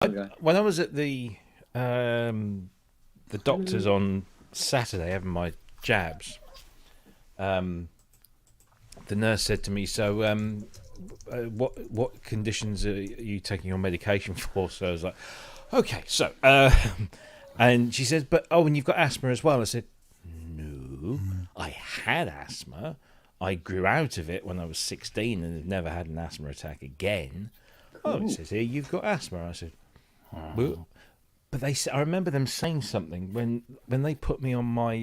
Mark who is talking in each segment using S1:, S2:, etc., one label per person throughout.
S1: When I was at the doctor's on Saturday having my jabs, the nurse said to me, "So, what conditions are you taking your medication for?" So I was like, "Okay, so," and she says, "But and you've got asthma as well." I said, "No, I had asthma. I grew out of it when I was 16 and have never had an asthma attack again." "Oh, it says here you've got asthma." I said, "Well," but I remember them saying something when they put me on my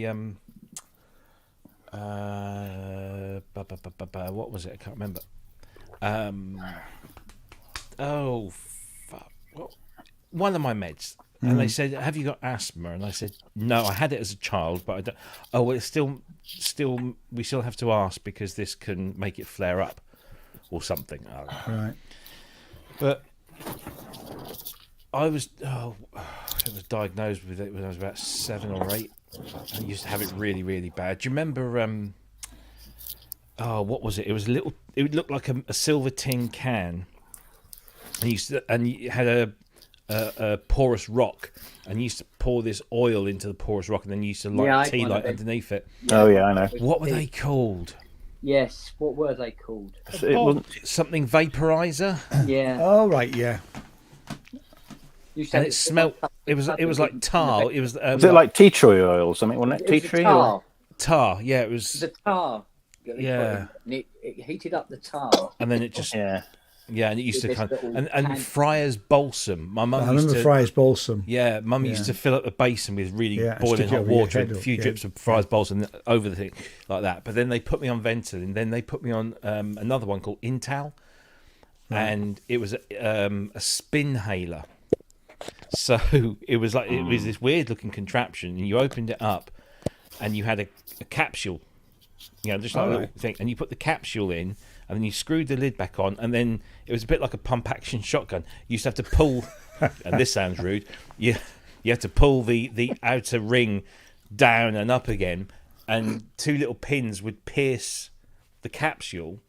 S1: what was it? I can't remember. Oh, fuck. Well, one of my meds. And they said, "Have you got asthma?" And I said, "No, I had it as a child, but I don't." "Oh, well, it's still, we still have to ask because this can make it flare up or something."
S2: Right.
S1: But I was diagnosed with it when I was about 7 or 8. I used to have it really, really bad. Do you remember? What was it? It was a little. It looked like a silver tin can, and you had a porous rock, and you used to pour this oil into the porous rock, and then you used to light tea light underneath it.
S3: Oh yeah, I know.
S1: What were they called?
S4: Yes, what were they called?
S3: It wasn't
S1: Something vaporizer.
S4: Yeah.
S2: Oh right, yeah.
S1: And it smelled. It was like tar. It was.
S3: Was it like tea tree oil or something? Wasn't it tea tree?
S4: Tar.
S1: Tar. Yeah, it was.
S4: The tar.
S1: Yeah.
S4: And it heated up the tar.
S1: And then it just.
S3: Yeah.
S1: Yeah, and it used to
S4: This
S1: kind of,
S4: little
S1: and
S4: can.
S1: Friar's balsam. My mum
S2: I
S1: used
S2: remember
S1: to.
S2: Friar's balsam.
S1: Yeah, Mum used to fill up the basin with really
S2: Yeah, and
S1: boiling
S2: stick it
S1: hot
S2: over your
S1: water
S2: head
S1: and a
S2: up,
S1: few
S2: yeah.
S1: drips of Friar's balsam over the thing like that. But then they put me on Ventolin, and then they put me on another one called Intal, and it was a spinhaler. So it was like it was this weird looking contraption, and you opened it up, and you had a capsule, just like a little thing, and you put the capsule in, and then you screwed the lid back on, and then it was a bit like a pump action shotgun. You used to have to pull, and this sounds rude, you had to pull the outer ring down and up again, and 2 little pins would pierce the capsule,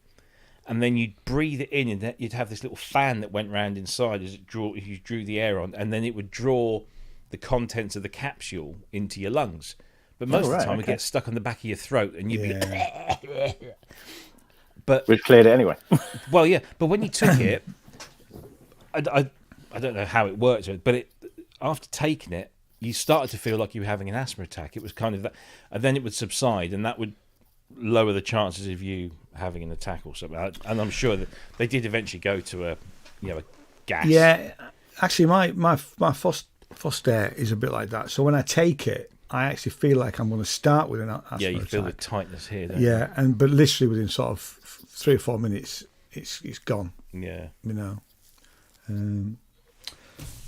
S1: and then you'd breathe it in, and you'd have this little fan that went round inside as you drew the air on, and then it would draw the contents of the capsule into your lungs. But most of the time, it gets stuck on the back of your throat, and you'd be. But
S3: we've cleared it anyway.
S1: Well, yeah, but when you took it, I don't know how it worked, but after taking it, you started to feel like you were having an asthma attack. It was kind of that, and then it would subside, and that would lower the chances of you having an attack or something. And I'm sure that they did eventually go to a gas.
S2: Yeah, actually, my Foster is a bit like that. So when I take it, I actually feel like I'm going to start with an asthma
S1: Yeah, you
S2: attack.
S1: feel the tightness here. Don't
S2: Yeah, but literally within sort of 3 or 4 minutes, it's gone.
S1: you?
S2: You know.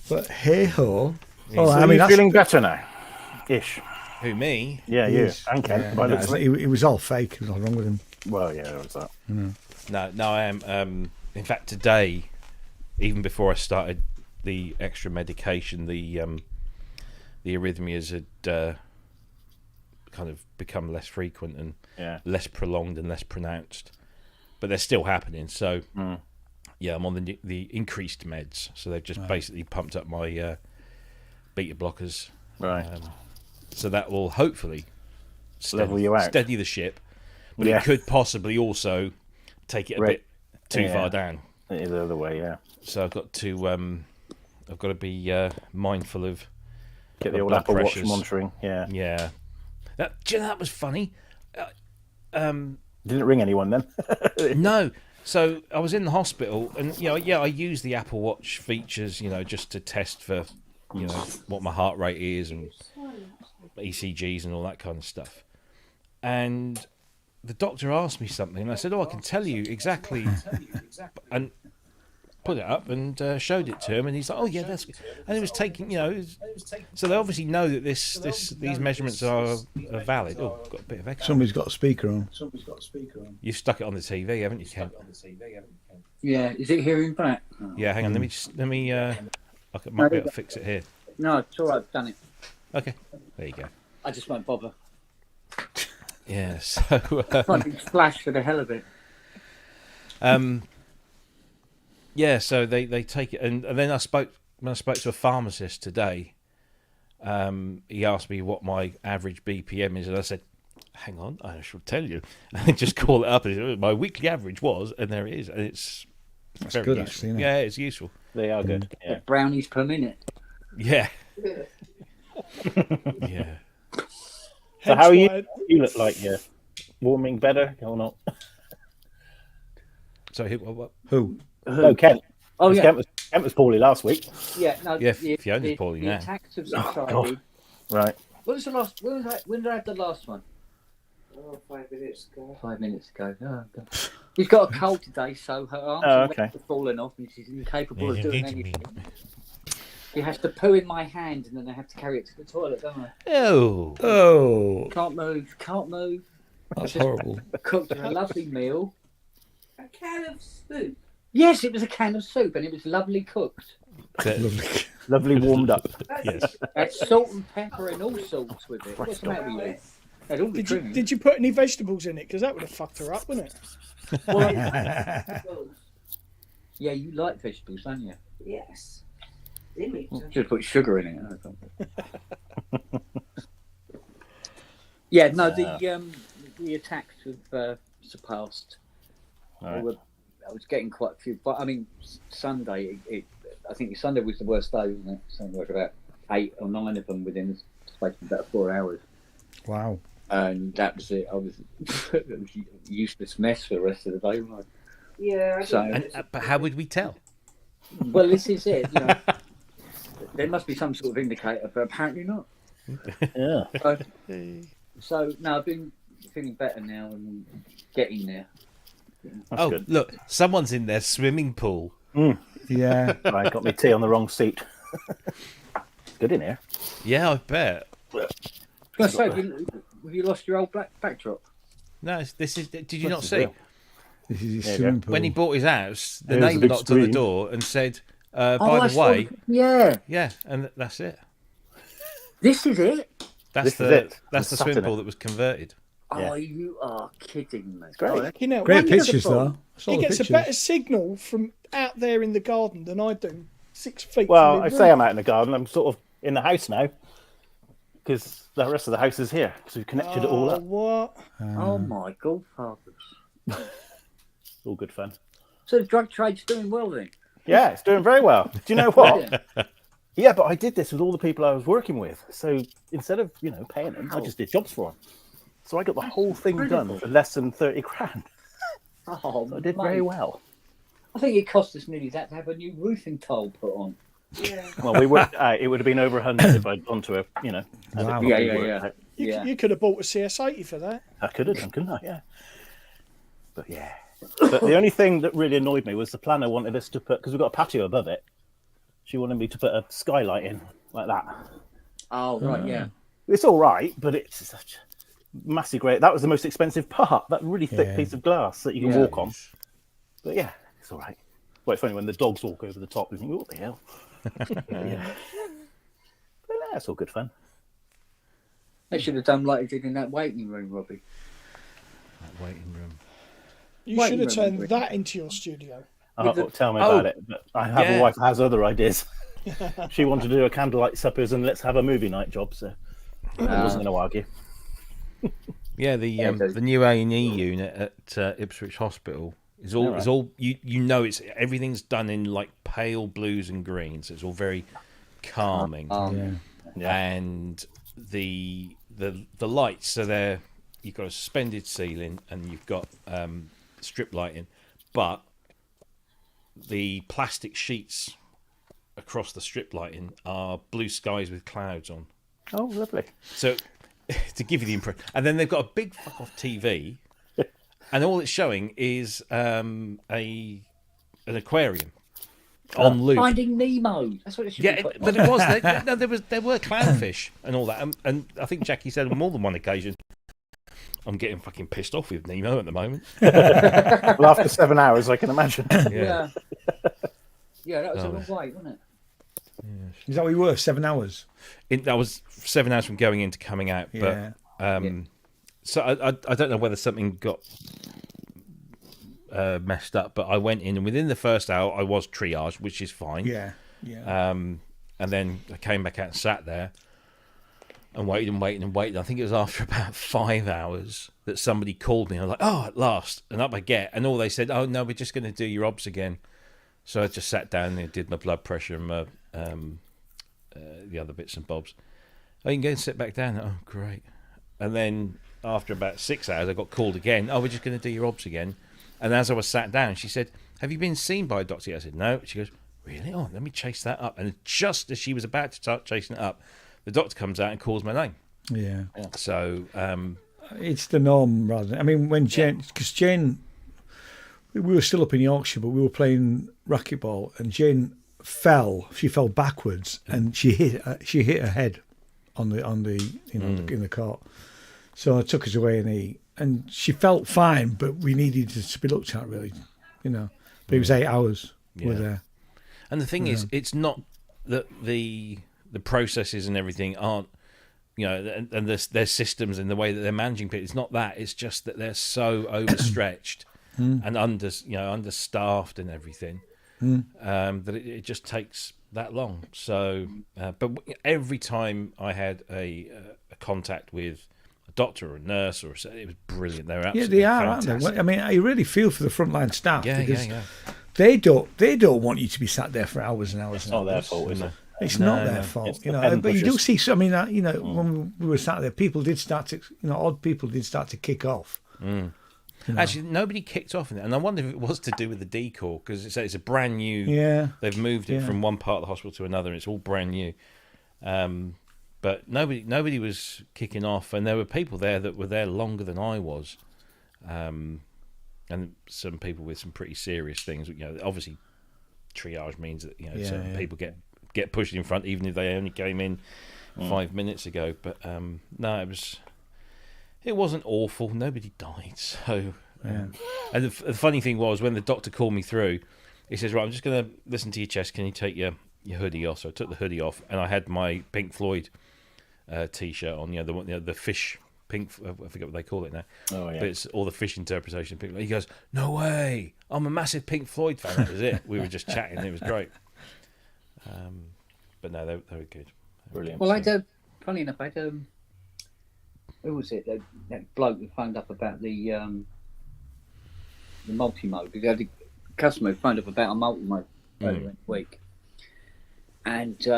S2: But hey ho.
S1: Yeah.
S2: Oh,
S3: So
S2: I mean,
S3: you're feeling better now, ish.
S1: Who, me?
S3: Yeah,
S2: He
S3: you
S2: is.
S3: and Ken.
S2: Yeah,
S3: By the
S2: no,
S3: looks of it.
S2: it was all fake. There was nothing wrong with him.
S3: Well, yeah, there was that.
S1: No, I am. In fact, today, even before I started the extra medication, the arrhythmias had kind of become less frequent and less prolonged and less pronounced, but they're still happening. So, yeah, I'm on the increased meds. So they've just basically pumped up my beta blockers,
S3: Right.
S1: so that will hopefully
S3: Level you out.
S1: steady the ship, but
S3: Yeah.
S1: it could possibly also take it a bit too far down.
S3: It is the other way, yeah.
S1: So I've got to be mindful of
S3: Get
S1: my
S3: the old
S1: blood
S3: Apple
S1: pressures.
S3: Watch monitoring, yeah.
S1: Yeah, do you know, that was funny.
S3: Didn't ring anyone then?
S1: No, so I was in the hospital, and I use the Apple Watch features, just to test for, what my heart rate is and ECGs and all that kind of stuff. And the doctor asked me something, and I said, "Oh, I can tell you exactly," and put it up and showed it to him, and he's like, "Oh yeah, that's good." And he was taking, so they obviously know that these measurements are valid. Oh, got a bit of echo.
S2: Somebody's got a speaker on.
S1: You've stuck it on the TV, haven't you, Ken?
S4: Yeah, is it hearing back? Oh.
S1: Yeah, hang on. Let me. I might be able to fix it here.
S4: No, it's all right, I've done it.
S1: Okay, there you go.
S4: I just won't bother.
S1: Yeah. So.
S4: Fucking splash for the hell of it.
S1: Yeah, so they take it, and then I spoke when I spoke to a pharmacist today, he asked me what my average BPM is, and I said, "Hang on, I shall tell you." And just call it up. And my weekly average was, and there it is, and it's very
S2: good,
S1: useful.
S2: actually, isn't it?
S1: Yeah, it's useful.
S3: They are good. Yeah.
S4: Brownies per minute.
S1: Yeah, yeah.
S3: So how are you?
S5: why-
S3: You look like you're warming better or not?
S1: So what?
S2: Who?
S3: No, Kent.
S4: Oh,
S3: 'Cause
S4: yeah.
S3: Kent was poorly last week.
S4: Yeah, no.
S1: Yeah, Fiona's poorly
S4: the
S1: now.
S4: attacks have
S3: God.
S4: subsided.
S3: Right.
S4: What was the last? When did I have the last one?
S6: Oh, 5 minutes ago.
S4: 5 minutes ago. Oh, God. She's got a cold today, so her arms
S3: Oh,
S4: and
S3: okay.
S4: legs are falling off, and she's incapable of doing anything. She has to poo in my hand, and then I have to carry it to the toilet, don't I?
S1: Oh,
S2: Oh,
S4: Can't move. Can't move.
S2: that's horrible.
S4: Cooked her a lovely meal.
S6: A can of soup.
S4: Yes, it was a can of soup, and it was lovely cooked.
S2: Lovely.
S3: Lovely warmed up.
S1: yes.
S4: Had salt and pepper and all sorts with it. What's the matter with you? Had all the
S5: Did you,
S4: trimmings.
S5: did you put any vegetables in it? Because that would have fucked her up, wouldn't it?
S4: Yeah, you like vegetables, don't you?
S6: Yes. Image.
S4: Should have put sugar in it. Yeah, no, the attacks have surpassed.
S3: Right.
S4: I was getting quite a few, but I mean, Sunday, I think Sunday was the worst day, wasn't it? Something like about 8 or 9 of them within the space of about 4 hours.
S2: Wow.
S4: And that was it. I was, it was a useless mess for the rest of the day, wasn't
S6: Yeah.
S4: So-
S1: And, but how would we tell?
S4: I? Well, this is it. You know, there must be some sort of indicator, but apparently not.
S3: Yeah.
S4: So, no, I've been feeling better now and getting there.
S3: That's
S1: Oh,
S3: good.
S1: look, someone's in their swimming pool.
S2: Yeah.
S3: Right, got me tea on the wrong seat. Good in here.
S1: Yeah, I bet.
S4: I was going to say, have you lost your old backdrop?
S1: No, this is. Did you not
S3: This is
S1: see?
S3: real.
S2: This is his
S3: There you
S2: swimming
S3: go.
S2: pool.
S1: When he bought his house, the
S3: It was a
S1: neighbour
S3: big
S1: knocked on the
S3: screen.
S1: door and said,
S4: I
S1: "By the
S4: saw
S1: way,
S4: yeah,
S1: yeah," and that's it.
S4: this is it.
S1: That's
S3: This is
S1: the
S3: it.
S1: that's the
S3: Sat in
S1: swimming
S3: it.
S1: pool that was converted.
S3: Yeah.
S4: Oh, you are kidding me.
S3: great.
S5: You know,
S2: Great
S5: wonderful.
S2: pictures, though. I saw
S5: He
S2: the
S5: gets
S2: pictures.
S5: a better signal from out there in the garden than I do. 6 feet.
S3: Well,
S5: from
S3: I
S5: the
S3: say
S5: room.
S3: I'm out in the garden. I'm sort of in the house now because the rest of the house is here because we've connected it all
S5: Oh,
S3: up.
S5: what?
S4: Oh my godfathers.
S3: All good fun.
S4: So the drug trade's doing well then.
S3: Yeah, it's doing very well. Do you know what? Yeah, but I did this with all the people I was working with. So instead of paying them, I just did jobs for them. So I got the whole thing done
S4: incredible.
S3: for less than 30 grand.
S4: Oh,
S3: So I did
S4: mate.
S3: very well.
S4: I think it cost us nearly that to have a new roofing tile put on.
S6: Yeah.
S3: Well, we worked out. It would have been over 100 if I'd gone to a, had it
S2: Wow.
S3: properly
S4: Yeah,
S3: worked
S4: yeah.
S3: out.
S5: You, you could have bought a CS80 for that.
S3: I could have done, couldn't I? Yeah. But yeah. But the only thing that really annoyed me was the planner wanted us to put, because we've got a patio above it, she wanted me to put a skylight in like that.
S4: Oh, right, yeah.
S3: It's all right, but it's such a massive great. That was the most expensive part, that really thick
S2: Yeah.
S3: piece of glass that you can
S4: Yeah.
S3: walk on. But yeah, it's all right. Well, it's funny when the dogs walk over the top, you think, what the hell? Yeah. But yeah, it's all good fun.
S4: They should have done like they did in that waiting room, Robbie.
S1: That waiting room.
S5: You
S4: Wait,
S5: should have
S4: remember
S5: turned
S4: it.
S5: that into your studio.
S3: Oh,
S4: the-
S3: tell me
S1: Oh,
S3: about it. But I have
S1: yeah.
S3: a wife that has other ideas. She wanted to do a candlelight suppers and let's have a movie night job, so I wasn't going to argue.
S1: Yeah, the new A&E unit at Ipswich Hospital is all
S3: Alright.
S1: is all you know. It's everything's done in like pale blues and greens. It's all very calming.
S2: Yeah.
S3: Yeah.
S1: And the lights, so you've got a suspended ceiling and you've got strip lighting, but the plastic sheets across the strip lighting are blue skies with clouds on.
S3: Oh, lovely.
S1: So to give you the impression, and then they've got a big fuck off TV, and all it's showing is an aquarium on loop.
S4: Finding Nemo. That's what it should
S1: Yeah,
S4: be put
S1: but it was no, there were clownfish and all that, and I think Jackie said on more than one occasion, "I'm getting fucking pissed off with Nemo at the moment."
S3: Well, after 7 hours, I can imagine.
S4: Yeah. Yeah, that was a
S1: Oh.
S4: long wait, wasn't it?
S2: Is that what you were? 7 hours?
S1: That was 7 hours from going in to coming out,
S2: Yeah.
S1: but so I don't know whether something got messed up, but I went in and within the first hour I was triaged, which is fine.
S2: Yeah. Yeah.
S1: And then I came back out and sat there and waited and waited and waited. I think it was after about 5 hours that somebody called me. I was like, oh, at last. And up I get. And all they said, oh, no, we're just going to do your obs again. So I just sat down and did my blood pressure and my, the other bits and bobs. Oh, you can go and sit back down. Oh, great. And then after about 6 hours, I got called again. Oh, we're just going to do your obs again. And as I was sat down, she said, have you been seen by a doctor yet? I said, no. She goes, really? Oh, let me chase that up. And just as she was about to start chasing it up, the doctor comes out and calls my name.
S2: Yeah.
S1: So,
S2: It's the norm, rather. I mean, when Jane, because Jane, we were still up in Yorkshire, but we were playing racquetball, and Jane fell. She fell backwards, and she hit her head on the in the court. So I took her away, and she felt fine, but we needed to be looked at, really, But it was 8 hours we were there.
S1: And the thing is, it's not that the processes and everything aren't, and their systems and the way that they're managing people. It's not that. It's just that they're so overstretched and understaffed and everything that it just takes that long. So, but every time I had a contact with a doctor or a nurse it was brilliant. They're absolutely
S2: they are,
S1: fantastic.
S2: aren't they? I mean, I really feel for the frontline staff because
S1: yeah.
S2: they don't want you to be sat there for hours and hours.
S3: It's not their fault, is it?
S2: It's not their fault,
S3: It's the pen
S2: But you do
S3: pushers.
S2: see, when we were sat there, people did start to, odd people did start to kick off.
S1: Actually, nobody kicked off in it, and I wonder if it was to do with the decor because it's a brand new.
S2: Yeah,
S1: they've moved it
S2: yeah.
S1: from one part of the hospital to another, and it's all brand new. But nobody was kicking off, and there were people there that were there longer than I was, and some people with some pretty serious things. Obviously, triage means that certain people get pushed in front, even if they only came in 5 minutes ago. But no, it wasn't awful. Nobody died. So, and the funny thing was when the doctor called me through, he says, "Right, I'm just going to listen to your chest. Can you take your hoodie off?" So I took the hoodie off, and I had my Pink Floyd T-shirt on. The fish pink. I forget what they call it now.
S3: Oh yeah.
S1: But it's all the fish interpretation. He goes, "No way! I'm a massive Pink Floyd fan." That was it. We were just chatting. It was great. But no, they were good.
S3: Brilliant.
S4: Well, I had funny enough, who was it? That bloke who phoned up about the multi-mode. We had a customer who phoned up about a multi-mode earlier in the week, and he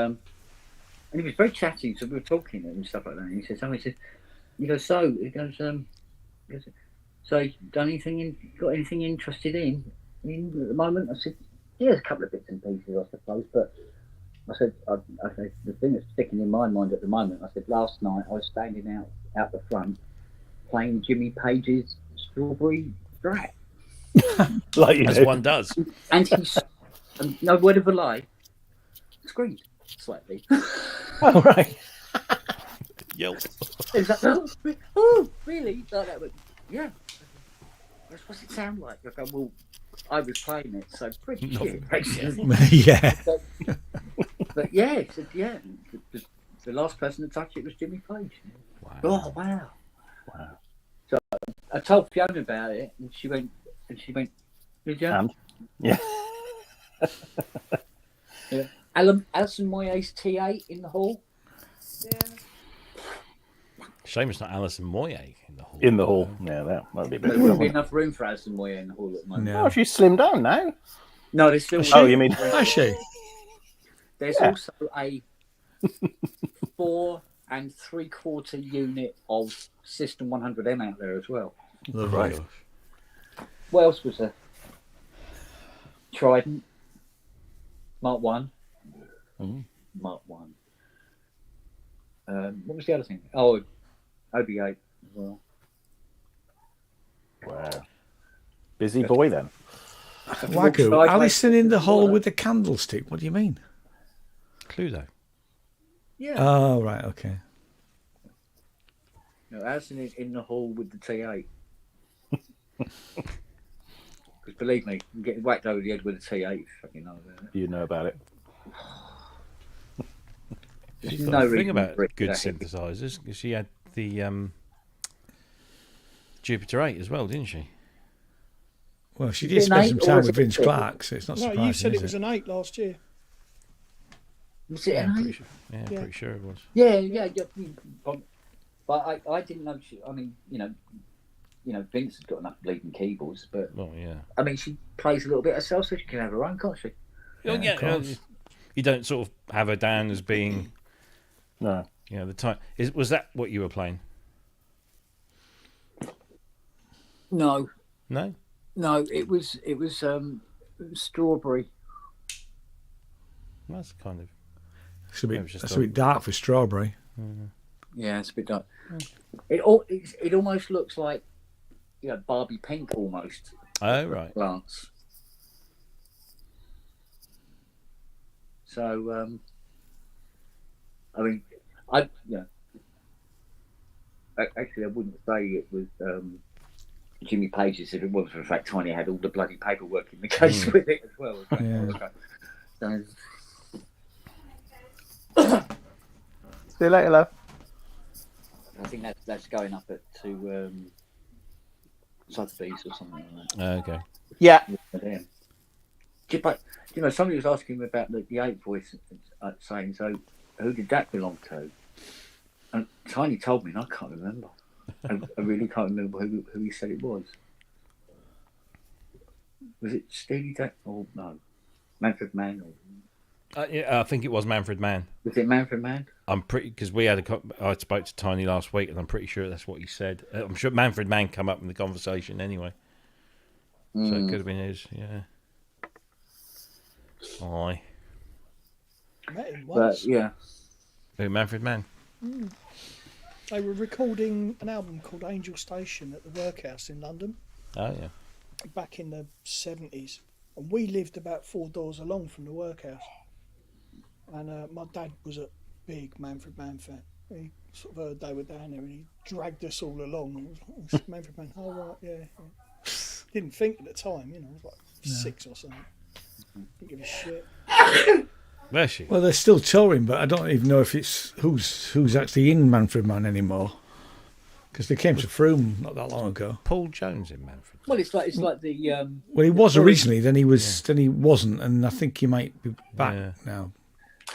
S4: was very chatty. So we were talking and stuff like that. And he said, so you done anything? Got anything interested in at the moment? I said, yeah, there's a couple of bits and pieces, I suppose, but. I said, the thing that's sticking in my mind at the moment, I said, last night I was standing out the front playing Jimmy Page's Strawberry Drat.
S3: Like you
S1: As
S3: do.
S1: one does.
S4: And and no word of a lie, screamed slightly.
S3: Oh, right.
S1: Yelp.
S4: It was like, oh, really? Like that, but, yeah. What's it sound like? I go, well, I was playing it, so pretty shit, basically.
S2: Yeah.
S4: But yeah, it said, the last person to touch it was Jimmy Page.
S1: Wow.
S4: Oh, wow. So I told Fiona about it, and she went, did you?
S3: Yeah.
S4: Yeah. Alison Moyet's T8 in the hall.
S6: Yeah.
S1: Shame it's not Alison Moyet in the hall.
S3: In the hall. Yeah, that might be a bit
S4: There
S3: of
S4: wouldn't be
S3: trouble.
S4: enough room for Alison Moyet in the hall at the moment.
S2: No.
S3: Oh, she's slimmed down now.
S4: No, there's still.
S3: Oh, you mean-
S2: Actually,
S4: There's also a 4 3/4 unit of System 100M out there as well.
S3: Right.
S4: What else was there? Trident, Mark 1. Mark 1. What was the other thing? Oh, OB8 as well.
S3: Wow. Busy boy then.
S2: Wagyu, Alison in the hall with the candlestick. What do you mean?
S1: Cluedo.
S4: Yeah.
S2: Oh, right, okay.
S4: No, Alison is in the hall with the T8. Because believe me, I'm getting whacked over the head with a T8. Fucking know that.
S3: You know about it.
S4: There's
S1: She's
S4: no
S1: got a thing
S4: reason
S1: about
S4: for it
S1: good
S4: to-
S1: synthesizers because she had the Jupiter 8 as well, didn't she?
S2: Well, she
S4: Is
S2: did
S4: it an
S2: spend some
S4: 8 or
S2: time
S4: is
S2: with
S4: it a
S2: Vince
S4: 6?
S2: Clarke, so it's not
S5: No,
S2: surprising.
S5: you said
S2: is
S5: it was an 8 last year.
S4: Was it
S1: Yeah,
S4: an
S1: pretty
S4: 8?
S1: sure. Yeah,
S5: Yeah.
S1: pretty sure it was.
S4: Yeah. But I didn't know she. I mean, Vince has got enough bleeding keyboards, but
S1: Oh yeah.
S4: I mean, she plays a little bit herself, so she can have her own, can't she?
S1: Oh,
S2: Yeah, of course.
S1: you don't sort of have her down as being,
S3: No.
S1: the time. Was that what you were playing?
S4: No,
S1: No.
S4: it was strawberry.
S1: That's kind of.
S2: It's a bit,
S1: It was just
S2: that's a bit dark for strawberry.
S4: Yeah, it's a bit dark. It almost looks like Barbie pink almost.
S1: Oh right.
S4: Glance. So I mean, actually I wouldn't say it was Jimmy Page's if it wasn't for the fact Tiny had all the bloody paperwork in the case with it as well.
S2: Yeah.
S4: So,
S3: See you later, love.
S4: I think that's going up to Sotheby's or something like that.
S1: Okay.
S3: Yeah.
S4: But somebody was asking me about the 8 voice, saying, so who did that belong to? And Tiny told me, and I can't remember. I really can't remember who he said it was. Was it Steely Dan? Or no, Manfred Mann? Or
S1: Yeah, I think it was Manfred Mann.
S4: was it Manfred Mann?
S1: I'm pretty because I spoke to Tiny last week, and I'm pretty sure that's what he said. I'm sure Manfred Mann come up in the conversation anyway, so it could have been his. Yeah. Aye.
S5: Met him
S4: But
S5: once.
S4: yeah,
S1: Who, Manfred Mann?
S5: They were recording an album called Angel Station at the Workhouse in London
S1: Oh yeah.
S5: back in the 70s. And we lived about 4 doors along from the Workhouse. And my dad was a big Manfred Mann fan. He sort of heard they were down there and he dragged us all along. And it was Manfred Mann, oh right, yeah. Didn't think at the time, I was like 6 or something. Didn't give a shit.
S1: There she.
S2: Well, they're still touring, but I don't even know if it's who's actually in Manfred Mann anymore. Because they came to Froome not that long ago.
S1: Paul Jones in Manfred.
S4: well, it's like the
S2: Well, he was originally, then he wasn't, and I think he might be back
S1: Yeah.
S2: now.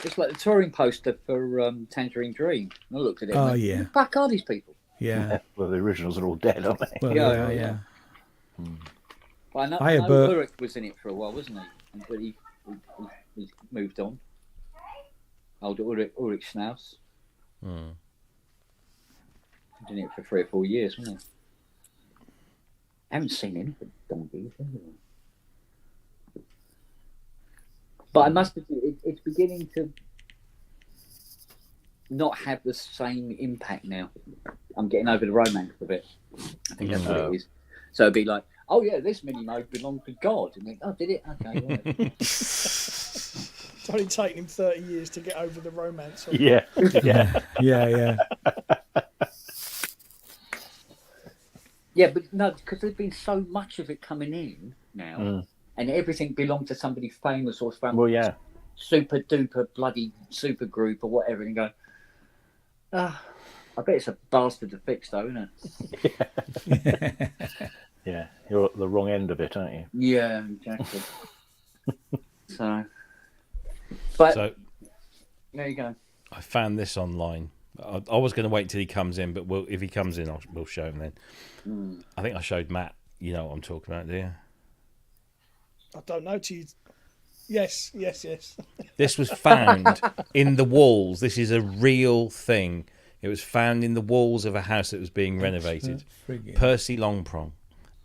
S4: it's like the touring poster for Tangerine Dream. I looked at it.
S2: Oh,
S4: and went,
S2: yeah.
S4: Who the fuck are these people?
S2: Yeah.
S3: Well, the originals are all dead, aren't they?
S2: Well,
S4: Yeah,
S2: yeah,
S4: yeah. Well, I know
S2: Hiya, Bert.
S4: Ulrich was in it for a while, wasn't he? But he moved on. Old Ulrich Schnaus.
S1: Hmm.
S4: Did it for 3 or 4 years, wasn't he? I haven't seen him for donkeys. Have I? But I must admit, it's beginning to not have the same impact now. I'm getting over the romance of it. I think that's what it is. So it'd be like, oh yeah, this mini mode belonged to God. And then, oh, did it? Okay. Right.
S5: It's only taken him 30 years to get over the romance.
S3: Yeah. Yeah.
S2: yeah.
S4: Yeah, but no, because there's been so much of it coming in now, and everything belonged to somebody famous or some
S3: Well, yeah.
S4: super duper bloody super group or whatever, and you go, I bet it's a bastard to fix though, isn't it?
S3: Yeah. You're at the wrong end of it, aren't you?
S4: Yeah, exactly. So there you go.
S1: I found this online. I was going to wait till he comes in, but if he comes in, we'll show him then. I think I showed Matt. You know what I'm talking about, do you?
S5: I don't know. Yes.
S1: This was found in the walls. This is a real thing. It was found in the walls of a house that was being renovated. Percy Longprong,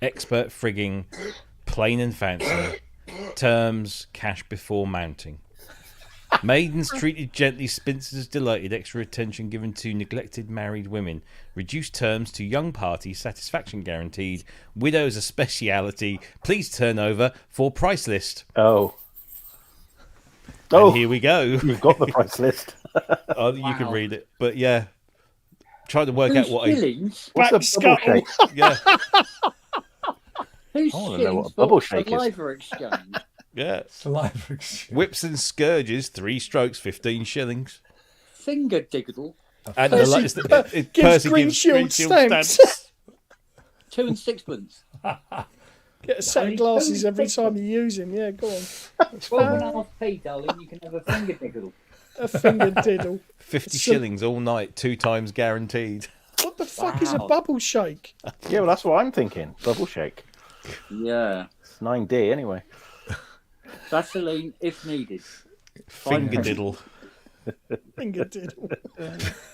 S1: expert frigging, plain and fancy. Terms, cash before mounting. Maidens treated gently, spinsters delighted, extra attention given to neglected married women. Reduced terms to young parties, satisfaction guaranteed. Widows a speciality. Please turn over for price list.
S3: Oh.
S1: And here we go.
S3: You've got the price list.
S1: You can read it. But yeah, try to work out what
S4: shillings?
S3: What's a bubble shake?
S1: Yeah,
S4: Who's
S3: I wanna know
S4: shillings
S3: what a bubble
S4: for
S3: shake is.
S4: saliva exchange?
S1: yeah.
S2: Saliva exchange.
S1: Whips and scourges, 3 strokes, 15 shillings.
S4: Finger diggle,
S1: And
S5: Percy gives
S1: Percy
S5: green
S1: gives
S5: shield
S1: green shield
S5: stamps.
S4: 2 and 6pence.
S5: Get a set of glasses every time you use him. Yeah, go on.
S4: 12.5p, darling. You can have a finger diggle.
S5: A finger diddle.
S1: 50
S5: So-
S1: shillings all night, 2 times guaranteed.
S5: What the fuck is a
S4: Wow.
S5: bubble shake?
S3: Yeah, well, that's what I'm thinking. Bubble shake.
S4: Yeah.
S3: It's 9D anyway.
S4: Vaseline if needed.
S1: Finger diddle.
S5: Finger diddle.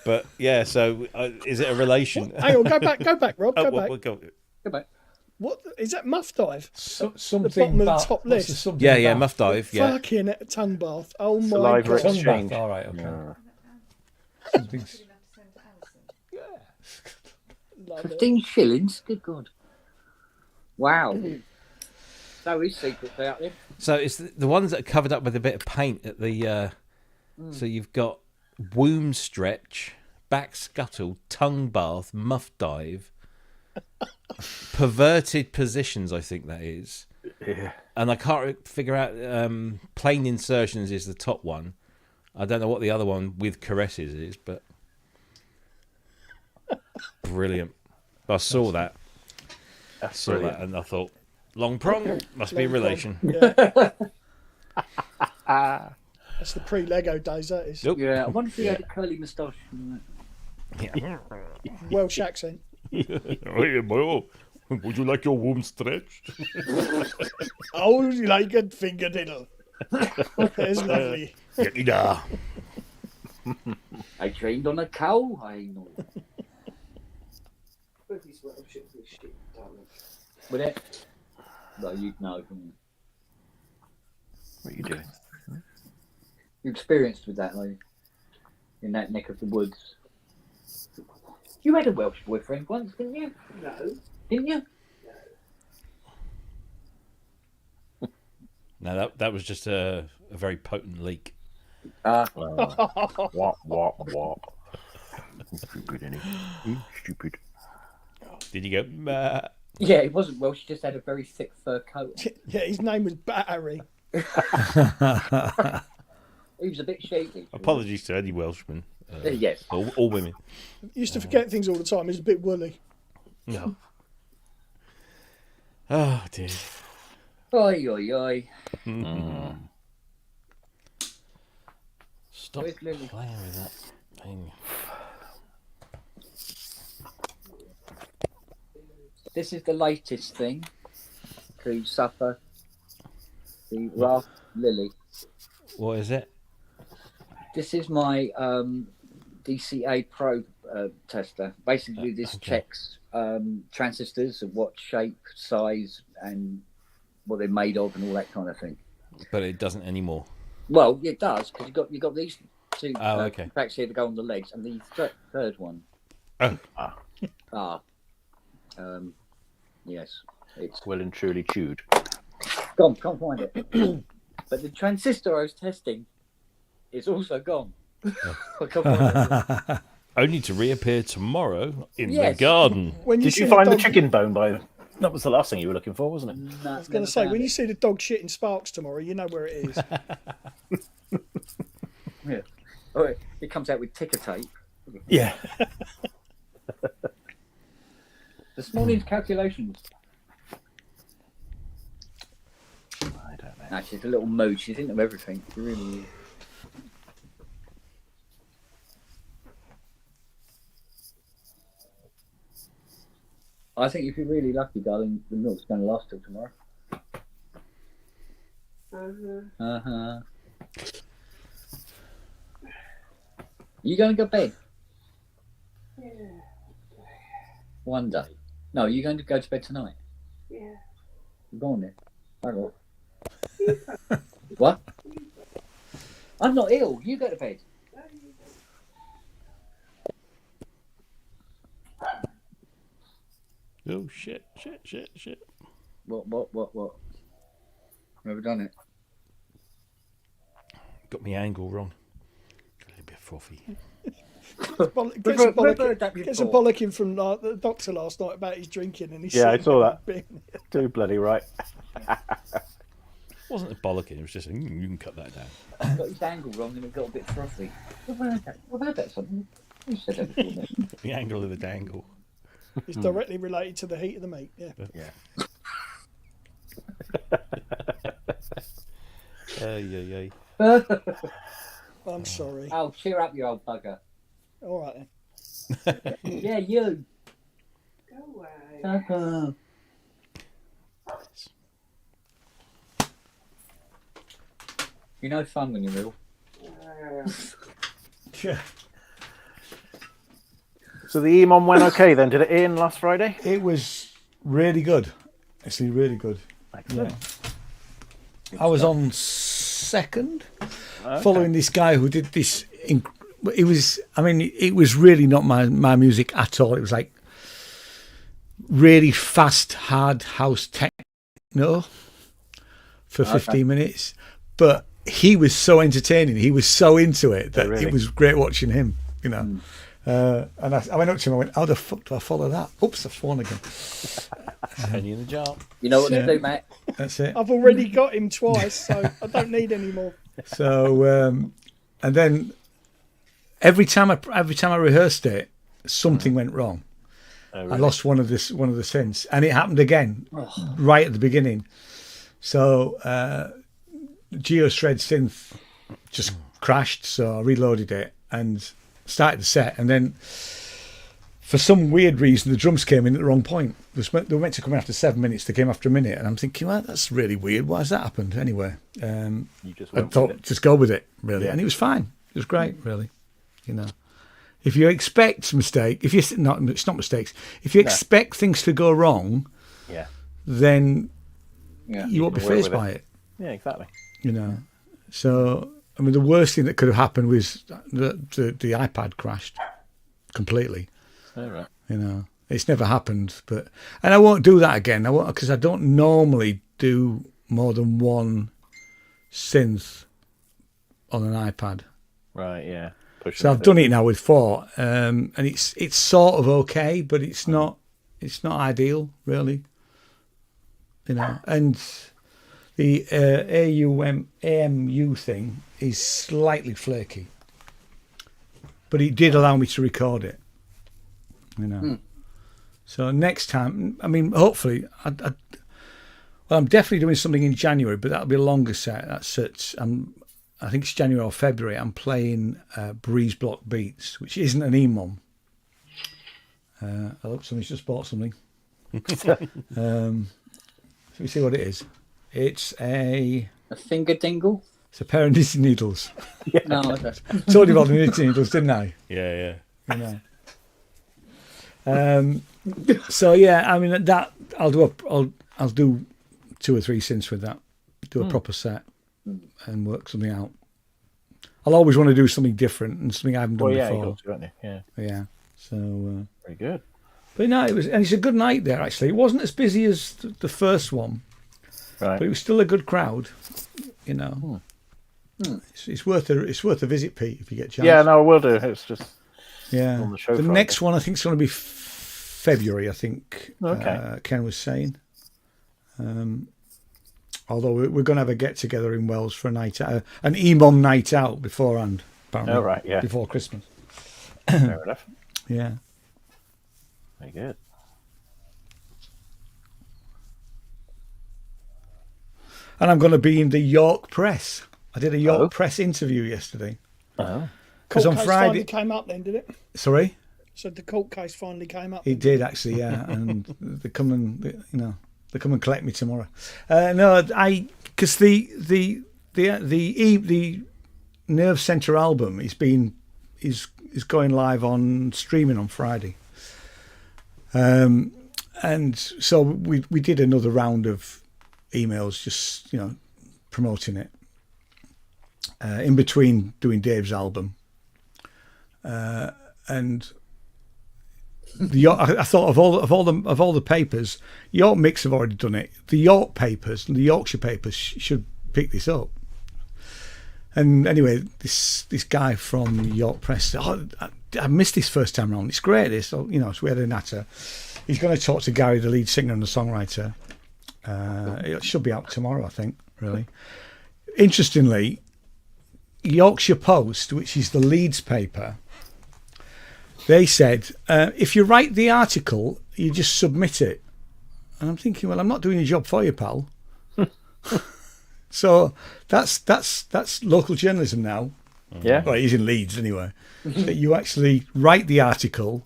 S1: But yeah, so is it a relation?
S5: Hang on, go back, Rob.
S1: Oh,
S5: Go
S1: well,
S5: back.
S1: we'll go.
S4: Go back.
S5: What is that? Muff dive?
S2: Something
S5: bottom of the
S2: about-
S5: top
S2: what's the
S5: list.
S2: something
S1: Yeah, yeah,
S2: about?
S1: muff dive. Yeah.
S5: Fucking tongue bath. Oh my
S3: Saliva
S5: god.
S2: Tongue
S3: exchange.
S2: bath, all right, okay.
S3: Yeah.
S2: Something's-
S5: Love it.
S4: 15 shillings? Good God. Wow. So his secret's out there.
S1: So it's the ones that are covered up with a bit of paint at the. So you've got womb stretch, back scuttle, tongue bath, muff dive, perverted positions. I think that is.
S3: Yeah.
S1: And I can't figure out. Plain insertions is the top one. I don't know what the other one with caresses is, but brilliant. I saw that.
S3: That's
S1: Saw
S3: brilliant.
S1: that, and I thought, long prong must be a
S5: Long prong.
S1: relation.
S5: Yeah. That's the pre-Lego days. That is.
S1: Nope.
S4: Yeah, I wonder if he had a curly moustache.
S1: Yeah.
S5: Welsh accent.
S1: Hey, boy, would you like your womb stretched?
S5: Oh, you like a finger diddle. That's lovely.
S1: Yeah.
S4: I trained on a cow. I know.
S6: Both these Welsh shit, darling.
S4: Would it? Well, you'd know. From
S3: What are you doing?
S4: you experienced with that, like in that neck of the woods. You had a Welsh boyfriend once, didn't you?
S6: No.
S4: Didn't you?
S1: No, that was just a very potent leak.
S3: What? Stupid, innit? Stupid.
S1: Did you go? "Bah"?
S4: Yeah, it wasn't Welsh. He just had a very thick fur coat.
S5: Yeah, his name was Battery.
S4: He was a bit shaky.
S1: Apologies to any Welshman.
S4: Yes.
S1: All women.
S5: Used to forget things all the time. He was a bit woolly.
S1: No. Oh dear.
S4: Oi, oi, oi.
S1: Stop
S4: Where's Lily?
S1: playing with that thing.
S4: This is the latest thing to suffer the wrath of Lily.
S1: What is it?
S4: This is my DCA Pro tester. Basically, this checks transistors of what shape, size, and what they're made of, and all that kind of thing.
S1: But it doesn't anymore.
S4: Well, it does because you got these two
S1: Oh, okay.
S4: tracks here to go on the legs, and the third one.
S1: Oh.
S4: Yes, it's
S3: Well and truly chewed.
S4: gone. Can't find it. But the transistor I was testing is also gone. I can't find it.
S1: Only to reappear tomorrow in
S4: Yes.
S1: the garden.
S5: When
S3: Did
S5: see
S3: you find the
S5: dog-
S3: chicken bone by? That was the last thing you were looking for, wasn't it?
S4: No,
S5: I was going to say, when you see the dog shitting sparks tomorrow, you know where it is.
S4: yeah. Oh, it comes out with ticker tape.
S3: Yeah.
S4: This morning's calculations.
S3: I don't know.
S4: No, she's a little mood. She's into everything. She really is. I think if you're really lucky, darling, the milk's going to last till tomorrow. Uh-huh. You going to go to bed?
S6: Yeah.
S4: One day. No, you're going to go to bed tonight.
S6: Yeah.
S4: Go on then. Hang on. What? I'm not ill. You go to bed.
S1: Oh shit!
S4: What? Never done it.
S1: Got me angle wrong. A little bit frothy.
S5: Gets a bollocking from the doctor last night about his drinking, and he's
S3: Yeah, I
S5: sitting
S3: saw
S5: there
S3: that.
S5: being-
S3: Too bloody right.
S1: It wasn't a bollocking. It was just you can cut that down.
S4: Got his angle wrong and it got a bit frothy. What about that? Something? You said that before, mate.
S1: The angle of the dangle.
S5: It's directly related to the heat of the meat. Yeah.
S3: Yeah.
S1: Yeah.
S5: Right, I'm sorry.
S4: Oh, cheer up, you old bugger.
S5: All right then.
S4: Yeah, you.
S6: Go away.
S4: Uh-huh. You're no fun when you're ill.
S2: Yeah.
S3: So the EMOM went okay then? Did it in last Friday?
S2: It was really good. Actually, really good.
S3: Excellent.
S2: I was on second, following this guy who did this. It was, I mean, it was really not my music at all. It was like really fast, hard house techno for 15 minutes. But he was so entertaining. He was so into it that
S3: really?
S2: it was great watching him, you know. And I went up to him, I went, how the fuck do I follow that? Oops, I've sworn again.
S1: Penny in the jar.
S4: You know what
S2: Yeah.
S4: to do, Matt?
S2: That's it.
S5: I've already got him twice, so I don't need any more.
S2: So, and then every time I rehearsed it, something went wrong.
S3: Oh,
S2: I
S3: really?
S2: lost one of the synths, and it happened again right at the beginning. So, GeoShred synth just crashed. So I reloaded it and started the set, and then for some weird reason the drums came in at the wrong point. They were meant to come in after 7 minutes. They came after a minute, and I'm thinking, well, that's really weird. Why has that happened? Anyway,
S3: You just
S2: I
S3: went with
S2: thought
S3: it.
S2: just go with it, really,
S3: Yeah.
S2: and it was fine. It was great, really. You know, if you expect mistake, if you not, it's not mistakes. If you expect things to go wrong,
S3: Yeah.
S2: then
S4: Yeah.
S2: you won't be
S3: can work
S2: phased
S3: with
S2: by it.
S3: Yeah, exactly.
S2: You know, so I mean, the worst thing that could have happened was the iPad crashed completely.
S3: All right.
S2: You know, it's never happened, and I won't do that again. I won't, because I don't normally do more than one synth on an iPad.
S3: Right, yeah. Pushing
S2: So I've
S3: it.
S2: done it now with 4, and it's sort of okay, but it's not ideal, really. You know, and the AMU thing is slightly flaky, but it did allow me to record it. You know, so next time, I mean, hopefully, well, I'm definitely doing something in January, but that'll be a longer set. That's it. I think it's January or February. I'm playing Breeze Block Beats, which isn't an EMOM. I hope somebody's just bought something. Let me see what it is. It's a
S4: finger dingle?
S2: pair of knitting needles.
S4: No, I don't.
S2: Told you about the knitting needles, didn't I?
S1: Yeah,
S2: You know. So yeah, I mean that I'll do I'll do 2 or 3 synths with that. Do a proper set and work something out. I'll always want to do something different and something I haven't done
S3: Well, yeah, you
S2: before.
S3: got to, haven't you? Yeah.
S2: Yeah. So,
S3: Very good.
S2: but no, and it's a good night there. Actually, it wasn't as busy as the first one,
S3: Right.
S2: but it was still a good crowd. You know, it's worth a visit, Pete, if you get a chance.
S3: Yeah, no, I will do. It's just
S2: Yeah.
S3: on the show
S2: The
S3: Friday.
S2: next one I think is going to be February. I think.
S3: Okay.
S2: Ken was saying. Although we're going to have a get together in Wells for a night out, an EMOM night out beforehand. Apparently.
S3: Oh, right, yeah.
S2: Before Christmas.
S3: Fair enough.
S2: Yeah.
S3: Very good.
S2: And I'm going to be in the York Press. I did a York
S3: Oh.
S2: Press interview yesterday.
S3: Oh.
S2: Because on
S5: Court case
S2: Friday,
S5: finally came up then, did it?
S2: sorry,
S5: So the court case finally came up.
S2: he did actually, yeah, and they come and collect me tomorrow. No, because the Nerve Center album is going live on streaming on Friday, and so we did another round of emails, just promoting it in between doing Dave's album. And I thought of all the papers, York Mix have already done it. The York papers, the Yorkshire papers, should pick this up. And anyway, this guy from York Press said, I missed this first time round. It's great. This, so we had a natter. He's going to talk to Gary, the lead singer and the songwriter. It should be out tomorrow, I think. Really, interestingly, Yorkshire Post, which is the Leeds paper, they said, if you write the article, you just submit it. And I'm thinking, well, I'm not doing your job for you, pal. So that's local journalism now.
S3: Yeah.
S2: Well, he's in Leeds anyway. That you actually write the article,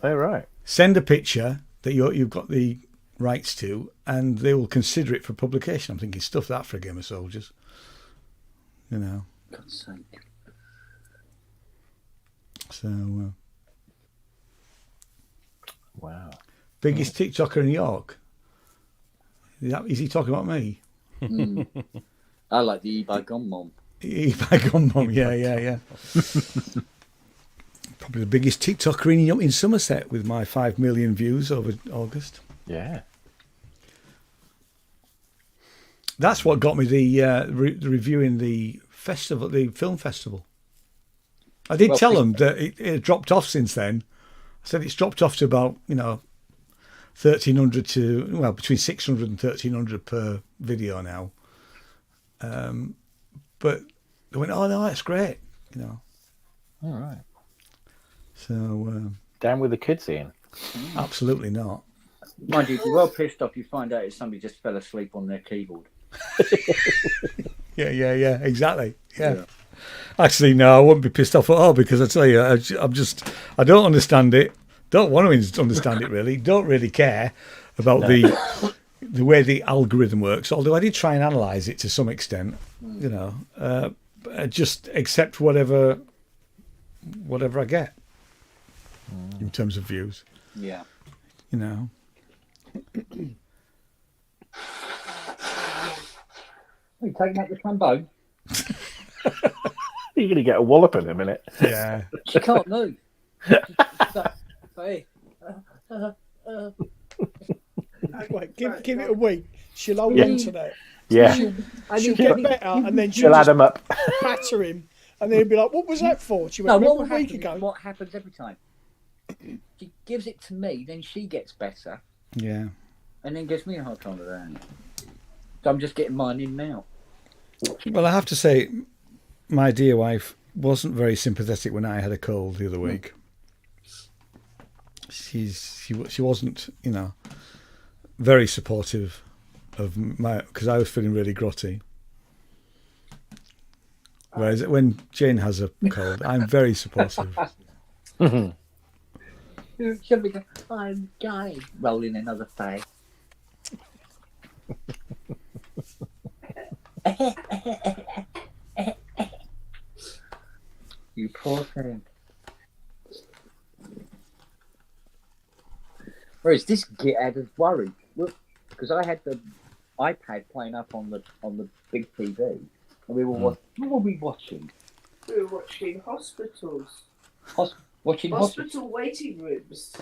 S3: Oh, right.
S2: send a picture that you've got the rights to, and they will consider it for publication. I'm thinking, stuff that for a game of soldiers. You know.
S4: God's sake.
S2: So,
S3: Wow.
S2: biggest TikToker in York. Is he talking about me?
S4: I like the eBay Gone Mom.
S2: eBay Gone Mom, yeah. Probably the biggest TikToker in Somerset with my 5 million views over August.
S3: Yeah.
S2: That's what got me the reviewing the festival, the film festival. I did tell them that it dropped off since then. I said it's dropped off to about 1,300 to between 600 and 1,300 per video now. But they went, "Oh no, that's great,"
S3: All right.
S2: So
S3: Down with the kids, Ian.
S2: absolutely not.
S4: Mind you, if you're well pissed off, you find out if somebody just fell asleep on their keyboard.
S2: Yeah, exactly. Yeah. Actually, no, I wouldn't be pissed off at all because I tell you, I don't understand it. Don't want to understand it really. Don't really care about the way the algorithm works. Although I did try and analyse it to some extent, just accept whatever I get in terms of views.
S4: Yeah. Are you taking out the trombone?
S3: You're going to get a wallop in a minute.
S2: Yeah.
S4: She can't move. Hey.
S5: Wait, give it a week. She'll hold on to that.
S3: Yeah.
S5: She'll get better, and then
S3: She'll add them up.
S5: batter him, and then he'll be like, "What was that for?" She
S4: No,
S5: went,
S4: what
S5: "Remember a week
S4: happens,
S5: ago."
S4: what happens every time? She gives it to me, then she gets better,
S2: Yeah.
S4: and then gives me a hard time with that. So I'm just getting mine in now.
S2: Well, I have to say, my dear wife wasn't very sympathetic when I had a cold the other week. She wasn't, very supportive of because I was feeling really grotty. Whereas when Jane has a cold, I'm very supportive.
S4: She'll be going, "I'm dying," rolling another face. You poor thing. Whereas this git had us worried. Look, because I had the iPad playing up on the big TV, and we were what were we watching?
S6: We were watching hospitals.
S4: Watching
S6: Hospital waiting rooms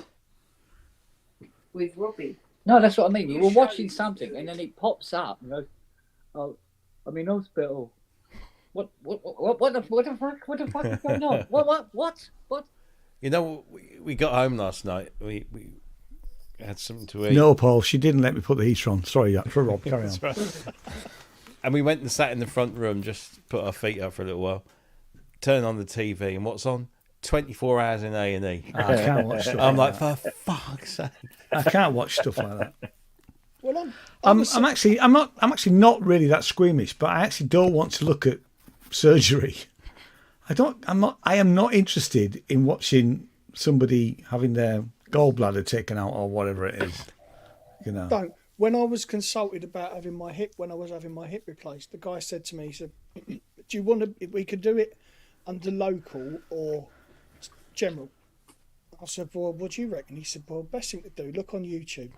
S6: with Robbie.
S4: No, that's what I mean. We
S6: You
S4: were
S6: show
S4: watching
S6: you
S4: something,
S6: do
S4: and
S6: it.
S4: then it pops up. And goes, "Oh, I'm in hospital. What the fuck is going on? What?"
S1: We got home last night. We had something to eat.
S2: No, Paul, she didn't let me put the heater on. Sorry, for Rob, carry on.
S1: That's right. And we went and sat in the front room, just put our feet up for a little while. Turn on the TV, and what's on? 24 hours in A&E.
S2: I can't watch stuff
S1: I'm like,
S2: that.
S1: for fuck's sake.
S2: I can't watch stuff like that.
S5: Well,
S2: I'm actually not really that squeamish, but I actually don't want to look at surgery. I am not interested in watching somebody having their gallbladder taken out or whatever it is.
S5: don't. When I was consulted about having my hip, when I was having my hip replaced, the guy said to me, he said, "Do you want to? We could do it under local or general." I said, "Well, what do you reckon?" He said, "Well, best thing to do, look on YouTube,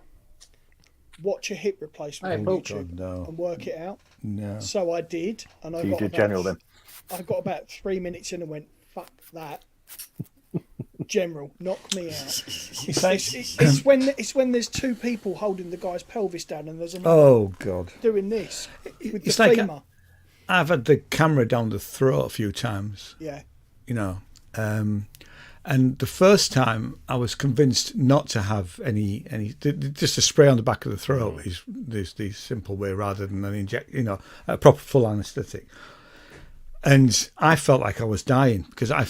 S5: watch a hip replacement on YouTube,
S2: no.
S5: and work it out."
S2: No.
S5: So I did, and
S3: So you did general then?
S5: I got about 3 minutes in and went, "Fuck that." General, knock me out. It's when there's two people holding the guy's pelvis down and there's another
S2: Oh, God.
S5: doing this with
S2: It's
S5: the
S2: like
S5: femur.
S2: I've had the camera down the throat a few times,
S5: Yeah.
S2: and the first time I was convinced not to have any just a spray on the back of the throat is the simple way rather than an a proper full anaesthetic. And I felt like I was dying because I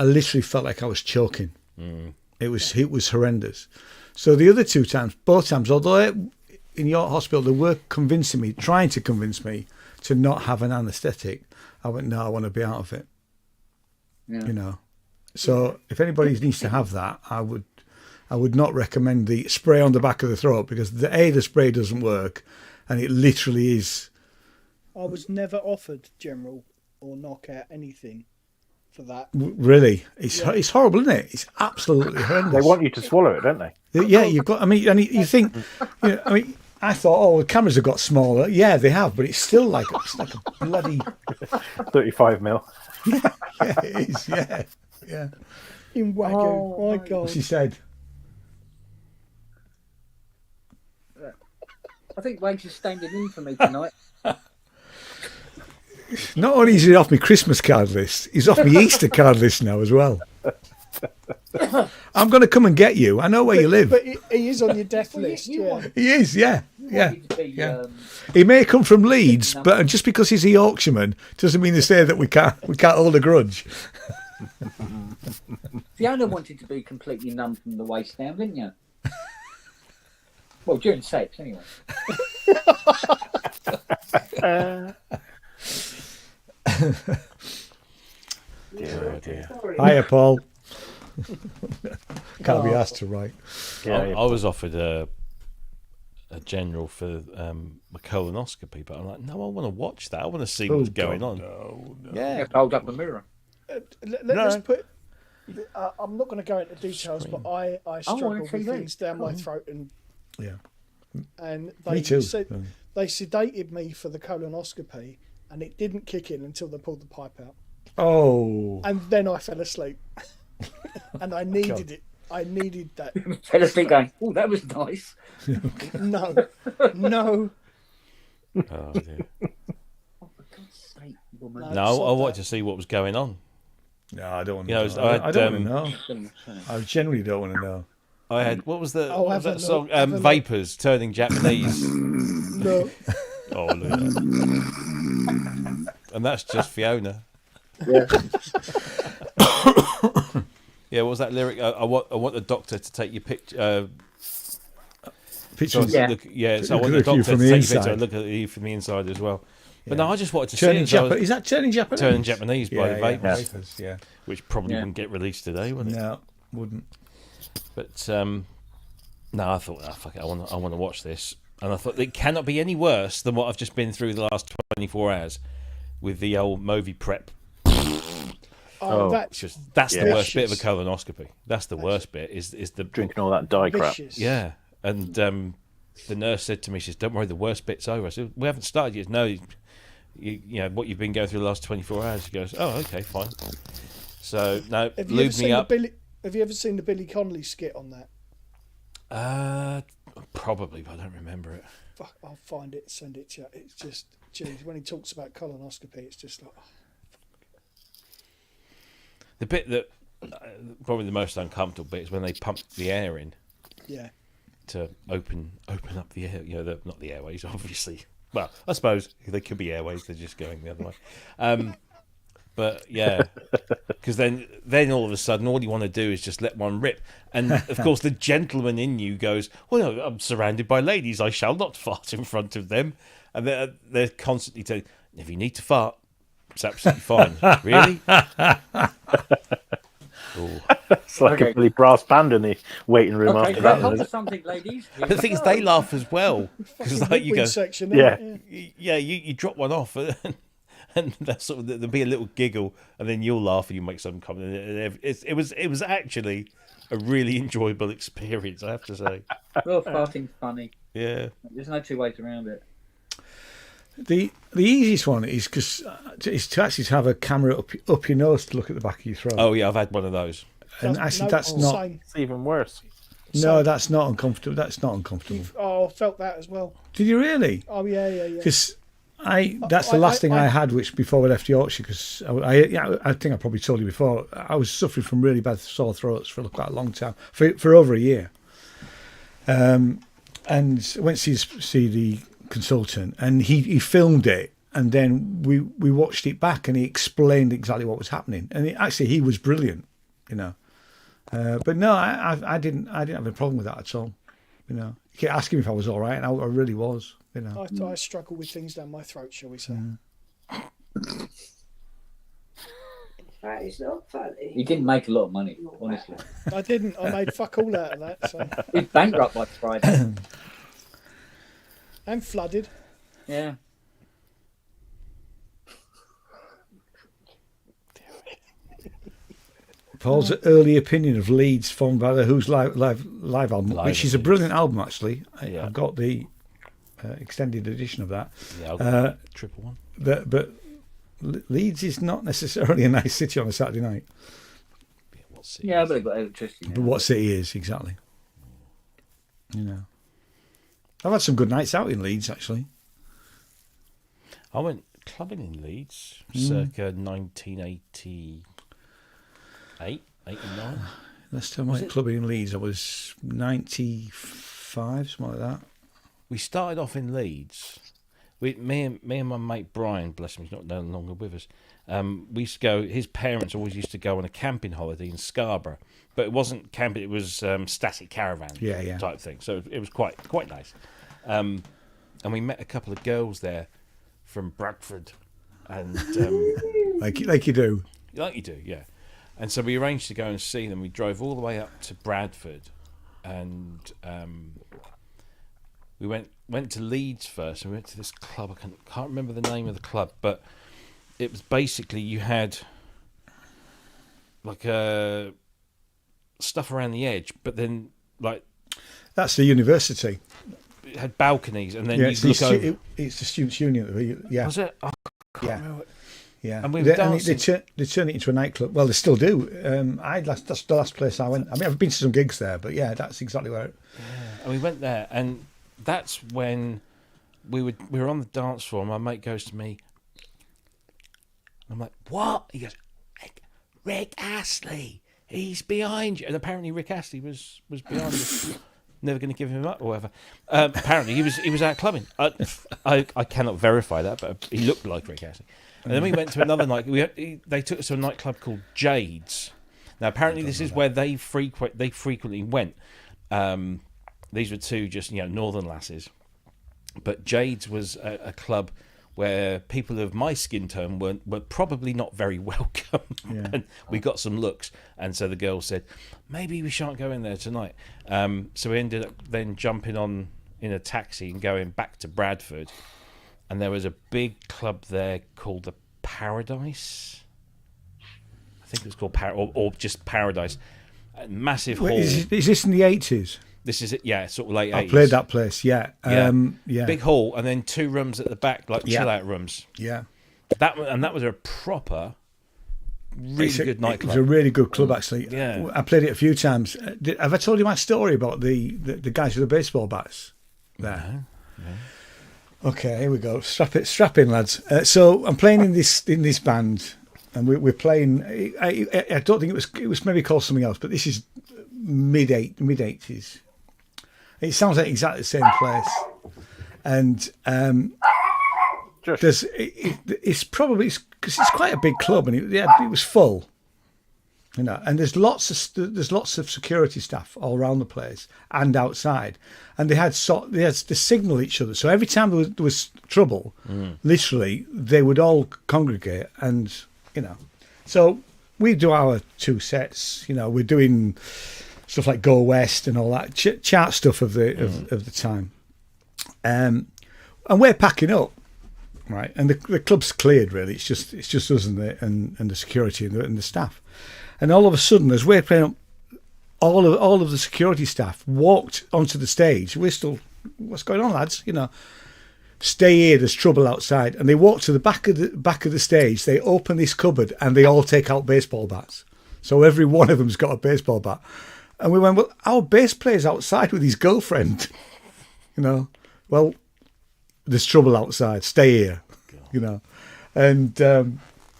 S2: literally felt like I was choking. It was horrendous. So the other both times, although in your hospital they were trying to convince me to not have an anaesthetic, I went, no, I want to be out of it.
S4: Yeah.
S2: You know, so if anybody needs to have that, I would not recommend the spray on the back of the throat, because the spray doesn't work, and it literally is.
S5: I was never offered General or Knockout anything for that.
S2: Really, it's horrible, isn't it? It's absolutely horrendous.
S3: They want you to swallow it, don't they?
S2: Yeah, you've got. I mean, and you think, I mean, I thought, oh, the cameras have got smaller. Yeah, they have, but it's still like a bloody
S3: 35 mil.
S2: Yeah, it is. Yeah, yeah.
S5: In Wagyu.
S4: Oh,
S5: my
S4: my
S5: God.
S2: She said,
S4: I think Wags is standing in for me tonight.
S2: not only is he off my Christmas card list, he's off my Easter card list now as well. I'm going to come and get you. I know where you live.
S5: But he is on your death list.
S4: you
S5: Yeah.
S4: want-
S2: He is, yeah.
S4: You
S2: Yeah.
S4: want me to be,
S2: Yeah. He may come from Leeds, but just because he's a Yorkshireman doesn't mean to say that we can't hold a grudge.
S4: Fiona wanted to be completely numb from the waist down, didn't you? Well, during sex, anyway.
S3: Dear.
S6: Sorry.
S2: Hiya, Paul. Can't be asked to write.
S3: Yeah,
S1: I was offered a general for my colonoscopy, but I'm like, no, I want to watch that. I want to see what's going on.
S2: No.
S4: You
S1: Yeah,
S4: have to hold up the mirror.
S5: Let's put. I'm not going to go into details, but I struggle
S4: on
S5: with
S4: TV.
S5: things down my throat,
S2: Yeah.
S5: and
S2: Me
S5: they
S2: too.
S5: said they sedated me for the colonoscopy, and it didn't kick in until they pulled the pipe out,
S2: Oh.
S5: and then I fell asleep, and I needed it. I needed that.
S4: Fell asleep going, oh, that was nice.
S5: No, no.
S1: oh, dear.
S4: Oh, for God's sake, woman.
S1: No, I wanted to see what was going on.
S2: No, I don't want to
S1: You know,
S2: know. I don't want to
S1: um,
S2: know. I genuinely don't want to know.
S1: I had what was the
S5: Oh,
S1: what was
S5: have a
S1: that
S5: look,
S1: song?
S5: have a look.
S1: Vapors turning Japanese.
S5: No.
S1: Oh, look at that. And that's just Fiona.
S4: Yeah.
S1: Yeah, what was that lyric? I want the doctor to take your picture.
S2: Pictures.
S4: Yeah.
S1: So I want the
S2: Look at you
S1: doctor
S2: from
S1: to
S2: the
S1: take your picture
S2: inside.
S1: and look at you from the inside as well. But
S2: Yeah.
S1: no, I just wanted to
S2: Turning
S1: see it. So I was
S2: Japanese. Is that turning Japanese?
S1: Turning Japanese by
S2: Yeah,
S1: the
S2: yeah,
S1: Vapors,
S2: Vapors, yeah.
S1: which probably
S4: Yeah.
S1: wouldn't get released today, would it?
S2: No, wouldn't.
S1: But no, I thought, oh, fuck it, I want to watch this, and I thought it cannot be any worse than what I've just been through the last 24 hours with the old movie prep.
S5: Oh,
S1: It's that's the
S3: Yeah.
S1: worst bit of a
S5: Vicious.
S1: colonoscopy. That's the worst bit. Is the
S3: Drinking all that dye crap.
S5: vicious.
S1: Yeah, and the nurse said to me, she says, "Don't worry, the worst bit's over." I said, "We haven't started yet." No, you know what you've been going through the last 24 hours. She goes, "Oh, okay, fine." So no,
S5: Have you ever
S1: lube
S5: seen
S1: me up.
S5: Have you ever seen the Billy Connolly skit on that?
S1: Probably, but I don't remember it.
S5: Fuck, I'll find it, send it to you. It's just, geez, when he talks about colonoscopy, it's just like,
S1: The bit that probably the most uncomfortable bit is when they pump the air in
S5: yeah.
S1: to open up the air. You know, not the airways, obviously. Well, I suppose they could be airways. They're just going the other way. But yeah, because then all of a sudden, all you want to do is just let one rip, and of course, the gentleman in you goes, "Well, no, I'm surrounded by ladies. I shall not fart in front of them." And they're constantly telling, "If you need to fart, it's absolutely fine." Really? Ooh.
S3: It's like a really brass band in the waiting room
S4: Okay,
S3: after
S4: grab
S3: that.
S4: hold
S3: Isn't
S4: of something, ladies. Here
S1: The
S4: we
S1: thing is,
S4: go.
S1: they laugh as well because like you
S5: Woodwind
S1: go,
S5: section,
S3: Yeah.
S5: isn't it?
S1: yeah, you drop one off, and that's sort of there'll be a little giggle, and then you'll laugh and you make some comment. It was actually a really enjoyable experience, I have to say.
S4: Well, farting's funny.
S1: Yeah,
S4: There's no two ways around it.
S2: The easiest one is to actually have a camera up your nose to look at the back of your throat.
S1: oh yeah, I've had one of those.
S2: and
S5: Doesn't-
S2: actually,
S5: no,
S2: that's not.
S5: same.
S3: It's even worse.
S2: No, that's not uncomfortable. That's not uncomfortable.
S5: Oh, I felt that as well.
S2: Did you really?
S5: Oh, yeah.
S2: Because that's the last thing I had, which before I left Yorkshire, because I think I probably told you before, I was suffering from really bad sore throats for quite a long time, for over a year. And I went to see the consultant, and he filmed it, and then we watched it back, and he explained exactly what was happening. And he was brilliant, you know. But no, I didn't have a problem with that at all. You know, he kept asking me if I was all right, and I really was. You know.
S5: I struggle with things down my throat, shall we say.
S6: That is not funny.
S4: He didn't make a lot of money, honestly.
S5: I didn't. I made fuck all out of that. So.
S4: He's bankrupt by Friday.
S5: And flooded.
S4: Yeah.
S2: Paul's early opinion of Leeds, formed by the Who's live album,
S1: Live
S2: which
S1: at
S2: is a
S1: Leeds.
S2: brilliant album, actually.
S1: Yeah.
S2: I've got the extended edition of that.
S1: Yeah, I'll go triple one.
S2: But Leeds is not necessarily a nice city on a Saturday night.
S1: Yeah, what's it?
S4: Yeah, but they've got electricity now.
S2: But what city is, exactly. You know. I've had some good nights out in Leeds, actually.
S1: I went clubbing in Leeds circa 1988, 89.
S2: Last time I went clubbing in Leeds, I was 95, something like that.
S1: We started off in Leeds. Me and my mate Brian, bless him, he's not no longer with us. We used to go. His parents always used to go on a camping holiday in Scarborough, but it wasn't camping. It was static caravan type thing. So it was quite nice. And we met a couple of girls there from Bradford, and
S2: Like you do.
S1: like you do, yeah. And so we arranged to go and see them. We drove all the way up to Bradford, and we went to Leeds first. We went to this club. I can't remember the name of the club, but it was basically you had like stuff around the edge, but then like
S2: That's the university.
S1: it had balconies, and then
S2: Yeah,
S1: you
S2: it's
S1: look over.
S2: it's the Students' Union. Yeah.
S1: Was it? Oh,
S2: Yeah. Yeah,
S1: And we were
S2: they
S1: dancing.
S2: they turn it into a nightclub. Well, they still do. That's the last place I went. I mean, I've been to some gigs there, but yeah, that's exactly where.
S1: And we went there, and that's when we were on the dance floor. And my mate goes to me. I'm like, "What?" He goes, Rick Astley. He's behind you." And apparently, Rick Astley was behind us. Never going to give him up or whatever. Apparently, he was out clubbing. I cannot verify that, but he looked like Rick Astley. And then we went to another night. They took us to a nightclub called Jade's. Now, apparently, this is where they frequently went. These were two just northern lasses, but Jade's was a club where people of my skin tone were probably not very welcome.
S2: Yeah.
S1: And we got some looks, and so the girl said, "Maybe we shan't go in there tonight." So we ended up then jumping on in a taxi and going back to Bradford. And there was a big club there called the Paradise. I think it was called or just Paradise. A massive hall.
S2: Is this in the 80s?
S1: This is it, yeah, sort of late 80s.
S2: I played that place. Yeah. Yeah.
S1: Big hall, and then 2 rooms at the back, like
S2: Yeah.
S1: chill out rooms.
S2: Yeah.
S1: That was a proper, really good
S2: It
S1: nightclub.
S2: was a really good club, actually.
S1: Yeah.
S2: I played it a few times. Have I told you my story about the guys with the baseball bats there?
S1: No.
S2: Okay, here we go. Strap in, lads. So I'm playing in this band, and we're playing. I don't think it was maybe called something else, but this is mid 80s. It sounds like exactly the same place, and it's probably because it's quite a big club, and it was full. And there's lots of security staff all around the place and outside, and they had to signal each other. So every time there was trouble, literally they would all congregate, and so we do our 2 sets. We're doing stuff like Go West and all that chart stuff of the time, and we're packing up. Right, and the club's cleared really. It's just us and the security and the staff. And all of a sudden, as we're playing up, all of the security staff walked onto the stage. We're still, "What's going on, lads? Stay here. There's trouble outside." And they walk to the back of the stage. They open this cupboard and they all take out baseball bats. So every one of them's got a baseball bat. And we went, "Well, our bass player's outside with his girlfriend. Well, there's trouble outside. Stay here." And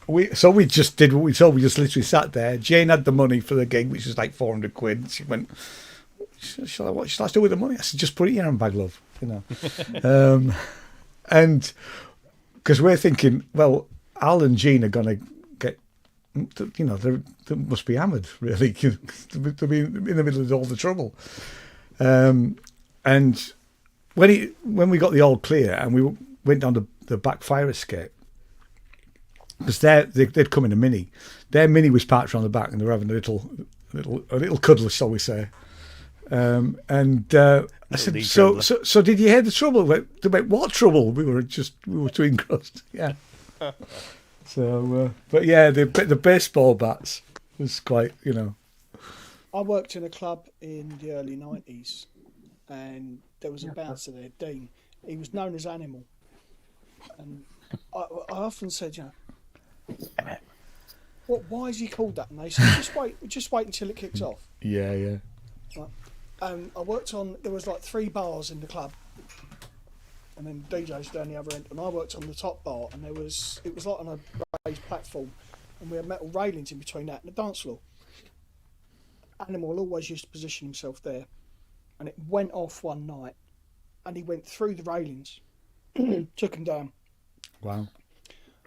S2: we just did what we told. We just literally sat there. Jane had the money for the gig, which was like 400 quid. She went, what shall I do with the money? I said, "Just put it in your handbag, love." And because we're thinking, well, Al and Jean are going to get, they must be hammered, really, to be in the middle of all the trouble. And when we got the all clear and we went down the back fire escape, because they'd come in a Mini. Their Mini was parked around the back, and they were having a little cuddle, shall we say? I said, so did you hear the trouble? They went, what trouble? We were too engrossed. Yeah. So, but yeah, the baseball bats was quite,
S5: I worked in a club in the early 90s, and there was a bouncer there, Dean. He was known as Animal. And I often said, why is he called that? And they said, just wait until it kicks off.
S2: Yeah.
S5: I worked there was like 3 bars in the club, and then DJs down the other end, and I worked on the top bar, and it was like on a raised platform, and we had metal railings in between that and the dance floor. Animal always used to position himself there, and it went off one night, and he went through the railings, took him down.
S2: Wow.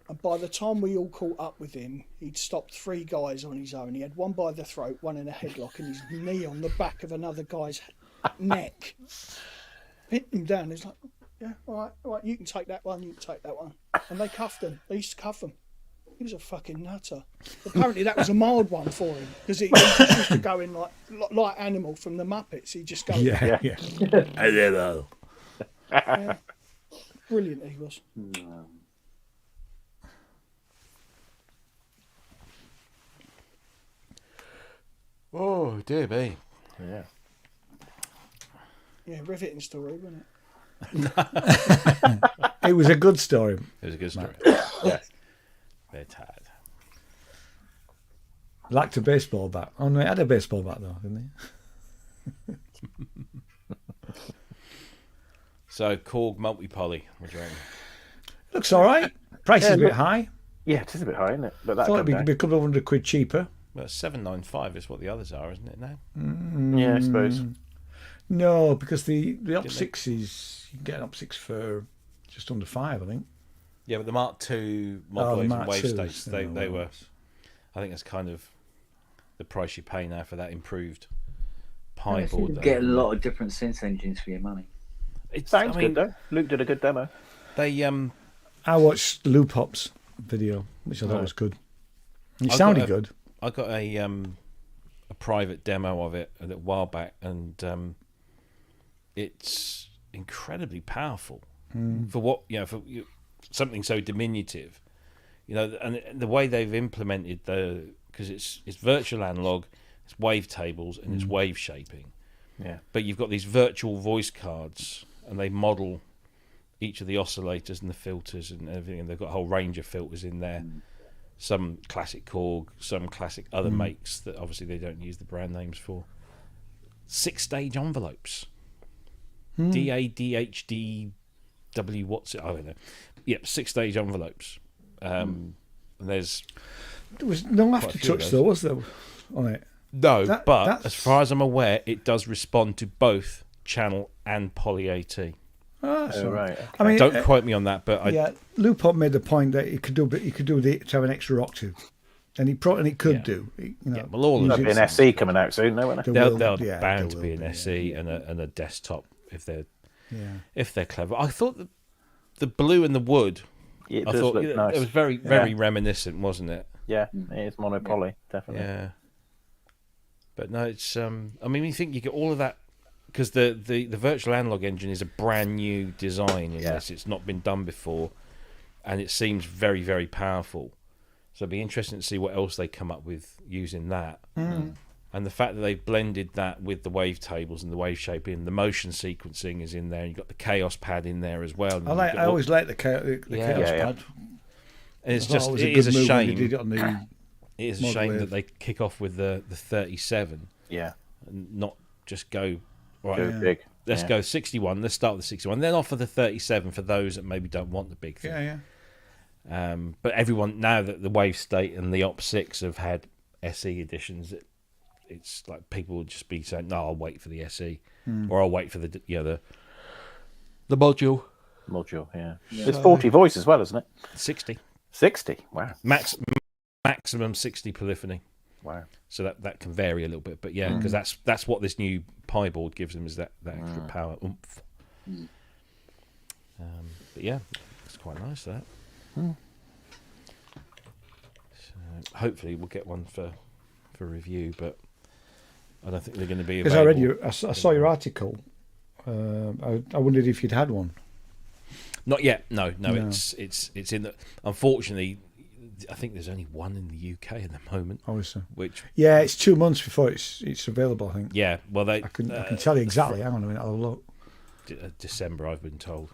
S5: And by the time we all caught up with him, he'd stopped 3 guys on his own. He had one by the throat, one in a headlock, and his knee on the back of another guy's neck. Pinned him down. He's like, yeah, all right, you can take that one, you can take that one. And they cuffed him. They used to cuff him. He was a fucking nutter. Apparently that was a mild one for him, because he just used to go in like Animal from the Muppets. He'd just go,
S2: Yeah.
S1: Hello.
S5: Yeah. Brilliant he was.
S1: Oh, dear me.
S3: Yeah.
S5: Yeah, riveting story, wasn't it?
S2: It was a good story.
S1: It was a good story.
S3: Yes.
S1: They're tired.
S2: Lacked a baseball bat. Oh no, he had a baseball bat though, didn't he?
S1: So, Korg multi-poly. What do you reckon?
S2: Looks all right. Price is a bit
S3: look-
S2: high.
S3: Yeah, it is a bit high, isn't it? But that
S2: Thought it'd be a couple of £100 cheaper.
S1: Well, 795 is what the others are, isn't it now?
S3: Yeah, I suppose.
S2: No, because the Op 6 is, you can get an Op 6 for just under 5, I think.
S1: Yeah, but the Mark II
S2: the
S1: mod blades
S2: Mark
S1: and wave
S2: IIs,
S1: states, they
S2: yeah,
S1: were. I think that's kind of the price you pay now for that improved Pi
S4: You
S1: board.
S4: can get a lot of different synth engines for your money.
S1: It
S3: Sounds good though. Luke did a good demo.
S1: They
S2: I watched Lou Pop's video, which I thought was good. It
S1: I
S2: sounded
S1: got
S2: good.
S1: I got a private demo of it a little while back, and it's incredibly powerful for what something so diminutive, and the way they've implemented because it's virtual analog, it's wave tables, and it's wave shaping.
S3: Yeah.
S1: But you've got these virtual voice cards, and they model each of the oscillators and the filters and everything, and they've got a whole range of filters in there. Some classic Korg, some classic other makes that obviously they don't use the brand names for. 6-stage envelopes. DADHDW, what's it? I don't know. Yep, 6-stage envelopes. And there's
S2: There was no
S1: quite a few of
S2: aftertouch
S1: those.
S2: though, was there, on it?
S1: no, but
S2: that's-
S1: as far as I'm aware, it does respond to both channel and poly AT.
S2: Oh, that's all right.
S3: Right.
S2: I mean,
S1: Don't quote me on that, but
S2: yeah, Lou Pop made the point that he could do to have an extra octave, and he could
S1: Yeah.
S2: do.
S1: yeah, well, all of
S3: There'll
S1: them.
S3: be an SE coming out soon, though, won't there?
S1: They're
S2: yeah,
S1: bound
S2: there
S1: to be
S2: will
S1: an SE and a desktop if they're
S2: Yeah.
S1: clever. I thought the blue and the wood.
S3: Yeah, it
S1: I
S3: does
S1: thought
S3: look nice.
S1: it was very reminiscent, wasn't it?
S3: Yeah, it is monopoly, definitely.
S1: Yeah. But no, it's I mean, you think you get all of that because the virtual analog engine is a brand new design in this. It's not been done before, and it seems very, very powerful. So it'd be interesting to see what else they come up with using that. And the fact that they've blended that with the wave tables and the wave shaping, the motion sequencing is in there, and you've got the chaos pad in there as well. And you've got
S2: I always liked the chaos
S3: Yeah.
S2: pad.
S1: and it's
S2: I thought
S1: just
S2: was
S1: it is a
S2: good move when they
S1: shame.
S2: did it on the
S1: It is a
S2: model
S1: shame
S2: wave.
S1: that they kick off with the 37
S3: Yeah,
S1: and not just go right.
S3: go big.
S1: Let's
S3: Yeah.
S1: go 61. Let's start with the 61. Then offer the 37 for those that maybe don't want the big thing.
S2: yeah.
S1: But everyone, now that the Wave State and the Op 6 have had SE editions, it's like people will just be saying, no, I'll wait for the SE. Or I'll wait for the module.
S3: Module, yeah. It's 40 voice as well, isn't it?
S1: 60.
S3: 60. Wow.
S1: Maximum 60 polyphony.
S3: Wow.
S1: So that can vary a little bit. But yeah, because that's what this new Pi board gives them, is that extra power oomph. But yeah, it's quite nice, that. hopefully we'll get one for review, but I don't think they're going to be
S2: Because
S1: available.
S2: I saw your article. I wondered if you'd had one.
S1: Not yet. No.
S2: No.
S1: It's in the. Unfortunately, I think there's only one in the UK at the moment.
S2: Obviously.
S1: Which
S2: Yeah, it's 2 months before it's available. I think.
S1: yeah, well I
S2: I can tell you exactly. Hang on a minute. I'll look.
S1: December I've been told,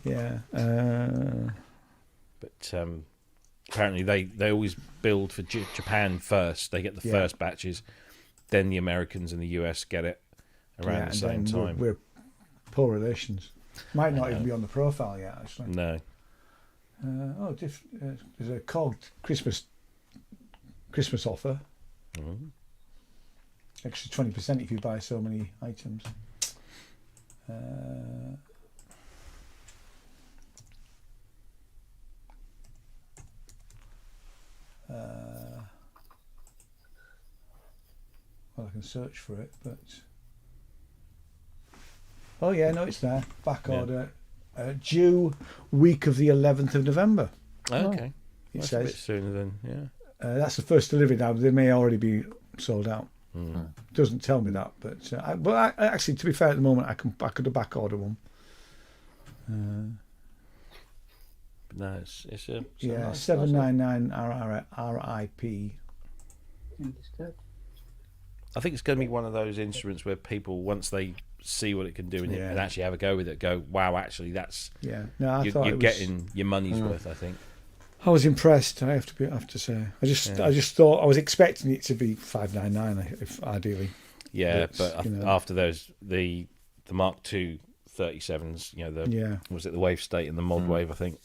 S2: Yeah.
S1: but apparently they always build for Japan first. They get the
S2: Yeah.
S1: first batches, then the Americans and the US get it around the
S2: and
S1: same
S2: then
S1: time.
S2: We're poor relations. Might not even be on the profile yet. Actually.
S1: No.
S2: There's a cogged Christmas offer.
S1: Mhm.
S2: Extra 20% if you buy so many items. Well, I can search for it, but oh yeah, no, it's there. Back
S1: Yeah.
S2: order, due week of the 11th of November.
S1: Okay.
S2: It
S1: That's a bit
S2: says
S1: sooner than yeah.
S2: that's the first delivery now. They may already be sold out.
S1: Mm.
S2: Doesn't tell me that, but actually, to be fair, at the moment, I could have back order one.
S1: But no, it's a
S2: Yeah,
S1: nice
S2: 799 RIP.
S1: I think it's going to be one of those instruments where people, once they see what it can do
S2: Yeah.
S1: and actually have a go with it, go, wow, actually, that's
S2: Yeah, no, I
S1: you're
S2: thought
S1: getting your money's worth. I think.
S2: I was impressed. I have to say. I just thought I was expecting it to be 599, if ideally.
S1: Yeah,
S2: But,
S1: but
S2: you know.
S1: after those, the Mark II 37s, you know,
S2: Yeah,
S1: was it the Wave State and the Mod Wave? I think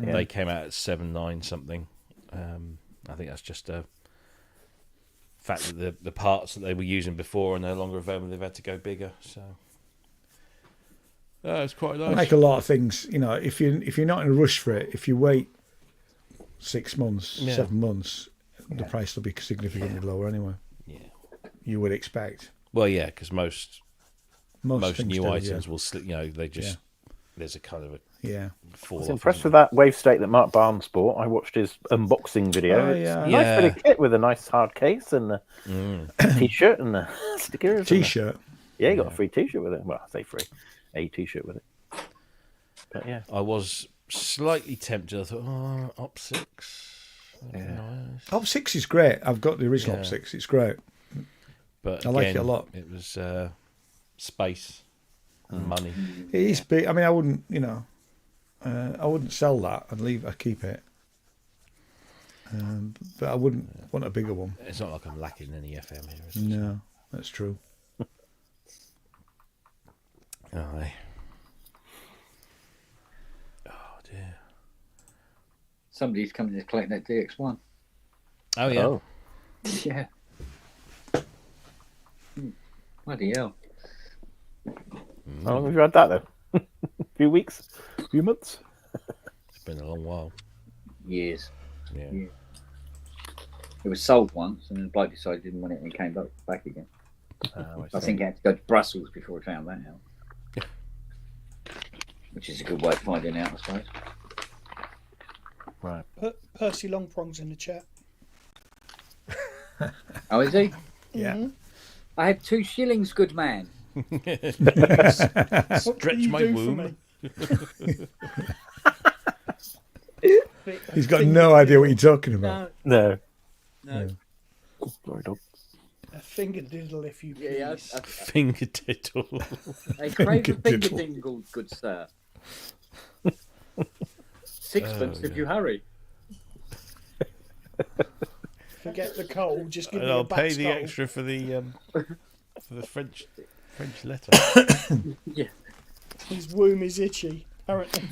S3: Yeah.
S1: they came out at 7.9 something. I think that's just a fact that the parts that they were using before are no longer available. They've had to go bigger. So it's quite nice.
S2: like a lot of things, you know, if you're not in a rush for it, if you wait 6 months,
S1: Yeah.
S2: 7 months, the price will be significantly lower anyway.
S1: Yeah.
S2: You would expect.
S1: Well, yeah, because most
S2: Most
S1: new
S2: things do,
S1: items will slip. You know, they just there's a kind of a
S2: Yeah.
S1: fall
S3: I was
S1: off.
S3: impressed
S1: isn't
S3: with that Wave State that Mark Barnes bought. I watched his unboxing video.
S2: Oh,
S3: It's
S2: yeah.
S3: a nice bit
S1: Yeah.
S3: of kit with a nice hard case and a t-shirt and a stickers. and a-
S2: T-shirt.
S3: Yeah, you got a free t-shirt with it. Well, I say free. A t-shirt with it. But yeah.
S1: I was slightly tempted. I thought, Op 6. Nice.
S2: Op 6 is great. I've got the original Op
S1: Yeah.
S2: 6. It's great.
S1: But
S2: I like it
S1: again,
S2: a lot.
S1: It was space and money.
S2: It is big. I mean, I wouldn't, I wouldn't sell that and I'd keep it. But I wouldn't want a bigger one.
S1: It's not like I'm lacking any FM here. Is it?
S2: No, that's true.
S1: Aye. Oh dear.
S4: Somebody's coming to collect that DX1.
S1: Oh yeah.
S3: Oh.
S4: Yeah. Bloody hell.
S3: How long have you had that though? A few weeks? A few months?
S1: It's been a long while.
S4: Years.
S1: Yeah.
S4: Yeah. It was sold once, and then the bloke decided he didn't want it and came back again. I think he had to go to Brussels before he found that out. Which is a good way of finding out, I suppose.
S3: Right.
S5: Percy Longprong's in the chat.
S4: Oh, is he?
S2: Yeah.
S4: I have 2 shillings, good man.
S5: What
S1: Stretch
S5: can you
S1: my
S5: do for
S1: womb.
S5: me?
S2: He's got no idea what you're talking about.
S3: No.
S4: No.
S3: Sorry, dog.
S5: A finger diddle, if you please.
S4: Yeah,
S1: Finger tittle.
S4: I crave a
S2: Finger
S4: finger
S2: diddle.
S4: dingle, good sir. Sixpence if you hurry.
S5: Forget the coal, just give
S1: And
S5: me a
S1: I'll pay
S5: back
S1: the
S5: skull.
S1: extra for the French letter.
S4: Yeah.
S5: His womb is itchy, apparently.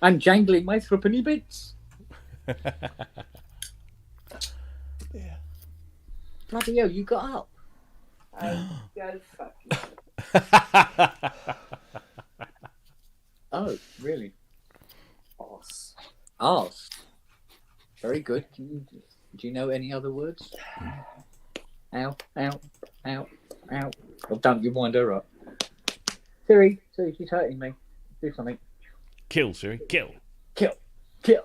S4: I'm jangling my threepenny bits.
S5: Yeah.
S4: Bloody hell, you got up.
S6: Go fuck yourself.
S4: Oh, really?
S6: Boss.
S4: Arse. Very good. Do you know any other words? Ow, ow, ow, ow. Oh, don't you wind her up. Siri, she's hurting me. Do something.
S1: Kill, Siri. Kill.
S4: Kill. Yeah.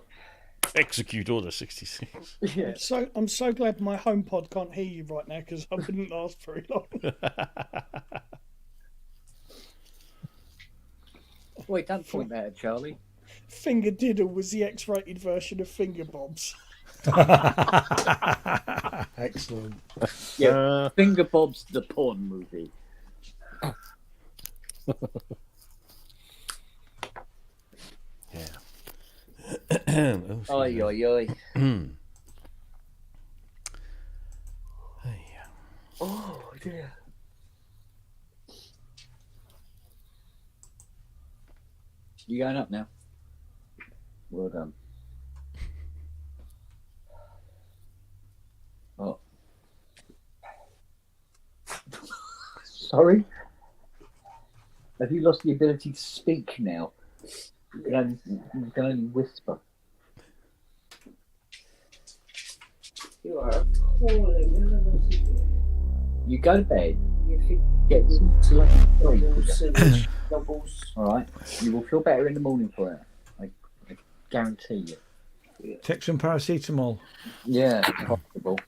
S1: Execute Order 66.
S4: Yeah.
S5: I'm so glad my HomePod can't hear you right now because I wouldn't last very long.
S4: Wait, don't point that at Charlie.
S5: Finger Diddle was the X-rated version of Finger Bobs.
S2: Excellent.
S4: Yeah, Finger Bob's the porn movie.
S1: Yeah.
S4: Oi, oi, oi. Oh, dear. You going up now? Well done. Oh. Sorry? Have you lost the ability to speak now? You can only whisper.
S6: You are appalling.
S4: You go to bed,
S6: You think
S4: get some sleep,
S6: sewage doubles.
S4: alright? You will feel better in the morning for it. I guarantee you.
S2: Take some paracetamol
S4: Yeah, possible.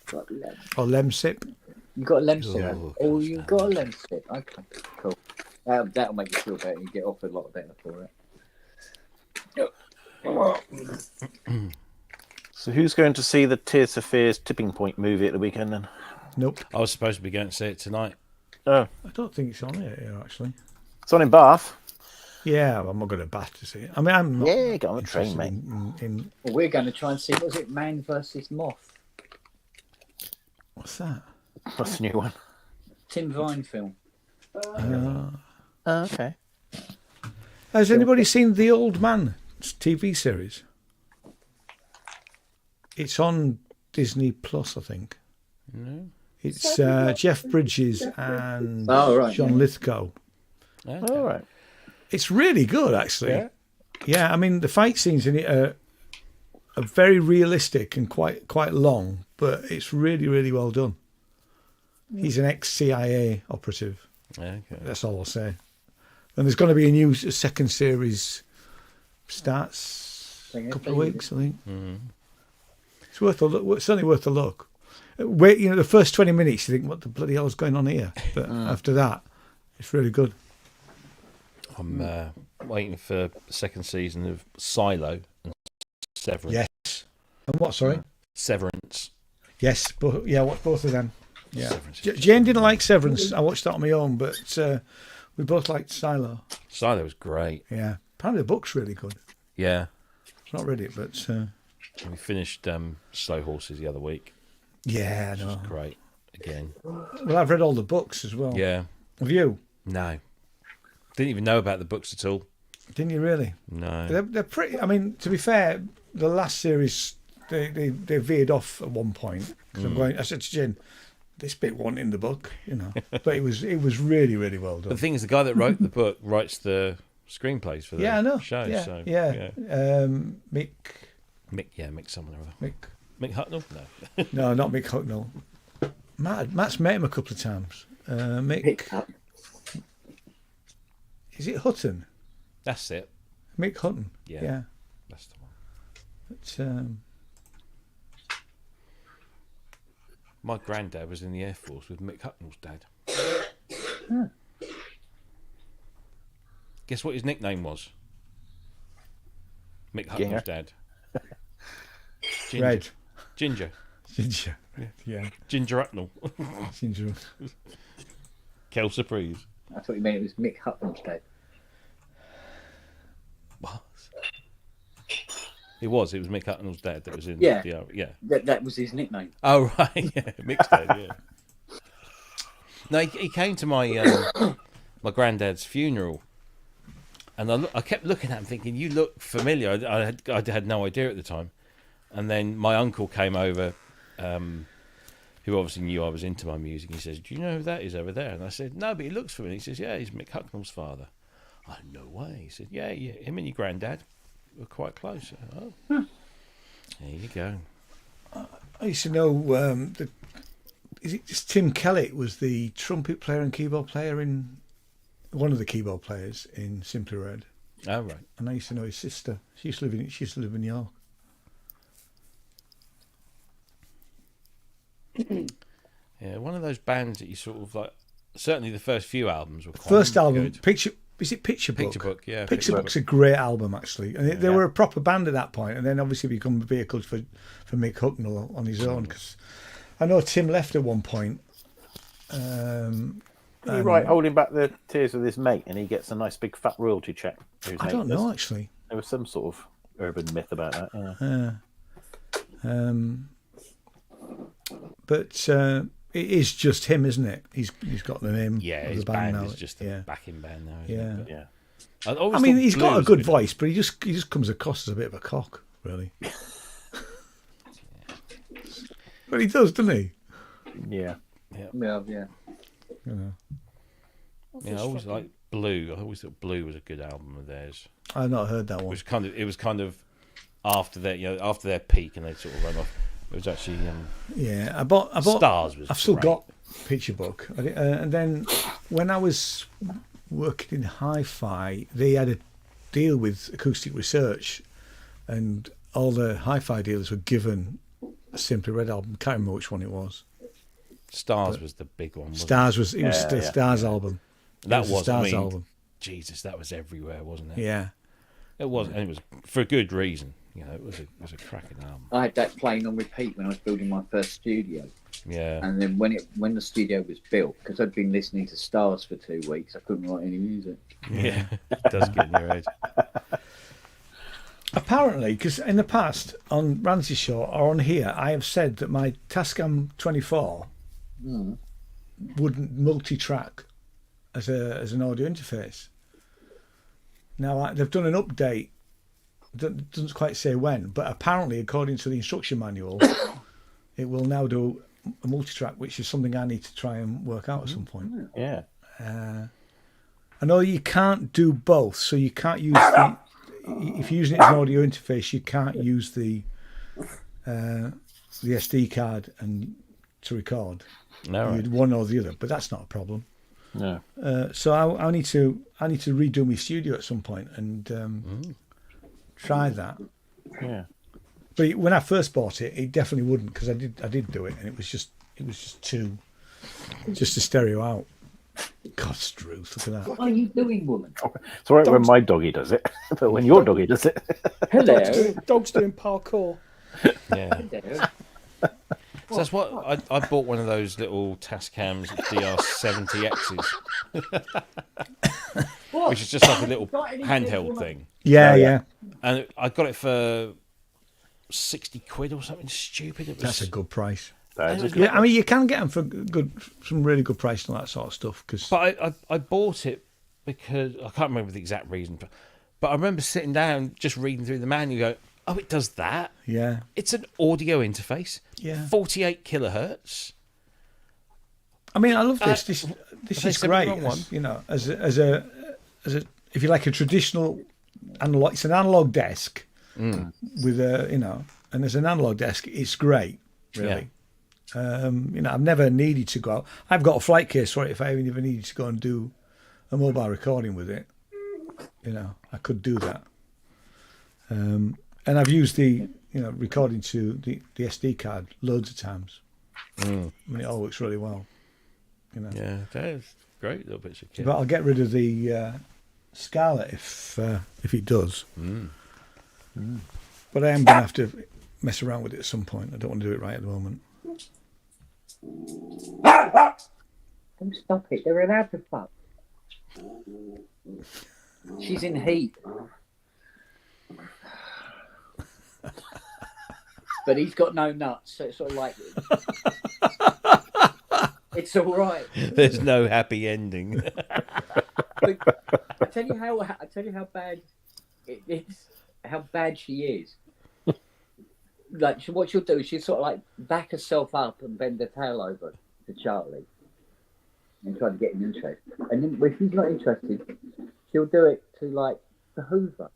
S6: Got lem.
S2: or Lemsip.
S4: You got a Lemsip?
S1: Oh,
S4: Oh, you got a Lemsip. Okay, cool. That'll make you feel better. You get off a lot better for it.
S3: So who's going to see the Tears of Fears Tipping Point movie at the weekend then?
S2: Nope.
S1: I was supposed to be going to see it tonight.
S3: Oh,
S2: I don't think it's on it here, actually.
S3: it's on in Bath.
S2: Yeah, I'm not going to Bath to see it. I mean, I'm not
S3: Yeah, get on the train,
S2: interested
S3: mate.
S2: in
S4: Well, we're going to try and see, was it Man versus Moth?
S2: what's that?
S3: What's the new one?
S4: Tim Vine film.
S3: Oh, okay.
S2: Has anybody seen The Old Man TV series? It's on Disney Plus, I think.
S1: No.
S2: It's Jeff Bridges and
S4: Oh, right,
S2: John
S4: yeah.
S2: Lithgow.
S1: Okay.
S3: All right.
S2: It's really good, actually.
S1: Yeah.
S2: Yeah, I mean, the fight scenes in it are very realistic and quite long, but it's really, really well done. He's an ex-CIA operative.
S1: Okay.
S2: That's all I'll say. And there's going to be a second series starts a couple of weeks, I think.
S1: Mm-hmm.
S2: It's worth a look. It's certainly worth a look. Wait, the first 20 minutes, you think, what the bloody hell is going on here? But after that, it's really good.
S1: I'm waiting for the second season of Silo and Severance.
S2: Yes. And what, sorry?
S1: Severance.
S2: Yes, but yeah, watch both of them. Yeah.
S1: Severance.
S2: Jane didn't like Severance. I watched that on my own, but we both liked Silo.
S1: Silo was great.
S2: Yeah. Apparently the book's really good.
S1: Yeah.
S2: I've not read it, but
S1: We finished Slow Horses the other week.
S2: yeah, no.
S1: Great. Again.
S2: Well, I've read all the books as well.
S1: Yeah.
S2: Have you?
S1: No. Didn't even know about the books at all.
S2: Didn't you really?
S1: No.
S2: They're pretty. I mean, to be fair, the last series they veered off at one point. 'Cause I said to Jen, this bit wasn't in the book, but it was really, really well
S1: But
S2: done.
S1: the thing is, the guy that wrote the book writes the screenplays for the
S2: Yeah, I know.
S1: show.
S2: Yeah,
S1: so,
S2: yeah. Mick
S1: Mick someone or other.
S2: Mick.
S1: Mick Hucknall? No.
S2: No, not Mick Hucknall. Matt's met him a couple of times. Mick. Is it Hutton?
S1: That's it.
S2: Mick Hutton.
S1: Yeah.
S2: Yeah.
S1: That's the one.
S2: But,
S1: My granddad was in the Air Force with Mick Hucknall's dad. Guess what his nickname was? Mick Hucknall's dad. Ginger.
S2: Red.
S1: Ginger.
S2: Ginger. Yeah.
S1: Ginger Hucknall.
S2: Ginger.
S1: Kel Surprise.
S4: I thought you meant it was Mick Hucknall's dad.
S1: What? It was Mick Hucknall's dad that was in
S4: Yeah.
S1: the yeah.
S4: That was his nickname.
S1: Oh right, yeah, Mick's dad, yeah. No, he came to my my granddad's funeral, and I kept looking at him, thinking, "You look familiar." I had no idea at the time, and then my uncle came over, who obviously knew I was into my music. He says, "Do you know who that is over there?" And I said, "No, but he looks familiar." He says, "Yeah, he's Mick Hucknall's father." Oh, no way. He said, "Yeah, him and your granddad were quite close." Oh, there you go.
S2: I used to know. Is it just Tim Kellett was the trumpet player and keyboard player in one of the keyboard players in Simply Red?
S1: Oh right.
S2: And I used to know his sister. She used to live in York.
S1: Yeah, one of those bands that you sort of like. Certainly, the first few albums were quite
S2: First album,
S1: good.
S2: Picture Book?
S1: Picture Book, yeah.
S2: Picture Book's a great album, actually. And they
S1: Yeah.
S2: were a proper band at that point, and then obviously become vehicles for Mick Hucknall on his own. Because I know Tim left at one point.
S3: You're right, holding back the tears with his mate, and he gets a nice big fat royalty check.
S2: I don't know, actually.
S3: There was some sort of urban myth about that. Yeah.
S2: But it is just him, isn't it? He's got the name
S1: Yeah,
S2: of
S1: his
S2: the band
S1: band
S2: now.
S1: is just a backing band now.
S2: Yeah.
S1: Isn't it?
S3: Yeah.
S1: But I always
S2: I mean,
S1: thought
S2: he's got a
S1: Blues
S2: good
S1: was
S2: voice, but he just comes across as a bit of a cock, really. But he does, doesn't he?
S3: Yeah.
S4: Yeah.
S2: You know.
S1: Yeah, I always liked Blue. I always thought Blue was a good album of theirs.
S2: I've not heard that
S1: It
S2: one.
S1: was kind of after their peak, and they sort of run off. It was actually
S2: Yeah, I bought
S1: Stars was
S2: I've still
S1: great.
S2: got Picture Book, and then when I was working in hi-fi, they had a deal with Acoustic Research, and all the hi-fi dealers were given a Simply Red album. Can't remember which one it was.
S1: Stars was the big one. Wasn't
S2: Stars was the
S3: Yeah.
S2: Stars album.
S1: That
S2: It the
S1: was, I
S2: Stars
S1: mean,
S2: album.
S1: Jesus, that was everywhere, wasn't it?
S2: Yeah.
S1: It was, and it was for a good reason. You know, it was a cracking album.
S4: I had that playing on repeat when I was building my first studio.
S1: Yeah,
S4: And then when the studio was built, because I'd been listening to Stars for 2 weeks, I couldn't write any music.
S1: yeah, it does get in your head.
S2: Apparently, because in the past on Ramsey's show or on here, I have said that my Tascam 24 wouldn't multi-track as an audio interface. Now they've done an update. That doesn't quite say when, but apparently, according to the instruction manual, it will now do a multi-track, which is something I need to try and work out at some point.
S3: Yeah.
S2: I know you can't do both, so you can't use if you're using it as an audio interface, you can't use the SD card and to record.
S1: No, right.
S2: You'd one or the other, but that's not a problem.
S3: No.
S2: So I need to redo my studio at some point and try that.
S3: Yeah.
S2: But when I first bought it, it definitely wouldn't, because I did do it, and it was just a stereo out. God's truth, look at
S4: What
S2: that.
S4: are you doing, woman?
S3: It's all right when my doggy does it, but when your doggy does it,
S4: Hello.
S5: Dog's doing parkour.
S1: Yeah.
S4: Hello.
S1: So that's what I bought one of those little Tascams DR70Xs, which is just like a little handheld thing,
S2: Yeah.
S1: and I got it for 60 quid or something stupid. It was,
S2: That's a good price.
S3: that is a
S2: Yeah, I mean, you can get them for some really good price and all that sort of stuff. Cause,
S1: But I bought it because I can't remember the exact reason, but I remember sitting down just reading through the manual. You go, oh, it does that.
S2: yeah,
S1: It's an audio interface.
S2: Yeah.
S1: 48 kilohertz.
S2: I mean, I love this. This
S1: have
S2: is
S1: they sent me
S2: great.
S1: the wrong one?
S2: You know, as a if you like a traditional analog, it's an analog desk with a and as an analog desk, it's great. Really. I've never needed to go out. I've got a flight case for it. If I ever needed to go and do a mobile recording with it, I could do that. And I've used the recording to the SD card loads of times. I mean, it all works really well.
S1: Yeah, that is great little bits of kit.
S2: But I'll get rid of the Scarlet if it does. But I am going to have to mess around with it at some point. I don't want to do it right at the moment.
S4: Don't stop it. They're allowed to fuck. She's in heat. But he's got no nuts, so it's sort of like it's all right.
S1: There's no happy ending.
S4: But I tell you how bad it is. How bad she is. Like what she'll do is she'll sort of like back herself up and bend her tail over to Charlie and try to get him interested. And then if he's not interested, she'll do it to like the Hoover.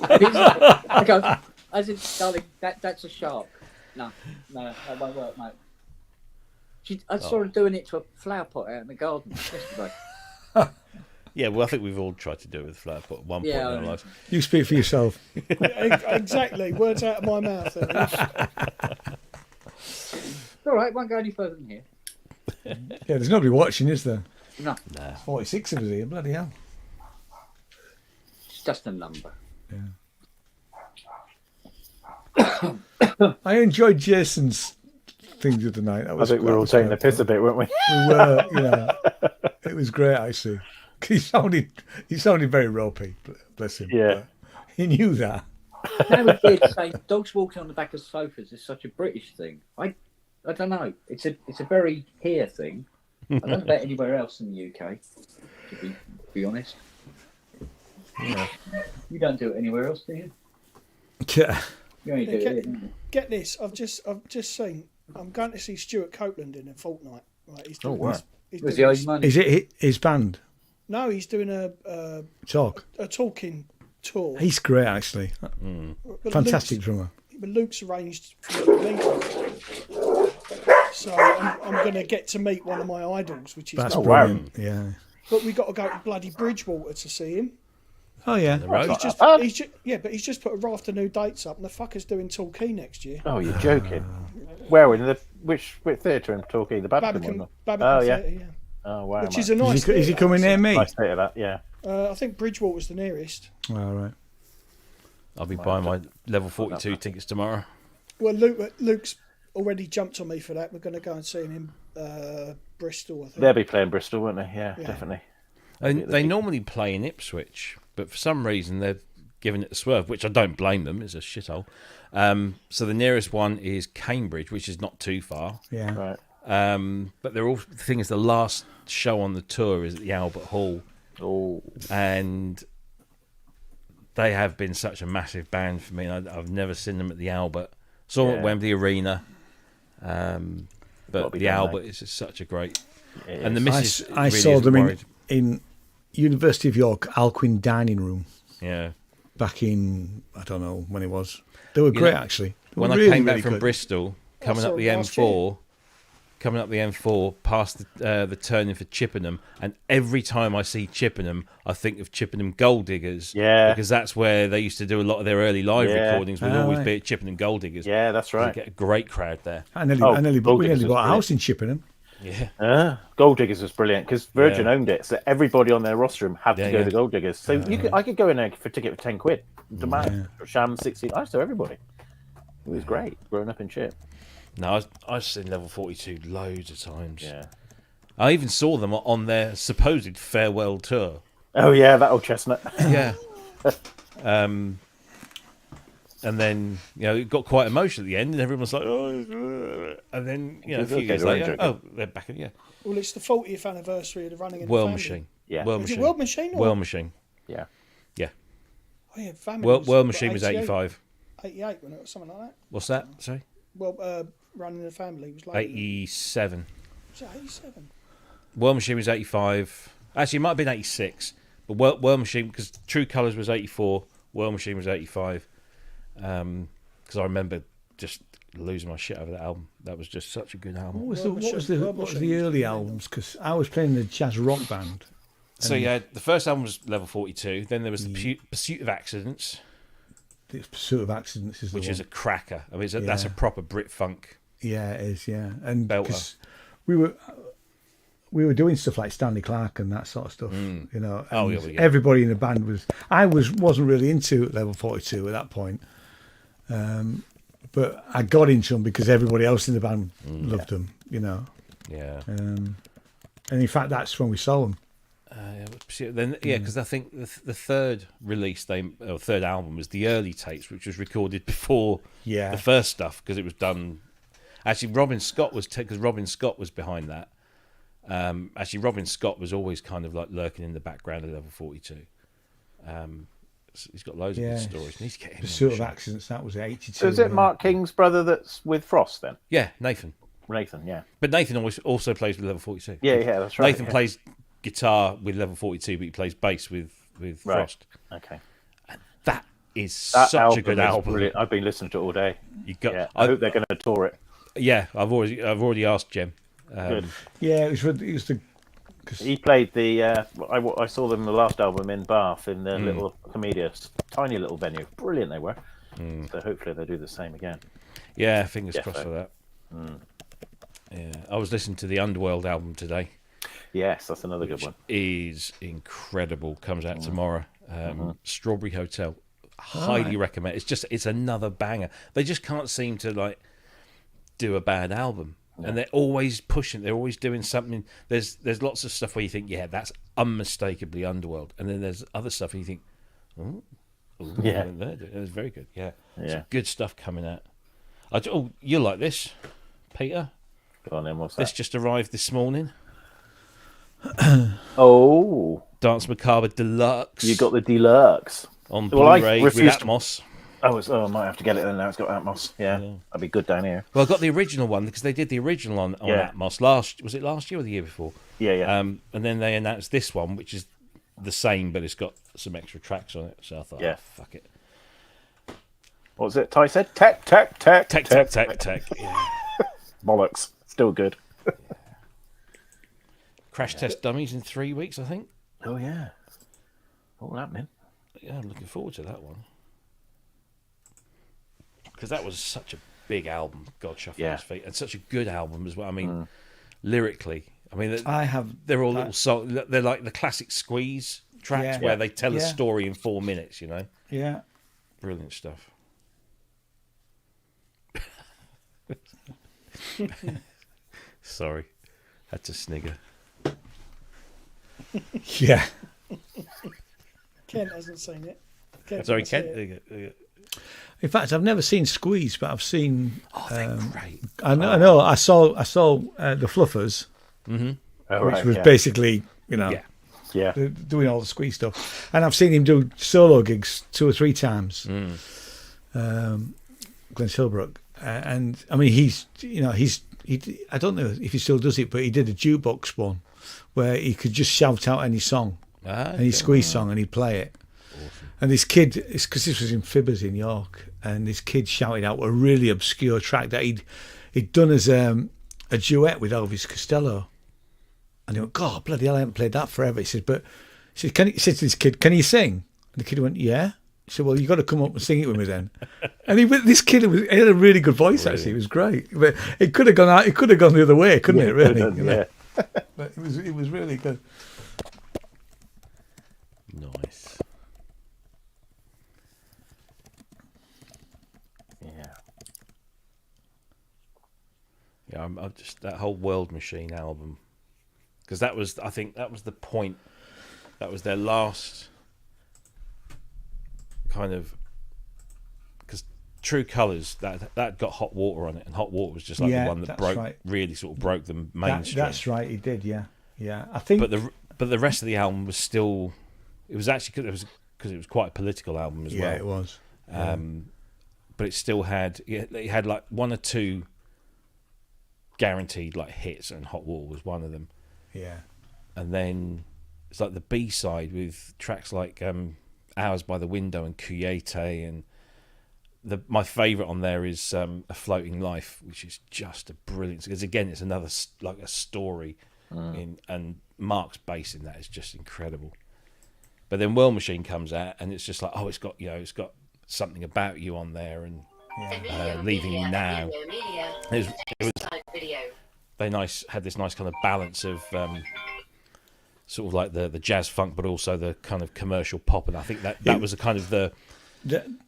S4: I go, I said, darling, that's a shark. No, that won't work, mate. I saw her doing it to a flower pot out in the garden yesterday.
S1: Yeah, well, I think we've all tried to do it with Flair at one point in our lives.
S2: You speak for yourself.
S5: Exactly. Words out of my mouth.
S4: All right, won't go any further than here.
S2: Yeah, there's nobody watching, is there?
S4: No,
S2: 46 of us here, bloody hell.
S4: it's just a number.
S2: I enjoyed Jason's thing the other night.
S3: I think we were all taking the piss a bit, weren't we?
S2: We were, yeah. It was great, actually. He sounded very ropey, bless him.
S3: Yeah.
S2: But he knew that.
S4: Now we did say dogs walking on the back of sofas is such a British thing. I don't know. It's a very here thing. I don't know about anywhere else in the UK. To be honest.
S2: Yeah.
S4: You don't do it anywhere else, do you?
S2: Yeah.
S4: You only do it here, don't you?
S5: Get this. I've just seen. I'm going to see Stuart Copeland in a fortnight. Right. He's doing
S3: wow.
S5: he's
S4: Was
S5: doing
S4: he owing money?
S2: Is it his band?
S5: No, he's doing a talking tour.
S2: He's great, actually.
S5: But
S2: Fantastic drummer.
S5: But Luke's arranged for me to meet him. So I'm going to get to meet one of my idols, which is.
S2: That's
S5: Luke.
S2: brilliant. Yeah.
S5: But we got to go to bloody Bridgewater to see him.
S2: Oh, yeah.
S1: Road.
S5: But he's just put a raft of new dates up, and the fucker's doing Torquay next year.
S3: Oh, you're joking. Where in the which theatre in Torquay? The Babington one?
S5: Babington
S3: Oh, yeah.
S5: Theatre, yeah.
S3: Oh, wow.
S5: Which is a nice.
S2: Is he coming near me?
S3: Nice theatre, that, yeah.
S5: I think Bridgewater's the nearest.
S2: All right.
S1: I'll be buying my level 42 tickets tomorrow.
S5: Well, Luke's already jumped on me for that. We're going to go and see him in Bristol, I think.
S3: They'll be playing Bristol, won't they? Yeah, definitely.
S1: And they normally play in Ipswich, but for some reason they're giving it a swerve, which I don't blame them. It's a shithole. So the nearest one is Cambridge, which is not too far.
S2: Yeah.
S3: Right.
S1: But they're all. The thing is, the last show on the tour is at the Albert Hall.
S3: Oh.
S1: And they have been such a massive band for me. I've never seen them at the Albert. Saw them at Wembley Arena, but the Albert is just such a great. And the missus
S2: I
S1: really
S2: saw
S1: isn't
S2: them
S1: worried.
S2: in University of York Alcuin dining room
S1: Yeah.
S2: back in, I don't know when it was. They were great, actually. They were
S1: When
S2: really,
S1: I came back
S2: really
S1: from
S2: good.
S1: Bristol, coming
S5: saw
S1: up the
S5: them last
S1: M4, past the turning for Chippenham, and every time I see Chippenham, I think of Chippenham Gold Diggers.
S3: Yeah.
S1: Because that's where they used to do a lot of their early live
S3: Yeah.
S1: recordings. Would
S2: Ah,
S1: always
S2: right.
S1: be at Chippenham Gold Diggers.
S3: Yeah, that's
S1: You
S3: right.
S1: get a great crowd there.
S2: I nearly,
S3: Oh,
S2: we nearly
S3: Gold Diggers
S2: bought a
S3: was
S2: house in Chippenham.
S1: Yeah.
S3: Gold Diggers was brilliant because Virgin
S1: Yeah.
S3: owned it, so everybody on their rostrum had to
S1: Yeah,
S3: go
S1: yeah.
S3: to Gold Diggers. So I could go in there for a ticket for £10. Demand Sham 16. I saw everybody. It was great. Growing up in Chip.
S1: No, I've seen Level 42 loads of times.
S3: Yeah.
S1: I even saw them on their supposed farewell tour.
S3: Oh yeah, that old chestnut.
S1: Yeah. And then, it got quite emotional at the end, and everyone was like, oh, and then, a few
S3: Okay,
S1: years
S3: they're
S1: later,
S3: joking.
S1: they're back again.
S5: Well, it's the 40th anniversary of the Running in
S1: World
S5: the Family.
S1: Machine.
S3: Yeah.
S1: World
S5: Is it
S1: Machine.
S5: World Machine or
S1: World Machine.
S3: Yeah.
S1: Yeah.
S5: Oh, yeah, Family
S1: World Machine was 85.
S5: 88, wasn't it? Something like that.
S1: What's that? Sorry?
S5: Well, Running in the Family was like
S1: 87.
S5: Was it 87?
S1: World Machine was 85. Actually, it might have been 86. But World Machine, because True Colours was 84. World Machine was 85. Because I remember just losing my shit over that album. That was just such a good album.
S2: What was the early albums? Because I was playing the jazz rock band.
S1: So yeah, the first album was Level 42. Then there was the Pursuit of Accidents,
S2: The Pursuit of Accidents is the
S1: which
S2: one.
S1: is a cracker. I mean, that's a proper Brit funk.
S2: Yeah, it is. Yeah, and
S1: Belter.
S2: because we were doing stuff like Stanley Clarke and that sort of stuff. You know,
S1: Oh,
S2: and
S1: yeah.
S2: everybody in the band was. I wasn't really into Level 42 at that point, but I got into them because everybody else in the band loved them. You know,
S1: Yeah.
S2: and in fact, that's when we saw them.
S1: Then because I think the third release third album was the early tapes, which was recorded before the first stuff because it was done. Actually, Robin Scott was because Robin Scott was behind that. Actually, Robin Scott was always kind of like lurking in the background of Level 42. So he's got loads of good stories. Need to get him.
S2: Pursuit of Accidents. That was 82.
S3: So is it Mark King's brother that's with Frost then?
S1: Yeah, Nathan.
S3: Nathan, yeah.
S1: But Nathan also plays with Level 42.
S3: Yeah, that's right.
S1: Nathan plays guitar with Level 42, but he plays bass with Frost.
S3: Okay.
S1: That is
S3: That
S1: such a good
S3: is
S1: album.
S3: brilliant. I've been listening to it all day.
S1: You got.
S3: Yeah, I hope they're going to tour it.
S1: Yeah, I've already asked Jem.
S3: Good.
S2: Yeah, it was the
S3: He played the. I saw them the last album in Bath in the little Comedia, tiny little venue. Brilliant they were. So hopefully they do the same again.
S1: Yeah, fingers
S3: Defo.
S1: crossed for that. Yeah, I was listening to the Underworld album today.
S3: Yes, that's another good one.
S1: Is incredible. Comes out tomorrow. Strawberry Hotel. Highly recommend. It's another banger. They just can't seem to like do a bad album. And they're always pushing. They're always doing something. There's lots of stuff where you think, yeah, that's unmistakably Underworld, and then there's other stuff where you think,
S3: Yeah.
S1: it was very good. Yeah,
S3: Yeah.
S1: some good stuff coming out. You like this, Peter?
S3: Go on then, what's
S1: This
S3: that?
S1: just arrived this morning.
S3: Oh,
S1: Dance Macabre Deluxe.
S3: you got the deluxe.
S1: on
S3: Well, I
S1: Blu-ray with
S3: refused-
S1: Atmos.
S3: I might have to get it then now. It's got Atmos. Yeah, that'd be good down here.
S1: Well, I got the original one because they did the original on
S3: Yeah.
S1: Atmos was it last year or the year before?
S3: Yeah.
S1: And then they announced this one, which is the same, but it's got some extra tracks on it. So I thought,
S3: Yeah.
S1: fuck it.
S3: What was it? Ty said tech.
S1: Tech. Yeah.
S3: Bollocks. Still good.
S1: Crash Test Dummies in 3 weeks, I think.
S3: Oh yeah. All happening.
S1: Yeah, I'm looking forward to that one. Because that was such a big album, God Shuffle
S3: Yeah.
S1: His Feet, and such a good album as well. I mean, lyrically, I mean,
S2: They're
S1: all little songs. They're like the classic Squeeze tracks
S2: Yeah.
S1: where they tell a
S2: Yeah.
S1: story in 4 minutes. You know,
S2: Yeah.
S1: brilliant stuff. Sorry, had to snigger.
S2: Yeah.
S5: Kent hasn't seen it.
S1: Sorry,
S5: hasn't
S1: Ken.
S5: seen it.
S2: In fact, I've never seen Squeeze, but I've seen.
S1: Oh, they're great.
S2: I know. I saw the Fluffers,
S3: Oh,
S2: which
S3: right,
S2: was
S3: yeah.
S2: basically,
S1: Yeah.
S3: Yeah.
S2: doing all the Squeeze stuff, and I've seen him do solo gigs 2 or 3 times. Glenn Silbrook, and I mean, he. I don't know if he still does it, but he did a jukebox one where he could just shout out any song, any Squeeze song, and he'd play it.
S1: Awesome.
S2: And this kid, it's because this was in Fibbers in York, and this kid shouted out a really obscure track that he'd done as a duet with Elvis Costello. And he went, God, bloody hell, I haven't played that forever. He said, he said to this kid, can you sing? And the kid went, yeah. He said, well, you got to come up and sing it with me then. And this kid he had a really good voice, actually. It was great. But it could have gone out. It could have gone the other way, couldn't it? Really?
S3: Could've, yeah.
S2: But it was really good.
S1: Nice.
S3: Yeah.
S1: Yeah, I'm just that whole World Machine album, because I think that was the point. That was their last kind of, because True Colours that got Hot Water on it, and Hot Water was just like the one that really sort of broke the mainstream.
S2: That's right, he did, yeah. I think.
S1: But the rest of the album was still, it was actually because it was quite a political album as well.
S2: Yeah, it was.
S1: But it still had like 1 or 2 guaranteed like hits, and Hot Water was one of them.
S2: Yeah.
S1: And then it's like the B side with tracks like Hours by the Window and Cuyete, and my favourite on there is A Floating Life, which is just a brilliant, because again it's another like a story and Mark's bass in that is just incredible. But then World Machine comes out and it's just like, oh, it's got Something About You on there, and Leaving You Now. It was they had this nice kind of balance of sort of like the jazz funk, but also the kind of commercial pop, and I think that was a kind of the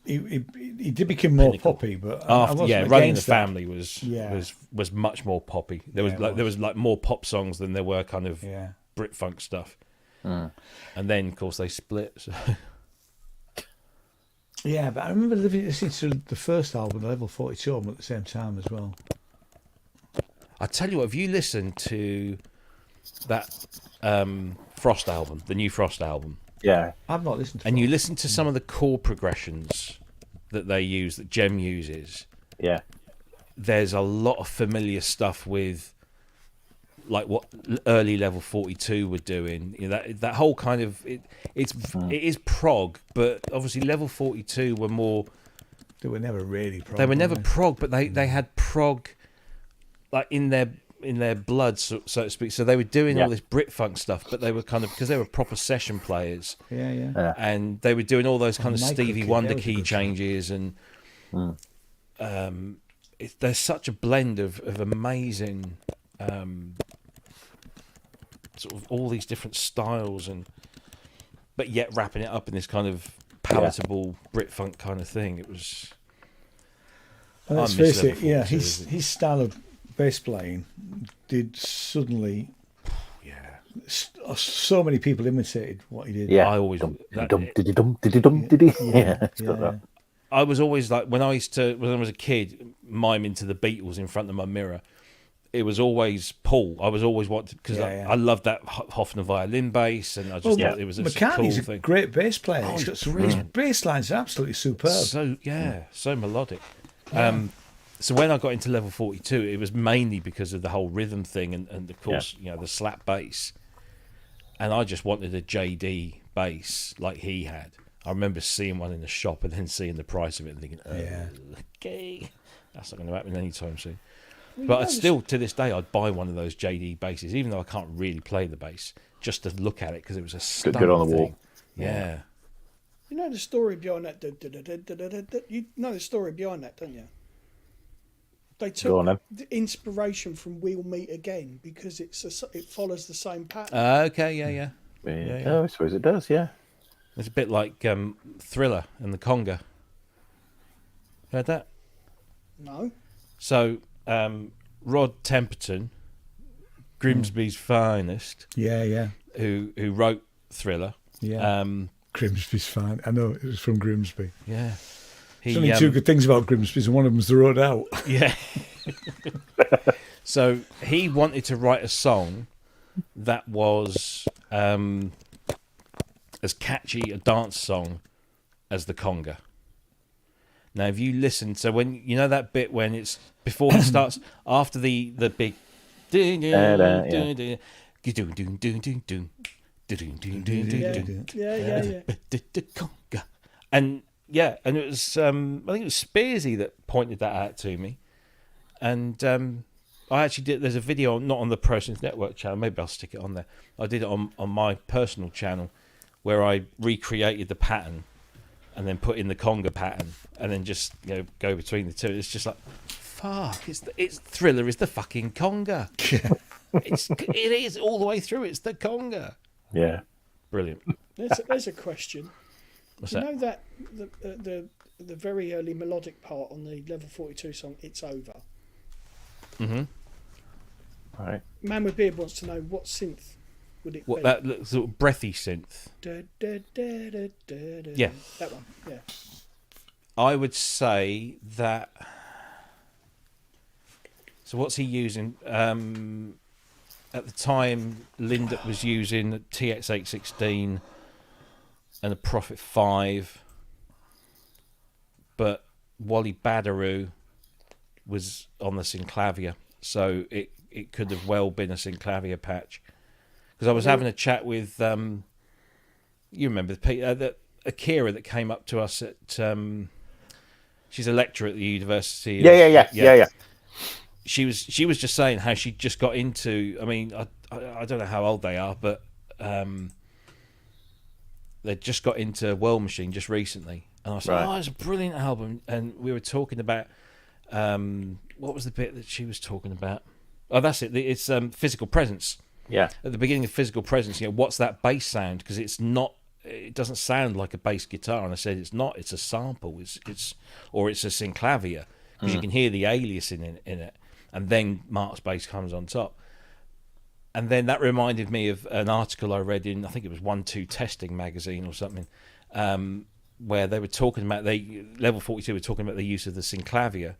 S2: he did become more
S1: pinnacle.
S2: poppy, but
S1: After, Running the
S2: against that.
S1: Family was much more poppy. There was more pop songs than there were kind of Brit funk stuff. And then of course they split. So.
S2: Yeah, but I remember listening to the first album, Level 42 album, at the same time as well.
S1: I tell you what, if you listen to that Frost album, the new Frost album,
S3: Yeah.
S2: I've not listened to
S1: and
S2: it.
S1: you listen to some of the chord progressions that they use, that Jem uses,
S3: Yeah.
S1: there's a lot of familiar stuff with like what early Level 42 were doing. That whole kind of it is prog, but obviously Level 42 were more.
S2: They were never really prog.
S1: They were never prog, but they had prog like in their in their blood, so to speak. So they were doing
S3: Yeah.
S1: all this Brit funk stuff, but they were kind of, because they were proper session players,
S2: Yeah.
S1: and they were doing all those kind of
S2: Michael
S1: Stevie
S2: Kidd,
S1: Wonder
S2: that was a
S1: key
S2: good song.
S1: changes, and there's such a blend of amazing sort of all these different styles, but yet wrapping it up in this kind of palatable Brit funk kind of thing. It was.
S2: And let's
S1: I miss
S2: face it,
S1: Level
S2: yeah,
S1: 42.
S2: his style of bass playing did suddenly.
S1: Yeah.
S2: So many people imitated what he did.
S3: Yeah.
S1: I always
S3: Dum,
S1: that-
S3: dum, diddy, dum, diddy, dum, diddy. Yeah, it's got that.
S1: I was always like, when I was a kid, miming to the Beatles in front of my mirror. It was always Paul. I was always wanted, because I loved that Hofner violin bass, and I just thought it was a
S2: McCartney's
S1: cool
S2: a
S1: thing.
S2: great bass player.
S1: Oh,
S2: He's
S1: he's
S2: got some his bass lines are absolutely superb.
S1: So melodic. So when I got into level 42, it was mainly because of the whole rhythm thing, and of course, the slap bass. And I just wanted a JD bass like he had. I remember seeing one in the shop and then seeing the price of it and thinking, okay, that's not going to happen anytime soon. But I'd still, to this day, I'd buy one of those JD basses, even though I can't really play the bass, just to look at it, because it was a stunning
S3: good on the
S1: thing.
S3: wall.
S1: Yeah.
S5: You know the story behind that? You know the story behind that, don't you? They
S3: Go on,
S5: took
S3: then.
S5: the inspiration from We'll Meet Again because it follows the same pattern.
S1: Okay, yeah.
S3: Oh, I suppose it does, yeah.
S1: It's a bit like Thriller and the Conga. Heard that?
S5: No.
S1: So, Rod Temperton, Grimsby's finest,
S2: Yeah.
S1: who wrote Thriller.
S2: Yeah. Grimsby's fine. I know it was from Grimsby.
S1: Yeah.
S2: There's only two good things about Grimsby's, and one of them's the road out.
S1: Yeah. So he wanted to write a song that was as catchy a dance song as the Conga. Now, if you listen, so when you know that bit when it's before it starts, after the big,
S5: Yeah.
S1: and it was I think it was Spearsy that pointed that out to me, and I actually did. There's a video not on the Process Network channel. Maybe I'll stick it on there. I did it on my personal channel, where I recreated the pattern, and then put in the Conga pattern, and then just go between the two. It's just like, fuck! It's Thriller is the fucking Conga. It is all the way through. It's the Conga.
S3: Yeah.
S1: Brilliant.
S5: There's a question.
S1: What's
S5: You
S1: that?
S5: know that the very early melodic part on the level 42 song, It's Over.
S1: Mm-hmm.
S3: All right.
S5: Man with Beard wants to know what synth would it
S1: What
S5: be?
S1: that sort of breathy synth? Yeah.
S5: That one. Yeah.
S1: I would say that. So what's he using? At the time, Lindert was using a TX816 and a Prophet 5, but Wally Badarou was on the Synclavier, so it could have well been a Synclavier patch. Because I was having a chat with you remember the Akira that came up to us at she's a lecturer at the university.
S3: Yeah.
S1: She was just saying how she just got into. I mean, I don't know how old they are, but they just got into World Machine just recently, and I was like, "Oh, it's a brilliant album." And we were talking about what was the bit that she was talking about? Oh, that's it. It's Physical Presence.
S3: Yeah.
S1: At the beginning of Physical Presence, what's that bass sound? Because it's not. It doesn't sound like a bass guitar, and I said it's not. It's a sample. It's a synclavier, because you can hear the aliasing in it, and then Mark's bass comes on top. And then that reminded me of an article I read in, I think it was 1-2 Testing magazine or something, where they were talking about Level 42 were talking about the use of the synclavier,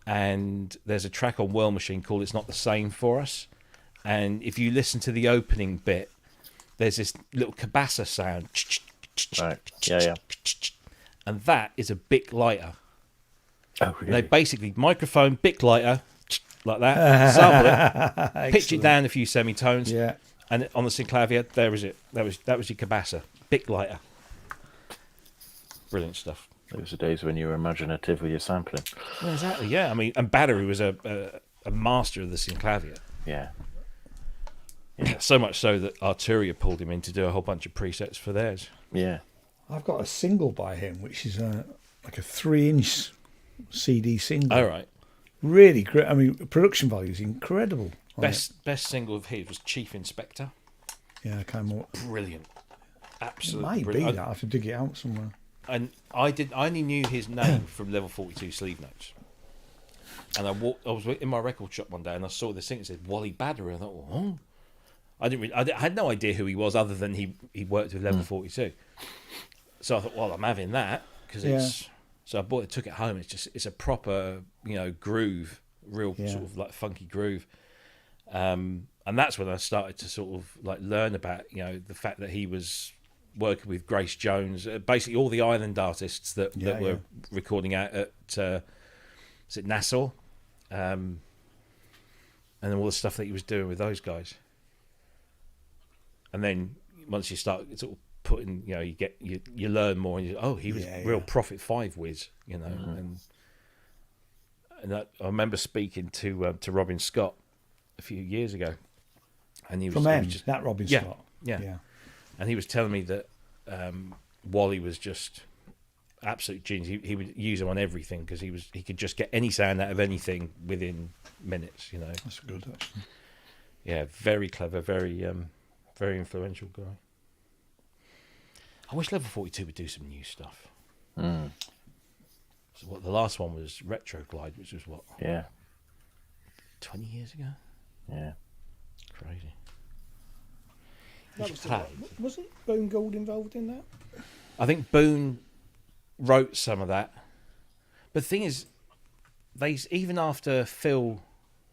S1: and there's a track on World Machine called "It's Not the Same for Us," and if you listen to the opening bit, there's this little cabassa sound.
S3: Right. Yeah.
S1: And that is a Bic lighter.
S3: Oh, really?
S1: They basically microphone, Bic lighter, like that, sample it, pitch it down a few semitones, and on the synclavier, there is it. That was your cabassa, Bic lighter. Brilliant stuff.
S3: Those were days when you were imaginative with your sampling.
S1: Well, exactly, yeah. I mean, and Battery was a master of the synclavier.
S3: Yeah.
S1: So much so that Arturia pulled him in to do a whole bunch of presets for theirs.
S3: Yeah.
S2: I've got a single by him, which is like a 3-inch CD single.
S1: All right.
S2: Really great. I mean, production value is incredible. on it.
S1: Best single of his was Chief Inspector.
S2: Yeah, I can't remember.
S1: Brilliant.
S2: It
S1: Absolutely
S2: might be
S1: brilliant.
S2: that. I have to dig it out somewhere.
S1: And I only knew his name from Level 42 sleeve notes. And I was in my record shop one day and I saw this thing that said Wally Baddery. I thought, oh. I had no idea who he was other than he worked with Level 42. So I thought, well, I'm having that because it's. So I bought it, took it home. It's a proper, groove, real sort of like funky groove. And that's when I started to sort of like learn about, the fact that he was working with Grace Jones, basically all the island artists that were recording out at, is it Nassau? And all the stuff that he was doing with those guys. And then once you start sort of putting, you learn more, and he was real Prophet 5 whiz, and that, I remember speaking to Robin Scott a few years ago, and he was
S2: that Robin Scott,
S1: yeah, and he was telling me that Wally was just absolute genius. He would use him on everything because he could just get any sound out of anything within minutes.
S2: That's good actually.
S1: Yeah, very clever, very very influential guy. I wish Level 42 would do some new stuff. So the last one was Retroglide, which was what?
S3: Yeah.
S1: 20 years ago?
S3: Yeah.
S1: Crazy.
S5: That was wasn't Boone Gould involved in that?
S1: I think Boone wrote some of that. But the thing is, even after Phil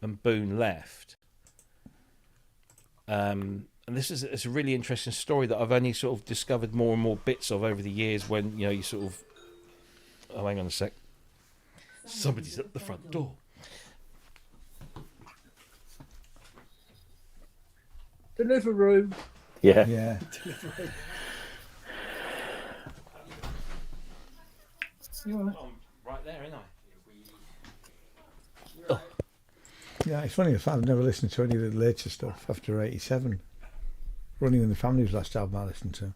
S1: and Boone left, and it's a really interesting story that I've only sort of discovered more and more bits of over the years when, you sort of... Oh, hang on a sec. Somebody's at the front door.
S6: Deliveroo.
S3: Yeah.
S2: Yeah.
S1: I'm right there, ain't I?
S2: Yeah, it's funny the fact I've never listened to any of the later stuff after 87. Running in the Family was the last album I listened to.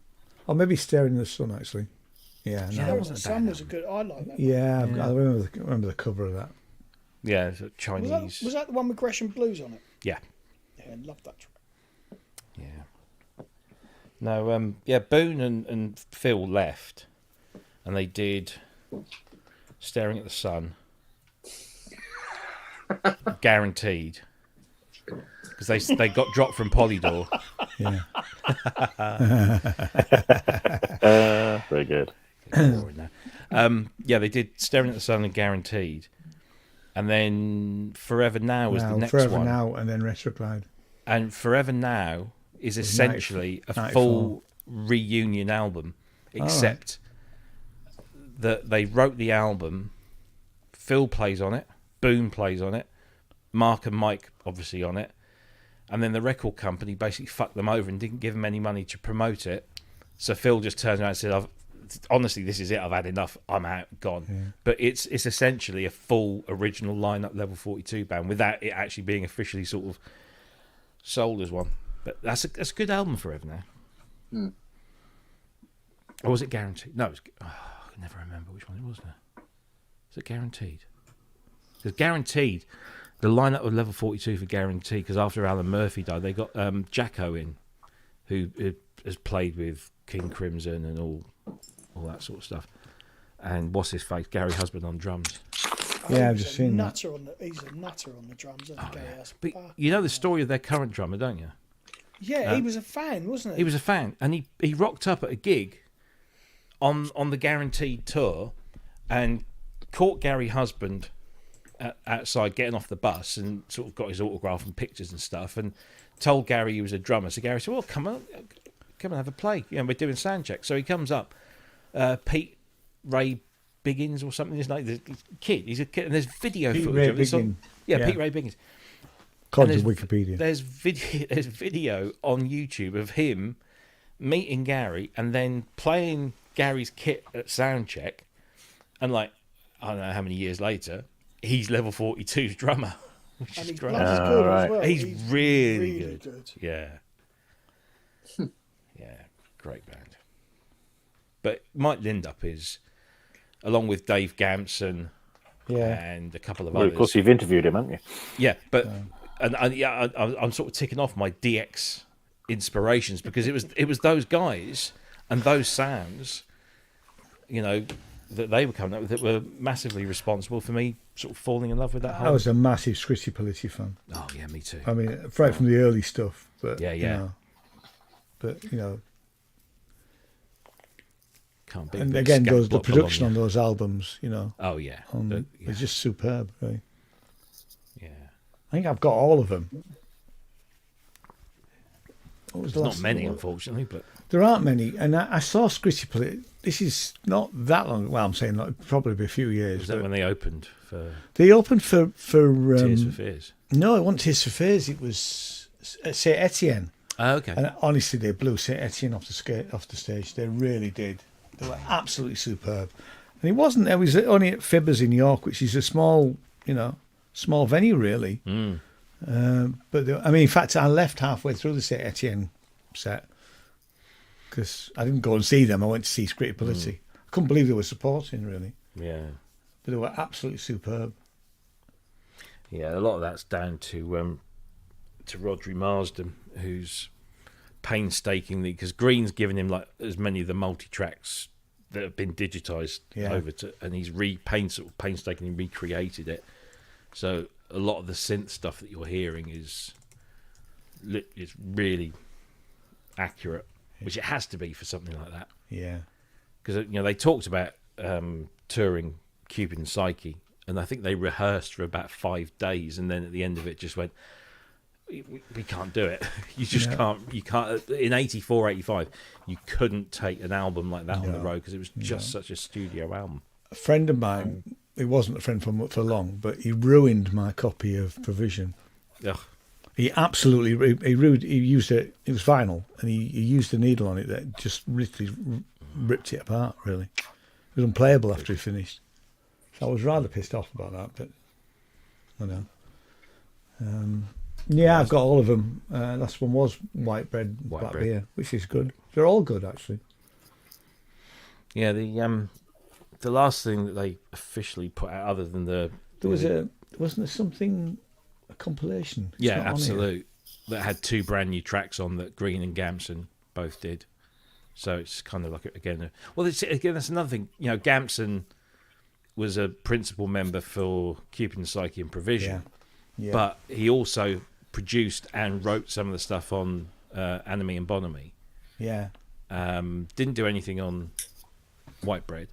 S2: Or maybe Staring in the Sun, actually. Yeah, no.
S5: Staring in the Sun was a good. I like that.
S2: Yeah, I remember the cover of that.
S1: Yeah, it's a Chinese...
S5: Was that the one with Gresham Blues on it?
S1: Yeah.
S5: Yeah, I love that track.
S1: Yeah. No, Boone and Phil left, and they did Staring at the Sun, Guaranteed, because they got dropped from Polydor.
S2: Yeah.
S3: Very good.
S1: They did Staring at the Sun and Guaranteed, and then Forever Now was the next
S2: Forever
S1: one.
S2: Now, and then Retroglide.
S1: And Forever Now is essentially a
S2: 94.
S1: full reunion album, except that they wrote the album. Phil plays on it, Boone plays on it, Mark and Mike obviously on it, and then the record company basically fucked them over and didn't give them any money to promote it. So Phil just turned around and said, honestly, this is it. I've had enough. I'm out, gone. Yeah. But it's essentially a full original lineup Level 42 band without it actually being officially sort of sold as one. But that's a good album Forever Now. Or was it Guaranteed? No, I can never remember which one it was now. Is it Guaranteed? Because Guaranteed, the lineup of Level 42 for Guaranteed, because after Alan Murphy died, they got Jacko in, who has played with King Crimson and all that sort of stuff. And what's his face? Gary Husband on drums.
S2: Yeah, I've just seen that.
S5: He's a nutter on the drums, isn't he, Gary Husband?
S1: But you know the story of their current drummer, don't you?
S5: Yeah, he was a fan, wasn't he?
S1: He was a fan, and he rocked up at a gig on the Guaranteed tour and caught Gary Husband outside getting off the bus and sort of got his autograph and pictures and stuff, and told Gary he was a drummer. So Gary said, well, come and have a play. We're doing sound check. So he comes up, Pete Ray Biggins or something. His name, the kid. He's a kid, and there's video footage of it. Pete Ray Biggins.
S2: According to Wikipedia.
S1: There's video on YouTube of him meeting Gary and then playing Gary's kit at soundcheck, and I don't know how many years later, he's Level 42's drummer.
S5: And
S1: is
S5: he's
S1: great.
S5: bloody good
S3: right.
S5: as well.
S1: He's really
S5: really
S1: good. Yeah. Yeah, great band. But Mike Lindup is, along with Dave Gamson
S2: Yeah.
S1: and a couple of
S3: Well,
S1: others.
S3: of course, you've interviewed him, haven't you?
S1: Yeah, but I'm sort of ticking off my DX inspirations because it was those guys and those sounds, that they were coming up with that were massively responsible for me sort of falling in love with that
S2: I
S1: whole.
S2: was a massive Scritti Politti fan.
S1: Oh yeah, me too.
S2: I mean, right from the early stuff, but
S1: Yeah.
S2: but
S1: Can't be.
S2: and again, the
S1: Block
S2: production on
S1: Bologna.
S2: those albums,
S1: Oh yeah,
S2: it's just superb. Right?
S1: yeah.
S2: I think I've got all of them. What was the
S1: There's
S2: last
S1: not many,
S2: one?
S1: unfortunately, but
S2: There aren't many, and I saw Scritti Politti. This is not that long. Well, I'm saying like, probably be a few years.
S1: was that
S2: but
S1: when they opened for
S2: they opened for
S1: Tears for Fears?
S2: no, it wasn't Tears for Fears. It was Saint Etienne.
S1: Oh, okay.
S2: And honestly, they blew Saint Etienne off the stage. They really did. They were absolutely superb. And it wasn't. It was only at Fibbers in York, which is a small venue, really.
S1: Mm.
S2: But in fact, I left halfway through the Saint Etienne set because I didn't go and see them. I went to see Scritti Politti. I couldn't believe they were supporting, really.
S1: Yeah.
S2: But they were absolutely superb.
S1: Yeah, a lot of that's down to Rodri Marsden, who's painstakingly, because Green's given him like as many of the multi-tracks that have been digitized over to, and he's painstakingly recreated it. So a lot of the synth stuff that you're hearing is really accurate, which it has to be for something like that.
S2: Yeah.
S1: Because they talked about touring Cupid and Psyche, and I think they rehearsed for about 5 days, and then at the end of it just went, we can't do it. You just can't. You can't. In 84, 85, you couldn't take an album like that on the road because it was just such a studio album.
S2: A friend of mine, it wasn't a friend for long, but he ruined my copy of Provision.
S1: Ugh.
S2: He absolutely he used it. It was vinyl, and he used a needle on it that just literally ripped it apart. Really, it was unplayable after he finished. So I was rather pissed off about that, but I know. Yeah, I've got all of them. Last one was White Bread, Black
S1: Bread.
S2: Beer, which is good. They're all good, actually.
S1: Yeah, the last thing that they officially put out, other than
S2: Wasn't there something, a compilation? It's
S1: yeah,
S2: not on here.
S1: Absolute, that had 2 brand new tracks on that Green and Gamson both did. So it's kind of like that's another thing. Gamson was a principal member for Cupid and Psyche and Provision,
S2: Yeah.
S1: but he also produced and wrote some of the stuff on Anime and Bonamy.
S2: Yeah.
S1: Didn't do anything on White Bread,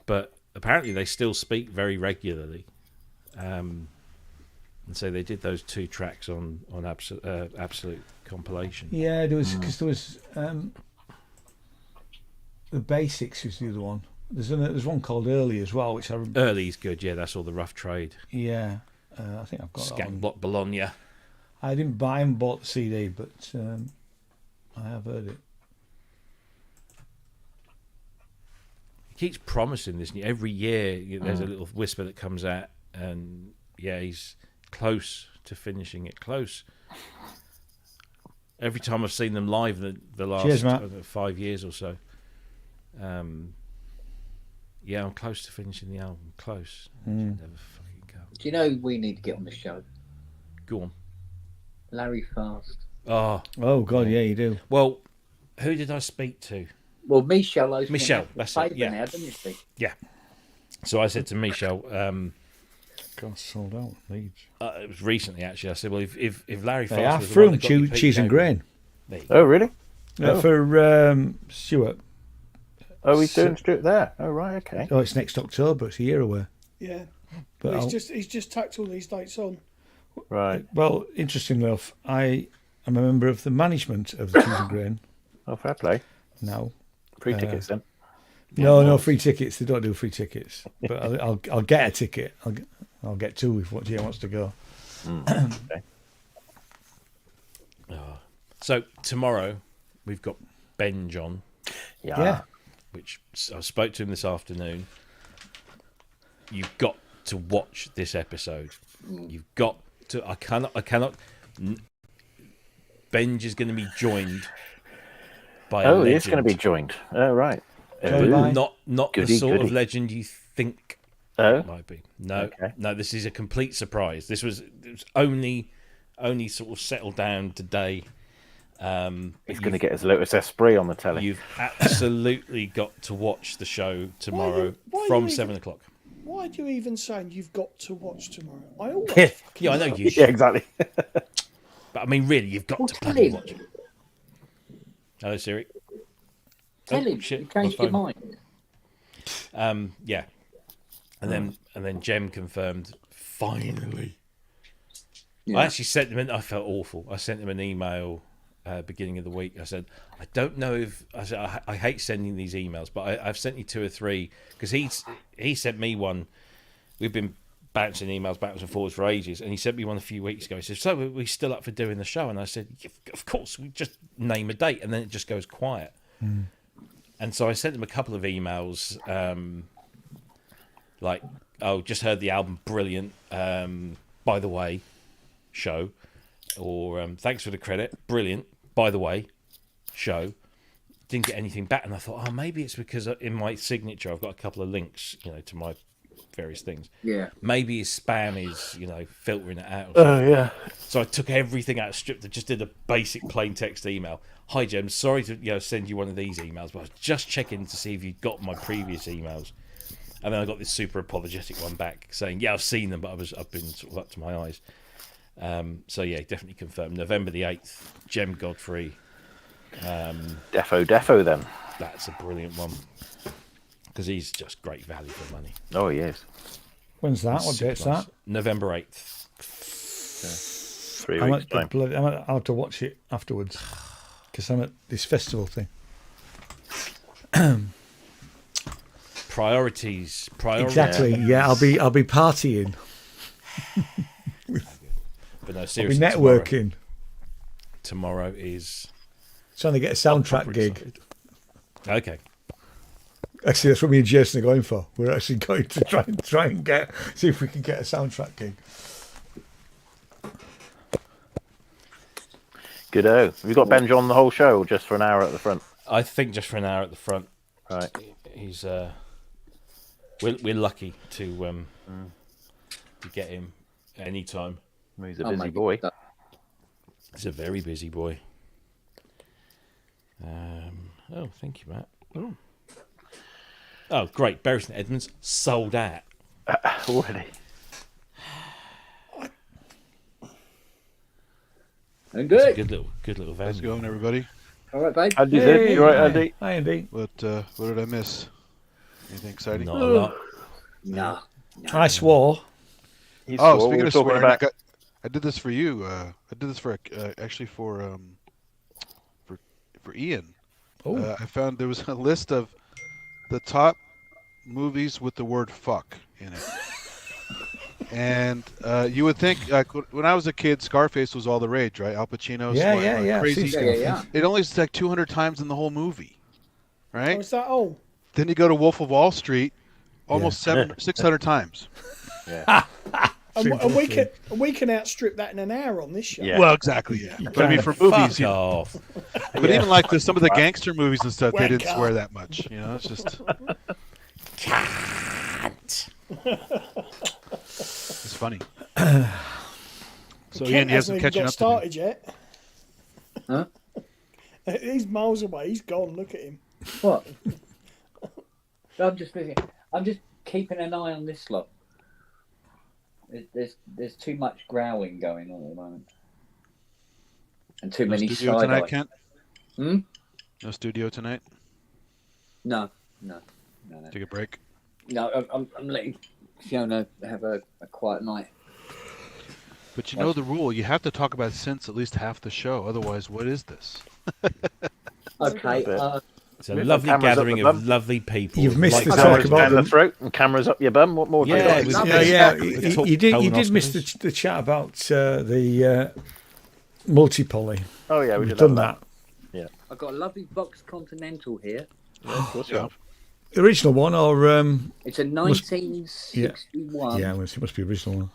S1: but apparently they still speak very regularly. And so they did those 2 tracks on Absolute compilation.
S2: Yeah, there was the Basics was the other one. There's one called Early as well, which I remember.
S1: Early's good, yeah. That's all the rough trade.
S2: Yeah, I think I've got that
S1: Scat
S2: one.
S1: Block Bologna.
S2: I haven't bought the CD, but I have heard it.
S1: He keeps promising this every year. There's a little whisper that comes out, and he's close to finishing it. Close. Every time I've seen them live, the last
S2: Cheers, Matt.
S1: 5 years or so. I'm close to finishing the album. Close. Never fucking come.
S4: Do you know who we need to get on the show?
S1: Go on.
S4: Larry Fast.
S2: Oh God, yeah, you do.
S1: Well, who did I speak to?
S4: Well, Michelle.
S1: That's it, yeah.
S4: Now, doesn't she?
S1: Yeah. So I said to Michelle,
S2: God, sold out Leeds.
S1: it was recently actually. I said, well, if Larry Fast
S2: They are
S1: was the one
S2: from
S1: that got you peaked
S2: Cheese and
S1: out-
S2: Grain.
S1: There you go.
S3: Oh, really? Oh.
S2: For Stuart.
S3: Oh, he's doing straight there. Oh, right, okay.
S2: Oh, it's next October. It's a year away.
S5: Yeah.
S2: But
S5: He's just tacked all these dates on.
S3: Right.
S2: well, interestingly enough, I am a member of the management of the Cheese and Grain
S3: Oh, fair play.
S2: now.
S3: Free tickets then.
S2: No free tickets. They don't do free tickets. But I'll get a ticket. I'll get 2 if Jay wants to go.
S3: Okay.
S1: So tomorrow we've got Ben John,
S2: Yeah.
S1: which I spoke to him this afternoon. You've got to watch this episode. You've got to. I cannot. Benj is going to be joined by a legend.
S3: He is going to be joined. Oh, right.
S2: Joined by-
S1: Not
S3: Goody,
S1: the sort
S3: goody.
S1: of legend you think
S3: Oh,
S1: it might be. No,
S3: Okay.
S1: no. This is a complete surprise. It was only sort of settled down today.
S3: he's going to get his Lotus Esprit on the telly.
S1: You've absolutely got to watch the show tomorrow
S5: why
S1: from
S5: you
S1: 7 o'clock.
S5: Why do you even say you've got to watch tomorrow? I always
S3: Yeah.
S1: Yeah, I know you
S3: Yeah,
S1: should,
S3: exactly.
S1: but I mean, really, you've got
S4: Well,
S1: to
S4: tell
S1: bloody
S4: him.
S1: watch it. Hello, Siri.
S4: Tell
S1: Oh,
S4: him.
S1: shit,
S4: You changed
S1: my
S4: your
S1: phone.
S4: mind.
S1: Yeah, and then Jem confirmed finally.
S4: Yeah.
S1: I actually sent him. I felt awful. I sent him an email beginning of the week. I said, I don't know if I said I hate sending these emails, but I've sent you 2 or 3 because he sent me one. We've been bouncing emails backwards and forwards for ages, and he sent me one a few weeks ago. He said, "So are we still up for doing the show?" And I said, yeah, "Of course." We just name a date, and then it just goes quiet. And so I sent him a couple of emails, like, "Oh, just heard the album, brilliant. By the way, show," or "Thanks for the credit, brilliant. By the way, show." Didn't get anything back, and I thought, oh, maybe it's because in my signature I've got a couple of links, to my various things.
S4: Yeah.
S1: Maybe his spam is, filtering it out. Or something.
S3: Oh, yeah.
S1: So I took everything out, stripped it, just did a basic plain text email. Hi, Jem, sorry to send you one of these emails, but I was just checking to see if you'd got my previous emails. And then I got this super apologetic one back saying, yeah, I've seen them, but I've been sort of up to my eyes. So yeah, definitely confirmed. November the 8th, Jem Godfrey.
S3: Defo then.
S1: That's a brilliant one. Because he's just great value for money.
S3: Oh, he is.
S2: When's that? What
S1: Super
S2: date's
S1: nice.
S2: that?
S1: November 8th.
S3: 3
S2: I'm
S3: weeks
S2: at the
S3: time.
S2: bloody, I'll have to watch it afterwards because I'm at this festival thing.
S1: Priorities.
S2: Exactly. Yeah, I'll be partying.
S1: But no,
S2: I'll be
S1: seriously.
S2: networking.
S1: Tomorrow is.
S2: Trying to get a soundtrack
S1: proper
S2: gig.
S1: excited. Okay.
S2: Actually, that's what me and Jason are going for. We're actually going to try and see if we can get a soundtrack gig.
S3: Good-o. Have you got Benj on the whole show or just for an hour at the front?
S1: I think just for an hour at the front.
S3: Right.
S1: He's we're lucky to get him any time.
S3: He's a
S4: I'll
S3: busy
S4: make it
S3: boy.
S4: that.
S1: He's a very busy boy. Oh, thank you, Matt. Oh, great. Bury St Edmunds sold out.
S3: Already.
S4: And
S1: It's a
S4: good.
S1: good little
S7: How's it
S1: venue.
S7: going, everybody?
S4: All right, babe.
S3: Andy, you all right, Andy?
S2: Hi, Andy.
S7: What did I miss? Anything exciting?
S1: Not a lot.
S4: No.
S2: I swore.
S3: He
S7: Oh,
S3: swore we
S7: speaking
S3: were
S7: of
S3: talking
S7: swearing,
S3: about.
S7: I did this for you. I did this for actually for Ian.
S2: Oh,
S7: I found there was a list of the top movies with the word "fuck" in it. And you would think, like, when I was a kid, Scarface was all the rage, right? Al Pacino,
S2: yeah.
S7: crazy.
S2: See,
S4: Yeah.
S7: It only is like 200 times in the whole movie,
S5: Oh,
S7: right?
S5: is that all?
S7: Then you go to Wolf of Wall Street, almost 600 times.
S3: Yeah.
S5: And we can outstrip that in an hour on this show.
S3: Yeah.
S7: Well, exactly, yeah. But I mean, for movies,
S1: Fuck off.
S7: but even like some of the gangster movies and stuff, they
S5: Wank
S7: didn't swear
S5: up.
S7: that much. It's just
S1: Can't.
S7: it's funny. So
S5: Kent
S7: Ian, he hasn't
S5: even
S7: catching
S5: got
S7: up to me.
S5: started yet.
S4: Huh?
S5: He's miles away. He's gone. Look at him.
S4: What? I'm just busy. I'm just keeping an eye on this lot. There's too much growling going on at the moment, and too
S7: No
S4: many
S7: studio
S4: side
S7: tonight,
S4: eyes.
S7: Kent?
S4: Hmm?
S7: No studio tonight?
S4: No.
S7: Take a break.
S4: No, I'm letting Fiona have a quiet night.
S7: But you know the rule. You have to talk about synths at least half the show. Otherwise, what is this?
S4: Okay.
S1: It's a
S3: Move the
S1: lovely
S3: cameras up
S1: gathering
S3: the
S1: of
S3: bum.
S1: lovely people.
S2: You've missed the
S1: Like-
S2: talk
S3: Cameras
S2: about
S3: down the
S2: them.
S3: throat and cameras up your bum. What more?
S1: Yeah,
S3: have
S1: it
S3: you got?
S1: was-
S2: Yeah.
S1: We talked
S2: You did miss
S1: colonoscopies.
S2: the chat about the multi-poly.
S3: Oh yeah, we
S2: We've
S3: did
S2: done
S3: that.
S2: that.
S4: I've got a lovely box Continental here.
S3: Yeah, of course you have.
S2: The original one, or
S4: It's a 1961.
S2: yeah, it must be original one.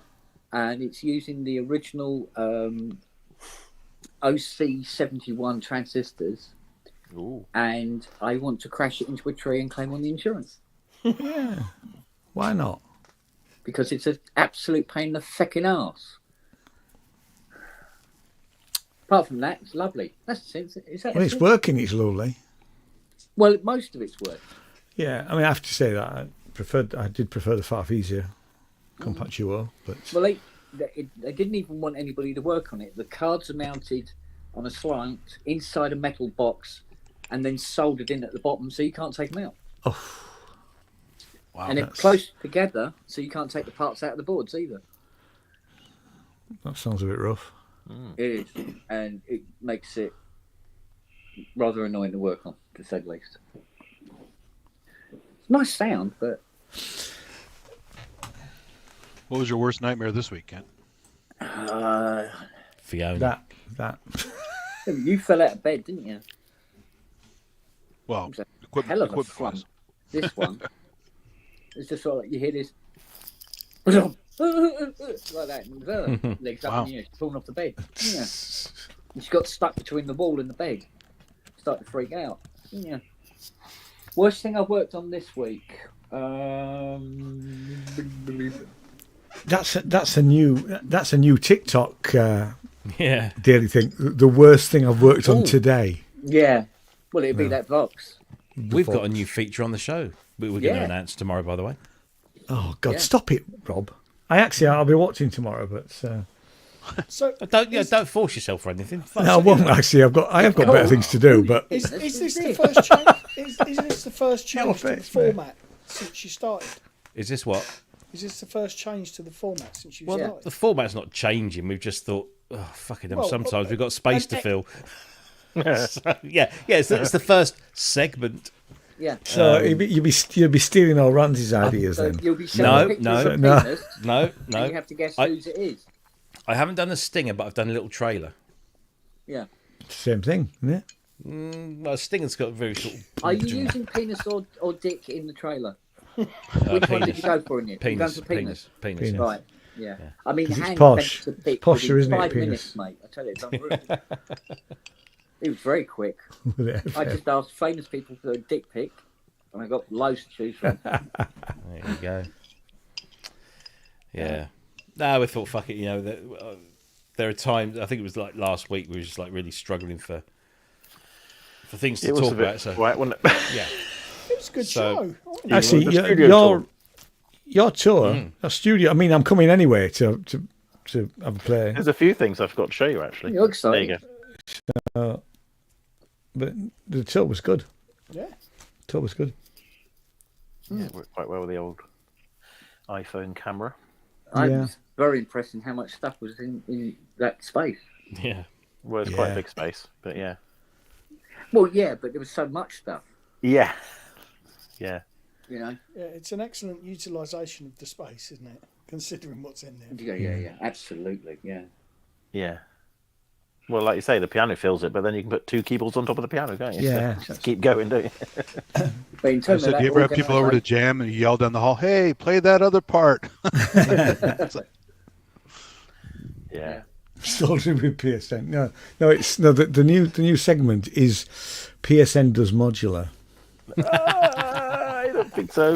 S4: and it's using the original OC71 transistors.
S3: Ooh.
S4: And I want to crash it into a tree and claim on the insurance
S2: Yeah. Why not?
S4: because it's an absolute pain in the fucking arse. Apart from that, it's lovely. That's the sense. Is that
S2: Well, it's working. It's lovely.
S4: Well, most of it's work.
S2: Yeah. I mean, I have to say that I did prefer the Farfisa Compactuo, but
S4: Well, they didn't even want anybody to work on it. The cards are mounted on a slant inside a metal box and then soldered in at the bottom, so you can't take them out.
S2: wow,
S4: And they're close together, so you can't take the parts out of the boards either.
S2: that sounds a bit rough.
S4: It is, and it makes it rather annoying to work on, to say the least. It's a nice sound, but
S7: What was your worst nightmare this week, Kent?
S1: Fiona.
S2: That.
S4: you fell out of bed, didn't you?
S7: Well,
S4: It was a
S7: equipment,
S4: hell of a
S7: equipment
S4: flump.
S7: wise.
S4: This one, it's just sort of like you hear this like that, and legs up
S7: Wow.
S4: in the air, falling off the bed. Yeah, and she got stuck between the wall and the bed. Started to freak out. Yeah. Worst thing I've worked on this week.
S2: That's a new TikTok
S1: Yeah.
S2: daily thing. The worst thing I've worked on
S4: Ooh.
S2: today.
S4: Yeah. Well, it'd be that box.
S1: We've got a new feature on the show. We're going to
S4: Yeah.
S1: announce tomorrow, by the way.
S2: Oh God,
S4: Yeah.
S2: stop it, Rob. I'll be watching tomorrow, but
S5: So
S1: Don't force yourself or anything.
S2: no, I won't actually. I have got better things to do. But
S5: is
S4: Let's
S5: this
S4: do
S5: the
S4: this.
S5: first change? Isn't this the first change to the
S2: face, mate.
S5: format since you started?
S1: Is this what?
S5: Is this the first change to the format since you
S1: Well,
S5: started?
S1: the format's not changing. We've just thought, oh, fucking hell,
S5: Well,
S1: sometimes we've got space to
S5: and-
S1: fill. So, yeah, it's the first segment.
S4: Yeah.
S2: so you'll be stealing all Randy's ideas
S4: So
S2: then.
S4: you'll be showing pictures of
S2: no.
S4: penis,
S1: No,
S4: and you have to guess
S1: I-
S4: whose it is.
S1: I haven't done a stinger, but I've done a little trailer.
S4: Yeah.
S2: Same thing, isn't it?
S1: Well, a stinger's got a very sort of...
S4: Are you using penis or dick in the trailer? Which one did you go for in it? You going
S1: Penis,
S4: for penis?
S1: penis.
S4: Right. Yeah. I mean,
S2: 'Cause it's
S4: hand
S2: posh.
S4: bent to pick
S2: It's posher,
S4: within
S2: isn't it,
S4: 5
S2: penis?
S4: minutes, mate. I tell you, it's unreal. It was very quick.
S2: With it.
S4: I just asked famous people for a dick pic, and I got loads to choose from.
S1: There you go. Yeah. No, we thought, fuck it, there are times, I think it was like last week, we were just like really struggling for things to
S3: It was
S1: talk
S3: a bit
S1: about. So,
S3: quiet, wasn't it?
S1: yeah.
S5: It was a good
S1: So-
S5: show.
S2: Actually,
S3: the
S2: your
S3: studio
S2: your tour, your studio. I mean, I'm coming anyway to have a play.
S3: There's a few things I've got to show you, actually.
S4: You're excited.
S3: There you go.
S2: But the tour was good.
S5: Yeah.
S2: Tour was good.
S3: Yeah, it worked quite well with the old iPhone camera.
S4: I
S2: Yeah.
S4: was very impressed in how much stuff was in that space.
S1: Yeah.
S3: Well, it's quite
S2: Yeah.
S3: a big space, but yeah.
S4: Well, yeah, but there was so much stuff,
S3: Yeah. Yeah.
S4: you know.
S5: Yeah, it's an excellent utilisation of the space, isn't it? Considering what's in there.
S4: Yeah, absolutely, yeah.
S3: Yeah. Well, like you say, the piano fills it, but then you can put 2 keyboards on top of the piano, can't you?
S2: Yeah.
S3: So just keep going, don't you?
S4: But in
S7: I
S4: terms of
S7: said,
S4: that,
S7: do you ever have people over to jam and you yell down the hall, hey, play that other part? It's like,
S3: Yeah.
S2: Still to do with PSN. No. The new segment is PSN does modular.
S3: I don't think so.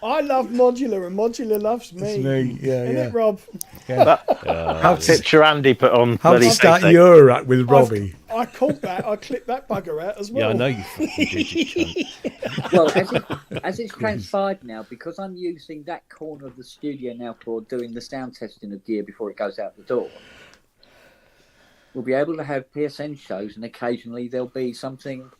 S5: I love modular, and modular loves me.
S2: It's me. Yeah,
S5: Isn't
S2: yeah.
S5: it, Rob?
S2: How to
S3: Picture Andy put on
S2: how to
S3: bloody
S2: start
S3: Facebook.
S2: your act with Robbie?
S5: I caught that. I clipped that bugger out as well.
S1: Yeah, I know you fucking did, you cunt.
S4: Well, as it's transpired now, because I'm using that corner of the studio now for doing the sound testing of gear before it goes out the door, we'll be able to have PSN shows, and occasionally there'll be something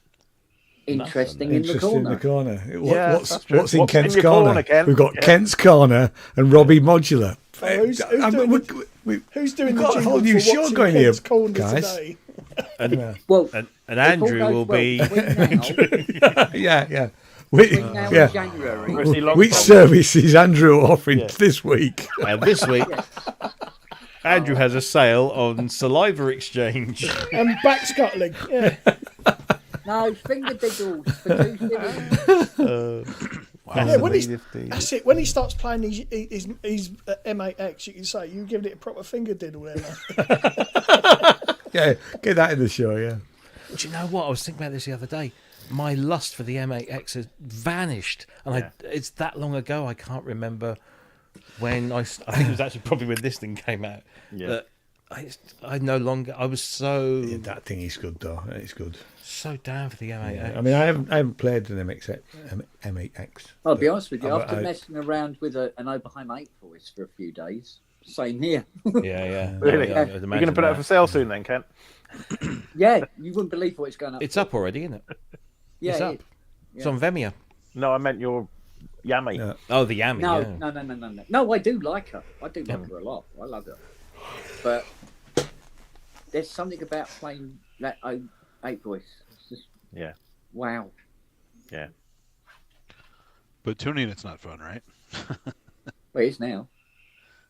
S4: interesting in the
S2: Interesting in
S4: corner.
S2: the corner.
S3: Yeah,
S2: What's
S3: that's true.
S2: in
S3: What's
S2: Kent's
S3: in your
S2: corner?
S3: corner, Ken?
S2: We've got
S3: Yeah.
S2: Kent's corner and Robbie modular.
S5: Oh, who's doing Who's doing
S2: We've
S5: the
S2: got a
S5: jingle
S2: whole new
S5: for
S2: show
S5: watching
S2: going here,
S5: Kent's Corner
S2: guys.
S5: today?
S4: Well,
S1: And
S4: if all
S1: Andrew
S4: goes
S1: will
S4: well,
S1: be...
S4: between now,
S2: Yeah.
S4: between now
S2: Yeah.
S4: and January.
S3: Chrissy Long-
S2: Which service is Andrew offering this week?
S1: And this week, Andrew has a sale on saliva exchange.
S5: And back scuttling. Yeah.
S4: No, finger diggles for 2 shillings.
S5: Yeah, when that's it. When he starts playing his M8X, you can say you giving it a proper finger diddle there.
S2: Yeah, get that in the show. Yeah.
S1: Do you know what? I was thinking about this the other day. My lust for the M8X has vanished, and it's that long ago. I can't remember when I think it was actually probably when this thing came out.
S3: Yeah.
S1: That I no longer. I was so
S2: Yeah, that thing is good though. It's good.
S1: so down for the M8X.
S2: Yeah. I mean, I haven't played an M8X.
S4: I'll be honest with you.
S2: But
S4: After messing around with an Oberheim 8 voice for a few days, same here.
S1: Yeah.
S3: Really?
S1: Yeah,
S3: You're going to put it up for sale soon then, Kent?
S4: Yeah, you wouldn't believe what it's going up.
S1: It's up already, isn't it?
S4: Yeah,
S1: it's up. It's on Vimeo.
S3: No, I meant your Yami.
S2: Yeah.
S1: Oh, the Yami.
S4: No,
S1: yeah.
S4: no. No, I do like her. I do like her a lot. I love her. But there's something about playing that 8 voice. It's just, wow.
S3: Yeah.
S7: But tuning it's not fun, right?
S4: Well, it is now.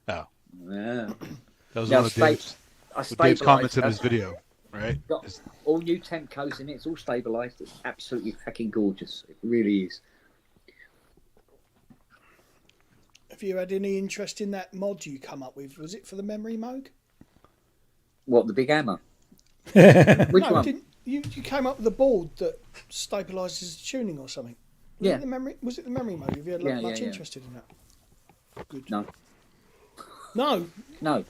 S7: Oh.
S4: Yeah.
S7: That was
S4: Now,
S7: one of Dave's,
S4: I
S7: Dave's comments in
S4: stabilised
S7: his video, right?
S4: Got all new temp codes in it. It's all stabilised. It's absolutely fucking gorgeous. It really is.
S5: Have you had any interest in that mod you come up with? Was it for the memory mode?
S4: What, the big hammer? Which
S5: No,
S4: one?
S5: didn't you came up with a board that stabilises the tuning or something?
S4: Yeah.
S5: Was it the memory mode? Have you had much interested in that? Good.
S4: No.
S5: No.
S4: No.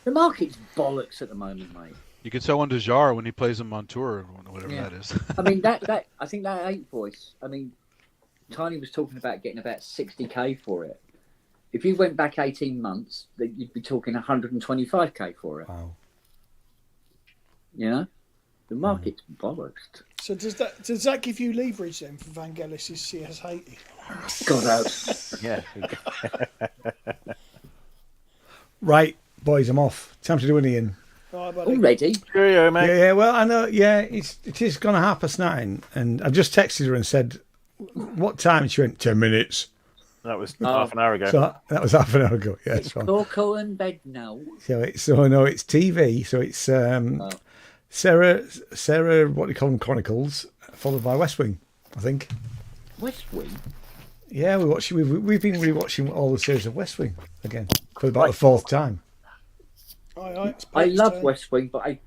S4: The market's bollocks at the moment, mate.
S7: You could sell one to Jar when he plays them on tour or whatever that is.
S4: I mean, that I think that 8 voice, I mean, Tiny was talking about getting about 60k for it. If you went back 18 months, then you'd be talking 125k for it.
S2: Wow.
S4: You know? The market's bollocks.
S5: So does that give you leverage then for Vangelis' CS80?
S4: God knows.
S3: Yeah.
S2: Right, boys, I'm off. Time to do an Ian.
S5: All right, buddy.
S4: Already?
S3: Cheerio, mate.
S2: Yeah, well, I know. Yeah, it is gone 9:30, and I've just texted her and said, "What time?" She went 10 minutes.
S3: That was half an hour ago.
S2: So that was half an hour ago. Yeah,
S4: It's Coco and bed now.
S2: So it's TV. So it's Sarah. What do you call them? Chronicles, followed by West Wing, I think.
S4: West Wing?
S2: Yeah, we've been rewatching all the series of West Wing again for about the 4th time.
S4: I love West Wing, but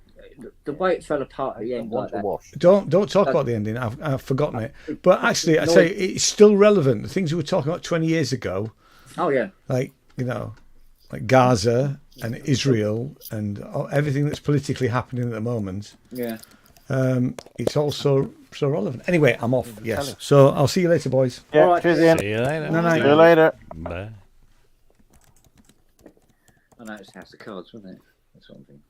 S4: the way it fell apart at the end like that.
S2: Don't talk about the ending. I've forgotten it. But actually, I say it's still relevant. The things we were talking about 20 years ago.
S4: Oh yeah.
S2: Like like Gaza and Israel and everything that's politically happening at the moment.
S4: Yeah.
S2: It's also so relevant. Anyway, I'm off. Yes. So I'll see you later, boys.
S3: Yeah,
S4: All right,
S3: cheers, Ian.
S1: See you later.
S2: Night.
S3: See you later.
S1: Bye.
S4: I know it's House of Cards, wasn't it? That's what I'm thinking.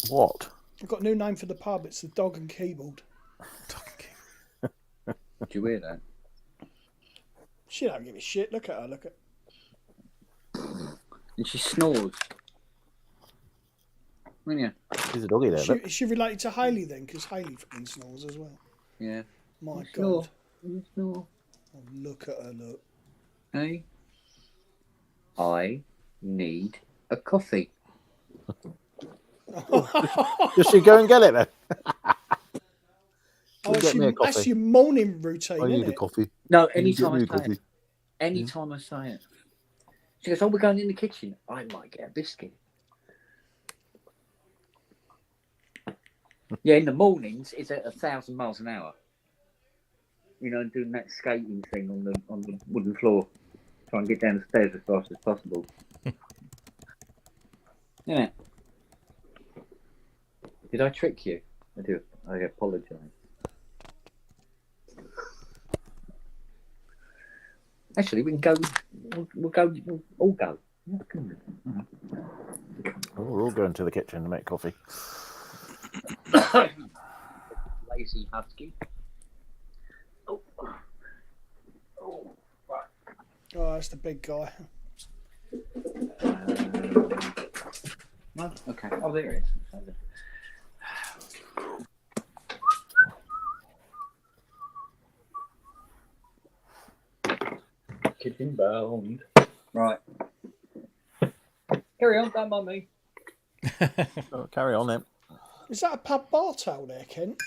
S3: What?
S5: I've got a new name for the pub. It's the Dog and Keyboard.
S4: Did you hear that?
S5: She don't give a shit. Look at her. Look at.
S4: And she snores. Wouldn't you?
S3: There's a doggy there.
S5: Is she related to Hayley then? Because Hayley fucking snores as well.
S4: Yeah.
S5: My
S4: Snore.
S5: God.
S4: You snore.
S5: Oh, look at her. Look.
S4: Hey. I need a coffee.
S3: Does she go and get it then?
S5: Oh,
S3: Get me a coffee.
S5: that's your morning routine,
S8: I need
S5: isn't
S8: a
S5: it?
S8: coffee.
S4: No,
S8: Can you get
S4: anytime
S8: me
S4: I
S8: a
S4: say
S8: coffee?
S4: it. Anytime I say it. She goes, oh, we're going in the kitchen. I might get a biscuit. Yeah, in the mornings, it's at 1,000 miles an hour. You know, doing that skating thing on the wooden floor. Try and get down the stairs as fast as possible. Yeah. Did I trick you? I do. I apologise. Actually, we can go. We'll go. We'll all go.
S3: Oh, we're all going to the kitchen to make coffee.
S4: Lazy husky. Oh, right.
S5: Oh, that's the big guy.
S4: No? Okay. Oh, there it is. Kitchen bound. Right. Carry on, don't mind me.
S3: Oh, carry on then.
S5: Is that a pub bar towel there, Kent?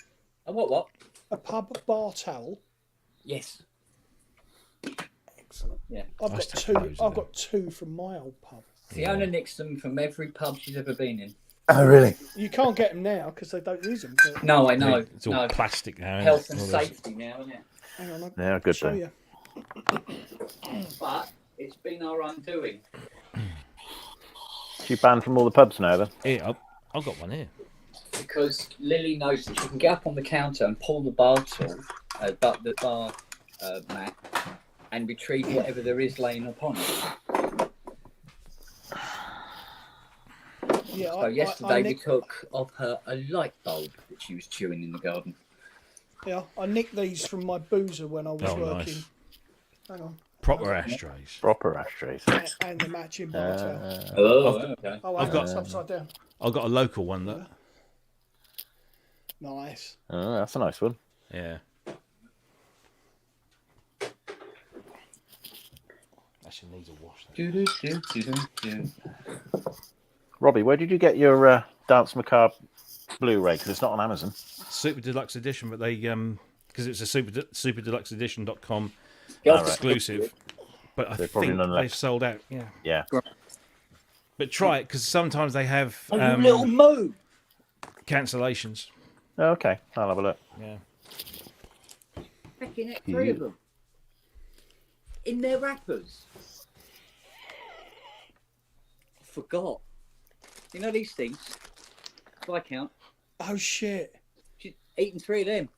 S4: What?
S5: A pub bar towel?
S4: Yes. Yeah.
S5: I've
S1: I
S5: got
S1: still
S5: two.
S1: propose
S5: I've
S1: that.
S5: got two from my old pub.
S4: Fiona nicks them from every pub she's ever been in.
S3: Oh, really?
S5: You can't get them now because they don't use them. But
S4: No, I know.
S1: It's all
S4: No.
S1: plastic now. isn't
S4: Health
S1: it?
S4: and
S1: All those-
S4: safety now, isn't it?
S5: hang on, I'll
S3: Yeah, good
S5: show
S3: thing.
S5: you.
S4: But it's been our undoing.
S3: She banned from all the pubs now, then?
S1: Here, I've got one here.
S4: Because Lily knows that she can get up on the counter and pull the bar tool, the bar mat, and retrieve whatever there is laying upon it.
S5: Yeah.
S4: So yesterday
S5: I
S4: we
S5: nicked,
S4: took off her a light bulb that she was chewing in the garden.
S5: I nicked these from my boozer when I was
S1: Oh,
S5: working.
S1: nice.
S5: Hang on.
S1: Proper ashtrays.
S3: Proper ashtrays.
S5: And the matching bar towel.
S4: Oh,
S1: I've-
S4: okay.
S5: Oh,
S1: I've
S5: hang
S1: got-
S5: on, it's upside down.
S1: I've got a local one. Look.
S5: Nice.
S3: Oh, that's a nice one.
S1: Yeah. Actually needs a wash. That.
S3: Robbie, where did you get your Dance Macabre Blu-ray? Because it's not on Amazon.
S1: Super deluxe edition, but they because it's a superdeluxeedition.com
S4: Right.
S1: exclusive. But I
S3: They're probably
S1: think
S3: none left.
S1: they've sold out. Yeah.
S3: Yeah.
S1: But try it because sometimes they have
S4: Oh, you little moo!
S1: cancellations.
S3: Oh, okay, I'll have a look.
S1: Yeah.
S4: Fucking heck, 3 of them. In their wrappers. Forgot. You know these things? By count.
S5: Oh shit.
S4: She's eaten 3 of them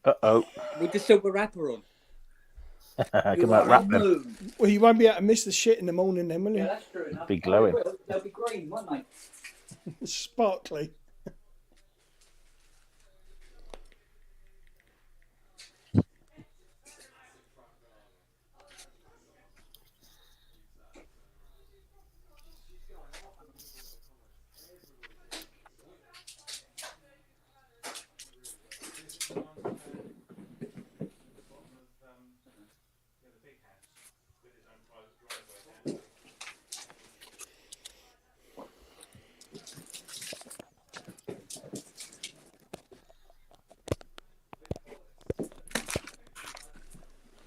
S3: Uh-oh.
S4: with the silver wrapper on.
S3: Come out, wrap them.
S4: moo.
S5: Well, you won't be able to miss the shit in the morning then, will you?
S4: Yeah, that's true enough.
S3: Be glowing.
S4: Oh, they will. They'll be green, won't they?
S5: Sparkly.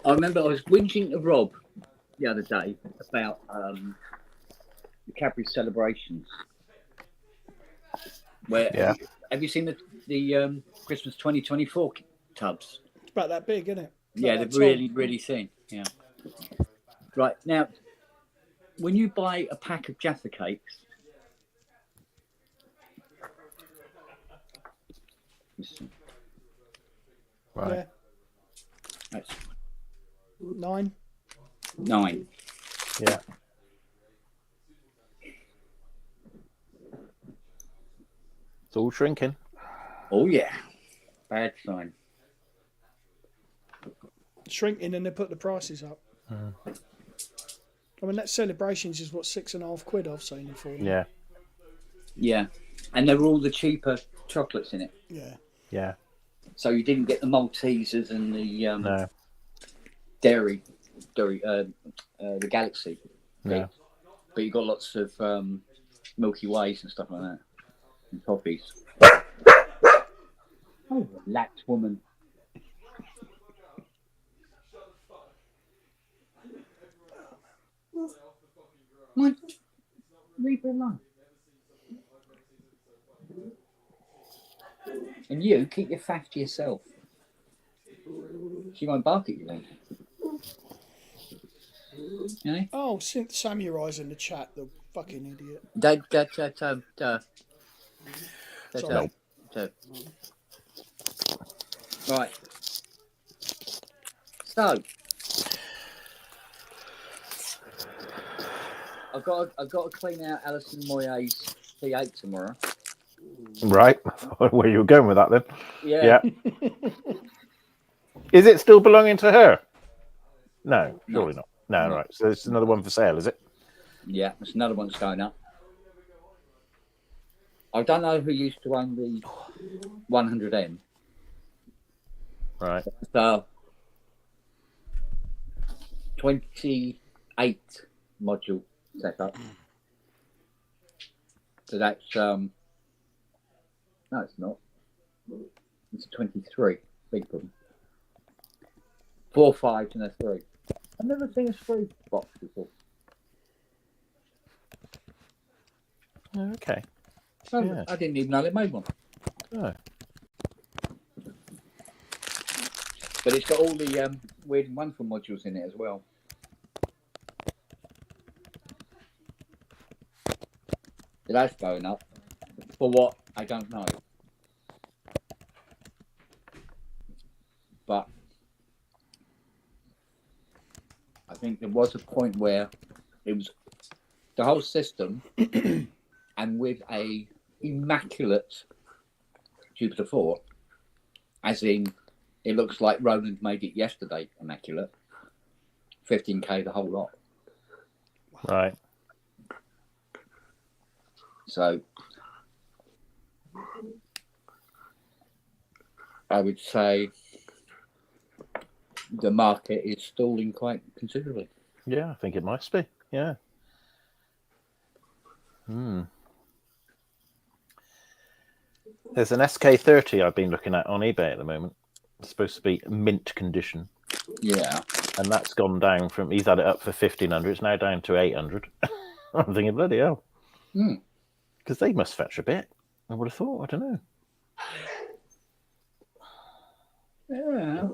S4: I remember I was whinging to Rob the other day about the Cadbury celebrations. Where
S3: Yeah.
S4: have you seen the Christmas 2024 tubs?
S5: It's about that big, isn't it?
S4: Yeah, they're really, really thin. Yeah. Right now, when you buy a pack of Jaffa cakes,
S3: Right.
S5: Yeah.
S4: that's
S5: 9.
S4: 9.
S3: Yeah. It's all shrinking.
S4: Oh yeah, bad sign.
S5: Shrinking and they put the prices up. I mean, that celebrations is what, £6.50 I've seen it for.
S3: Yeah.
S4: Yeah, and there were all the cheaper chocolates in it,
S5: Yeah.
S3: Yeah.
S4: so you didn't get the Maltesers and the
S3: No.
S4: dairy, the Galaxy.
S3: No.
S4: But you got lots of Milky Ways and stuff like that, and toffees. Oh, relax, woman. Mike, leave her alone. And you keep your faff to yourself. She won't bark at you then. You know?
S5: Oh, Samurai's in the chat, the fucking idiot. Sorry.
S4: Right. So I've got to clean out Alison Moyet's P8 tomorrow.
S3: Right. Where you were going with that then?
S4: Yeah.
S3: Is it still belonging to her? No, surely
S4: No.
S3: not. No, right. So it's another one for sale, is it?
S4: Yeah, there's another one that's going up. I don't know who used to own the 100M.
S3: Right.
S4: So 28 module setup. So that's no, it's not. It's a 23. Big problem. 4 5s and a 3. I've never seen a spray box before.
S3: Okay.
S4: I didn't even know they made one.
S3: Oh.
S4: But it's got all the weird and wonderful modules in it as well. So that's going up. For what? I don't know. But I think there was a point where it was the whole system and with a immaculate Jupiter 4, as in it looks like Roland made it yesterday immaculate. 15k the whole lot.
S3: Right.
S4: So I would say the market is stalling quite considerably.
S3: Yeah, I think it must be. Yeah. There's an SK30 I've been looking at on eBay at the moment. It's supposed to be mint condition.
S4: Yeah.
S3: And that's gone down from, he's had it up for 1,500. It's now down to 800. I'm thinking, bloody hell. Because they must fetch a bit. I would have thought. I don't know.
S4: Yeah.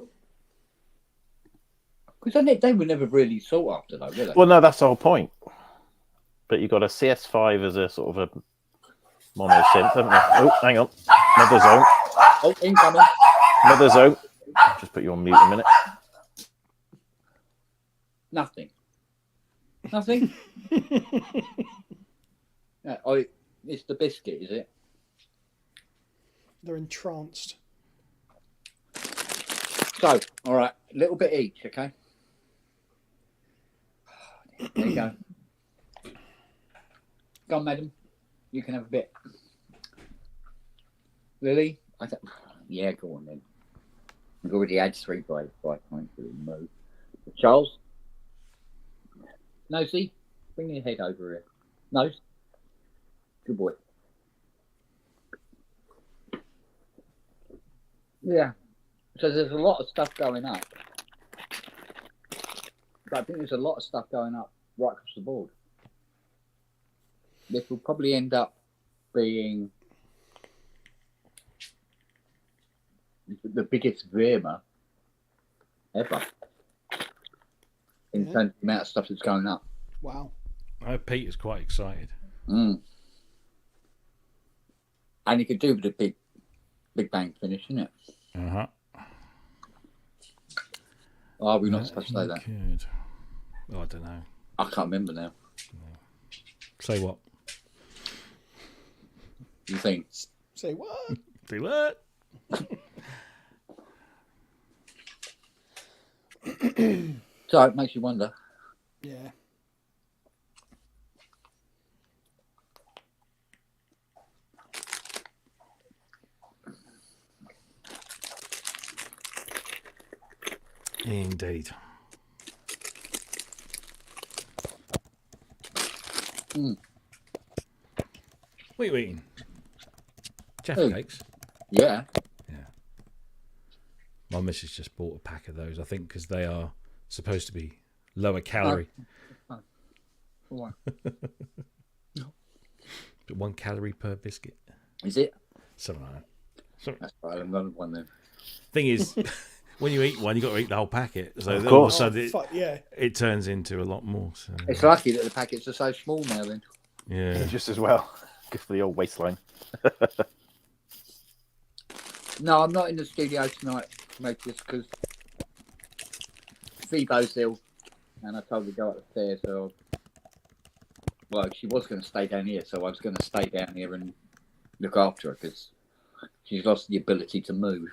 S4: Because they were never really sought after, though, were they?
S3: Well, no, that's the whole point. But you've got a CS5 as a sort of a mono synth, haven't you? Oh, hang on. Another zone.
S4: Oh, incoming.
S3: Another zone. I'll just put you on mute a minute.
S4: Nothing. Nothing? Yeah, it's the biscuit, is it?
S5: They're entranced.
S4: So, all right, a little bit each, okay? There you go. Go on, madam. You can have a bit. Lily? Yeah, go on then. We've already had 3 by 5 points to remove. Charles? Nosy? Bring your head over here. Nose? Good boy. Yeah. So there's a lot of stuff going up. But I think there's a lot of stuff going up right across the board. This will probably end up being the biggest Verma ever in terms of the amount of stuff that's going up.
S5: Wow.
S1: I hope Peter's quite excited.
S4: And you could do with a big bang finish, isn't it?
S1: Uh-huh.
S4: Are we not supposed to say that?
S1: Good. Oh, I don't know.
S4: I can't remember now.
S1: Say what?
S4: You think?
S5: Say what?
S1: Say what?
S4: So it makes you wonder.
S5: Yeah.
S1: Indeed. What are you eating? Jaffa cakes?
S4: Yeah.
S1: Yeah. My missus just bought a pack of those, I think, because they are supposed to be lower calorie.
S4: What?
S1: 1 calorie per biscuit.
S4: Is it?
S1: Something like that.
S4: That's right. Another one then.
S1: Thing is, when you eat one, you've got to eat the whole packet. So
S3: Of
S1: then all of a
S3: course.
S1: sudden
S5: Yeah.
S1: it turns into a lot more. So.
S4: It's lucky that the packets are so small now then.
S1: Yeah.
S3: Just as well. Good for the old waistline.
S4: No, I'm not in the studio tonight, mate, just because Phoebe's ill and I told her to go up the stairs. So, well, she was going to stay down here, so I was going to stay down here and look after her because she's lost the ability to move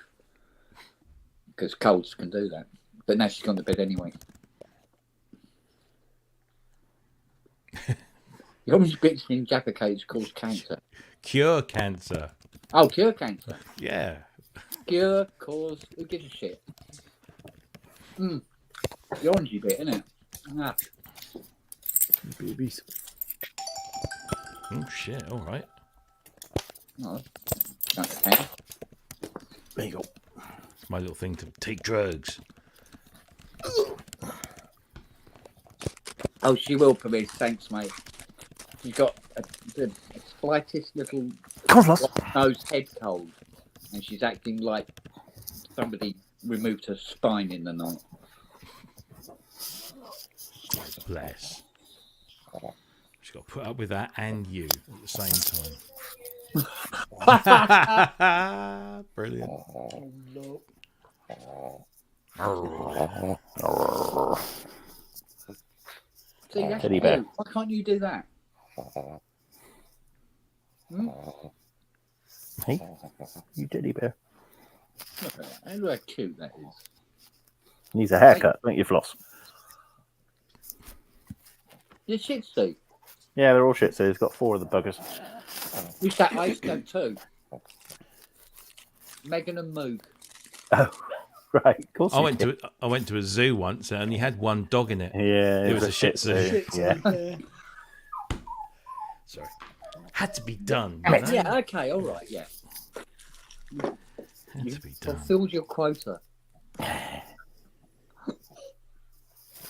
S4: because colds can do that. But now she's gone to bed anyway. The only bits in Jaffa cakes cause cancer.
S1: Cure cancer.
S4: Oh, cure cancer.
S1: Yeah.
S4: Cure, cause, who gives a shit? The orangey bit, isn't it? Ah.
S2: Babies.
S1: Oh, shit. All right.
S4: No. Don't care.
S3: There you go.
S1: It's my little thing to take drugs.
S4: Oh, she will, please. Thanks, mate. She's got the slightest little nose head cold, and she's acting like somebody removed her spine in the night.
S1: Bless. She's got to put up with that and you at the same time. Brilliant.
S5: Oh, look.
S4: See, that's
S3: Teddy bear.
S4: cute. Why can't you do that?
S3: Hey, you teddy bear.
S4: Look at that. Look how cute that is.
S3: Needs a haircut, don't you, Floss?
S4: The Shih Tzu.
S3: Yeah, they're all shit. So he's got 4 of the buggers.
S4: Who's that? I used to have 2. Megan and Moog.
S3: Oh, right. Of course.
S1: I went to a zoo once and only had one dog in it.
S3: Yeah,
S1: It was a Shih Tzu.
S5: Shit,
S3: Yeah.
S1: Sorry. Had to be done. You know?
S4: Yeah, okay, all right, yeah.
S1: Had to be done.
S4: Fulfilled your quota.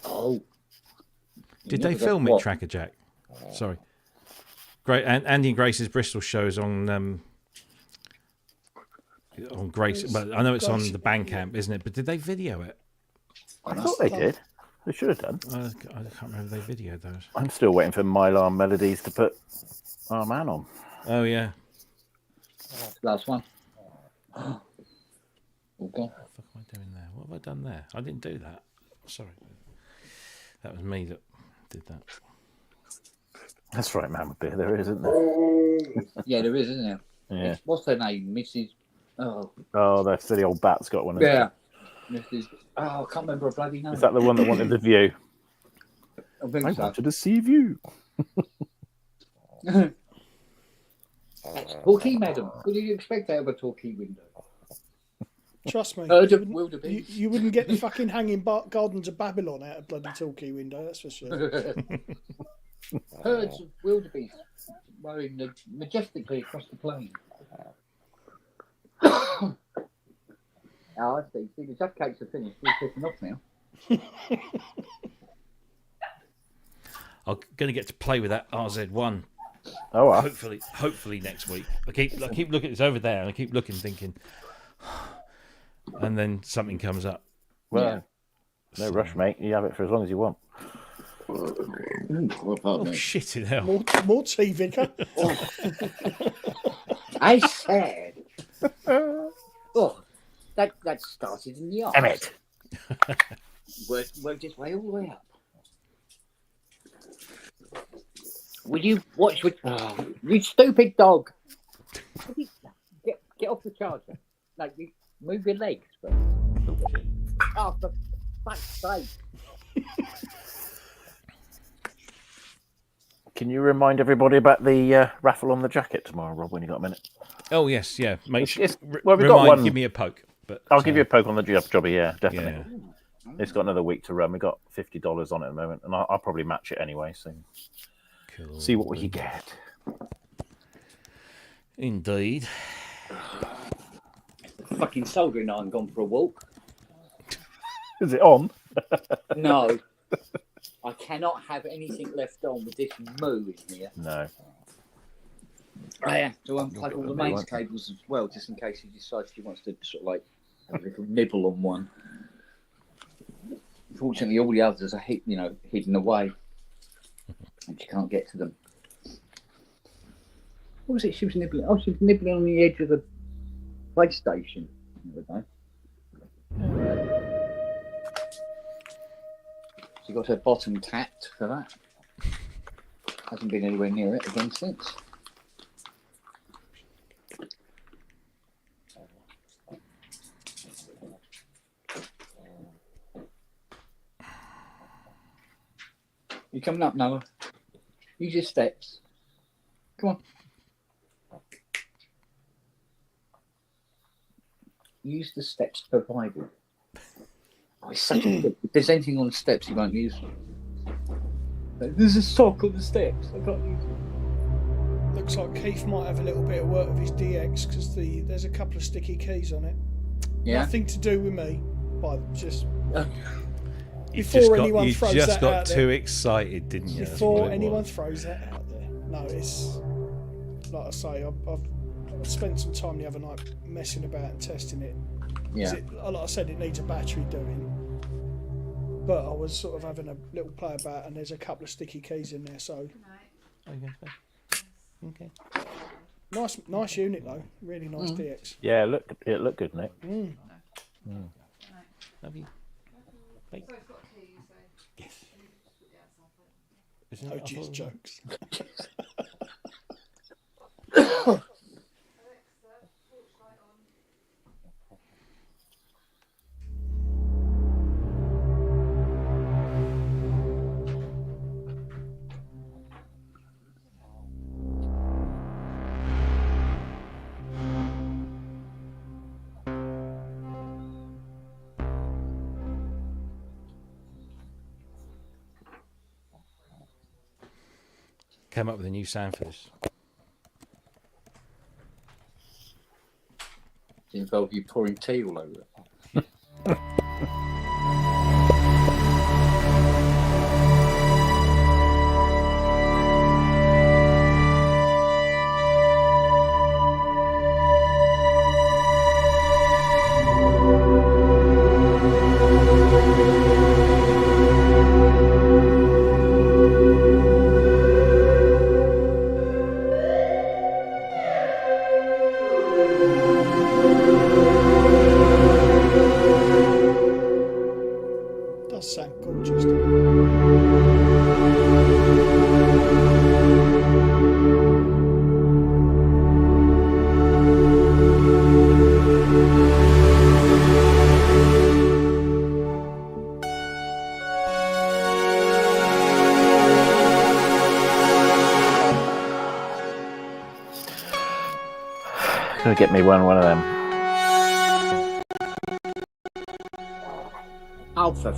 S4: Oh.
S1: Did they film it, Tracker Jack? Sorry. Great. And Andy and Grace's Bristol shows on Grace, but I know it's on the Bandcamp, isn't it? But did they video it?
S3: I thought they did. They should have done.
S1: I can't remember if they videoed those.
S3: I'm still waiting for Mylar Melodies to put Our Man on.
S1: Oh yeah.
S4: Last one. Okay.
S1: What the fuck am I doing there? What have I done there? I didn't do that. Sorry. That was me that did that.
S3: That's right, man with beer. There is, isn't there?
S4: Yeah, there is, isn't there?
S3: Yeah.
S4: What's her name? Mrs. Oh,
S3: Oh, that silly old bat's got one. Of
S4: yeah. Mrs. Oh, I can't remember her bloody name.
S3: Is that the one that wanted the view?
S4: I think
S3: I
S4: so.
S3: wanted to see you.
S4: Torquay, madam. What do you expect out of a Torquay window?
S5: Trust me.
S4: Heard
S5: you
S4: of
S5: wouldn't-
S4: wildebeest?
S5: you wouldn't get the fucking hanging gardens of Babylon out of bloody Torquay window, that's for sure.
S4: Herds of wildebeest rowing majestically across the plain. Oh, I see. See, the jug cakes are finished. We're picking off now.
S1: I'm going to get to play with that RZ1.
S3: Oh, well.
S1: Hopefully next week. I keep looking. It's over there, and I keep looking, thinking, and then something comes up.
S3: Well, no rush, mate. You have it for as long as you want.
S1: Oh shit! In hell.
S5: More tea, Vicar.
S4: I said. Oh, that started in the arse.
S3: Emmett.
S4: Worked its way all the way up. Will you watch with... Oh, you stupid dog. Get off the charger. No, you move your legs. But... Oh, for fuck's sake.
S3: Can you remind everybody about the raffle on the jacket tomorrow, Rob, when you got a minute?
S1: Oh yes, yeah.
S3: Well, we've got one.
S1: Give me a poke. But
S3: I'll give you a poke on the jobby, yeah, definitely.
S1: Yeah.
S3: It's got another week to run. We've got $50 on it at the moment, and I'll probably match it anyway, so
S1: Cool.
S3: see what we get.
S1: Indeed.
S4: Fucking soldering iron gone for a walk.
S3: Is it on?
S4: No. I cannot have anything left on with this moo in here.
S3: No.
S4: I have to unplug all the mains cables as well, just in case she decides she wants to sort of like have a little nibble on one. Fortunately, all the others are hidden away, and she can't get to them. What was it she was nibbling? Oh, she was nibbling on the edge of the PlayStation the other day. She got her bottom tapped for that. Hasn't been anywhere near it again since. You coming up, Noah? Use your steps. Come on. Use the steps provided. Oh, it's such a... If there's anything on the steps, you won't use them. There's a sock on the steps. I can't use it.
S5: Looks like Keith might have a little bit of work with his DX because there's a couple of sticky keys on it.
S4: Yeah.
S5: Nothing to do with me, but just Before anyone
S1: you
S5: throws
S1: just
S5: that
S1: got
S5: out
S1: too
S5: there.
S1: excited, didn't you? That's
S5: Before
S1: what it
S5: anyone
S1: was.
S5: throws that out there. No, it's like I say, I've spent some time the other night messing about and testing it. 'Cause like I said, it needs a battery doing. But I was sort of having a little play about, and there's a couple of sticky keys in there. So
S1: Okay.
S5: nice unit though, really nice DX.
S3: Yeah, it looked good, Nick.
S1: Love you. Bye. Yes.
S5: No, just jokes.
S1: Came up with a new sound for this.
S4: Involve you pouring tea all over it.
S5: Does sound gorgeous. Doesn't it?
S3: Gonna get me one of them.
S4: Alpha.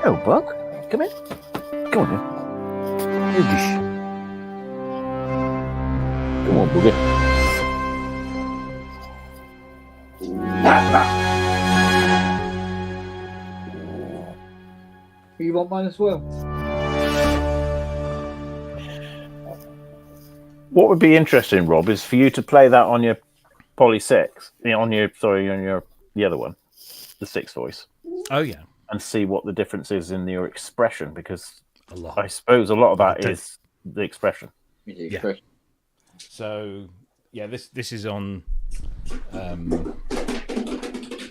S3: Oh, Buck, come in. Come on, then. Come on, Boogie.
S4: You want mine as well?
S3: What would be interesting, Rob, is for you to play that on your Poly 6, on your the other one, the 6 voice,
S1: Oh yeah,
S3: and see what the difference is in your expression, because
S1: a lot.
S3: I suppose a lot of that
S1: Okay.
S3: is the expression.
S1: Yeah. So yeah, this is on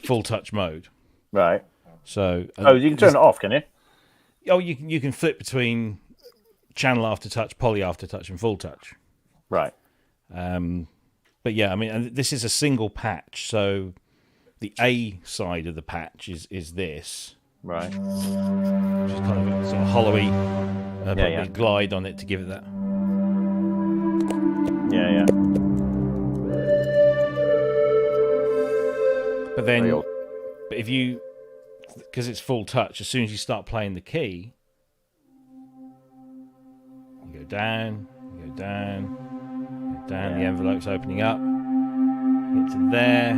S1: full touch mode.
S3: Right.
S1: So
S3: Oh, you can turn it off, can you?
S1: Oh, you can flip between channel aftertouch, poly aftertouch, and full touch.
S3: Right.
S1: But yeah, I mean, and this is a single patch, so the A side of the patch is this,
S3: Right.
S1: which is kind of a sort of hollowy, put a
S3: yeah.
S1: bit of glide on it to give it that.
S3: Yeah.
S1: But then,
S3: Very old.
S1: but if you, because it's full touch, as soon as you start playing the key, you go down, you go down, you go down. The envelope's opening up. You get to there,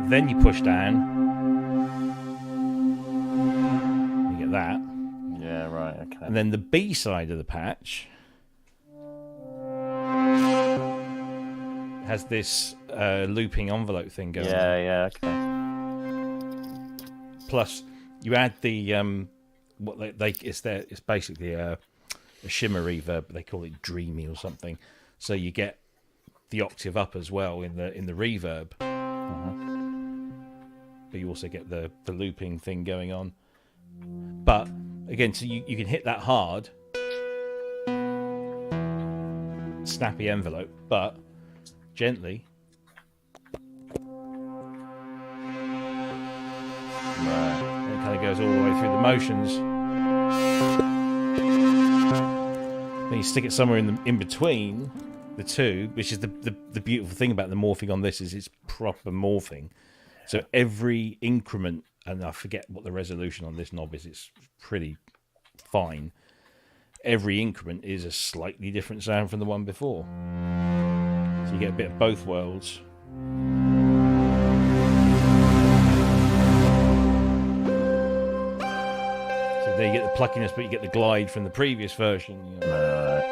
S1: then you push down. You get that.
S3: Yeah, right, okay.
S1: And then the B side of the patch has this looping envelope thing going on.
S3: Yeah, okay.
S1: Plus, You add the what it's basically a shimmer reverb. They call it dreamy or something. So you get the octave up as well in the reverb, but you also get the looping thing going on. But again, so you can hit that hard, snappy envelope, but gently. And it kind of goes all the way through the motions. Then you stick it somewhere in between the two, which is the beautiful thing about the morphing on this is it's proper morphing. So every increment, and I forget what the resolution on this knob is, it's pretty fine. Every increment is a slightly different sound from the one before. So you get a bit of both worlds. So there you get the pluckiness, but you get the glide from the previous version. You know.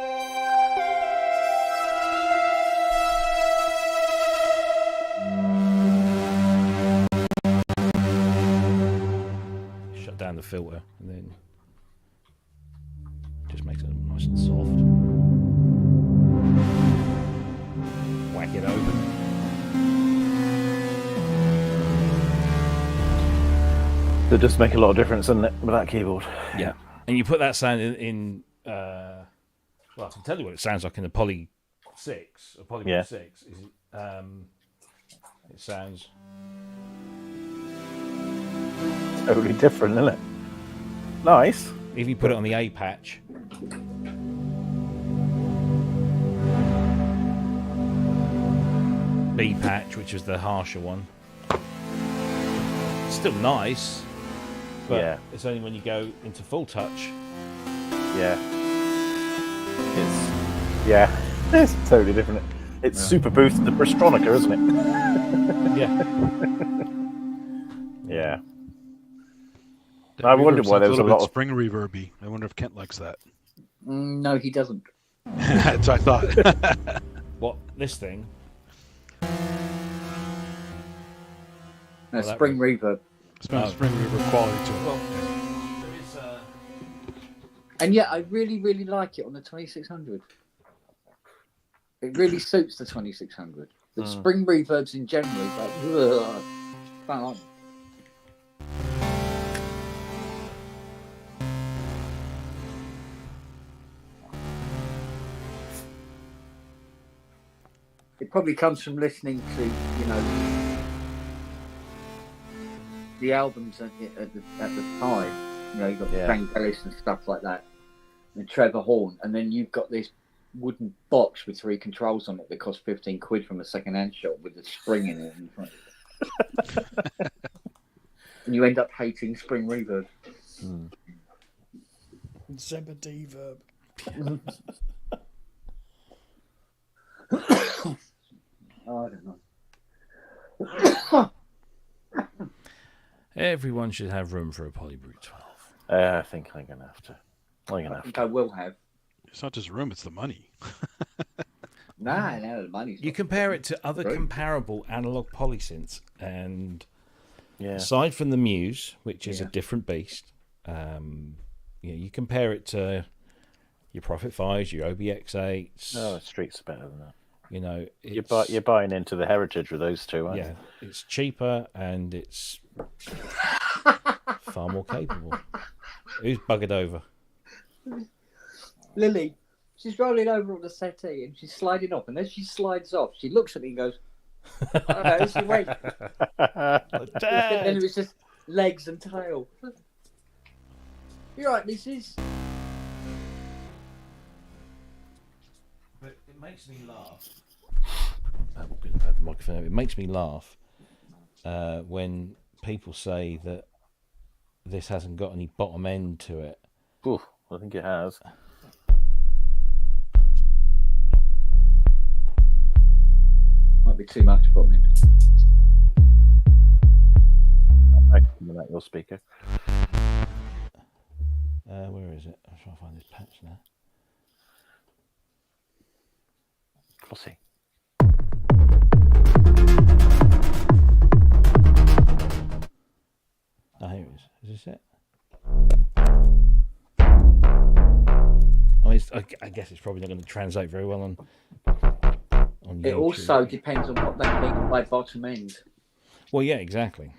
S1: Shut down the filter and then just makes it nice and soft. Whack it open.
S3: It does make a lot of difference, doesn't it, with that keyboard?
S1: Yeah. And you put that sound in well, I can tell you what it sounds like in the Poly 6. A Poly 6 is it sounds
S3: Totally different, isn't it? Nice.
S1: if you put it on the A patch. B patch, which is the harsher one. It's still nice, but it's only when you go into full touch.
S3: Yeah. It's totally different. It's super boosted the Brystronica, isn't it?
S1: Yeah.
S3: Yeah. I wondered why there was a lot of
S7: spring reverby. I wonder if Kent likes that.
S4: No, he doesn't.
S7: That's what I thought.
S1: What, this thing?
S4: No, spring reverb.
S7: Spring reverb quality to it.
S1: Well, there is
S4: And yeah, I really, really like it on the 2600. It really suits the 2600. The spring reverbs in general is like, ugh, don't like them. It probably comes from listening to, you know, the albums at the time. You know, you've got Frank Ellis and stuff like that, and Trevor Horn, and then you've got this wooden box with 3 controls on it that cost 15 quid from a second-hand shop with a spring in it in front of it. And you end up hating spring reverb.
S5: Zebedee verb.
S4: Oh, I don't know.
S1: everyone should have room for a Polybrute 12.
S3: I think I'm going to have to.
S4: I think I will have.
S7: It's not just room; it's the money.
S4: No, the money's
S1: You
S4: not-
S1: compare it to other
S4: Right.
S1: comparable analog polysynths, and
S3: Yeah.
S1: aside from the Muse, which is a different beast, you compare it to your Prophet 5s, your OBX8s.
S3: No, Street's better than that.
S1: You know,
S3: You're buying into the heritage with those two, aren't you?
S1: it's cheaper and it's far more capable. Who's buggered over?
S4: Lily, she's rolling over on the settee and she's sliding off. And as she slides off, she looks at me and goes, "Oh no, she went." And then it was just legs and tail. You're right, Mrs.
S1: But it makes me laugh. I'm going to have the microphone. It makes me laugh when people say that this hasn't got any bottom end to it.
S3: Ooh, I think it has.
S4: Might be too much for me.
S3: That your speaker.
S1: Where is it? I'm trying to find this patch now.
S3: Flossy.
S1: Oh, here it is. Is this? this it? I mean, I guess it's probably not going to translate very well on
S4: It
S1: YouTube.
S4: also depends on what they mean by bottom end.
S1: Well, yeah, exactly.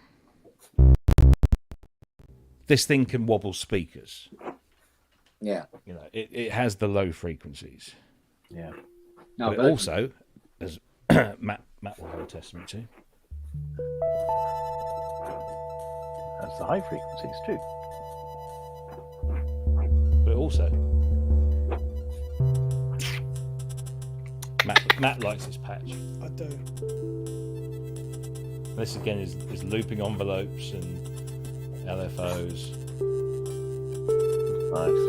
S1: This thing can wobble speakers.
S4: Yeah.
S1: You know, it has the low frequencies.
S3: Yeah.
S4: No,
S1: But it also, as Matt will hold testament to,
S3: That's the high frequencies too.
S1: but also, Matt likes this patch.
S5: I do.
S1: This again is looping envelopes and LFOs.
S3: Nice.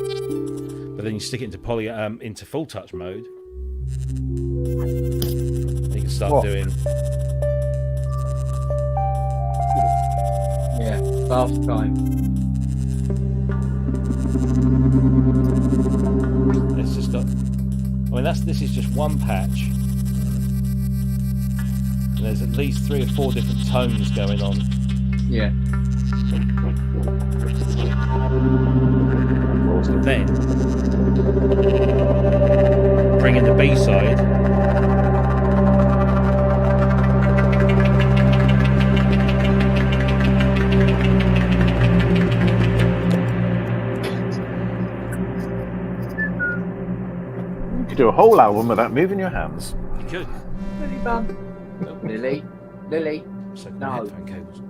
S1: But then you stick it into full touch mode. You can start doing.
S4: Yeah, fast time.
S1: Let's just stop. I mean, this is just one patch. And there's at least 3 or 4 different tones going on.
S4: Yeah.
S1: Then bring in the B side.
S3: You could do a whole album without moving your hands.
S1: You could.
S4: Lily bum. Lily.
S1: So
S4: No.
S1: headphone cables.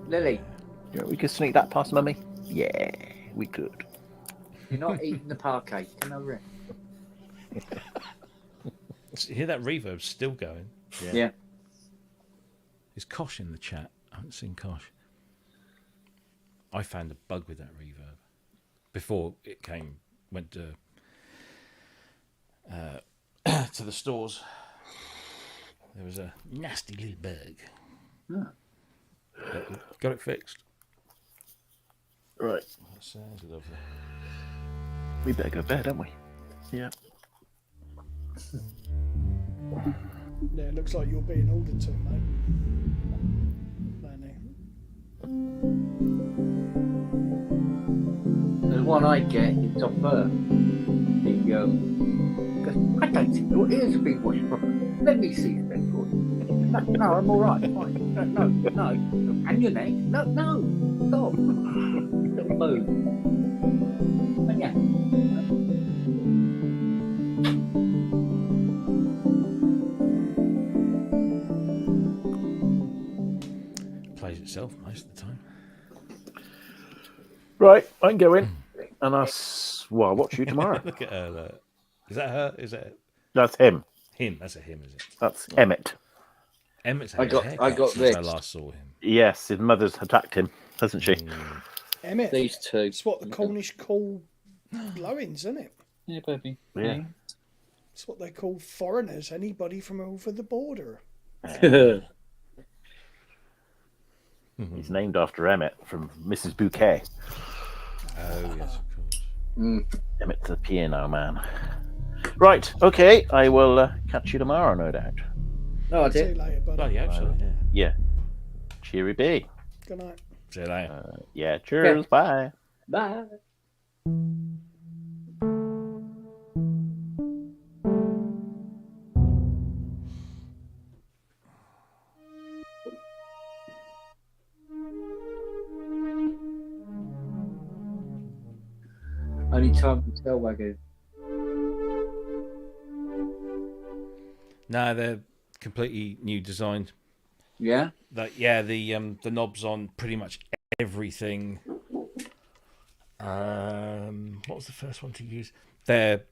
S4: Lily.
S3: Yeah, we could sneak that past Mummy. Yeah, we could.
S4: You're not eating the parquet. Come over here.
S1: You hear that reverb still going?
S4: Yeah.
S1: Is Kosh in the chat? I haven't seen Kosh. I found a bug with that reverb before it went to to the stores. There was a nasty little bug. But got it fixed.
S3: Right.
S1: That sounds lovely.
S3: We better go to bed, don't we? Yeah.
S5: Yeah, it looks like you're being ordered to, mate. Lenny.
S4: There's one I get in top her. The goes, I don't think your ears have been washed properly. Let me see the bed for you. No, I'm all right. Fine. No. And your neck? No. Stop. Don't move. And yeah.
S1: Plays itself most of the time.
S3: Right, I can go in, and I'll watch you tomorrow.
S1: Look at her. Look. Is that her? Is that
S3: That's him.
S1: him? That's a him, is it?
S3: That's Emmett.
S1: Emmett's
S4: I
S1: had
S4: got
S1: his haircut since
S4: this.
S1: I last saw him.
S3: Yes, his mother's attacked him, hasn't she?
S5: Emmett.
S6: These two.
S5: It's what the Cornish call blowings, isn't it?
S6: Yeah, baby.
S3: Yeah.
S5: It's what they call foreigners, anybody from over the border.
S3: He's named after Emmett from Mrs. Bouquet.
S1: Oh yes, of course.
S3: Emmett the piano man. Right, okay, I will catch you tomorrow, no doubt.
S4: No, I
S5: See you
S4: did.
S5: later, buddy.
S1: Bloody hope so. Yeah.
S3: Yeah. Cheery B.
S5: Good night.
S1: See you later.
S3: Yeah, cheers, bye.
S4: Bye. Only time to tell, Wagyu.
S1: No, they're completely new designed.
S4: Yeah?
S1: The knobs on pretty much everything. What was the first one to use? They're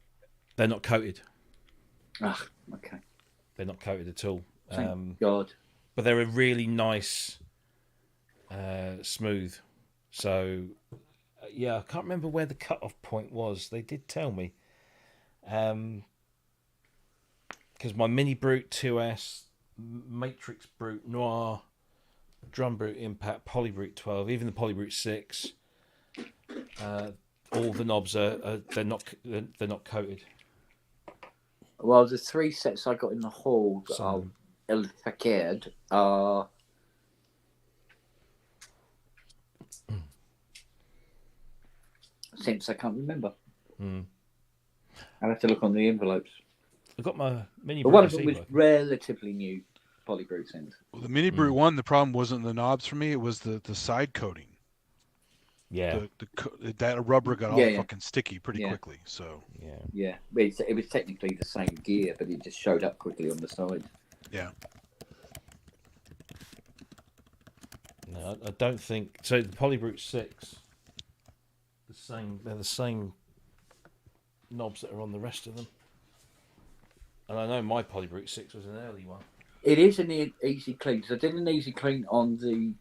S1: not coated.
S4: Ah, okay.
S1: They're not coated at all.
S4: Thank God.
S1: But they're a really nice, smooth. So, yeah, I can't remember where the cut-off point was. They did tell me. Because my Mini Brute 2S, Matrix Brute Noir, Drum Brute Impact, Poly Brute 12, even the Poly Brute 6, all the knobs they're not coated.
S4: Well, the 3 sets I got in the hall that are
S1: Some-
S4: El Fakir are since I can't remember.
S1: Mm.
S4: I'll have to look on the envelopes.
S1: I got my mini.
S4: But one of them was relatively new Polybrew since.
S7: Well, the Mini Brew one, the problem wasn't the knobs for me; it was the side coating.
S1: Yeah.
S7: That rubber got all fucking sticky pretty quickly. So
S4: yeah, but it was technically the same gear, but it just showed up quickly on the side.
S7: Yeah.
S1: No, I don't think so. The Polybrook 6, they're the same knobs that are on the rest of them. And I know my Polybrook 6 was an early one.
S4: It is an easy clean. So I did an easy clean on the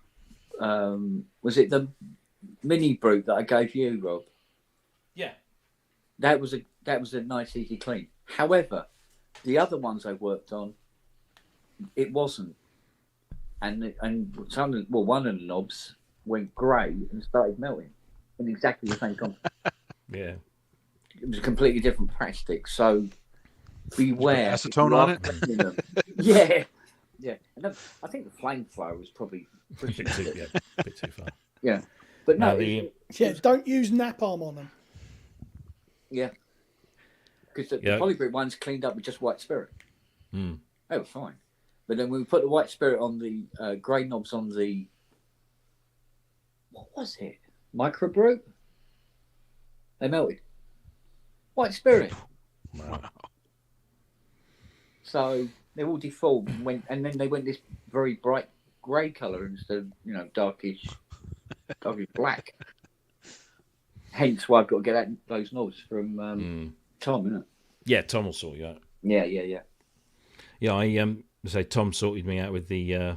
S4: was it the Mini Brew that I gave you, Rob?
S1: Yeah.
S4: That was a nice easy clean. However, the other ones I worked on, it wasn't. And one of the knobs went grey and started melting in exactly the same context.
S1: Yeah.
S4: It was a completely different plastic. So beware.
S7: Acetone on it?
S4: Yeah. Yeah. And I think the flamethrower was probably
S1: a bit too far.
S4: Yeah. But no.
S5: Don't use napalm on them.
S4: Yeah. Because the Polybrook one's cleaned up with just white spirit.
S1: Mm.
S4: They were fine. But then when we put the white spirit on the grey knobs on the, what was it? Microbrew? They melted. White spirit.
S1: Wow.
S4: So they all deformed and then they went this very bright grey colour instead of, darkish black. Hence why I've got to get those knobs from Tom, isn't it?
S1: Yeah, Tom will sort you out.
S4: Yeah.
S1: Yeah, I say Tom sorted me out with the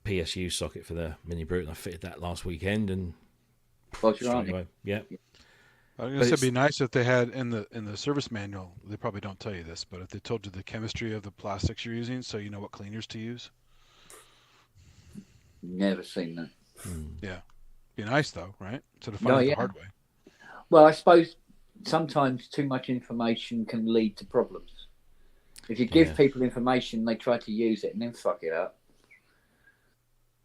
S1: PSU socket for the Mini Brute, and I fitted that last weekend and
S4: away.
S1: Yeah.
S7: I was gonna say it'd be nice if they had in the service manual. They probably don't tell you this, but if they told you the chemistry of the plastics you're using, so you know what cleaners to use.
S4: Never seen that.
S7: Yeah, be nice though, right? Instead of finding the hard way.
S4: Well, I suppose sometimes too much information can lead to problems. If you give people information, they try to use it and then fuck it up.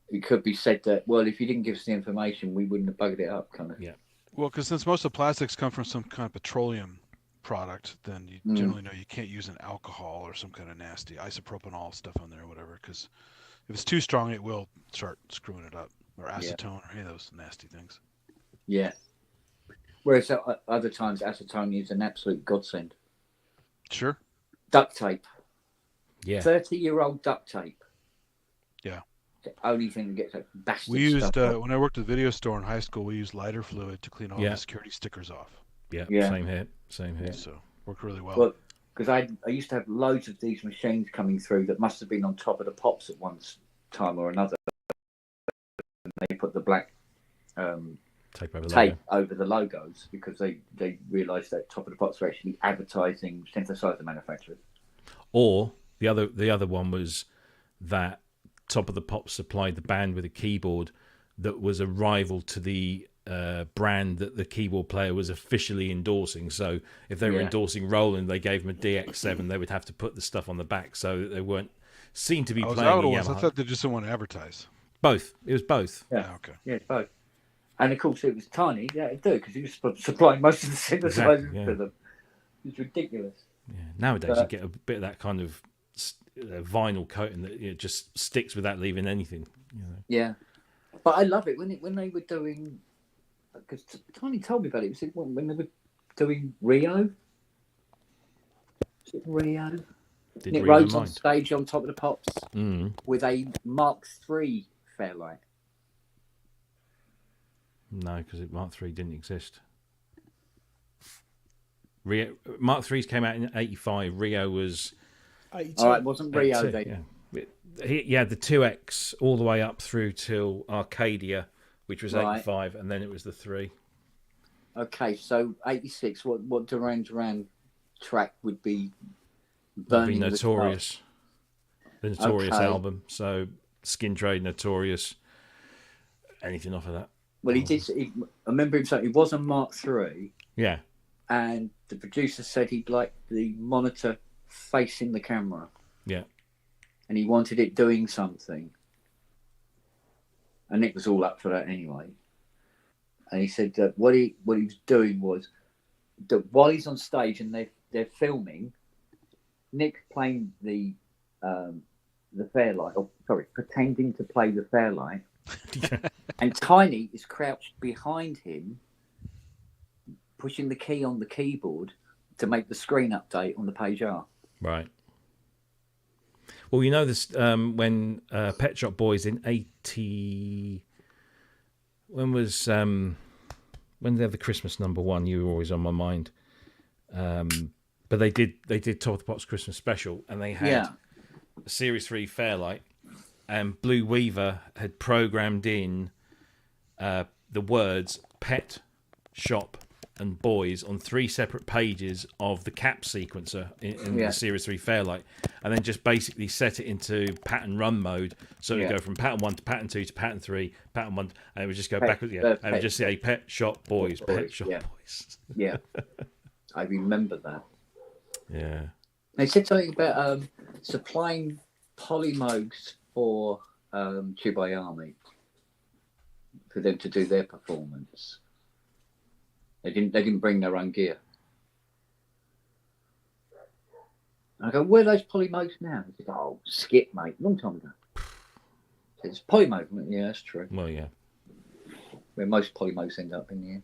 S4: It could be said that, well, if you didn't give us the information, we wouldn't have bugged it up, kind of.
S1: Yeah.
S7: Well, because since most of the plastics come from some kind of petroleum product, then you generally know you can't use an alcohol or some kind of nasty isopropanol stuff on there or whatever, because if it's too strong, it will start screwing it up, or acetone or any of those nasty things.
S4: Yeah. Whereas other times, acetone is an absolute godsend.
S7: Sure.
S4: Duct tape.
S1: Yeah.
S4: 30-year-old duct tape.
S7: Yeah.
S4: The only thing that gets that bastard
S7: We used,
S4: stuff
S7: when I worked at the video store in high school, we used lighter fluid to clean all the security stickers off.
S1: Yeah. Same here. So
S7: worked really well.
S4: Well, because I used to have loads of these machines coming through that must have been on top of the pops at one time or another. And they put the black tape over the logos because they realised that top of the pops were actually advertising synthesizer manufacturers.
S1: Or the other one was that Top of the Pops supplied the band with a keyboard that was a rival to the brand that the keyboard player was officially endorsing. So if they were endorsing Roland, they gave them a DX7. They would have to put the stuff on the back so that they weren't seen to be playing a Yamaha.
S7: I thought they just didn't want to advertise.
S1: Both. It was both.
S4: Yeah.
S7: Okay.
S4: Yeah, both. And of course, it was tiny. Yeah, it did because he was supplying most of the synthesizers to them. It's ridiculous.
S1: Yeah. Nowadays, you get a bit of that kind of vinyl coating that just sticks without leaving anything.
S4: Yeah, but I love it when they were doing. Because Tiny told me about it. Was it when they were doing Rio? Was it Rio? Nick Rhodes on stage on Top of the Pops with a Mark III Fairlight.
S1: No, because Mark III didn't exist. Mark III's came out in '85. Rio was
S5: 82.
S4: All right, wasn't Rio
S1: 82,
S4: then?
S1: Yeah. He had the 2X all the way up through till Arcadia, which was 85, and then it was the 3.
S4: Okay, so 86. What Duran Duran track would be burning?
S1: Would be Notorious. The Notorious album. So Skin Trade, Notorious. Anything off of that?
S4: Well, I remember him saying it was a Mark III.
S1: Yeah.
S4: And the producer said he'd like the monitor facing the camera.
S1: Yeah.
S4: And he wanted it doing something. And Nick was all up for that anyway. and he said that what he was doing was that while he's on stage and they're filming, Nick playing the Fairlight, or sorry, pretending to play the Fairlight, and Tiny is crouched behind him, pushing the key on the keyboard to make the screen update on the page R.
S1: Right. Well, you know this when Pet Shop Boys in 80. When was when did they have the Christmas #1? You were always on my mind. But they did Top of the Pops Christmas special, and they had a Series 3 Fairlight, and Blue Weaver had programmed in the words Pet Shop and Boys on 3 separate pages of the cap sequencer in the Series 3 Fairlight, and then just basically set it into pattern run mode, so it would go from pattern 1 to pattern 2 to pattern 3, pattern 1, and it would just go backwards. And it would just say Pet Shop Boys, Pet Shop Boys.
S4: Yeah, I remember that.
S1: Yeah.
S4: They said something about supplying polymogs for Chubai Army for them to do their performance. They didn't bring their own gear. I go, where are those polymogs now? He said, oh, skip, mate, long time ago. I said, it's polymog. Yeah, that's true.
S1: Well, yeah.
S4: Where most polymogs end up in the end.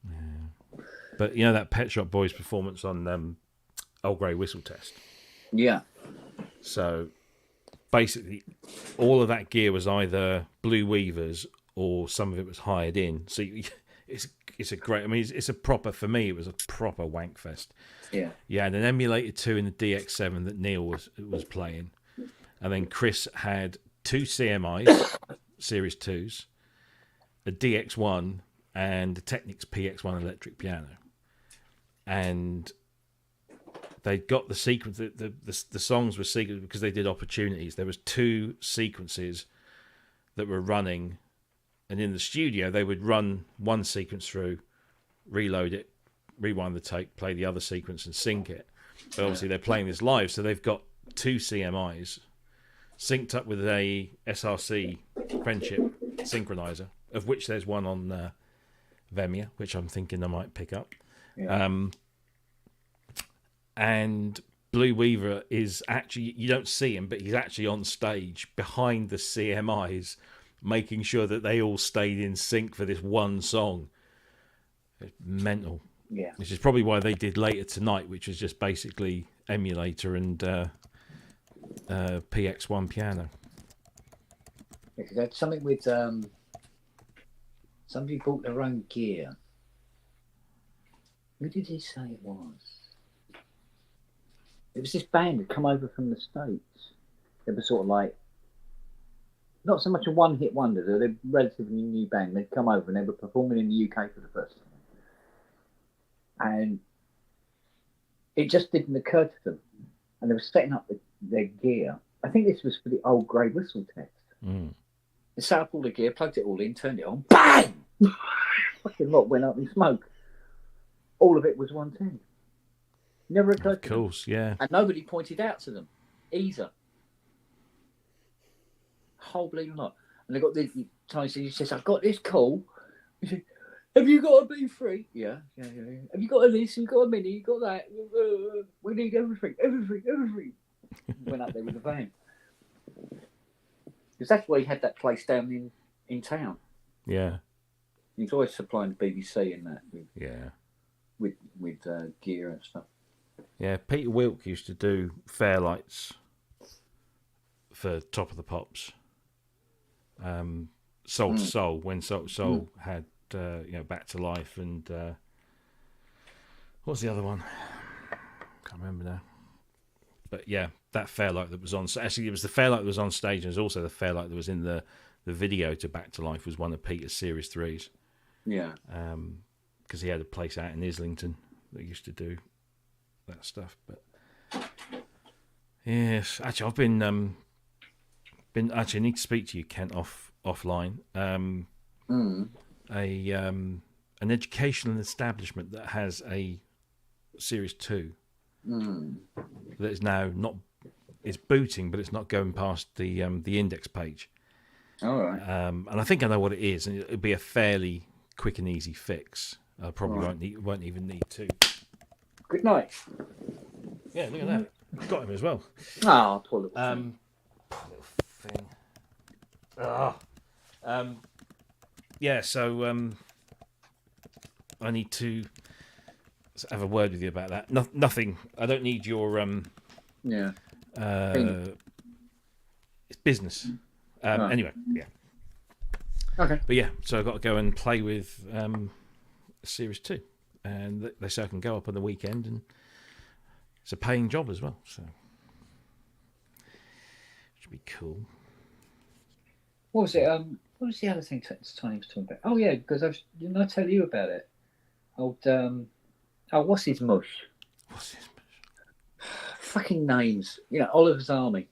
S1: Yeah. But you know that Pet Shop Boys performance on Old Grey Whistle Test? Yeah. So basically, all of that gear was either Blue Weavers or some of it was hired in. So it's a great. I mean, it's a proper. For me, it was a proper wank fest. Yeah. Yeah, and an emulator 2 in the DX7 that Neil was playing, and then Chris had 2 CMIs, Series 2s, a DX1, and a Technics PX1 electric piano, and they got the sequence. The songs were sequenced because they did opportunities. There was 2 sequences that were running, and in the studio they would run one sequence through, reload it, rewind the tape, play the other sequence, and sync it. But obviously they're playing this live, so they've got 2 CMIs synced up with a SRC Friendship synchronizer, of which there's one on Vemia, which I'm thinking I might pick up. Yeah. And Blue Weaver is actually, you don't see him, but he's actually on stage behind the CMIs, making sure that they all stayed in sync for this one song. It's mental. Yeah. Which is probably why they did Later Tonight, which was just basically emulator and PX1 piano.
S4: Yeah, that's something with somebody bought their own gear. Who did he say it was? It was this band that come over from the States. They were sort of like, not so much a one-hit wonder, they're a relatively new band. They'd come over and they were performing in the UK for the first time. And it just didn't occur to them. And they were setting up their gear. I think this was for the Old Grey Whistle Test. Mm. They set up all the gear, plugged it all in, turned it on, bang! Fucking lot went up in smoke. All of it was 110. Never occurred to them. Of course, yeah. And nobody pointed out to them either. Whole bleeding lot. And they got this Tiny he says, I've got this call. He said, have you got a B3? Yeah. Have you got a this? Have you got a mini? You got that? We need everything. Went up there with the van. Because that's why he had that place down in town. Yeah. He was always supplying the BBC and that. With gear and stuff.
S1: Yeah, Peter Wilk used to do Fairlights for Top of the Pops. Soul to Soul, when Soul to Soul had Back to Life and what's the other one? Can't remember now. But yeah, that Fairlight that was on. So actually, it was the Fairlight that was on stage, and it was also the Fairlight that was in the video to Back to Life. Was one of Peter's Series 3s. Yeah. Because he had a place out in Islington that used to do that stuff. But yes, actually, I've been actually I need to speak to you, Kent, offline. An educational establishment that has a Series 2 that is now not, it's booting, but it's not going past the index page.
S4: All right.
S1: And I think I know what it is, and it'll be a fairly quick and easy fix. I probably
S4: Right.
S1: won't even need to.
S4: Good night.
S1: Yeah, look at that. Got him as well.
S4: Ah, poor little thing.
S1: Poor little thing. Yeah, so I need to have a word with you about that. Nothing. I don't need your
S4: Yeah.
S1: it's business.
S4: Right.
S1: Anyway, yeah.
S4: Okay.
S1: But yeah, so I've got to go and play with Series 2. And they say I can go up on the weekend, and it's a paying job as well. So should be cool.
S4: What was it? What was the other thing Tony was talking about? Oh yeah, because didn't I tell you about it? Old what's his mush?
S1: What's his
S4: Fucking names. You know, Oliver's Army.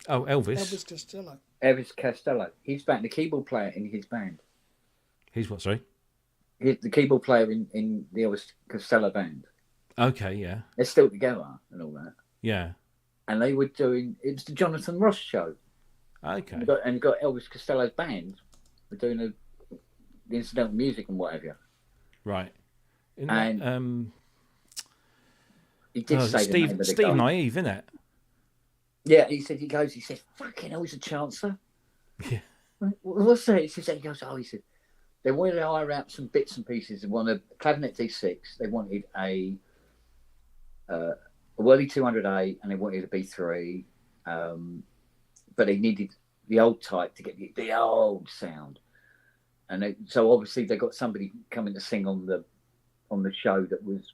S1: Oh, Elvis.
S5: Elvis Costello.
S4: Elvis Costello. He's back, the keyboard player in his band.
S1: He's what, sorry?
S4: He's the keyboard player in the Elvis Costello band.
S1: Okay, yeah.
S4: They're still together and all that.
S1: Yeah.
S4: And they were doing, it was the Jonathan Ross show.
S1: Okay.
S4: And got Elvis Costello's band were doing the incidental music and whatever.
S1: Right.
S4: And
S1: that,
S4: he did say the name of the
S1: Steve
S4: guy.
S1: Naive, isn't it?
S4: Yeah, he said, fucking hell, he's a chancer.
S1: Yeah.
S4: What's that? He goes, he said, they wanted to hire out some bits and pieces. They wanted a clarinet D6. They wanted a Worley 200A, and they wanted a B3. But they needed the old type to get the old sound. And so obviously they got somebody coming to sing on the show that was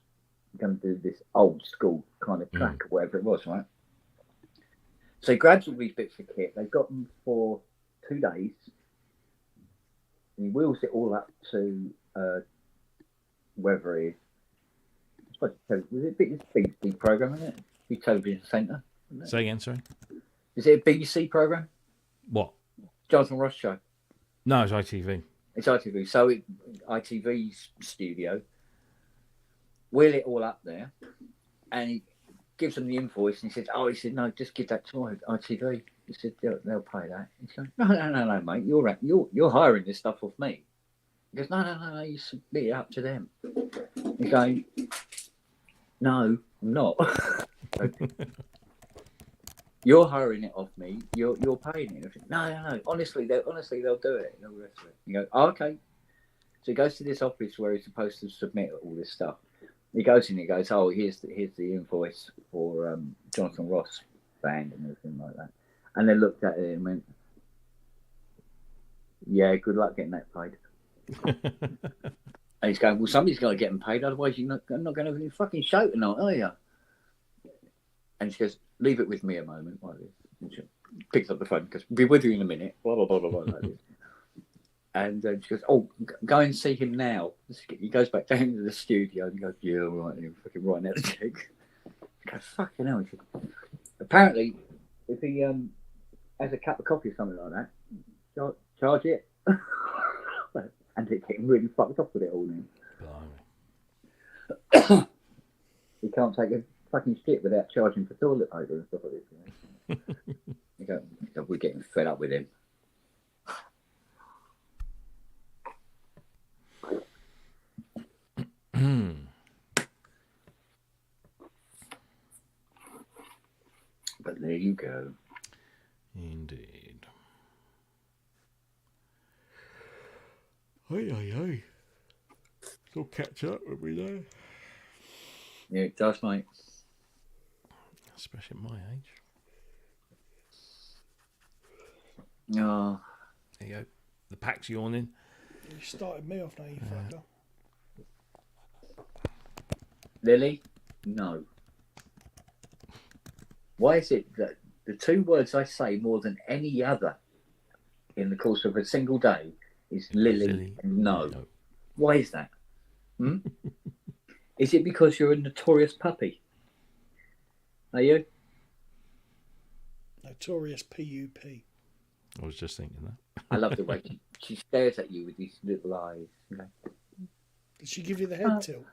S4: going to do this old school kind of track or whatever it was, right? So he grabs all these bits of kit. They got them for 2 days. And he wheels it all up to wherever it is. I suppose was it a BBC program, isn't it? The television centre.
S1: Say again, sorry.
S4: Is it a BBC program?
S1: What?
S4: Jonathan Ross show.
S1: No, it's ITV.
S4: It's ITV. So ITV's studio. Wheel it all up there, and he gives them the invoice, and he says, he said, no, just give that to ITV. He said, they'll pay that. He's going, no, mate, you're hiring this stuff off me. He goes, no, you submit it up to them. He's going, no, I'm not. You're hiring it off me. You're paying it. No. Honestly, they'll do it. And all the rest of it. You go, okay. So he goes to this office where he's supposed to submit all this stuff. He goes in. He goes, here's the invoice for Jonathan Ross band and everything like that. And they looked at it and went, yeah, good luck getting that paid. And he's going, well, somebody's got to get them paid, otherwise you're not going to have any fucking show tonight, are you? And she goes, leave it with me a moment, like this. And she picks up the phone, goes, be with you in a minute, blah, blah, blah, blah, blah, like this. And she goes, go and see him now. He goes back down to the studio and goes, yeah, all right, and he's fucking writing out the check. He goes, fucking hell. Apparently, if he has a cup of coffee or something like that, charge it. And it's getting really fucked up with it all now. He can't take a fucking shit without charging for toilet paper and stuff like this. You know? We're getting fed up with him. But there you go.
S1: Indeed. Hey. Still catch up with me there.
S4: Yeah, it does, mate.
S1: Especially at my age.
S4: Oh.
S1: There you go. The pack's yawning.
S5: You started me off now, you fucker.
S4: Lily? No. Why is it that the two words I say more than any other in the course of a single day is Lily and no? Why is that? Is it because you're a notorious puppy? Are you?
S5: Notorious PUP.
S1: I was just thinking that.
S4: I love the way she stares at you with these little eyes. You know?
S5: Did she give you the head tilt?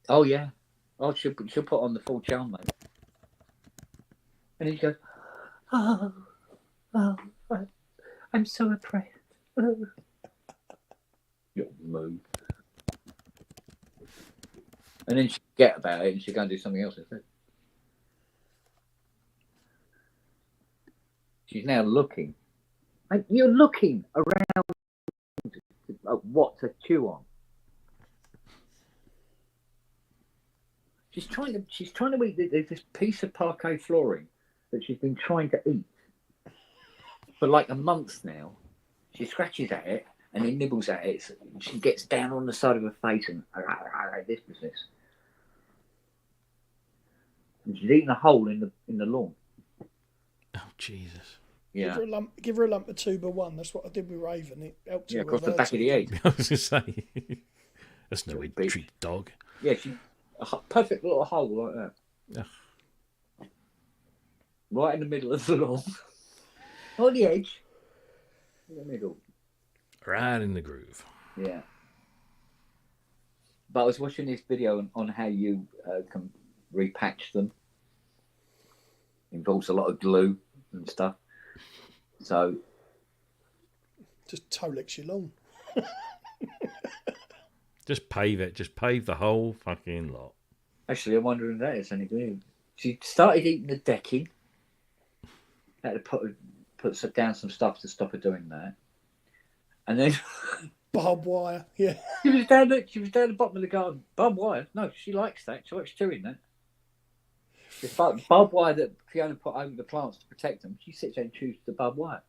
S4: Oh, yeah. Oh, she'll put on the full charm, mate. And he goes, I I'm so oppressed. You'll move. And then she'd get about it and she'd go and do something else instead. She's now looking. And you're looking around at what to chew on. She's trying to eat this piece of parquet flooring that she's been trying to eat for like a month now. She scratches at it and then nibbles at it. She gets down on the side of her face and this business. And she's eating a hole in the lawn.
S1: Oh Jesus!
S2: Yeah.
S5: Give her a lump of tuber one. That's what I did with Raven. It helped her
S4: across
S5: with
S4: the back of the head.
S1: I was going to say that's no way to treat a dog.
S4: Yeah, a perfect little hole like that.
S1: Ugh.
S4: Right in the middle of the lawn. Not on the edge. In the middle.
S1: Right in the groove.
S4: Yeah. But I was watching this video on how you can repatch them. Involves a lot of glue and stuff. So.
S5: Just toe-licks your lawn.
S1: Just pave it. Just pave the whole fucking lot.
S4: Actually, I'm wondering if that is any good. She started eating the decking. Had to put down some stuff to stop her doing that. And then
S5: Barbed wire, yeah.
S4: she was down the bottom of the garden. Barbed wire? No, she likes that. She likes chewing that. The barbed wire that Fiona put over the plants to protect them, she sits there and chews the barbed wire.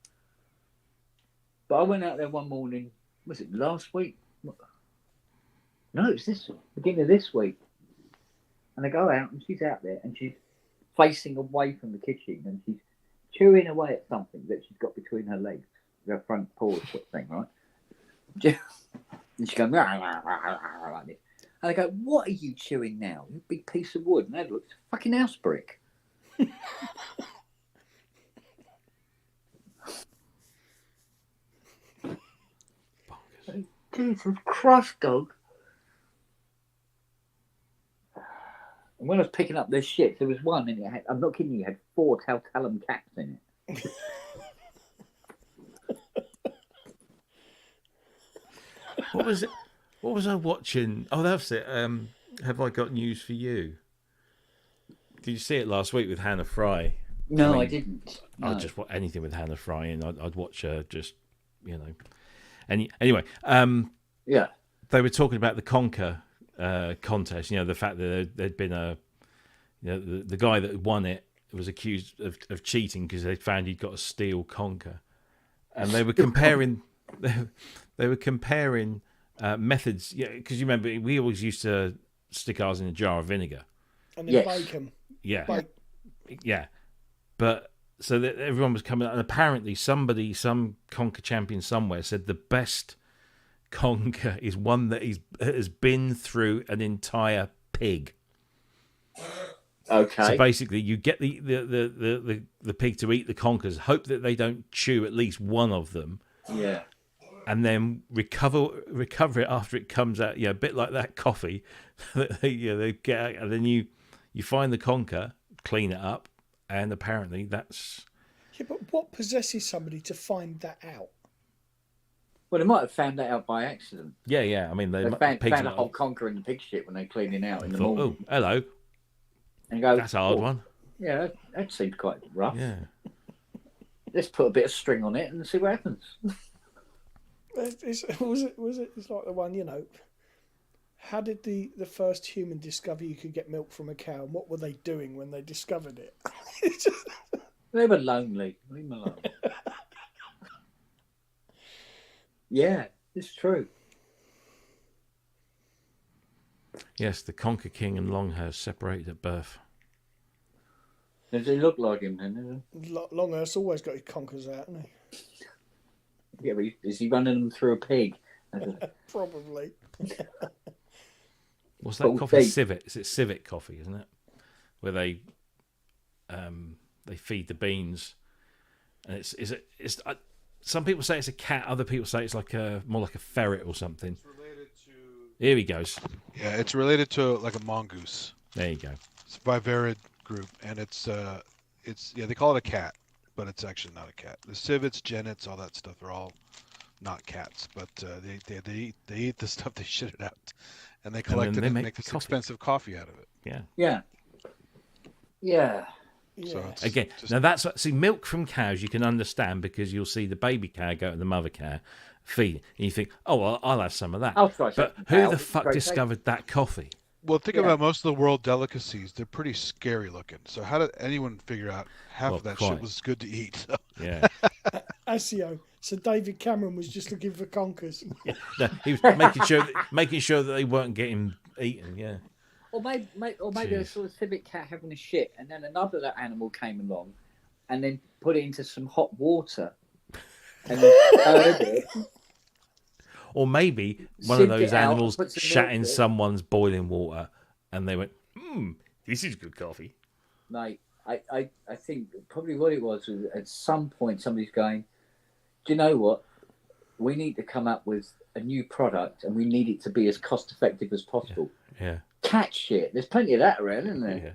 S4: But I went out there one morning, was it last week? No, it was beginning of this week. And I go out and she's out there and she's facing away from the kitchen and she's chewing away at something that she's got between her legs, her front paws sort of thing, right? And she goes, like this. And I go, what are you chewing now? You big piece of wood. And that looks fucking house brick. Jesus Christ, dog. And when I was picking up this shit, there was one and it had, I'm not kidding you, it had 4 Talcallum cats in it.
S1: What was it? What was I watching? Oh, that's it. Have I got news for you? Did you see it last week with Hannah Fry?
S4: No, I didn't. No.
S1: I'd just watch anything with Hannah Fry, and I'd watch her just, you know. Anyway,
S4: yeah,
S1: they were talking about the Conker contest. You know, the fact that there'd been the guy that won it was accused of cheating because they found he'd got a steel Conker, and they were comparing. They were comparing methods. Yeah, because you remember we always used to stick ours in a jar of vinegar
S5: and then bake them.
S1: Yeah, yeah. But so that everyone was coming out, and apparently some Conker champion somewhere said the best Conker is one that has been through an entire pig.
S4: Okay.
S1: So basically, you get the pig to eat the conkers, hope that they don't chew at least one of them.
S4: Yeah.
S1: And then recover it after it comes out. Yeah, a bit like that coffee. They get out, and then you find the conker, clean it up, and apparently that's.
S5: Yeah, but what possesses somebody to find that out?
S4: Well, they might have found that out by accident.
S1: Yeah. I mean,
S4: they found a whole conker in the pig shit when they cleaned it out in the morning.
S1: Oh, hello.
S4: And you go,
S1: that's a hard one.
S4: Yeah, that seemed quite rough.
S1: Yeah.
S4: Let's put a bit of string on it and see what happens.
S5: It's like the one, you know. How did the first human discover you could get milk from a cow, and what were they doing when they discovered it?
S4: They were lonely. Leave them alone. Yeah, it's true.
S1: Yes, the Conker King and Longhurst separated at birth.
S4: Does he look like him then?
S5: Longhurst always got his conkers out, hasn't he?
S4: Yeah, but is he running them through a pig?
S5: Probably.
S1: What's that coffee? Civet. Is it Civet coffee, isn't it? Where they feed the beans, and it's some people say it's a cat, other people say it's more like a ferret or something.
S7: It's related to.
S1: Here he goes.
S7: Yeah, it's related to like a mongoose.
S1: There you go.
S7: It's a vivarid group, and it's they call it a cat. but it's actually not a cat. The civets, genets, all that stuff are all not cats, but they eat the stuff, they shit it out, and they collect
S1: then
S7: it
S1: they
S7: and
S1: make
S7: make this
S1: coffee.
S7: expensive coffee out of it.
S1: Yeah.
S4: Yeah. Yeah.
S7: So
S5: Yeah.
S7: it's
S1: Again,
S7: just,
S1: now that's see, milk from cows you can understand because you'll see the baby cow go to the mother cow feed, and you think, oh, well, I'll have some of that.
S4: I'll try
S1: But
S4: some
S1: who
S4: cow.
S1: the
S4: It's
S1: fuck
S4: great
S1: discovered that coffee?
S7: well, think
S4: Yeah.
S7: about most of the world delicacies. They're pretty scary looking. So how did anyone figure out half
S1: Well,
S7: of that
S1: quite.
S7: shit was good to eat? So,
S1: Yeah.
S5: ASIO. So David Cameron was just looking for conkers.
S1: No, he was making sure that they weren't getting eaten. Yeah.
S4: Or maybe a
S1: Jeez.
S4: sort of civet cat having a shit, and then another animal came along, and then put it into some hot water, and then stirred it.
S1: Or maybe one of
S4: Sieved
S1: those
S4: it out,
S1: animals
S4: put some
S1: shat
S4: milk
S1: in
S4: in.
S1: someone's boiling water, and they went, this is good coffee.
S4: Mate, I think probably what it was at some point somebody's going, do you know what? We need to come up with a new product, and we need it to be as cost effective as possible.
S1: Yeah.
S4: Cat shit. There's plenty of that around, isn't there?
S1: Yeah.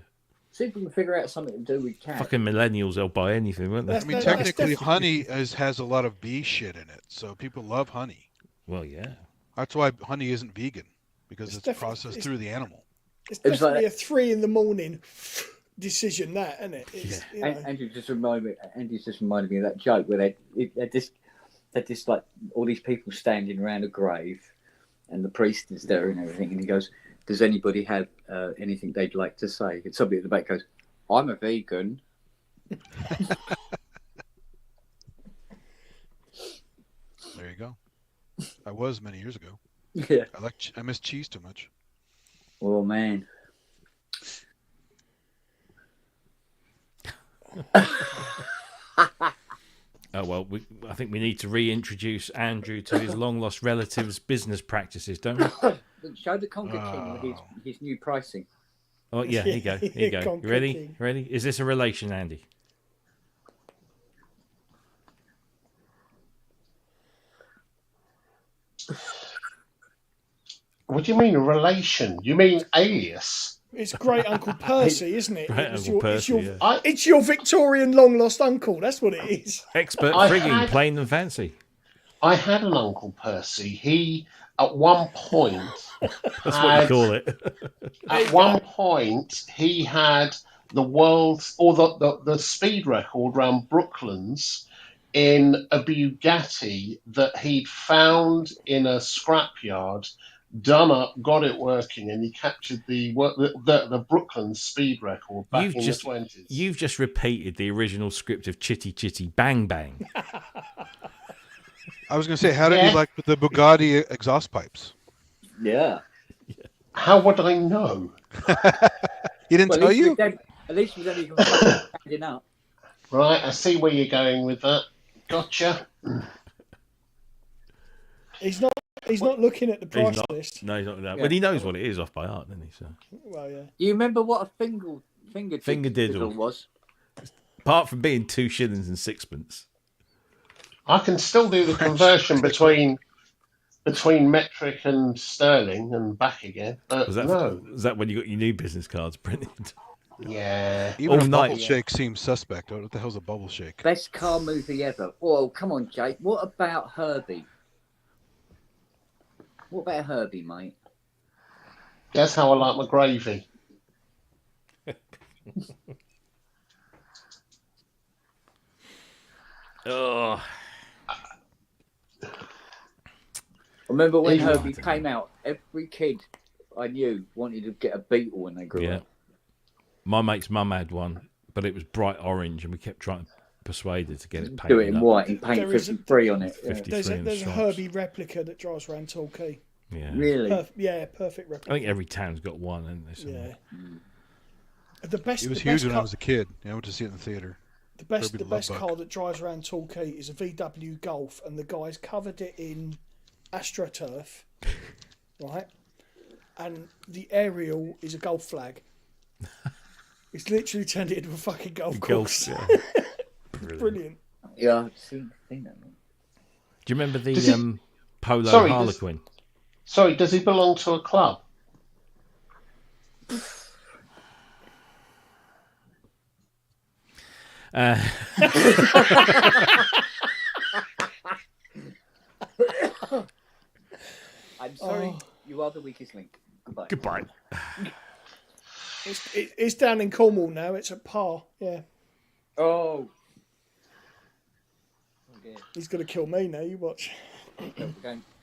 S4: See if we can figure out something to do with cats.
S1: Fucking millennials, they'll buy anything, won't they?
S5: That's-
S7: I mean,
S5: That's
S7: technically,
S5: definitely-
S7: honey has a lot of bee shit in it, so people love honey.
S1: Well, yeah.
S7: That's why honey isn't vegan, because
S5: It's
S7: it's
S5: definitely-
S7: processed
S5: it's-
S7: through the animal.
S5: It's
S4: It was
S5: definitely
S4: like-
S5: a 3 a.m. decision, that, isn't it? It's, you know,
S4: Andrew just reminded me of that joke where they're just like all these people standing around a grave, and the priest is there and everything, and he goes, "Does anybody have anything they'd like to say?" And somebody at the back goes, "I'm a vegan."
S7: There you go. I was many years ago.
S4: Yeah.
S7: I miss cheese too much.
S4: Oh man.
S1: Oh, well, I think we need to reintroduce Andrew to his long lost relative's business practices, don't we?
S4: Show the Conker King with his new pricing.
S1: Oh, yeah, here you go. Here you go.
S5: Conker
S1: You ready?
S5: King.
S1: Ready? Is this a relation, Andy?
S8: What do you mean, a relation? You mean alias?
S5: it's Great Uncle Percy, isn't it?
S1: Great
S5: It was
S1: Uncle Percy,
S5: it's,
S1: yeah.
S5: it's your Victorian long lost uncle. That's what it is.
S1: Expert
S8: I
S1: frigging,
S8: had-
S1: plain and fancy.
S8: I had an Uncle Percy. He, at one point,
S1: That's what you call it.
S8: he had the world's, or the speed record around Brooklands in a Bugatti that he'd found in a scrapyard, done up, got it working, and he captured the Brooklands speed record back in the 20s.
S1: You've just repeated the original script of Chitty Chitty Bang Bang.
S7: I was going to say, how did
S8: Yeah.
S7: you like the Bugatti exhaust pipes?
S4: Yeah.
S8: How would I know?
S7: He didn't tell you?
S4: At least we don't even standing up.
S8: Right, I see where you're going with that. Gotcha.
S5: He's not looking at the
S1: He's
S5: price
S1: not.
S5: list.
S1: No, he's not that.
S4: Yeah.
S1: But he knows what it is off by heart, doesn't he? So,
S5: Well, yeah.
S4: Do you remember what a finger
S1: diddle.
S4: was?
S1: apart from being 2 shillings and sixpence.
S8: I can still do the conversion between metric and sterling and back again. But
S1: Was that
S8: no.
S1: was that when you got your new business cards printed?
S8: Yeah.
S7: Even
S1: All
S7: a
S1: night.
S7: bubble shake seems suspect. What the hell's a bubble shake?
S4: Best car movie ever. Oh, come on, Jake. What about Herbie? What about Herbie, mate?
S8: That's how I like my gravy.
S1: Oh,
S4: Remember when
S8: Yeah,
S4: Herbie came out? Every kid I knew wanted to get a Beetle when they grew
S1: yeah.
S4: up.
S1: My mate's mum had one, but it was bright orange, and we kept trying to persuade her to get it painted
S4: Do it in
S1: up.
S4: white and paint
S5: There is a-
S4: 53 on it. Yeah.
S1: 50.
S5: There's
S1: 53
S5: a,
S1: in
S5: there's a
S1: stripes.
S5: Herbie replica that drives around Torquay.
S1: Yeah.
S4: Really?
S5: Perfect
S1: I
S5: replica.
S1: think every town's got one, and they?
S5: Yeah. The best.
S7: It was
S5: the
S7: huge
S5: best
S7: when I
S5: car,
S7: was a kid. I went to see it in the theater.
S5: the best,
S7: Herbie
S5: the
S7: the
S5: best
S7: Love Bug.
S5: car that drives around Torquay is a VW Golf, and the guy's covered it in AstroTurf, right? And the aerial is a golf flag. It's literally turned it into a fucking golf course.
S1: Golf, yeah.
S5: Brilliant.
S4: Yeah, I've seen that. Man.
S1: Do you remember the
S8: Does he-
S1: Polo
S8: Sorry,
S1: Harlequin?
S8: Sorry, does he belong to a club?
S4: I'm sorry, you are the weakest link. Goodbye.
S1: Goodbye.
S5: It's down in Cornwall now. It's at par. Yeah.
S4: Oh. Oh dear.
S5: He's going to kill me now. You watch.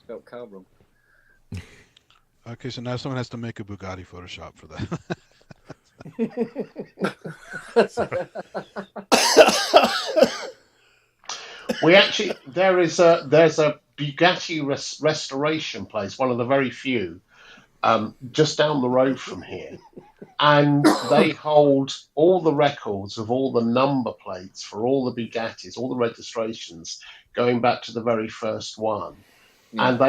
S4: Spelled car wrong.
S7: Okay, so now someone has to make a Bugatti Photoshop for that.
S8: There's a Bugatti restoration place, one of the very few, just down the road from here, and they hold all the records of all the number plates for all the Bugattis, all the registrations going back to the very first one. Yeah. And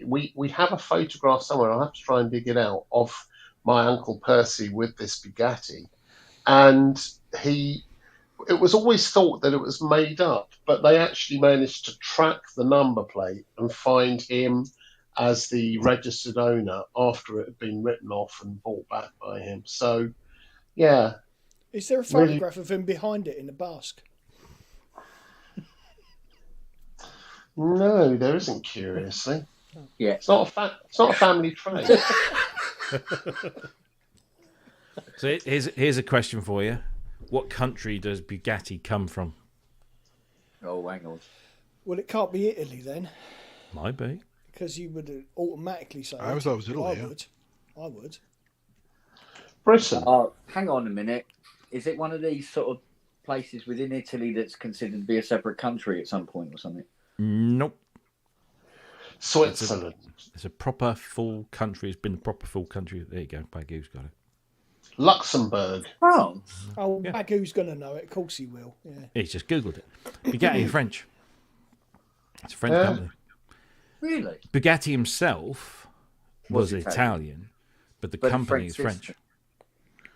S8: we have a photograph somewhere. I'll have to try and dig it out of my Uncle Percy with this Bugatti, and it was always thought that it was made up, but they actually managed to track the number plate and find him as the registered owner after it had been written off and bought back by him. So, yeah.
S5: Is there a photograph of him behind it in the basque?
S8: No, there isn't, curiously.
S4: Yeah.
S8: It's not a family trait.
S1: So here's a question for you. What country does Bugatti come from?
S4: Oh, hang on.
S5: Well, it can't be Italy then.
S1: Might be.
S5: Because you would automatically say...
S7: I always thought it was Italy.
S5: I would.
S8: Britain.
S4: Hang on a minute. Is it one of these sort of places within Italy that's considered to be a separate country at some point or something?
S1: Nope.
S8: Switzerland.
S1: It's a proper full country. It's been a proper full country. There you go. Bagoo's got it.
S8: Luxembourg.
S4: France.
S5: Oh, yeah. Bagoo's going to know it. Of course he will. Yeah.
S1: He's just Googled it. Bugatti French. It's a French company.
S4: Really?
S1: Bugatti himself was Italian, but the company is French.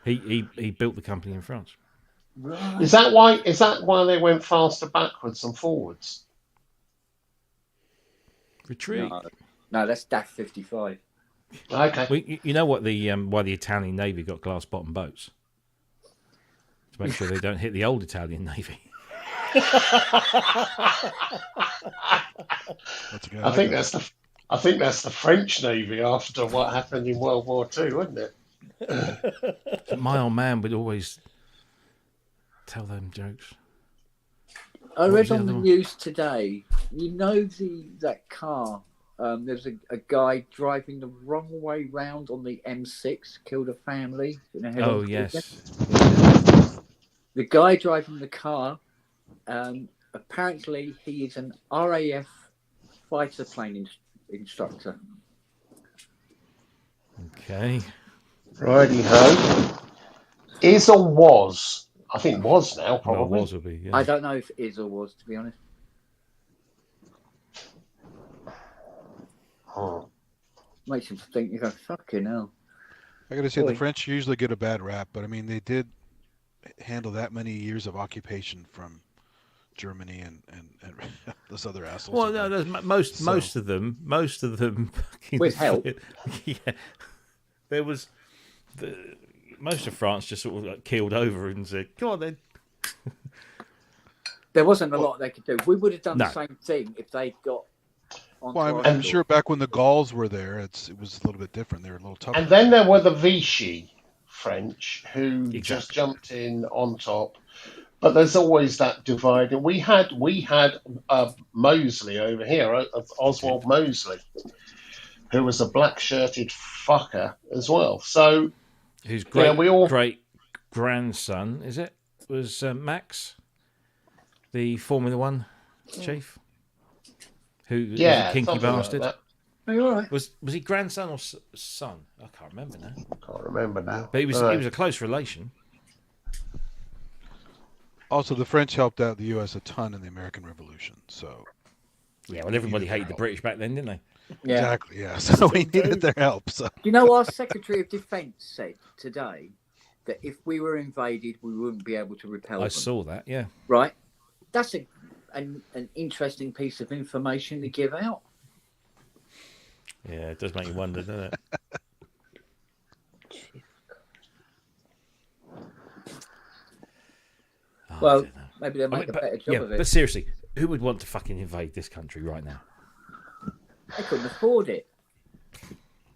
S1: He built the company in France.
S8: Right. Is that why they went faster backwards and forwards?
S1: Retreat.
S4: No, that's DAF 55.
S8: Okay.
S1: Well, you know what why the Italian Navy got glass bottom boats? To make sure they don't hit the old Italian Navy.
S8: I think that's the French Navy after what happened in World War II, wasn't it?
S1: My old man would always tell them jokes.
S4: I read on the news today. You know that car. There's a guy driving the wrong way round on the M6, killed a family.
S1: Oh yes.
S4: The guy driving the car. Apparently, he is an RAF fighter plane instructor.
S1: Okay.
S8: Righty ho. Is or was? I think was now, probably.
S1: No, was will be, yeah.
S4: I don't know if it is or was, to be honest. Makes him think, you go, fucking hell.
S7: I got to say, the French usually get a bad rap, but I mean, they did handle that many years of occupation from Germany and those other assholes.
S1: Well, no, there's most of them
S4: with help.
S1: Yeah, there was most of France just sort of like keeled over and said, "Go on then."
S4: There wasn't a lot they could do. We would have done the same thing if they'd got.
S7: Well, I'm sure back when the Gauls were there, it was a little bit different. They were a little tougher.
S8: And then there were the Vichy French who just jumped in on top. But there's always that divide. And we had Mosley over here, Oswald Mosley, who was a black-shirted fucker as well. So,
S1: whose great grandson was Max, the Formula One chief, who was a kinky bastard.
S4: Are you all right?
S1: Was he grandson or son? I can't remember now. But he was a close relation.
S7: Also, the French helped out the U.S. a ton in the American Revolution. So,
S1: yeah, well, everybody hated the British back then, didn't they?
S4: Yeah.
S7: Exactly. Yeah. So we needed their help. So.
S4: You know, our Secretary of Defence said today that if we were invaded, we wouldn't be able to repel them.
S1: I saw that. Yeah.
S4: Right. That's an interesting piece of information to give out.
S1: Yeah, it does make you wonder, doesn't it?
S4: Well,
S1: don't know.
S4: maybe they'll make a better job of it.
S1: But seriously, who would want to fucking invade this country right now?
S4: They couldn't afford it.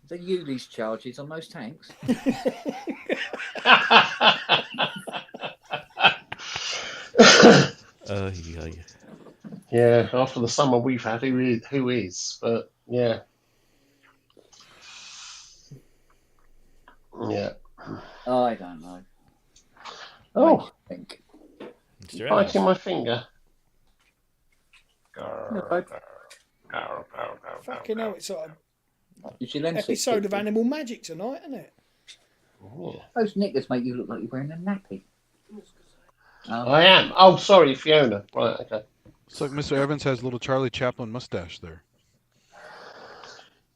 S4: They use these charges on those tanks.
S1: Yeah.
S8: Yeah, after the summer we've had, who is? But yeah, yeah.
S4: I don't know.
S8: Oh,
S4: Makes you think.
S1: Mr.
S8: biting
S1: Evans.
S8: my finger.
S5: Fucking hell, it's like
S4: Is your
S5: an
S4: lens
S5: episode of
S4: fixed?
S5: Animal Magic tonight, isn't it?
S4: Those knickers make you look like you're wearing a nappy.
S8: I am. Oh, sorry, Fiona. Right, okay.
S7: It's like Mr. Evans has a little Charlie Chaplin mustache there.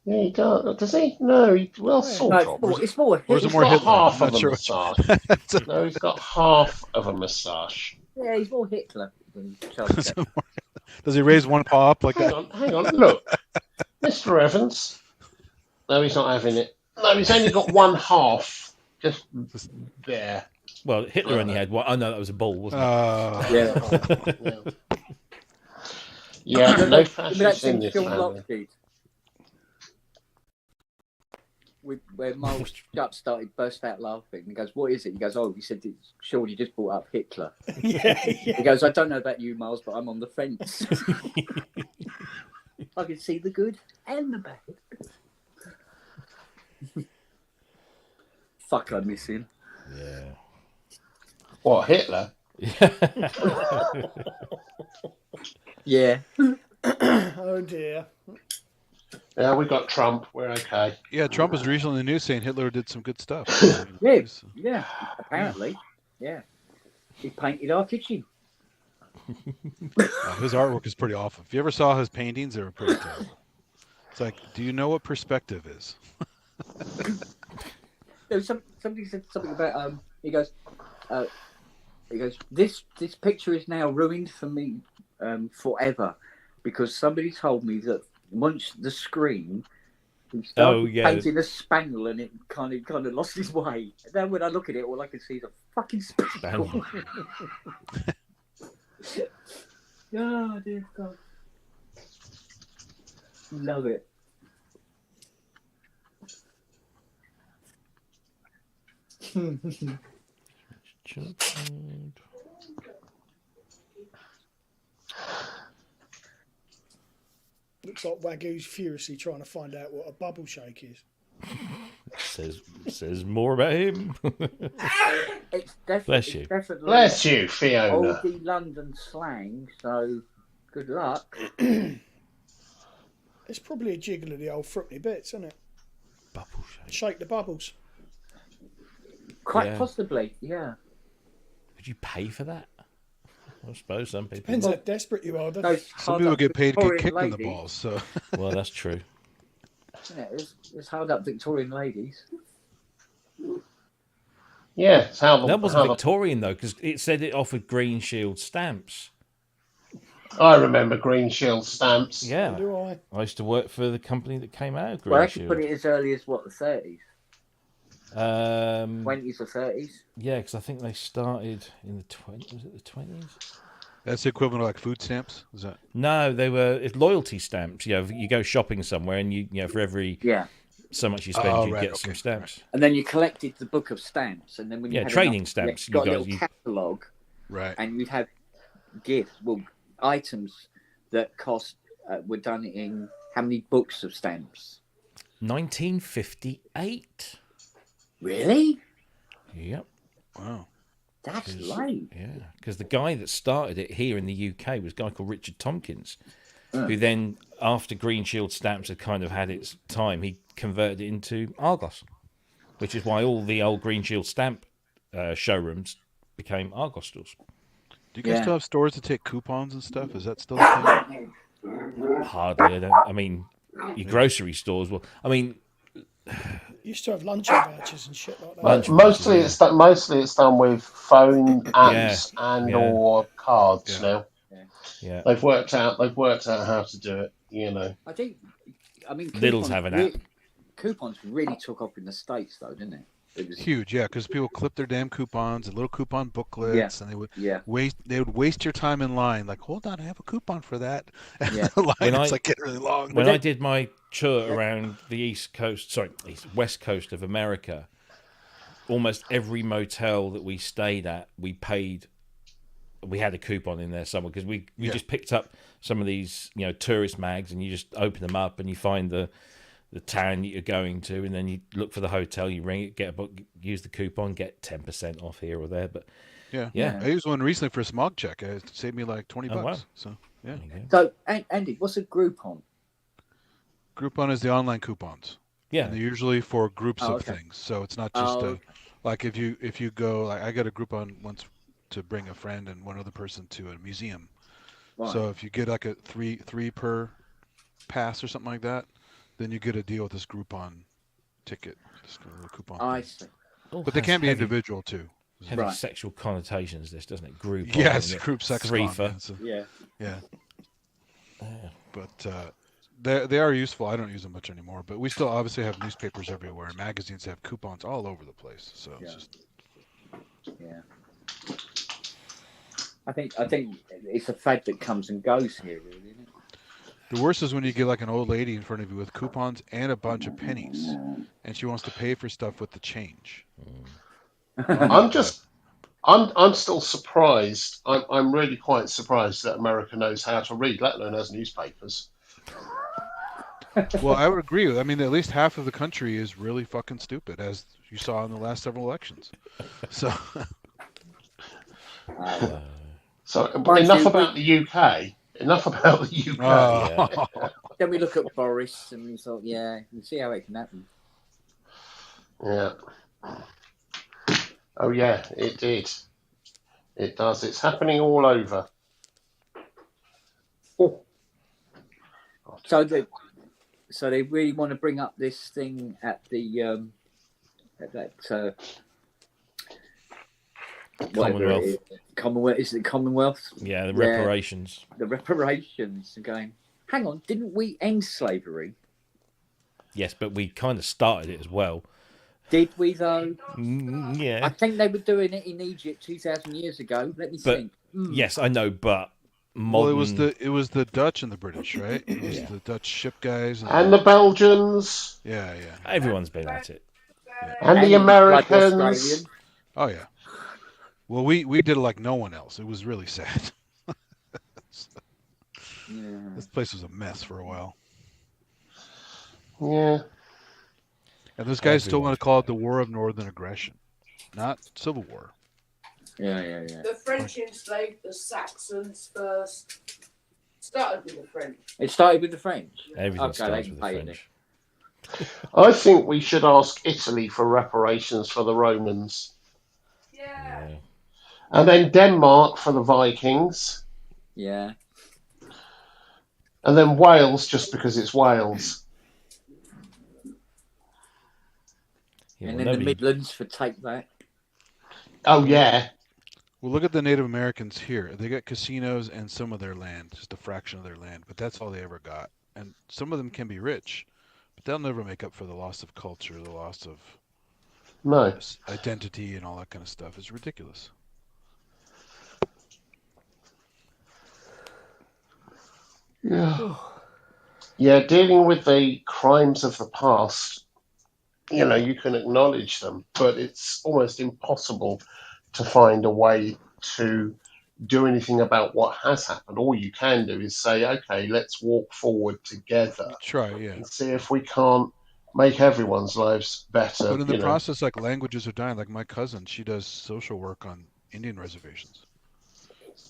S8: Yeah, he does. Does he? No,
S4: No,
S8: sort of.
S4: it's more
S7: Or is it
S8: He's
S7: more
S8: got
S7: Hitler?
S8: half
S7: I'm
S8: of
S7: not
S8: a
S7: sure.
S8: moustache. No, he's got half of a moustache.
S4: Yeah, he's more Hitler than Charlie Chaplin.
S7: Does he raise one paw up like
S8: Hang
S7: that?
S8: hang on. Look, Mr. Evans. No, he's not having it. No, he's only got one half. Just there.
S1: Well, Hitler only had one. Oh no, that was a ball, wasn't
S4: Yeah.
S8: Yeah, no
S4: Remember that
S8: fascists in
S4: thing
S8: this
S4: Phil
S8: family.
S4: Locke did? Where Miles Jupp burst out laughing. He goes, "What is it?" He goes, "Oh, he said, Sean, you just brought up Hitler."
S5: Yeah.
S4: He goes, "I don't know about you, Miles, but I'm on the fence. I can see the good and the bad." Fuck, I miss him.
S1: Yeah.
S8: What, Hitler?
S4: Yeah.
S5: Oh dear.
S8: Yeah, we got Trump. We're okay.
S7: Yeah, Trump was recently in the news saying Hitler did some good stuff.
S4: Yeah, yeah. Apparently, yeah. He painted our kitchen.
S7: His artwork is pretty awful. If you ever saw his paintings, they were pretty terrible. It's like, do you know what perspective is?
S4: There was somebody said something about he goes this picture is now ruined for me forever because somebody told me that once the screen he started painting a spaniel and it kind of lost his way. And then when I look at it, all I can see is a fucking spaniel. Oh dear God, love it.
S5: Looks like Wagyu's furiously trying to find out what a bubble shake is.
S1: Says more about him.
S4: It's
S1: Bless you.
S4: definitely
S8: Bless you, Fiona.
S4: oldie London slang, so good luck.
S5: It's probably a jiggle of the old Fruitny Bits, isn't it?
S1: Bubble shake.
S5: Shake the bubbles.
S4: Quite possibly, yeah.
S1: Would you pay for that? I suppose some people.
S5: Depends how desperate you are. doesn't it?
S4: Those
S7: Some
S4: hard
S7: people
S4: up
S7: get paid to get
S4: Victorian
S7: kicked in the
S4: ladies,
S7: balls. So
S1: Well, that's true.
S4: Yeah, it's hard up Victorian ladies.
S8: Yeah, it's how the,
S1: That wasn't
S8: how the-
S1: Victorian though, because it said it offered Green Shield stamps.
S8: I remember Green Shield stamps.
S1: Yeah,
S5: Do I?
S1: I used to work for the company that came out of Green
S4: Well, I could
S1: Shield.
S4: put it as early as what, the 30s,
S1: 20s.
S4: 20s or 30s.
S1: Yeah, because I think they started in the 20s. Was it the 20s?
S7: that's the equivalent of like food stamps. Is that?
S1: No, they were it's loyalty stamps. You know, you go shopping somewhere and you know for every
S4: Yeah,
S1: so much you spend,
S7: Oh,
S1: you
S7: right,
S1: get
S7: okay,
S1: some stamps.
S4: and then you collected the book of stamps, and then when you
S1: Yeah,
S4: had
S1: trading
S4: enough,
S1: stamps,
S4: you got
S1: you
S4: a
S1: guys-
S4: little catalogue,
S7: Right.
S4: and you'd have gifts, well, items that cost were done in how many books of stamps?
S1: 1958.
S4: Really?
S1: Yep.
S7: Wow.
S4: That's
S1: Is-
S4: late.
S1: Yeah, because the guy that started it here in the UK was a guy called Richard Tompkins, who then, after Green Shield stamps had kind of had its time, he converted it into Argos, which is why all the old Green Shield stamp showrooms became Argos stores.
S7: Do you guys
S4: Yeah.
S7: still have stores to take coupons and stuff? Is that still a thing?
S1: Hardly. I mean, your grocery stores. Well, I mean,
S5: Used to have luncheon vouchers and shit like that.
S1: Lunch-
S8: Mostly it's done with phone apps and
S1: yeah.
S8: or cards
S7: Yeah.
S8: now.
S1: yeah.
S8: They've worked out how to do it, you know.
S4: I mean,
S1: Lidl's
S4: coupons
S1: have an
S4: re-
S1: app.
S4: Coupons really took off in the States, though, didn't it? It was,
S7: Huge, yeah, because people clip their damn coupons and little coupon booklets, and
S4: yeah,
S7: they would waste your time in line. Like, hold on, I have a coupon for that. And
S4: yeah.
S7: the line
S1: When
S7: is
S1: I
S7: like getting really long.
S1: when
S4: then-
S1: I did my tour
S4: Yeah.
S1: around the west coast of America, almost every motel that we stayed at, we had a coupon in there somewhere, because we
S7: Yeah.
S1: just picked up some of these tourist mags, and you just open them up and you find the town that you're going to, and then you look for the hotel, you ring it, get a book, use the coupon, get 10% off here or there. But
S7: Yeah.
S1: yeah.
S7: I used one recently for a smog check. It saved me like $20.
S1: Oh, wow.
S7: So yeah.
S1: There you go.
S4: So, Andy, what's a Groupon?
S7: Groupon is the online coupons.
S1: Yeah.
S7: And they're usually for groups
S4: Oh,
S7: of
S4: okay.
S7: things. So it's not just
S4: Oh,
S7: like if you go, like I got a Groupon once to bring a friend and one other person to a museum.
S4: right.
S7: So if you get like a three per pass or something like that, then you get a deal with this Groupon ticket, this little coupon.
S4: I
S7: thing.
S4: see.
S7: But they can be individual too.
S1: Heavy
S4: Right.
S1: sexual connotations, this, doesn't it? Group.
S7: Yes, group sex
S1: Three
S7: con,
S1: for.
S7: yeah, so-
S4: Yeah.
S7: yeah.
S1: Yeah.
S7: But they are useful. I don't use them much anymore, but we still obviously have newspapers everywhere. Magazines have coupons all over the place. So
S4: Yeah.
S7: it's just
S4: Yeah. I think it's a fad that comes and goes here, really, isn't it?
S7: the worst is when you get like an old lady in front of you with coupons and a bunch of pennies, and she wants to pay for stuff with the change.
S8: I'm still surprised. I'm really quite surprised that America knows how to read, let alone has newspapers.
S7: Well, I would agree with. I mean, at least half of the country is really fucking stupid, as you saw in the last several elections. So
S8: So
S4: Mind
S8: enough
S4: you,
S8: about the UK. Enough about the UK.
S1: Yeah.
S4: Then we look at Boris and we thought, yeah, you see how it can happen.
S8: Yeah. Oh yeah, it did. It does. It's happening all over. Oh.
S4: So they really want to bring up this thing at the at that whatever it is. Commonwealth, is it Commonwealth?
S1: Yeah, the reparations.
S4: The reparations. Going, hang on, didn't we end slavery?
S1: Yes, but we kind of started it as well.
S4: Did we though? I
S1: Yeah.
S4: think they were doing it in Egypt 2,000 years ago. Let me
S1: But-
S4: think.
S1: Yes, I know, but modern...
S7: well, it was the Dutch and the British, right? It was the Dutch ship guys
S8: And the Belgians
S7: yeah.
S1: Everyone's been at it.
S8: and the
S4: bloody
S8: Americans.
S4: Australian.
S7: Oh yeah. Well, we did it like no one else. It was really sad.
S4: Yeah.
S7: This place was a mess for a while.
S8: Yeah.
S7: And those guys still want
S1: Everyone's
S7: to call it the War of Northern Aggression, not Civil War.
S4: Yeah.
S6: The French enslaved the Saxons first. Started with the French.
S4: It started with the French.
S1: Everything
S4: Okay, they
S1: starts
S4: can
S1: with the
S4: pay it.
S1: French.
S8: I think we should ask Italy for reparations for the Romans.
S6: Yeah.
S1: Yeah.
S8: And then Denmark for the Vikings.
S4: Yeah.
S8: And then Wales just because it's Wales.
S1: Yeah,
S4: And
S1: well,
S4: then the
S1: nobody-
S4: Midlands for take that.
S8: Oh yeah.
S7: Well, look at the Native Americans here. They got casinos and some of their land, just a fraction of their land, but that's all they ever got. And some of them can be rich, but they'll never make up for the loss of culture, the loss of
S8: No.
S7: identity, and all that kind of stuff. It's ridiculous.
S8: Yeah. Yeah, dealing with the crimes of the past, you can acknowledge them, but it's almost impossible to find a way to do anything about what has happened. All you can do is say, okay, let's walk forward together
S7: Try, yeah.
S8: and see if we can't make everyone's lives better.
S7: But in the process, like languages are dying. Like my cousin, she does social work on Indian reservations,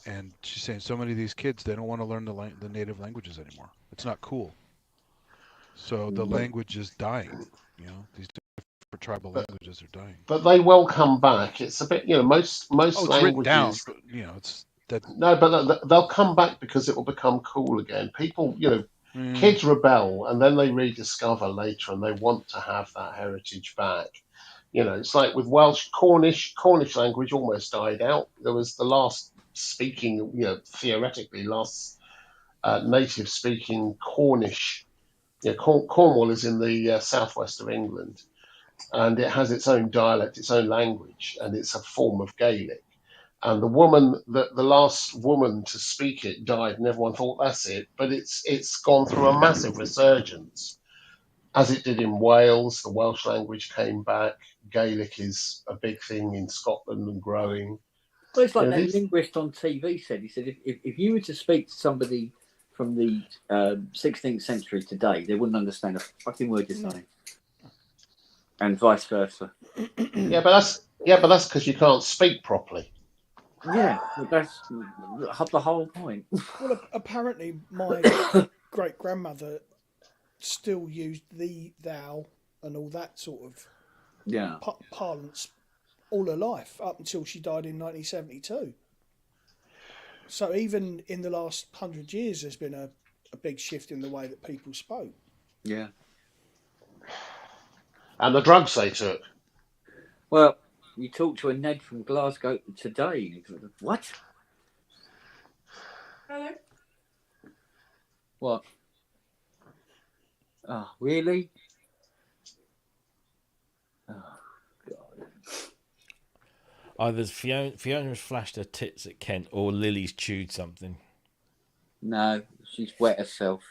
S7: and she's saying so many of these kids they don't want to learn the native languages anymore. It's not cool. So the language is dying. These different tribal languages are dying.
S8: But they will come back. It's a bit, most
S7: Oh, it's written down.
S8: languages.
S7: But, it's that.
S8: No, but they'll come back because it will become cool again. People, kids rebel and then they rediscover later and they want to have that heritage back. It's like with Welsh, Cornish language almost died out. There was the last speaking, theoretically last native speaking Cornish. Cornwall is in the southwest of England, and it has its own dialect, its own language, and it's a form of Gaelic. And the last woman to speak it died, and everyone thought that's it. But it's gone through a massive resurgence, as it did in Wales. The Welsh language came back. Gaelic is a big thing in Scotland and growing.
S4: Well, it's like
S8: You know,
S4: that
S8: these-
S4: linguist on TV said. He said if you were to speak to somebody from the 16th century today, they wouldn't understand a fucking word you're saying, and vice versa.
S8: Yeah, but that's because you can't speak properly.
S4: Yeah, but that's the whole point.
S5: Well, apparently my great grandmother still used the, thou, and all that sort of
S4: Yeah.
S5: parlance all her life up until she died in 1972. So even in the last 100 years, there's been a big shift in the way that people spoke.
S4: Yeah.
S8: And the drugs they took.
S4: Well, you talk to a Ned from Glasgow today. And you go, what?
S6: Hello.
S4: What? Oh, really? Oh, God.
S1: Either Fiona's flashed her tits at Kent or Lily's chewed something.
S4: No, she's wet herself.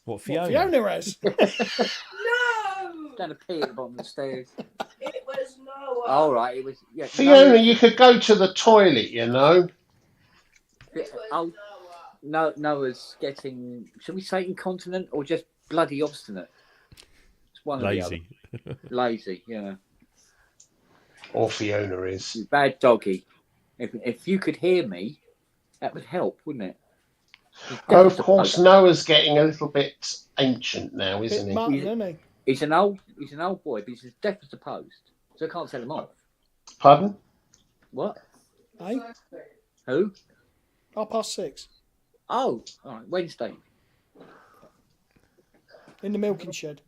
S1: What, Fiona?
S5: What Fiona has.
S6: No!
S4: Down a pee at the bottom of the stairs.
S6: It was Noah.
S4: All right, it was. Yeah,
S8: Fiona, you could go to the toilet, you know.
S6: It was
S4: Oh,
S6: Noah.
S4: Noah's getting. Should we say incontinent or just bloody obstinate? It's one
S1: Lazy.
S4: or the other. Lazy, yeah.
S8: Or Fiona is.
S4: You bad doggy. If you could hear me, that would help, wouldn't it?
S8: Oh, of course, Noah's getting a little bit ancient now, isn't
S5: Bit
S8: he?
S5: Martin, isn't he?
S4: He's an old boy, but he's as deaf as a post, so I can't tell him off.
S8: Pardon?
S4: What?
S5: Eh?
S4: Who?
S5: 6:30
S4: Oh, all right, Wednesday.
S5: in the milking shed.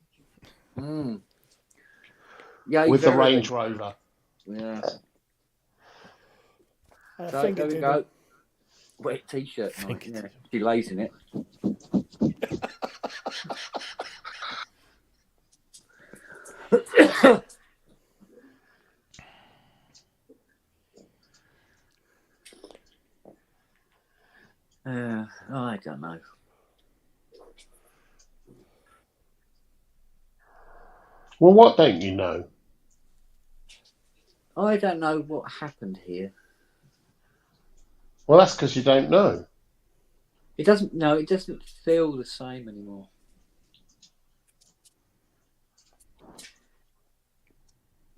S4: Mm. Yeah, he's
S8: With the
S4: very
S8: Range
S4: good.
S8: Rover.
S4: Yeah.
S5: And I
S4: So
S5: think
S4: there
S5: it
S4: we
S5: did.
S4: go. Wet t-shirt night. Yeah. She lays in it. I don't know.
S8: Well, what don't you know?
S4: I don't know what happened here.
S8: Well, that's because you don't know.
S4: It doesn't. No, it doesn't feel the same anymore.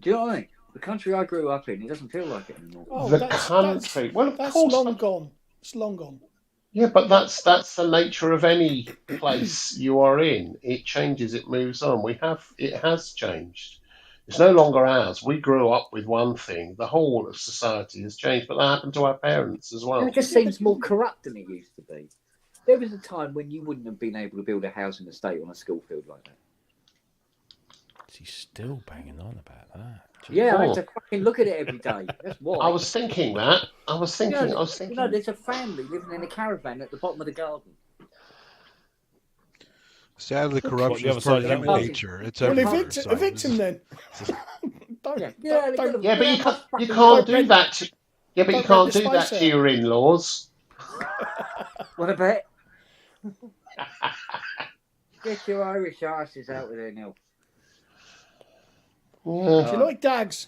S4: Do you know what I mean? The country I grew up in, it doesn't feel like it anymore.
S5: Oh,
S8: The country. Well, of
S5: that's
S8: course.
S5: long gone. It's long gone.
S8: Yeah, but that's the nature of any place you are in. It changes, it moves on. It has changed. It's no longer ours. We grew up with one thing. The whole of society has changed, but that happened to our parents as well.
S4: It just seems more corrupt than it used to be. There was a time when you wouldn't have been able to build a housing estate on a school field like that.
S1: She's still banging on about that.
S4: Yeah, I
S8: Oh.
S4: have to fucking look at it every day. That's why.
S8: I was thinking that. I was thinking.
S4: You know, there's a family living in a caravan at the bottom of the garden.
S7: Sadly, corruption
S1: the other
S7: is part
S1: side
S7: of
S1: of
S7: human
S4: that
S7: nature. It's
S5: Well,
S7: everywhere.
S5: evict him then. Don't,
S4: Yeah.
S5: don't,
S4: They've got
S8: Yeah, but you
S4: fucking
S8: can't do
S5: rent-
S8: that. Yeah, but you
S5: don't
S8: can't
S5: rent the
S8: do that
S5: space
S8: to
S5: out.
S8: your in-laws.
S4: What a bet. Get your Irish asses out of there now.
S8: Yeah.
S5: Do you like dags?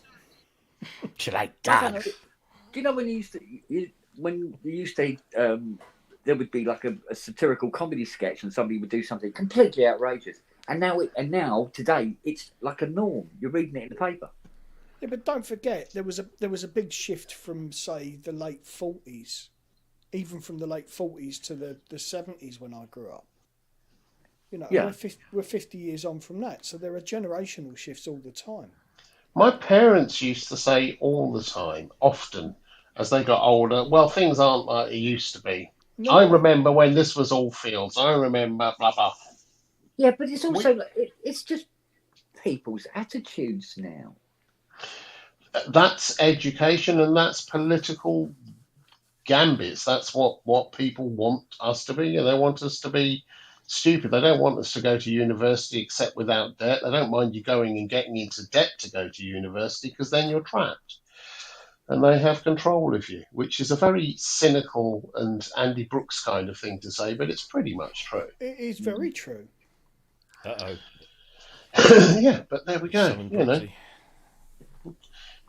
S1: She like
S4: I don't know.
S1: that.
S4: Do you know when you used to there would be like a satirical comedy sketch and somebody would do something completely outrageous, and now today it's like a norm. You're reading it in the paper.
S5: Yeah, but don't forget there was a big shift from say the late 40s, even from the late 40s to the 70s when I grew up. You know,
S4: Yeah.
S5: we're 50 years on from that, so there are generational shifts all the time.
S8: My parents used to say all the time, often, as they got older, well, things aren't like they used to be.
S5: No,
S8: I remember when this was all fields. I remember blah blah.
S4: Yeah, but it's also it's just people's attitudes now.
S8: That's education and that's political gambits. That's what people want us to be, and they want us to be stupid. They don't want us to go to university except without debt. They don't mind you going and getting into debt to go to university because then you're trapped. And they have control of you, which is a very cynical and Andy Brooks kind of thing to say, but it's pretty much true.
S5: It is very true.
S1: Uh-oh.
S8: Yeah, but there we go.
S1: Summon
S8: You know.
S1: Brooksy.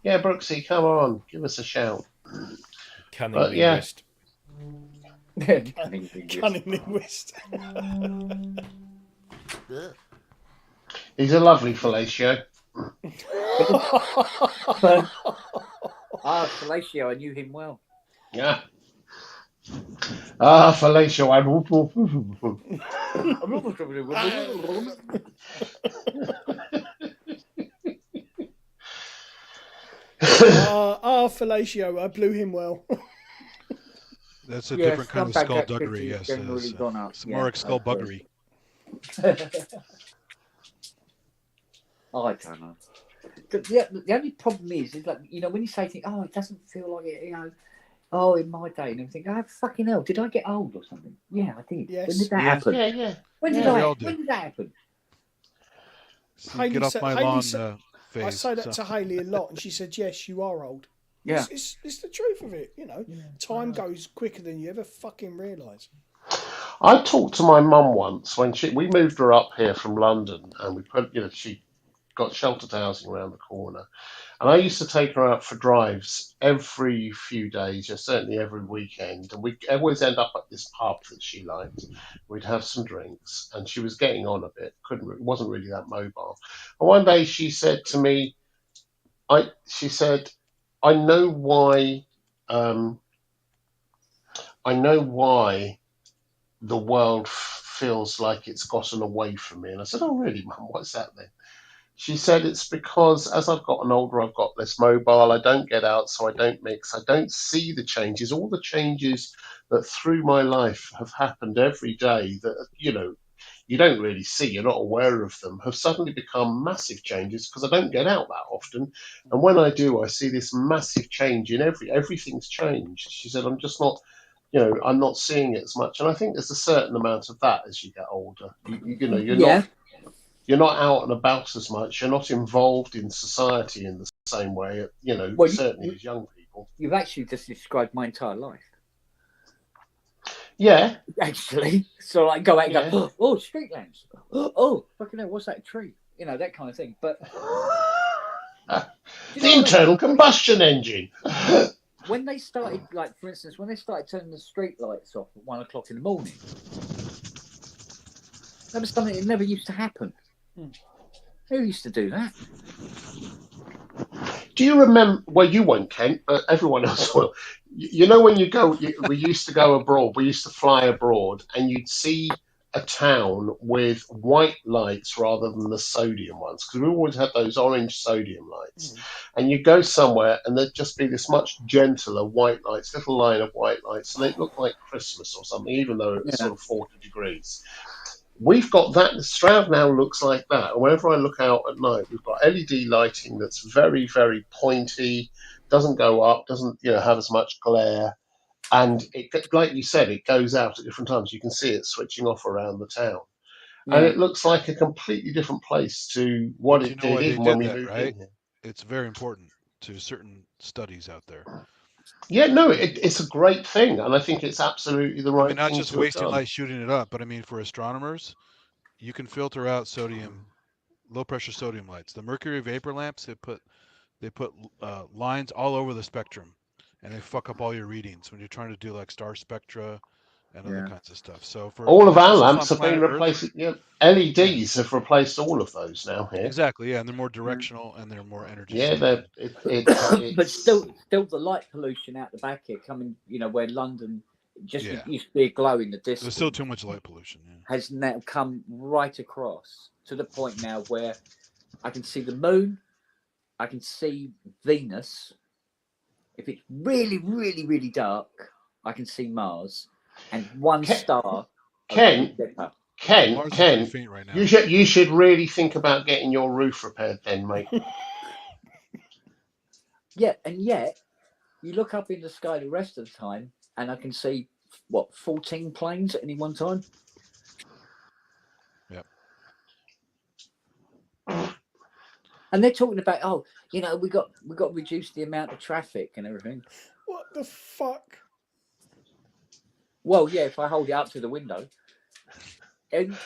S8: Yeah, Brooksy, come on, give us a shout.
S1: Cunning
S8: But, yeah.
S1: linguist.
S5: Cunning linguist.
S8: He's a lovely fellatio.
S4: Fellatio, I knew him well.
S8: Yeah. Ah, fellatio.
S5: Fellatio, I blew him well.
S7: That's a
S4: Yes,
S7: different kind of
S4: scumbag
S7: skullduggery.
S4: activity's
S7: Yes,
S4: generally gone up,
S7: it's
S4: yeah,
S7: more
S4: okay.
S7: skullduggery.
S4: I don't know. The only problem is like, you know, when you say things, oh, it doesn't feel like it, you know, oh, in my day, and everything, oh, fucking hell, did I get old or something? Yeah, I did.
S5: Yes.
S4: When did that
S7: Yeah.
S4: happen?
S8: Yeah.
S4: When did
S7: Yeah, we all did.
S4: When did that happen?
S7: So get off my lawn phase.
S5: I say that
S7: so.
S5: to Hayley a lot, and she said, "Yes, you are old."
S4: Yeah.
S5: It's the truth of it. You know, time goes quicker than you ever fucking realise.
S8: I talked to my mum once when we moved her up here from London, and we put, she got sheltered housing around the corner, and I used to take her out for drives every few days, certainly every weekend, and we'd always end up at this pub that she liked. We'd have some drinks, and she was getting on a bit, wasn't really that mobile. And one day she said to me, she said, I know why. I know why the world feels like it's gotten away from me. And I said, "Oh, really, Mum? What's that then?" She said, "It's because as I've gotten older, I've got less mobile. I don't get out, so I don't mix. I don't see the changes. All the changes that through my life have happened every day that you don't really see, you're not aware of them, have suddenly become massive changes because I don't get out that often. And when I do, I see this massive change in everything's changed." She said, "I'm just not, I'm not seeing it as much." And I think there's a certain amount of that as you get older. You're not out and about as much. You're not involved in society in the same way, certainly as young people.
S4: You've actually just described my entire life.
S8: Yeah.
S4: Actually. So like go out and go, oh, street lamps. Oh, fucking hell, what's that tree? You know, that kind of thing. But
S8: the internal combustion engine.
S4: When they started, like, for instance, when they started turning the street lights off at 1 o'clock in the morning, that was something that never used to happen. Who used to do that?
S8: Do you remember? Well, you won't, Kent, but everyone else will. When you go, we used to go abroad. We used to fly abroad, and you'd see a town with white lights rather than the sodium ones, because we always had those orange sodium lights. And you go somewhere, and there'd just be this much gentler white lights, little line of white lights, and they look like Christmas or something, even though it was sort of 40 degrees. We've got that. Stroud now looks like that. And whenever I look out at night, we've got LED lighting that's very, very pointy, doesn't go up, doesn't have as much glare. And it, like you said, it goes out at different times. You can see it switching off around the town. Yeah. And it looks like a completely different place to what it did even when we moved in here.
S7: It's very important to certain studies out there.
S8: Yeah, no, it's a great thing, and I think it's absolutely the right thing to have done.
S7: Not just wasting light shooting it up, but I mean, for astronomers, you can filter out sodium, low pressure sodium lights. The mercury vapor lamps, they put lines all over the spectrum, and they fuck up all your readings when you're trying to do like star spectra and other kinds of stuff. So for
S8: all of our lamps have been replaced. LEDs have replaced all of those now here.
S7: Exactly, yeah, and they're more directional and they're more energy.
S8: Yeah,
S4: but still the light pollution out the back here coming, where London just used to be a glow in the distance.
S7: There's still too much light pollution. Yeah.
S4: Has now come right across to the point now where I can see the moon, I can see Venus. If it's really, really, really dark, I can see Mars and one star.
S8: Ken, right now. You should really think about getting your roof repaired then, mate.
S4: Yeah, and yet you look up in the sky the rest of the time, and I can see 14 planes at any one time. And they're talking about, oh, you know, we got to reduce the amount of traffic and everything.
S5: What the fuck?
S4: Well, yeah, if I hold it up to the window, and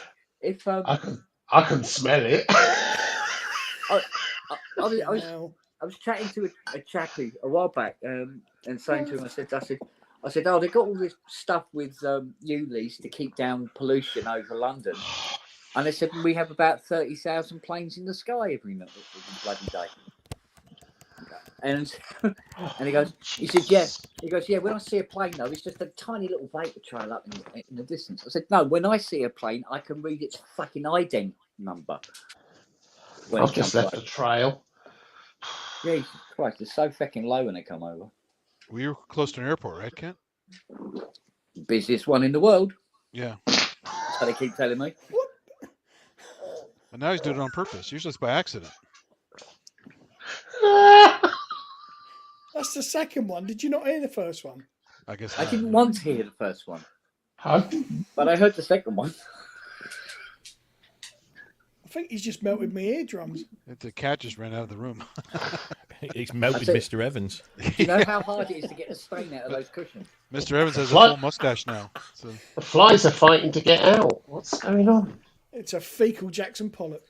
S4: if
S8: I can smell it.
S4: I, I, I was, I
S5: Fucking
S4: was
S5: hell.
S4: I was chatting to a chappie a while back, and saying to him, I said, oh, they've got all this stuff with ULEZ to keep down pollution over London, and they said we have about 30,000 planes in the sky every bloody day. And and he said, yeah. He goes, yeah. When I see a plane, though, it's just a tiny little vapor trail up in the distance. I said, no. When I see a plane, I can read its fucking ident number. When
S8: I've
S4: it
S8: just
S4: comes
S8: left
S4: over.
S8: a trail.
S4: Jesus Christ, it's so fucking low when they come over.
S7: Well, you're close to an airport, right, Kent?
S4: Busiest one in the world.
S7: Yeah.
S4: So they keep telling me.
S7: And now he's doing it on purpose. Usually it's by accident.
S5: That's the second one. Did you not hear the first one?
S7: I guess
S4: I
S7: not.
S4: didn't want to hear the first one,
S8: Huh?
S4: but I heard the second one.
S5: I think he's just melted my eardrums.
S7: The cat just ran out of the room.
S1: It's melted
S4: That's it.
S1: Mr. Evans.
S4: Do you know how hard it is to get the stain out of those cushions?
S7: Mr. Evans has a
S8: What?
S7: full mustache now. So
S8: The flies are fighting to get out. What's going on?
S5: It's a fecal Jackson Pollock.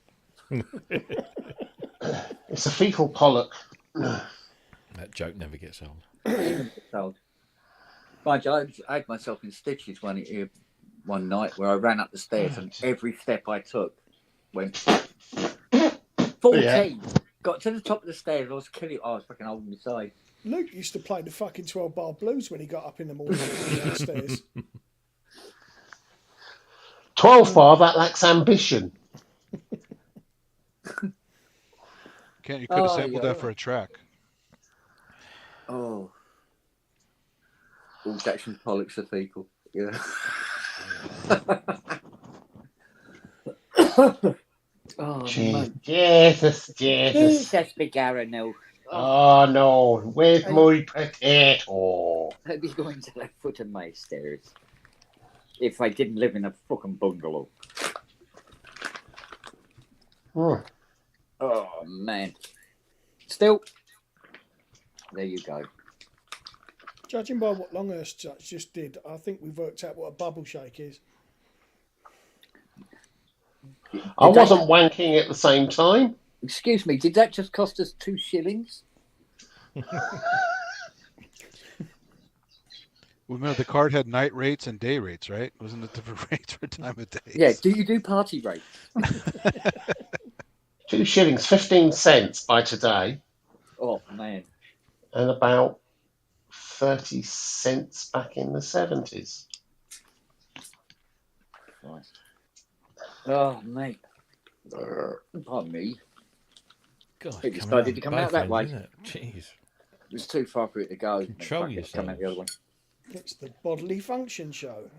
S8: It's a fecal pollock.
S1: That joke never gets old.
S4: So, mind you, I had myself in stitches one night where I ran up the stairs and every step I took went 14.
S8: Yeah.
S4: Got to the top of the stairs. I was killing. I was fucking holding my side.
S5: Luke used to play the fucking 12-bar blues when he got up in the morning and went downstairs.
S8: 12 bar, that lacks ambition.
S7: Kent, you could have
S4: Oh,
S7: sampled
S4: yeah.
S7: that for a track.
S4: Oh. All Jackson Pollock's are fecal. Yeah. Oh, man.
S8: Jesus.
S4: Jesus, big arrow now.
S8: Oh no, where's my potato?
S4: I'd be going to the foot of my stairs if I didn't live in a fucking bungalow.
S8: Hmm.
S4: Oh, man. Still, there you go.
S5: Judging by what Longhurst just did, I think we've worked out what a bubble shake is.
S8: I wasn't wanking at the same time.
S4: Excuse me, did that just cost us 2 shillings?
S7: Remember, the card had night rates and day rates, right? Wasn't it different rates for time of day?
S4: Yeah, do you do party rates?
S8: 2 shillings, 15 cents by today,
S4: Oh, man.
S8: and about 30 cents back in the 70s.
S4: Christ. Oh, mate. Pardon me.
S1: God,
S4: It
S1: coming
S4: decided
S1: out
S4: to come
S1: both
S4: out that
S1: ends,
S4: way.
S1: isn't it? Jeez.
S4: It was too far for it to go.
S1: Control
S4: Fuck it, come out the other way.
S5: It's the bodily function show.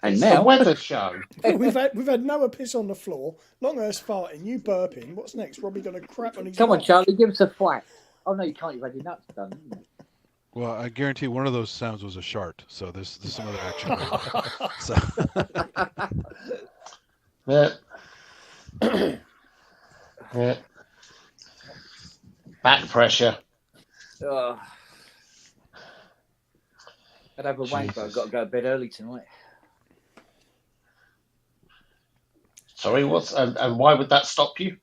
S4: And
S8: It's
S4: now,
S8: the weather show.
S5: we've had Noah piss on the floor, Longhurst farting, you burping. What's next? Robbie gonna crap on his
S4: come on,
S5: mic.
S4: Charlie, give us a whack. Oh, no, you can't. You've had your nuts done. Haven't you?
S7: Well, I guarantee one of those sounds was a shart. So there's some other action going on. So
S8: Yeah. Yeah. Back pressure.
S4: Oh. I'd have a wank, but I've got to go to bed early tonight.
S8: Sorry, what's and why would that stop you?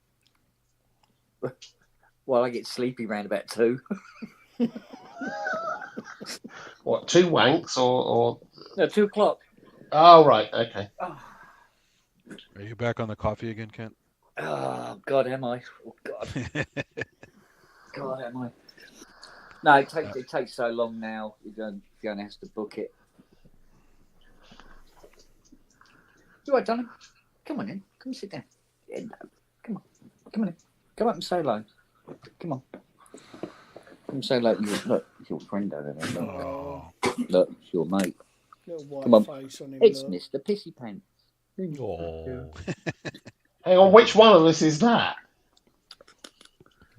S4: Well, I get sleepy round about 2.
S8: What, 2 wanks or?
S4: No, 2 o'clock.
S8: Oh right, okay.
S4: Oh,
S7: are you back on the coffee again, Kent?
S4: God, am I? Oh, God. God, am I? No, it takes so long now. You're going to have to book it. You all right, darling? Come on in. Come and sit down. Yeah, no. Come on. Come on in. Come up and say hello. Come on. Come and say hello. Look, it's your friend over there. Look,
S5: Oh,
S4: look it's your mate.
S5: little white
S4: Come on.
S5: face on him.
S4: It's
S5: look.
S4: Mr. Pissy Pants.
S1: Oh.
S8: Hang on, which one of us is that?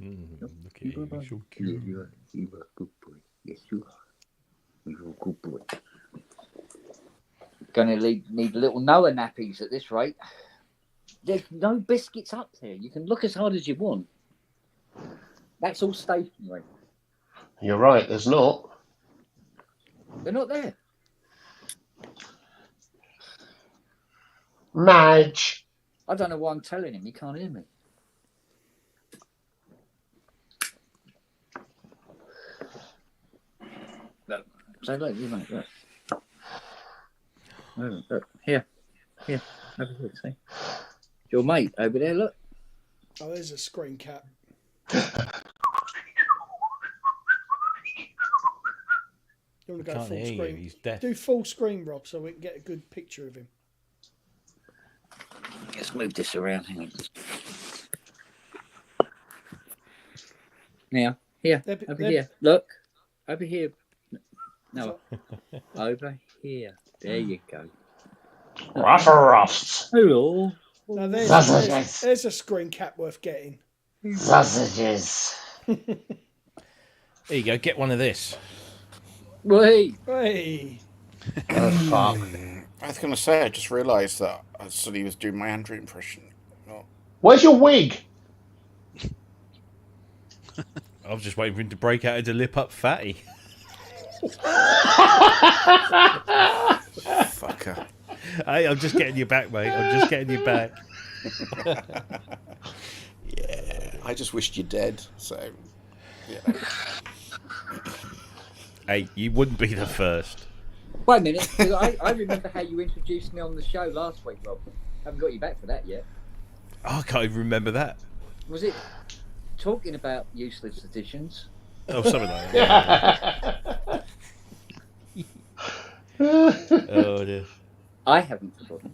S1: Look at you, so
S4: You
S1: cute.
S4: are a good boy. Yes, you are. You're a good boy. Going to need little Noah nappies at this rate. There's no biscuits up there. You can look as hard as you want. That's all stationary.
S8: You're right, there's not.
S4: They're not there.
S8: Madge.
S4: I don't know why I'm telling him. He can't hear me. Look. So look, you mate, look. Look. Here. Over here, see? Your mate over there, look.
S5: Oh, there's a screen cap. You want to go
S1: Can't
S5: full
S1: hear you.
S5: screen?
S1: He's deaf.
S5: Do full screen, Rob, so we can get a good picture of him.
S4: Let's move this around. Hang on. Now, here, over here. Look, over here. No, over here. There you go.
S8: Ruffles.
S4: Hello.
S5: Now
S8: Sausages.
S5: there's a screen cap worth getting.
S8: Sausages.
S1: There you go. Get one of this.
S4: Wait.
S5: Hey.
S8: Oh, fuck.
S9: I was going to say, I just realised that I said he was doing my Andrew impression. Not...
S8: Where's your wig?
S1: I was just waiting for him to break out into lip up fatty.
S9: Fucker.
S1: Hey, I'm just getting you back, mate. I'm just getting you back.
S9: Yeah, I just wished you dead, so... Yeah.
S1: Hey, you wouldn't be the first.
S4: Wait a minute. 'Cause I remember how you introduced me on the show last week, Rob. Haven't got you back for that yet.
S1: Oh, I can't even remember that.
S4: Was it talking about useless additions?
S1: Oh, something like that. Oh, dear.
S4: I haven't forgotten.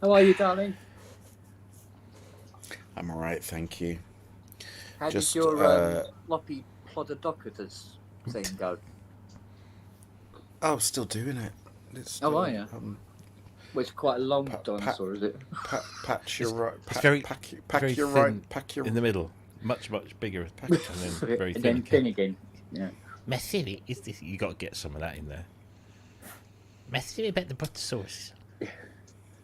S4: How are you, darling?
S9: I'm alright, thank you.
S4: How
S9: Just,
S4: did your floppy plododocus thing go?
S9: Oh, still doing it. It's
S4: Oh,
S9: still,
S4: are you? Well, it's quite a long
S9: Pat-
S4: dinosaur, is it?
S9: Patch your right.
S1: It's very,
S9: pack
S1: very
S9: your
S1: thin
S9: right. Pack your
S1: in the middle. Much bigger. And then very
S4: and
S1: thin.
S4: then thin again. Yeah.
S1: My theory is this. You got to get some of that in there. My theory about the brontosaurus.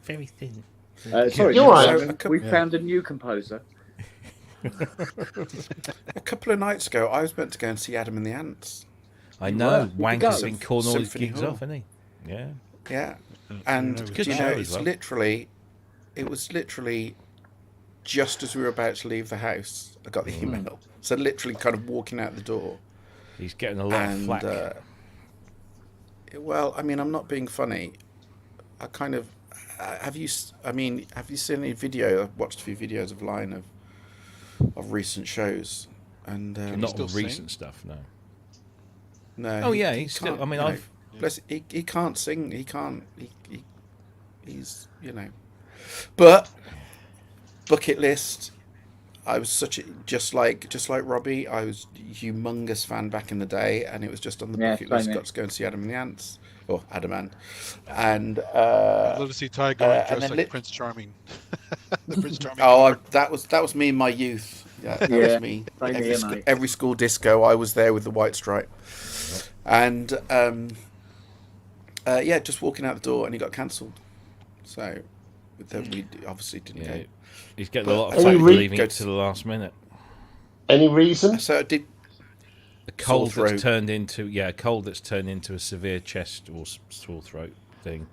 S1: Very thin.
S4: Sorry,
S8: You're right.
S4: Simon, we found a new composer.
S9: A couple of nights ago, I was meant to go and see Adam and the Ants.
S1: I know.
S4: Where?
S1: Wanker's been calling all his
S9: Symphony
S1: gigs
S9: Hall.
S1: off, isn't he? Yeah.
S9: Yeah, and
S1: It was a good
S9: you
S1: show
S9: know,
S1: as
S9: it's
S1: well.
S9: literally, it was literally just as we were about to leave the house, I got the email. So literally, kind of walking out the door.
S1: He's getting a lot of
S9: And
S1: flack.
S9: well, I mean, I'm not being funny. I kind of have you seen any video? I've watched a few videos of Line of recent shows, and
S1: Not
S7: still
S1: of
S7: sing?
S1: recent stuff, no.
S9: no.
S1: Oh yeah,
S9: he
S1: he's still.
S9: can't,
S1: I mean,
S9: you know,
S1: I've.
S9: he can't sing. He can't. He's but bucket list. I was just like Robbie. I was a humongous fan back in the day, and it was just on the
S4: Yeah,
S9: bucket
S4: same
S9: list.
S4: here.
S9: Got to go and see Adam and the Ants, or Adam and
S7: I'd love to see Ty going
S9: and
S7: dressed
S9: then
S7: like
S9: lit-
S7: Prince Charming. The Prince Charming.
S9: that was me in my youth. Yeah, that
S4: Yeah,
S9: was me.
S4: same here, mate.
S9: Every school disco, I was there with the white stripe, and just walking out the door, and he got cancelled. So then we obviously didn't
S1: Yeah,
S9: go.
S1: he's getting a lot of
S8: Any
S1: flack for
S8: re-
S1: leaving
S9: go
S1: it to the last minute.
S8: Any reason?
S9: So I did.
S1: A cold
S9: Sore
S1: that's
S9: throat.
S1: turned into a cold that's turned into a severe chest or sore throat thing.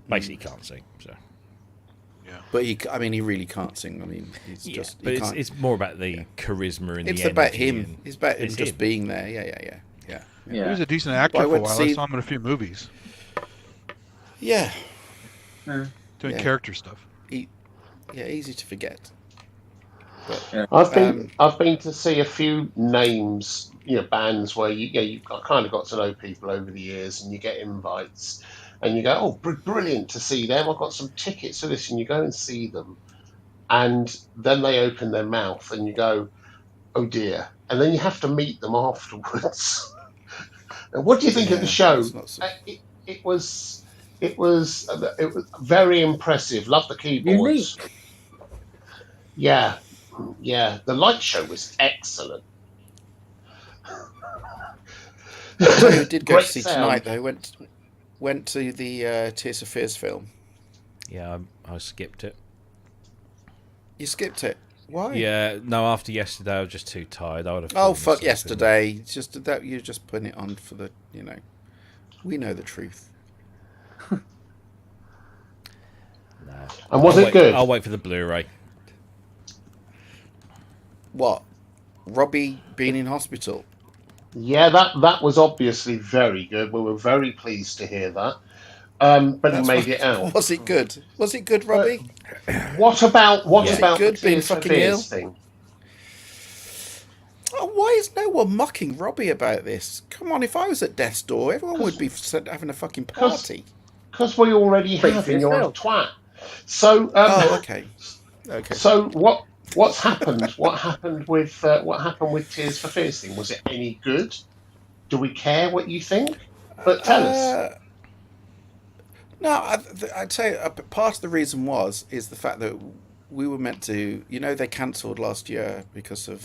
S1: Basically, can't sing. So
S9: But he really can't sing. I mean, he's just.
S1: but
S9: he
S1: it's
S9: can't.
S1: it's more about the charisma and
S9: It's
S1: the
S9: about
S1: energy
S9: him.
S1: and-
S9: It's about him
S1: it's
S9: just
S1: him.
S9: being there. Yeah.
S7: He was a decent actor
S9: Well, I
S7: for a
S9: went to
S7: while. I
S9: see-
S7: saw him in a few movies
S9: Yeah.
S7: doing
S9: Yeah.
S7: character stuff.
S9: Easy to forget.
S8: I've been to see a few names, bands where you kind of got to know people over the years, and you get invites, and you go, oh, brilliant to see them. I've got some tickets for this, and you go and see them, and then they open their mouth, and you go, oh dear, and then you have to meet them afterwards. And what do you think of the show?
S9: It's not so-
S8: It was very impressive. Love the keyboards.
S4: Unique.
S8: Yeah. The light show was excellent.
S9: So we did go
S8: Great
S9: to see
S8: sound.
S9: tonight though. Went to the Tears of Fears film.
S1: Yeah, I skipped it.
S9: You skipped it. Why?
S1: Yeah, no. After yesterday, I was just too tired. I would have.
S9: Oh,
S1: fallen
S9: fuck
S1: asleep in
S9: yesterday. It's just that you're just putting it on for the, we know the truth.
S1: it. No.
S8: And was
S1: I'll
S8: it
S1: wait,
S8: good?
S1: I'll wait for the Blu-ray.
S9: What? Robbie being in hospital?
S8: Yeah, that was obviously very good. We were very pleased to hear that. But he
S9: That's
S8: made
S9: what.
S8: it out.
S9: Was it good? Was it good,
S8: But
S9: Robbie?
S8: what about
S9: Was it
S8: the
S9: good being
S8: Tears for
S9: fucking ill?
S8: Fears thing?
S9: Oh, why is no one mocking Robbie about this? Come on, if I was at death's door, everyone would be having a fucking party.
S8: Because we already
S4: Speak
S8: have,
S4: for
S8: and you're a
S4: yourself.
S8: twat. So,
S9: Oh, okay. Okay.
S8: so what's happened? What happened with Tears for Fears thing? Was it any good? Do we care what you think? But tell us.
S9: No, I'd say part of the reason is the fact that we were meant to, they cancelled last year because of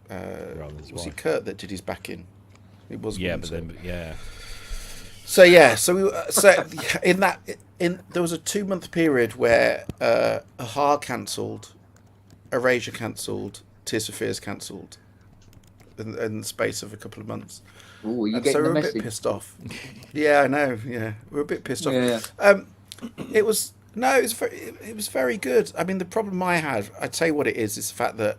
S9: was it Kurt that did his back in? It was.
S1: Yeah, but then yeah.
S9: So yeah, so we so there was a 2-month period where Aha cancelled, Erasure cancelled, Tears for Fears cancelled, in the space of a couple of months.
S4: Oh, you
S9: So
S4: getting
S9: we
S4: the
S9: were a
S4: message?
S9: bit pissed off. Yeah, I know. Yeah, we were a bit pissed off.
S4: Yeah.
S9: It was it was very good. I mean, the problem I had, I'd say what it is the fact that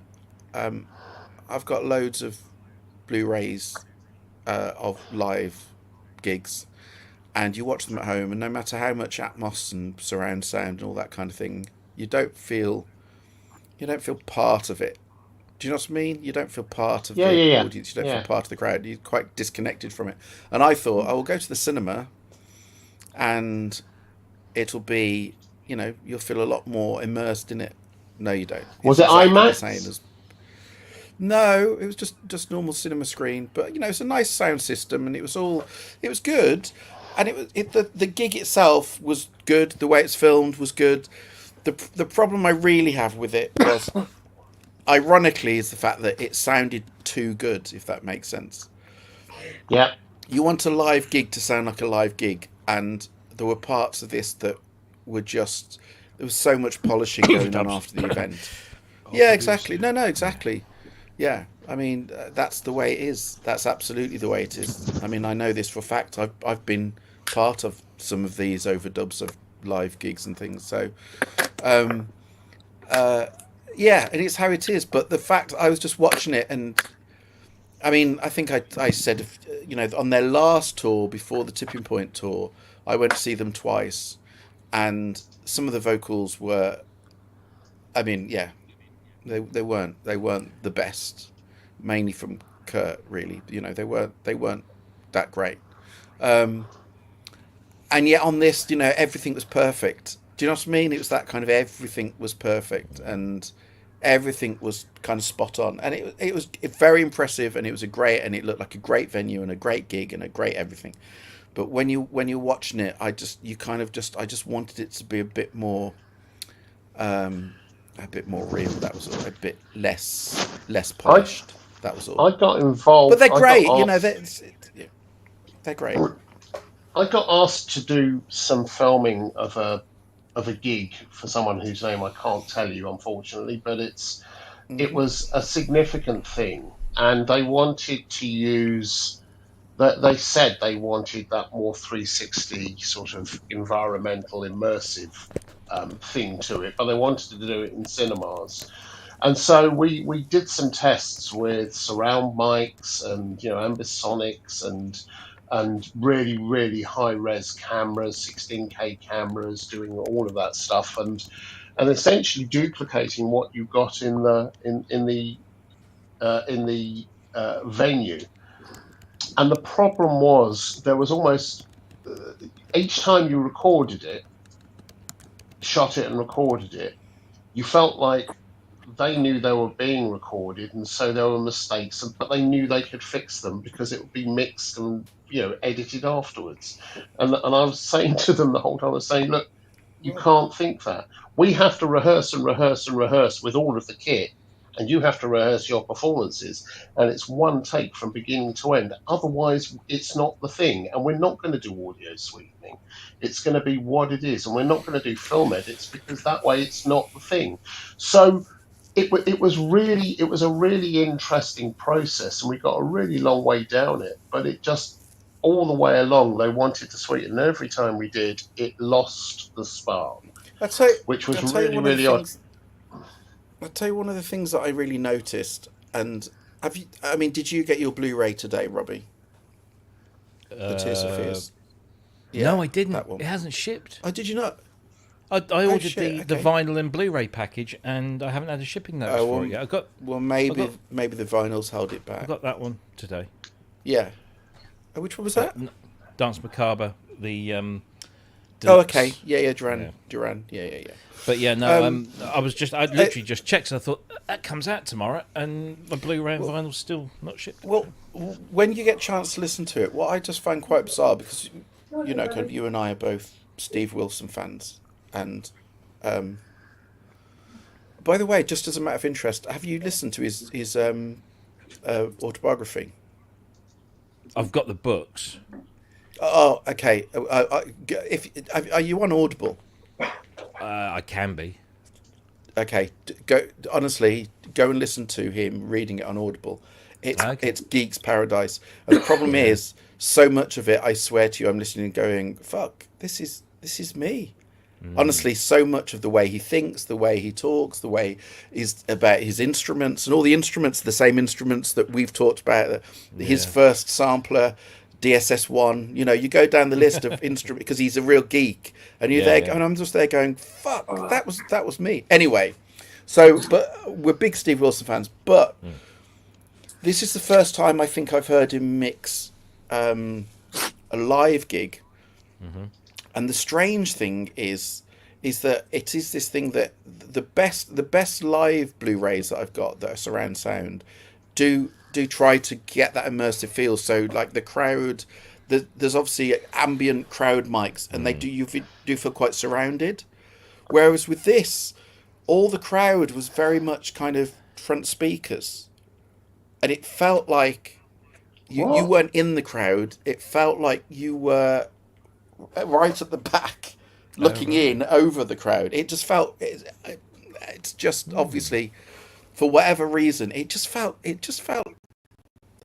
S9: I've got loads of Blu-rays of live gigs, and you watch them at home, and no matter how much Atmos and surround sound and all that kind of thing, you don't feel part of it. Do you know what I mean? You don't feel part of the audience. You don't feel part of the crowd. You're quite disconnected from it. And I thought, I will go to the cinema, and it'll be, you'll feel a lot more immersed in it. No, you don't.
S8: Was it
S9: exactly
S8: IMAX?
S9: the same as... No, it was just normal cinema screen. But it's a nice sound system, and it was good. And the gig itself was good. The way it's filmed was good. The problem I really have with it was, ironically, is the fact that it sounded too good, if that makes sense.
S8: Yeah.
S9: You want a live gig to sound like a live gig, and there were parts of this that were just... There was so much polishing going on after the event. Yeah, exactly. No, exactly. Yeah, I mean, that's the way it is. That's absolutely the way it is. I mean, I know this for a fact. I've been part of some of these overdubs of live gigs and things. So, yeah, and it's how it is. But the fact I was just watching it, and I mean, I think I said, on their last tour before the Tipping Point tour, I went to see them twice, and some of the vocals were, I mean, yeah, they weren't the best, mainly from Kurt, really. They weren't that great. And yet on this, everything was perfect. Do you know what I mean? It was that kind of everything was perfect, and everything was kind of spot on, and it was very impressive, and it was and it looked like a great venue and a great gig and a great everything. But when you're watching it, I just wanted it to be a bit more real. That was all. A bit less polished. That was all.
S8: I got involved.
S9: But they're great. They're great.
S8: I got asked to do some filming of a gig for someone whose name I can't tell you, unfortunately, but it was a significant thing, and they wanted to use that. They said they wanted that more 360 sort of environmental immersive thing to it, but they wanted to do it in cinemas. And so we did some tests with surround mics and ambisonics and really, really high res cameras, 16K cameras, doing all of that stuff, and essentially duplicating what you got in the venue. And the problem was there was almost each time you shot it and recorded it, you felt like they knew they were being recorded, and so there were mistakes, but they knew they could fix them because it would be mixed and edited afterwards. And I was saying to them the whole time, I was saying, look, you can't think that. We have to rehearse and rehearse and rehearse with all of the kit and you have to rehearse your performances, and it's one take from beginning to end. Otherwise, it's not the thing, and we're not going to do audio sweetening. It's going to be what it is, and we're not going to do film edits because that way it's not the thing. So it was a really interesting process, and we got a really long way down it, but it just all the way along they wanted to sweeten, and every time we did it lost the spark,
S9: I'll tell you,
S8: which was
S9: I'll tell you
S8: really
S9: one of the
S8: really odd.
S9: things. I'll tell you one of the things that I really noticed. And have you? I mean, did you get your Blu-ray today, Robbie? The Tears of Fears.
S1: No, I didn't.
S9: That one.
S1: It hasn't shipped.
S9: Oh, did you not?
S1: I ordered
S9: shit,
S1: the
S9: okay.
S1: vinyl and Blu-ray package, and I haven't had a shipping notice
S9: Oh,
S1: for
S9: well,
S1: it yet. I got
S9: maybe the vinyls held it
S1: I
S9: back.
S1: got that one today.
S9: Yeah. Oh, which one was that?
S1: Dance Macabre. The
S9: Oh,
S1: deluxe.
S9: okay. Yeah, Duran.
S1: Yeah.
S9: Duran. Yeah.
S1: But yeah, no. I literally just checked. And I thought that comes out tomorrow, and my Blu-ray and vinyl's still not shipped.
S9: Well, when you get a chance to listen to it, what I just find quite bizarre, because you know, kind of you and I are both Steve Wilson fans, and by the way, just as a matter of interest, have you listened to his autobiography?
S1: I've got the books.
S9: Oh, okay. If are you on Audible?
S1: I can be.
S9: Okay, honestly, go and listen to him reading it on Audible. It's geek's paradise. And the problem is, so much of it, I swear to you, I'm listening and going, "Fuck, this is me." Honestly, so much of the way he thinks, the way he talks, the way is about his instruments, and all the instruments, the same instruments that we've talked about. His first sampler, DSS-1. You know, you go down the list of instruments because he's a real geek, and and I'm just there going, "Fuck, that was me." Anyway, but we're big Steve Wilson fans, but this is the first time I think I've heard him mix a live gig. And the strange thing is that it is this thing that the best live Blu-rays that I've got that are surround sound do try to get that immersive feel. So like the crowd, there's obviously ambient crowd mics, and you do feel quite surrounded. Whereas with this, all the crowd was very much kind of front speakers, and it felt like you weren't in the crowd. It felt like you were right at the back, looking in over the crowd. It just felt it's just obviously for whatever reason it just felt a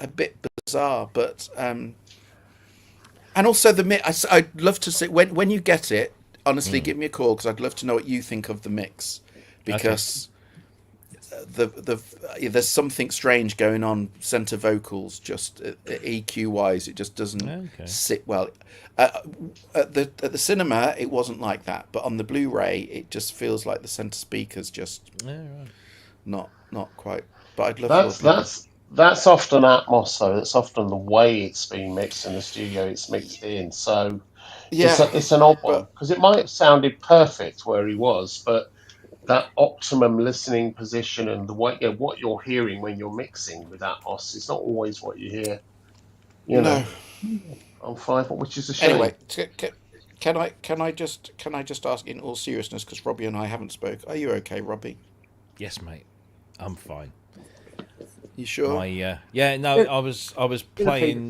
S9: bit bizarre. But and also the mix. I'd love to see when you get it. Honestly, give me a call because I'd love to know what you think of the mix, because there's something strange going on center vocals, just EQ wise. It just doesn't sit well. At the cinema it wasn't like that, but on the Blu-ray it just feels like the center speakers just not quite. But I'd love
S8: that's often Atmos though. It's often the way it's been mixed in the studio. It's mixed in, so it's an odd one, because it might have sounded perfect where he was, but that optimum listening position and the way what you're hearing when you're mixing with Atmos is not always what you hear. You know, on 5, which is a shame.
S9: Anyway, can I just ask in all seriousness, because Robbie and I haven't spoke. Are you okay, Robbie?
S1: Yes, mate. I'm fine.
S9: You sure?
S1: I was playing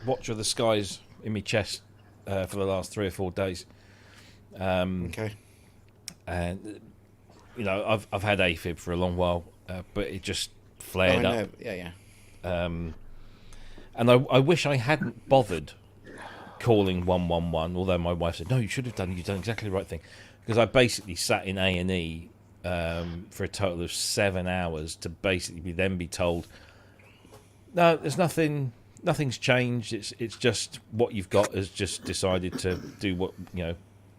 S1: Watch of the Skies in my chest for the last 3 or 4 days.
S9: Okay.
S1: And you know, I've had AFib for a long while, but it just flared up.
S9: Yeah.
S1: And I wish I hadn't bothered calling 111. Although my wife said, "No, you should have done. You've done exactly the right thing," because I basically sat in A&E for a total of 7 hours to basically then be told, "No, there's nothing. Nothing's changed. It's just what you've got has just decided to do what you know."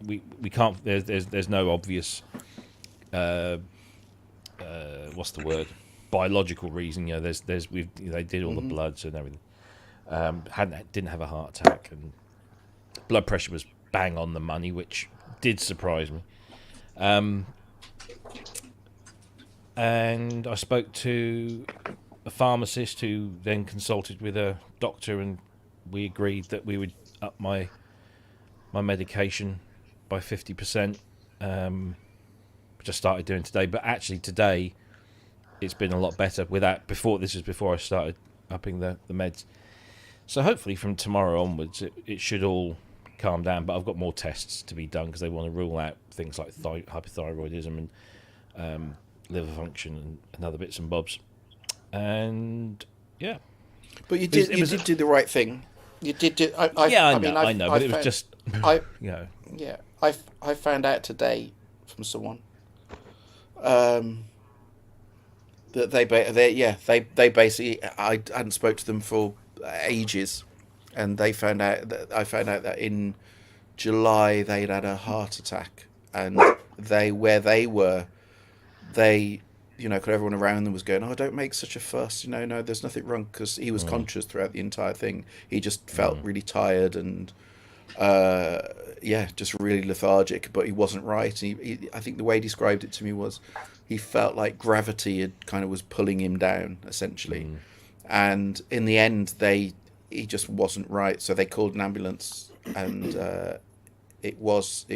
S1: We can't. There's no obvious. What's the word? Biological reason. You know, they did all the bloods and everything. Didn't have a heart attack, and blood pressure was bang on the money, which did surprise me. And I spoke to a pharmacist who then consulted with a doctor, and we agreed that we would up my medication by 50%, which I started doing today. But actually today, it's been a lot better. This was before I started upping the meds. So hopefully from tomorrow onwards, it should all calm down. But I've got more tests to be done because they want to rule out things like hypothyroidism and liver function and other bits and bobs. And yeah,
S9: But you did do the right thing. You did do. I
S1: know, but it was just
S9: Yeah, I found out today from someone that they basically, I hadn't spoke to them for ages, and I found out that in July they'd had a heart attack, and everyone around them was going, "Oh, don't make such a fuss, no, there's nothing wrong," because he was conscious throughout the entire thing. He just felt really tired and just really lethargic, but he wasn't right. I think the way he described it to me was he felt like gravity was pulling him down, essentially. And in the end, he just wasn't right, so they called an ambulance, and it was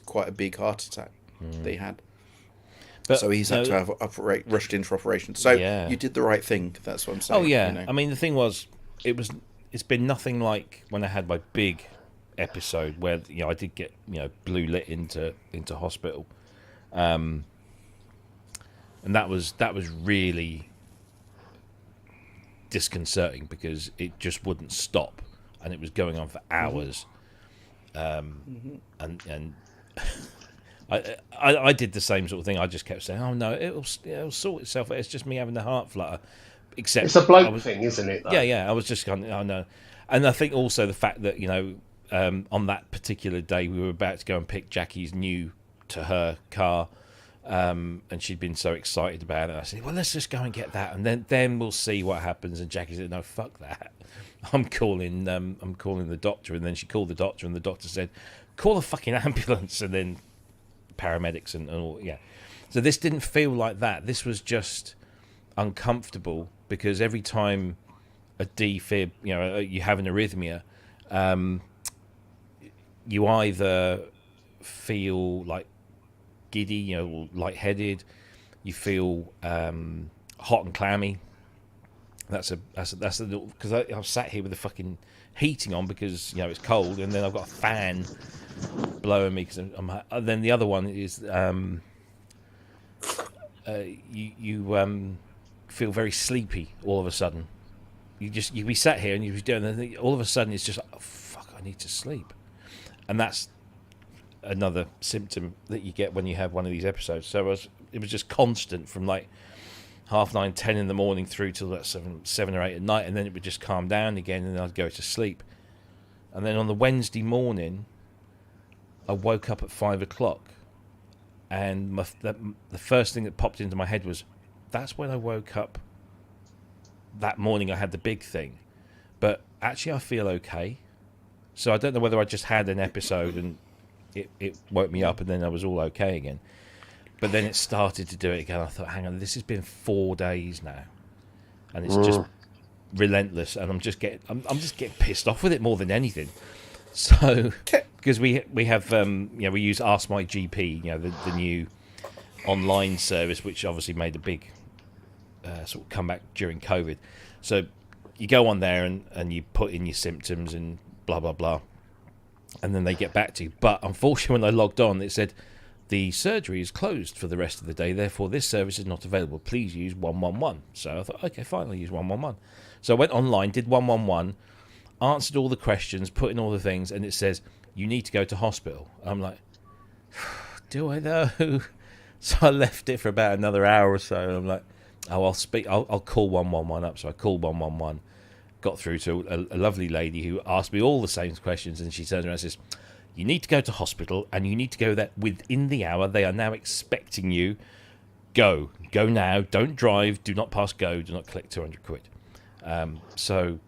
S9: quite a big heart attack they had. But, so he's had to have rushed into operation. So you did the right thing. That's what I'm saying.
S1: Oh yeah, I mean the thing was, it's been nothing like when I had my big episode where I did get blue lit into hospital, and that was really disconcerting because it just wouldn't stop, and it was going on for hours, and I did the same sort of thing. I just kept saying, "Oh no, it'll sort itself out. It's just me having the heart flutter." Except
S8: it's a bloke thing, isn't it? Though?
S1: Yeah. I was just kind of, oh no, and I think also the fact that on that particular day we were about to go and pick Jackie's new to her car, and she'd been so excited about it. I said, "Well, let's just go and get that, and then we'll see what happens." And Jackie said, "No, fuck that. I'm calling the doctor." And then she called the doctor, and the doctor said, "Call a fucking ambulance," and then paramedics and all. Yeah, so this didn't feel like that. This was just uncomfortable because every time a defib, you have an arrhythmia, you either feel like giddy, or lightheaded, you feel hot and clammy. That's because I've sat here with the fucking heating on because it's cold, and then I've got a fan blowing me because I'm. Then the other one is you feel very sleepy all of a sudden. You be sat here and you be doing, and all of a sudden it's just like, oh, fuck, I need to sleep, and that's another symptom that you get when you have one of these episodes. So it was just constant from like 9:30, 10 in the morning through till about 7 or 8 at night, and then it would just calm down again, and then I'd go to sleep. And then on the Wednesday morning, I woke up at 5 o'clock, and the first thing that popped into my head was, that's when I woke up that morning. I had the big thing, but actually I feel okay. So I don't know whether I just had an episode and it woke me up and then I was all okay again. But then it started to do it again. I thought, hang on, this has been 4 days now, and it's just relentless. And I'm just getting pissed off with it more than anything. So because we have we use Ask My GP, the new online service, which obviously made a big sort of comeback during COVID. So you go on there and you put in your symptoms and blah blah blah, and then they get back to you. But unfortunately, when I logged on, it said the surgery is closed for the rest of the day, therefore this service is not available. Please use 111. So I thought, okay, fine, I'll use 111. So I went online, did 111, answered all the questions, put in all the things, and it says, you need to go to hospital. I'm like, do I though? So I left it for about another hour or so, and I'm like, oh, I'll call 111 up. So I called 111, got through to a lovely lady who asked me all the same questions, and she turns around and says, you need to go to hospital, and you need to go there within the hour. They are now expecting you. Go now. Don't drive. Do not pass go. Do not collect 200 quid. So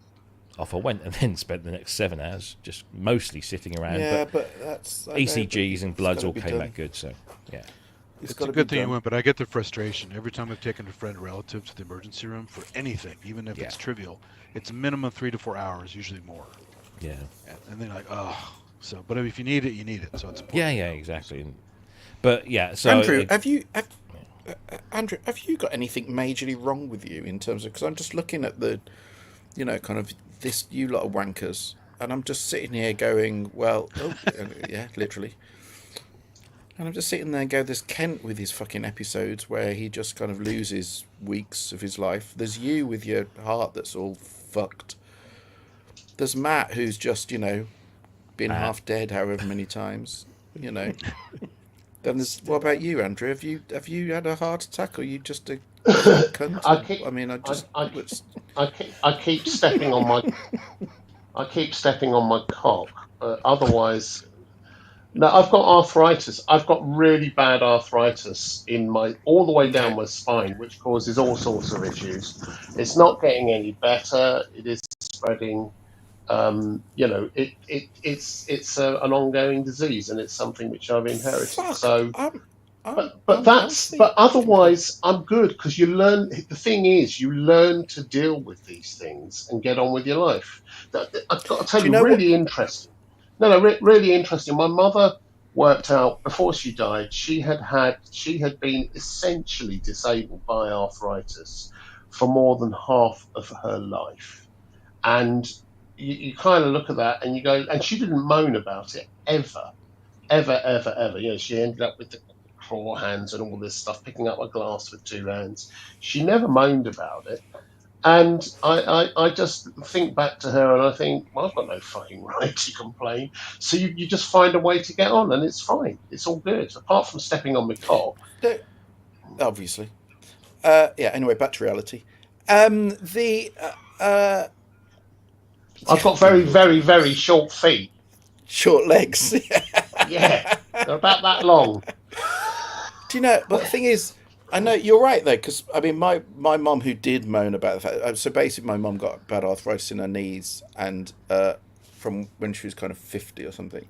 S1: off I went, and then spent the next 7 hours just mostly sitting around.
S9: Yeah, but that's
S1: ECGs and bloods all came back good. So yeah,
S7: it's a good thing you went, but I get the frustration every time I've taken a friend or relative to the emergency room for anything, even if it's trivial. It's a minimum 3 to 4 hours, usually more.
S1: Yeah,
S7: and they're like, oh. So, but if you need it, you need it. So it's important.
S1: Yeah, exactly. But yeah, so
S9: Andrew, Andrew, have you got anything majorly wrong with you in terms of? Because I'm just looking at the, kind of this you lot of wankers, and I'm just sitting here going, well, oh yeah, literally. And I'm just sitting there and go, there's Kent with his fucking episodes where he just kind of loses weeks of his life. There's you with your heart that's all fucked. There's Matt who's just, been
S1: Matt.
S9: half dead however many times. Then there's what about you, Andrew? Have you had a heart attack or you just a fat cunt?
S8: I keep,
S9: I mean, I
S8: I,
S9: just
S8: I,
S9: it's,
S8: I keep stepping on my, I keep stepping on my cock. But otherwise, no, I've got arthritis. I've got really bad arthritis in my all the way down
S9: okay.
S8: my spine, which causes all sorts of issues. It's not getting any better. It is spreading. It's an ongoing disease, and it's something which I've inherited.
S9: Fuck,
S8: So,
S9: I'm healthy.
S8: but
S9: Fucking hell.
S8: otherwise I'm good because you learn. The thing is, you learn to deal with these things and get on with your life. I've got to tell
S9: Do you
S8: you,
S9: know what?
S8: really interesting. No, really interesting. My mother worked out before she died. She had been essentially disabled by arthritis for more than half of her life, and you kind of look at that and you go, and she didn't moan about it ever, ever, ever, ever. She ended up with the claw hands and all this stuff, picking up a glass with two hands. She never moaned about it. And I just think back to her and I think, well, I've got no fucking right to complain. So you just find a way to get on and it's fine. It's all good. Apart from stepping on my cock.
S9: No, obviously. Yeah. Anyway, back to reality. The
S8: I've got
S9: good
S8: very,
S9: lord,
S8: very, very short feet.
S9: short legs.
S8: Yeah, they're about that long.
S9: Do you know? But the thing is, I know you're right though, because I mean, my mum who did moan about the fact. So basically, my mum got bad arthritis in her knees, and from when she was kind of 50 or something,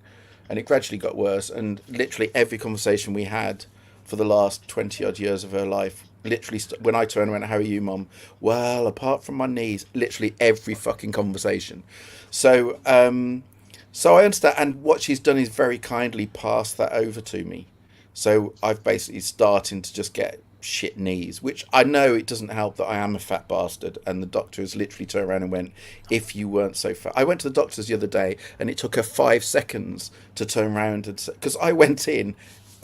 S9: and it gradually got worse. And literally every conversation we had for the last 20 odd years of her life, literally, when I turned and went, "How are you, mum?" Well, apart from my knees, literally every fucking conversation. So so I understand, and what she's done is very kindly pass that over to me. So I've basically starting to just get shit knees, which I know it doesn't help that I am a fat bastard. And the doctor has literally turned around and went, "If you weren't so fat." I went to the doctor's the other day, and it took her 5 seconds to turn around and because I went in,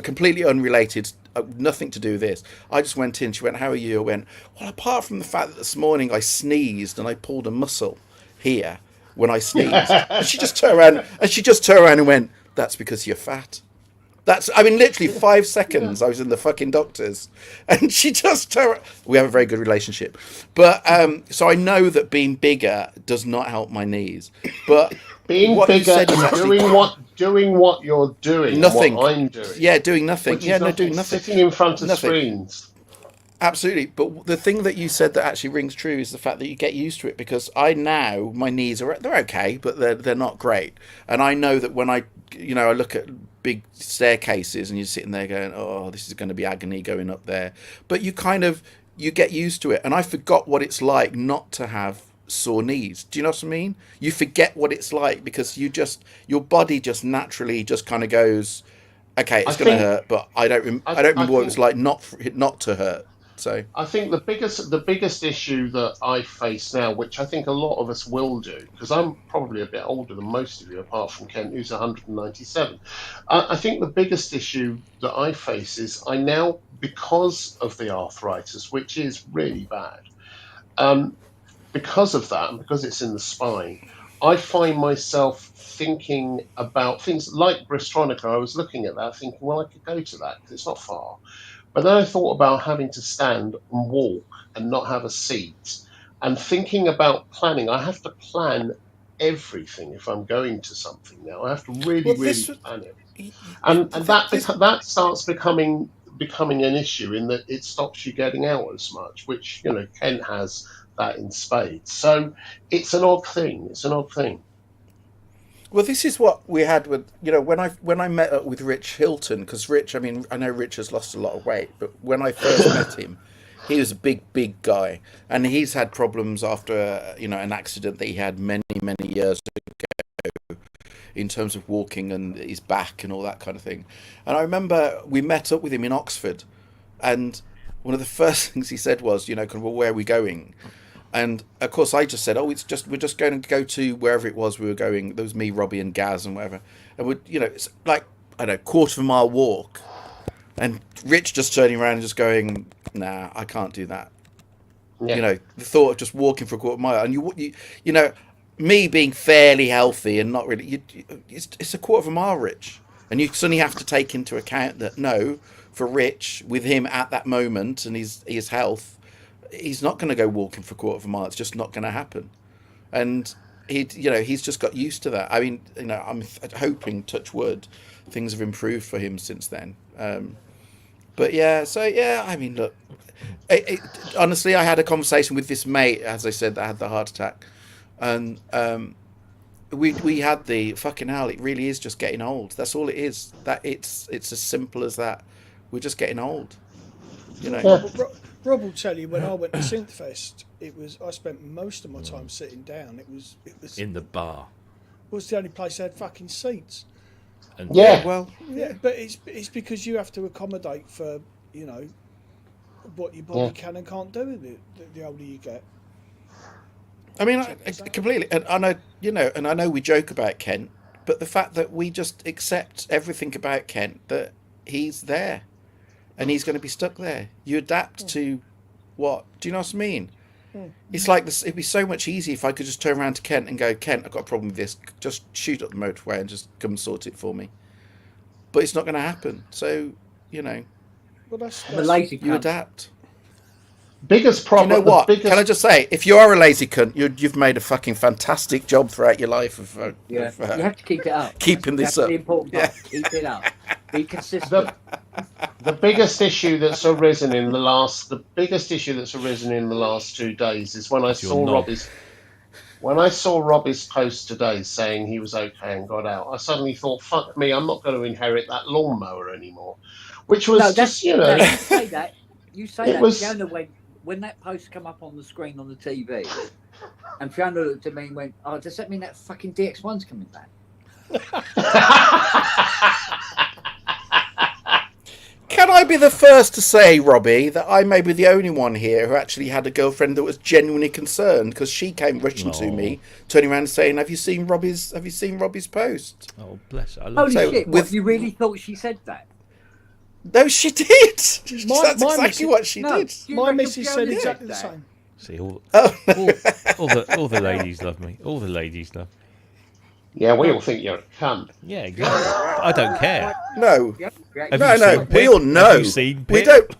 S9: completely unrelated, nothing to do with this. I just went in. She went, "How are you?" I went, "Well, apart from the fact that this morning I sneezed and I pulled a muscle here when I sneezed," and she just turned around and went, "That's because you're fat." I mean, literally 5 seconds. I was in the fucking doctor's, and she just. We have a very good relationship, but so I know that being bigger does not help my knees. But
S8: Being
S9: what you
S8: bigger
S9: said is
S8: and
S9: actually
S8: doing what you're doing and what
S9: nothing.
S8: I'm doing,
S9: Yeah, doing nothing.
S8: which
S9: Yeah,
S8: is
S9: no,
S8: nothing.
S9: doing nothing.
S8: Sitting in front of
S9: Nothing.
S8: screens.
S9: Absolutely. But the thing that you said that actually rings true is the fact that you get used to it because I now my knees they're okay, but they're not great. And I know that when I look at big staircases and you're sitting there going, "Oh, this is going to be agony going up there." But you get used to it. And I forgot what it's like not to have sore knees. Do you know what I mean? You forget what it's like because your body just naturally just kind of goes, "Okay,
S8: I
S9: it's going to
S8: think.
S9: hurt," but I don't
S8: I
S9: remember what it was
S8: think.
S9: like not to hurt. So
S8: I think the biggest issue that I face now, which I think a lot of us will do, because I'm probably a bit older than most of you, apart from Kent, who's 197. I think the biggest issue that I face is I now, because of the arthritis, which is really bad, um, because of that, and because it's in the spine, I find myself thinking about things like Bristronica. I was looking at that, thinking, well, I could go to that because it's not far. But then I thought about having to stand and walk and not have a seat, and thinking about planning. I have to plan everything if I'm going to something now. I have to
S9: well,
S8: really,
S9: this
S8: really plan it, and
S9: this
S8: that starts becoming an issue in that it stops you getting out as much, which Kent has that in spades. So it's an odd thing. It's an odd thing.
S9: well, this is what we had with when I met up with Rich Hilton because Rich, I mean, I know Rich has lost a lot of weight, but when I first met him, he was a big guy, and he's had problems after an accident that he had many years in terms of walking and his back and all that kind of thing. And I remember we met up with him in Oxford, and one of the first things he said was, kind of, well, where are we going? And of course, I just said, we're just going to go to wherever it was we were going. There was me, Robbie, and Gaz, and whatever. And it's like, I don't know, quarter of a mile walk. And Rich just turning around and just going, nah, I can't do that.
S8: Yeah.
S9: The thought of just walking for a quarter mile, and me being fairly healthy and not really, it's a quarter of a mile, Rich, and you suddenly have to take into account that no, for Rich, with him at that moment and his health, he's not going to go walking for a quarter of a mile. It's just not going to happen, and he's just got used to that. I mean, I'm hoping, touch wood, things have improved for him since then. But yeah, so yeah, I mean, look. Honestly, I had a conversation with this mate, as I said, that had the heart attack, and we had the fucking hell. It really is just getting old. That's all it is. That it's as simple as that. We're just getting old.
S5: Rob will tell you, when I went to Synthfest, I spent most of my time sitting down. It was
S1: in the bar.
S5: It was the only place that had fucking seats.
S1: And
S5: but it's because you have to accommodate for what your body can and can't do with it. The older you get.
S9: I mean, I completely, and I know, and I know we joke about Kent, but the fact that we just accept everything about Kent, that he's there, and he's going to be stuck there. You adapt to what? Do you know what I mean? It's like this. It'd be so much easier if I could just turn around to Kent and go, Kent, I've got a problem with this. Just shoot up the motorway and just come and sort it for me. But it's not going to happen. So,
S5: Well, that's
S4: lazy
S9: you adapt.
S8: Biggest problem.
S9: You know what? Can I just say, if you are a lazy cunt, you've made a fucking fantastic job throughout your life of
S4: you have to keep it up.
S9: Keeping this up.
S4: The important part. Keep it up. Be consistent.
S8: The biggest issue that's arisen in the last 2 days is when I saw Robbie's post today saying he was okay and got out. I suddenly thought, fuck me, I'm not going to inherit that lawnmower anymore. Which was
S4: No,
S8: just,
S4: you say that. You say that. Fiona went, when that post come up on the screen on the TV, and Fiona looked at me and went, "Oh, does that mean that fucking DX1's coming back?"
S9: Can I be the first to say, Robbie, that I may be the only one here who actually had a girlfriend that was genuinely concerned, because she came rushing to me, turning around and saying, "Have you seen Robbie's post?"
S1: Oh, bless her.
S4: Holy shit! You really thought she said that?
S9: No, she did. That's exactly what she did.
S5: My missus said exactly the same.
S1: See, all the ladies love me. All the ladies love me.
S8: Yeah, we all think you're a cunt.
S1: Yeah, exactly. I don't care.
S9: No.
S1: No.
S9: We all know.
S1: Have you seen Pip?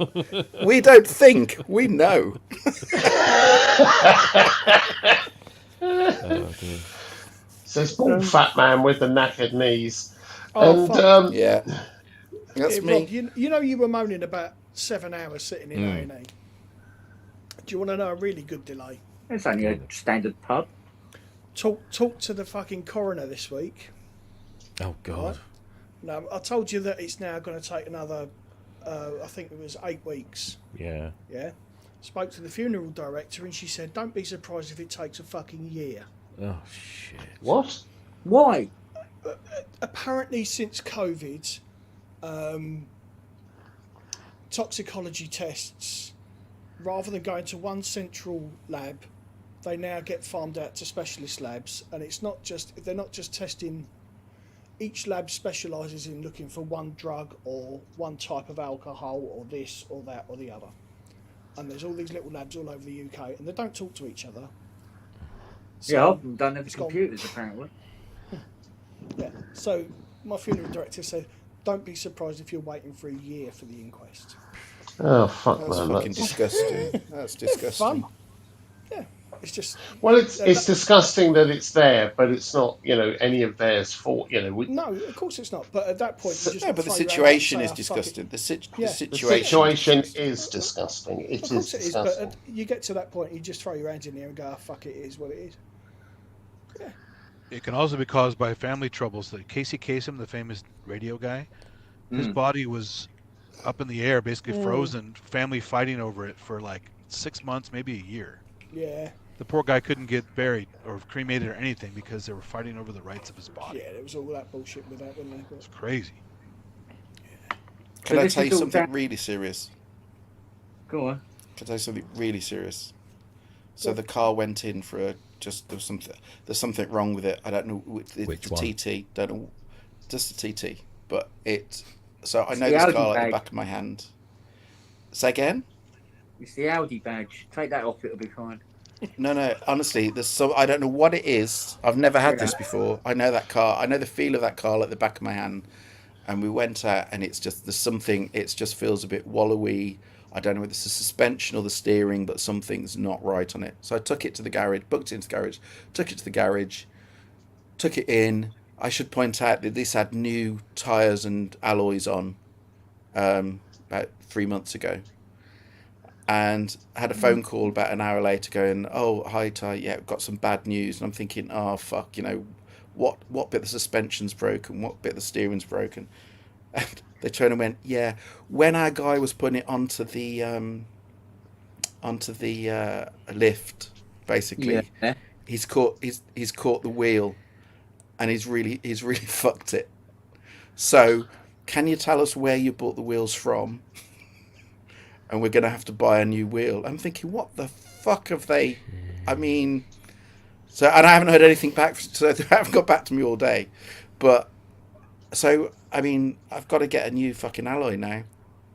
S9: We don't think. We know.
S8: Says bald fat man with the knackered knees.
S5: Oh,
S8: and
S9: yeah. That's me.
S5: Rob, you were moaning about 7 hours sitting in A&E. Do you want to know a really good delay?
S4: It's only a standard pub.
S5: Talk to the fucking coroner this week.
S1: Oh God!
S5: Right? No, I told you that it's now going to take another. I think it was 8 weeks.
S1: Yeah.
S5: Yeah. Spoke to the funeral director and she said, "Don't be surprised if it takes a fucking year."
S1: Oh shit!
S8: What?
S4: Why?
S5: Apparently, since COVID, toxicology tests, rather than going to one central lab, they now get farmed out to specialist labs, and they're not just testing. Each lab specialises in looking for one drug or one type of alcohol or this or that or the other. And there's all these little labs all over the UK, and they don't talk to each other. So
S4: yeah, I've done it with computers apparently.
S5: Yeah. So my funeral director said, "Don't be surprised if you're waiting for a year for the inquest."
S8: Oh fuck,
S9: that's
S8: man!
S9: Fucking disgusting. That's disgusting.
S5: Fun. Yeah. It's just.
S8: Well, it's disgusting that it's there, but it's not, any of theirs fault.
S5: No, of course it's not. But at that point, you just
S9: but the situation is disgusting. The
S8: situation is disgusting. It
S5: of
S8: is
S5: course it is.
S8: disgusting.
S5: But you get to that point, you just throw your hands in the air and go, "Fuck it, it is what it is." Yeah.
S7: It can also be caused by family troubles. Like Casey Kasem, the famous radio guy, his body was up in the air, basically frozen. Family fighting over it for like 6 months, maybe a year.
S5: Yeah.
S7: The poor guy couldn't get buried or cremated or anything because they were fighting over the rights of his body.
S5: Yeah, there was all that bullshit with that, wasn't there?
S7: It's crazy.
S9: Can I tell you something really serious?
S4: Go on.
S9: Can I tell you something really serious? So the car went in for there's something wrong with it. I don't know
S1: Which
S9: the
S1: one?
S9: TT. Don't know, just the TT. But it. So I
S4: It's
S9: know
S4: the
S9: this
S4: Audi
S9: car like the
S4: badge.
S9: back of my hand. Say again?
S4: It's the Audi badge. Take that off, it'll be fine.
S9: No. Honestly, there's some. I don't know what it is. I've never had
S4: Yeah.
S9: this before. I know that car. I know the feel of that car like the back of my hand. And we went out, and it's just there's something. It just feels a bit wallowy. I don't know whether it's the suspension or the steering, but something's not right on it. So I took it to the garage, booked it into the garage, took it to the garage, took it in. I should point out that this had new tyres and alloys on about 3 months ago. And I had a phone call about an hour later going, oh, hi, Ty, yeah, we've got some bad news. And I'm thinking, oh, fuck, what bit of the suspension's broken, what bit of the steering's broken. And they turned and went, yeah, when our guy was putting it onto the lift, basically,
S4: Yeah.
S9: he's caught the wheel, and he's really fucked it. So, can you tell us where you bought the wheels from? And we're going to have to buy a new wheel. I'm thinking, what the fuck have they? I mean, and I haven't heard anything back. So they haven't got back to me all day, but. So, I mean, I've got to get a new fucking alloy now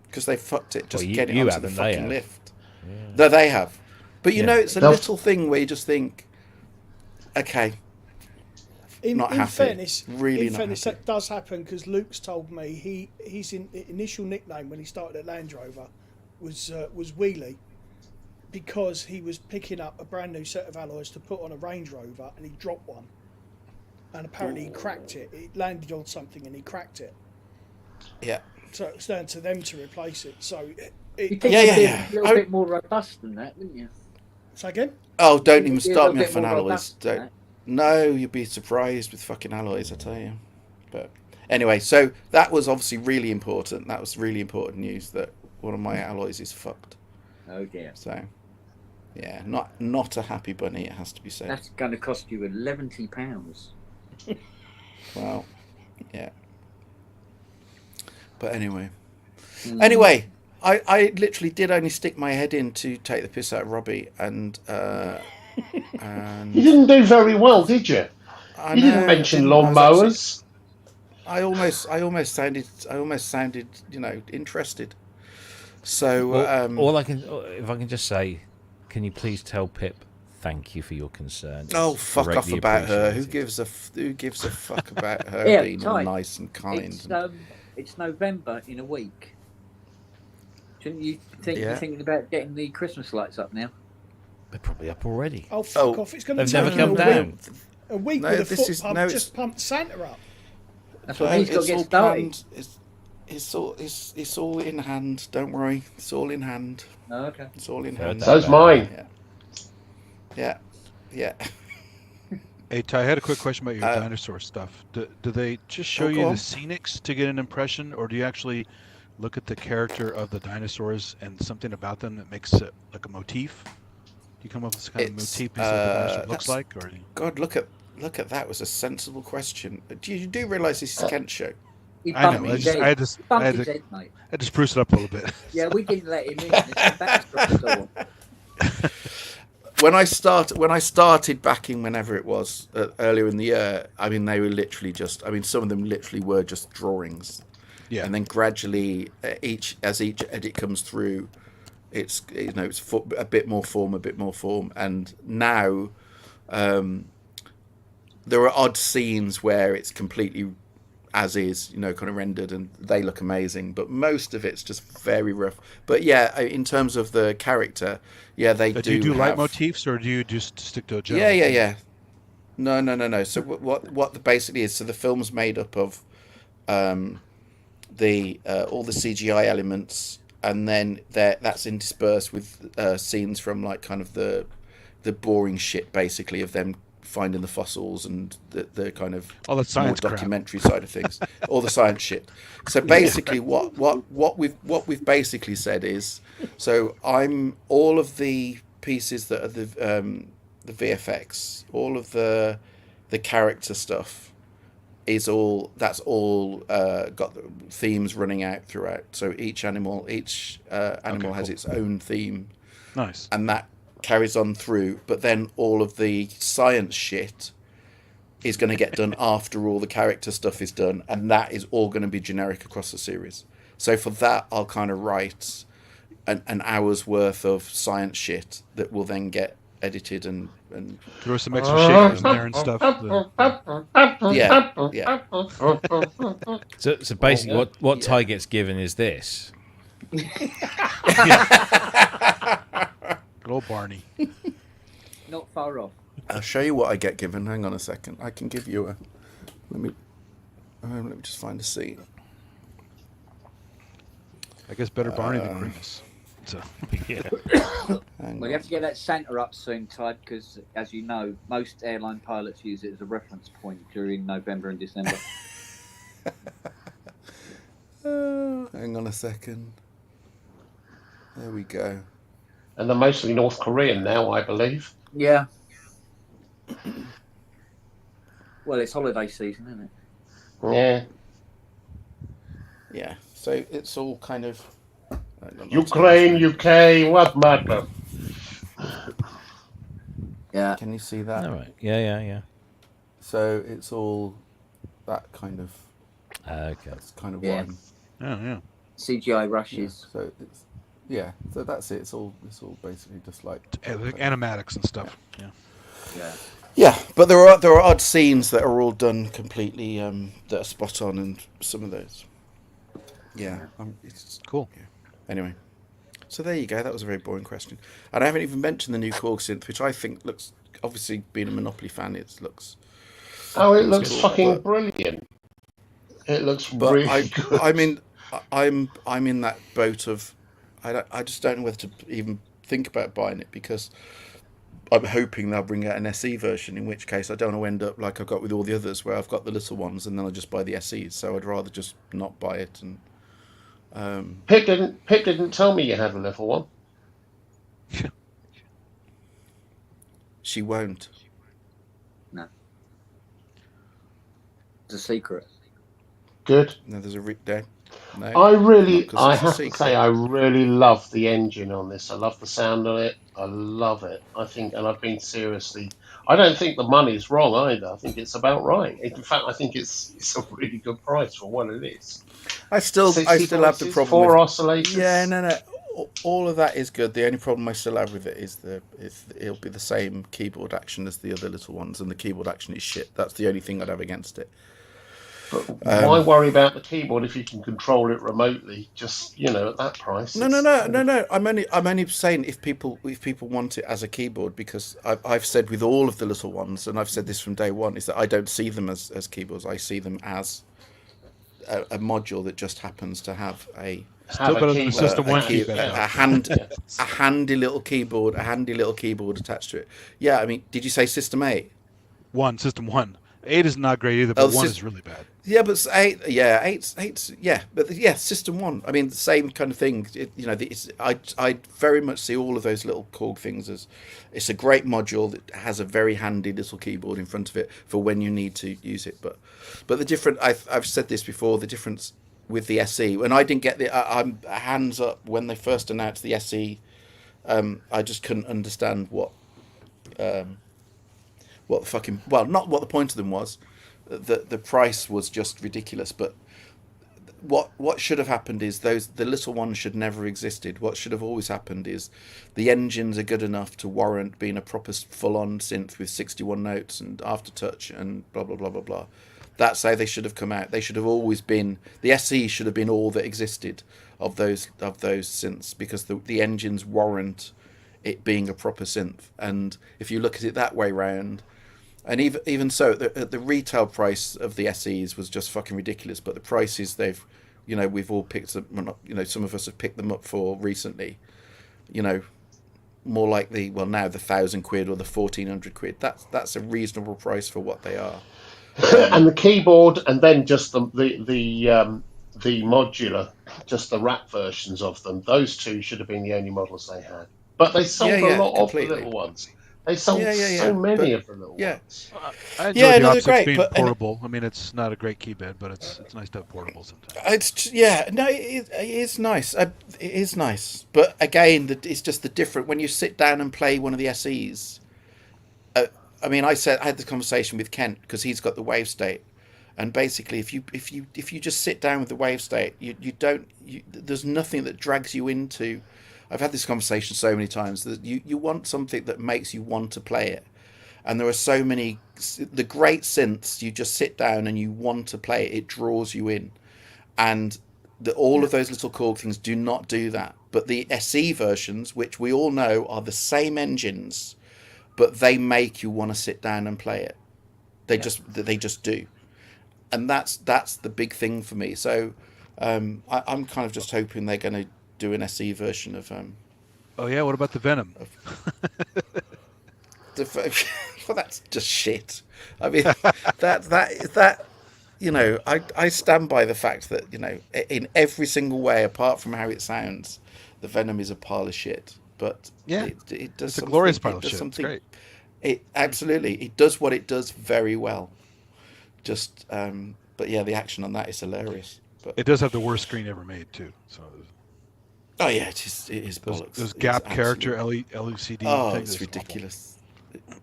S9: because they fucked it. Just get it onto the fucking lift. Yeah. No, they have. But it's a little thing where you just think, okay, not happy.
S5: Fairness,
S9: really
S5: in
S9: not
S5: fairness,
S9: happy.
S5: that does happen because Luke's told me his initial nickname when he started at Land Rover was Wheelie because he was picking up a brand new set of alloys to put on a Range Rover and he dropped one. And apparently he cracked it. It landed on something and he cracked it.
S9: Yeah.
S5: So it's down to them to replace it. So
S4: you'd think a little bit more robust than that, wouldn't you?
S5: Say again?
S9: Oh, don't even start me off on alloys. No, you'd be surprised with fucking alloys, I tell you. But anyway, so that was obviously really important. That was really important news that one of my alloys is fucked.
S4: Oh dear.
S9: So, yeah, not a happy bunny, it has to be said.
S4: That's going to cost you £11.
S9: Well, yeah. But anyway. Anyway, I literally did only stick my head in to take the piss out of Robbie, and
S8: you didn't do very well, did you? You didn't mention lawnmowers.
S9: I almost sounded, interested. So,
S1: if I can just say, can you please tell Pip thank you for your concern?
S9: Oh, fuck off about her. Who gives a fuck about her being all nice and kind?
S4: It's November in a week. Shouldn't you think you're thinking about getting the Christmas lights up now?
S1: They're probably up already.
S5: Oh, fuck off. It's going to take
S1: never come down.
S5: A week with a foot pump just pumped Santa up.
S4: That's what he's got to get started.
S9: It's all in hand. Don't worry. It's all in hand.
S4: Oh, okay.
S9: It's all in hand.
S8: So's mine.
S9: Yeah.
S7: Hey, Ty, I had a quick question about your dinosaur stuff. Do they just show you the scenics to get an impression, or do you actually look at the character of the dinosaurs and something about them that makes it like a motif? Do you come up with this kind of motif as what the dinosaur looks like? Or...
S9: God, look at that. Was a sensible question. You do realise this is Kent's show?
S7: I know. I just spruce it up a little bit.
S4: Yeah, we didn't let him in. It's a
S9: When I started backing, whenever it was earlier in the year, I mean, they were literally some of them literally were just drawings. Yeah. And then gradually, as each edit comes through, it's a bit more form, and now there are odd scenes where it's completely as is, kind of rendered, and they look amazing. But most of it's just very rough. But yeah, in terms of the character, yeah, they do.
S7: Do you do leitmotifs, or do you just stick to a general?
S9: Yeah. No. So what basically is, so the film's made up of all the CGI elements, and then that's interspersed with scenes from like kind of the boring shit, basically, of them finding the fossils and the kind of
S7: all the science
S9: more documentary side of things, all the science shit. So basically, what we've basically said is, so I'm all of the pieces that are the VFX, all of the character stuff. is all got the themes running out throughout. So each animal has its own theme,
S7: Nice.
S9: and that carries on through. But then all of the science shit is going to get done after all the character stuff is done, and that is all going to be generic across the series. So for that, I'll kind of write an hour's worth of science shit that will then get edited and
S7: Throw some extra shakers in there and stuff.
S9: yeah.
S1: So basically, what Ty gets given is this.
S7: Good old Barney.
S4: Not far off.
S9: I'll show you what I get given. Hang on a second. I can give you a. Let me just find a scene.
S7: I guess better Barney than Grimace. So
S1: Yeah.
S4: Well, you have to get that Santa up soon, Todd, because as you know, most airline pilots use it as a reference point during November and December.
S9: Hang on a second. There we go.
S8: And they're mostly North Korean now, I believe.
S4: Yeah. Well, it's holiday season, isn't it?
S8: Yeah.
S9: Yeah. So it's all kind of.
S8: Ukraine, UK, what matter?
S4: Yeah.
S9: Can you see that?
S1: All right. Yeah.
S9: So it's all that kind of.
S1: Okay.
S9: That's kind of
S4: Yeah.
S9: what I'm.
S7: yeah.
S4: CGI rushes.
S9: So it's. Yeah. So that's it. It's all basically just like.
S7: Like animatics and stuff. Yeah.
S4: Yeah.
S9: Yeah, but there are odd scenes that are all done completely that are spot on, and some of those. Yeah, it's
S7: Cool.
S9: Yeah. Anyway, so there you go. That was a very boring question, and I haven't even mentioned the new Korg synth, which I think looks, obviously being a Monopoly fan, it looks.
S8: Oh, it looks
S9: cool,
S8: fucking brilliant. It looks
S9: But
S8: really good.
S9: I mean, I'm in that boat of, I just don't know whether to even think about buying it because I'm hoping they'll bring out an SE version, in which case I don't want to end up like I've got with all the others, where I've got the little ones and then I just buy the SEs. So I'd rather just not buy it. And
S8: Pip didn't tell me you had a level one.
S9: she won't.
S4: No. It's a secret.
S8: Good.
S9: No, there's a no.
S8: I have to say, I really love the engine on this. I love the sound of it. I love it. I think, and I've been seriously. I don't think the money's wrong either. I think it's about right. In fact, I think it's a really good price for what it is.
S9: I still
S8: 60
S9: have the
S8: voices,
S9: problem.
S8: 4
S9: with,
S8: oscillators.
S9: Yeah, no. All of that is good. The only problem I still have with it is it'll be the same keyboard action as the other little ones, and the keyboard action is shit. That's the only thing I'd have against it.
S8: But why worry about the keyboard if you can control it remotely? Just at that price.
S9: No. I'm only saying if people want it as a keyboard, because I've said with all of the little ones, and I've said this from day one, is that I don't see them as keyboards. I see them as a module that just happens to have a
S7: Still better than the System 1 keyboard.
S9: a handy little keyboard attached to it. Yeah, I mean, did you say System 8?
S7: System 1. 8 is not great either, but 1 is really bad.
S9: Yeah, but 8, yeah, 8's, yeah, but yeah, System 1. I mean, the same kind of thing. I very much see all of those little Korg things as it's a great module that has a very handy little keyboard in front of it for when you need to use it. But the different, I've said this before, the difference with the SE, when I didn't get I'm hands up when they first announced the SE. I just couldn't understand what the fucking, well, not what the point of them was. The price was just ridiculous. But what should have happened is the little ones should never existed. What should have always happened is the engines are good enough to warrant being a proper full-on synth with 61 notes and aftertouch and blah blah blah blah blah. That's how they should have come out. They should have always been, the SE should have been all that existed of those synths, because the engines warrant it being a proper synth. And if you look at it that way round, and even so, the retail price of the SEs was just fucking ridiculous. But the prices we've all picked up, some of us have picked them up for recently, more like now the 1,000 quid or the 1,400 quid. That's a reasonable price for what they are.
S8: And the keyboard, and then just the modular, just the wrap versions of them. Those two should have been the only models they had. But they sold a lot of the little ones. They sold so many
S9: But
S8: of the little
S9: yeah,
S8: ones.
S7: I enjoy the
S9: no, they're
S7: optics
S9: great.
S7: being
S9: But
S7: portable. I mean, it's not a great keypad, but it's nice to have portable sometimes.
S9: no, it is nice. It is nice. But again, it's just the different when you sit down and play one of the SEs. I mean, I had this conversation with Kent because he's got the wave state, and basically, if you just sit down with the wave state, you don't. There's nothing that drags you into. I've had this conversation so many times that you want something that makes you want to play it, and there are so many the great synths. You just sit down and you want to play it. It draws you in, and all of those little Korg things do not do that. But the SE versions, which we all know are the same engines, but they make you want to sit down and play it. They just do, and that's the big thing for me. So I'm kind of just hoping they're going to do an SE version of.
S7: Oh yeah, what about the Venom?
S9: Well, that's just shit. I mean, that I stand by the fact that in every single way, apart from how it sounds, the Venom is a pile of shit. But
S7: Yeah,
S9: it does
S7: it's a glorious pile
S9: it
S7: of
S9: does
S7: shit.
S9: something.
S7: It's great.
S9: It absolutely it does what it does very well. Just but yeah, the action on that is hilarious. But
S7: It does have the worst screen ever made too. So
S9: oh yeah, it is bollocks.
S7: those
S9: It's
S7: gap character
S9: absolute-
S7: LUCD
S9: Oh,
S7: things.
S9: it's
S7: Awful.
S9: ridiculous.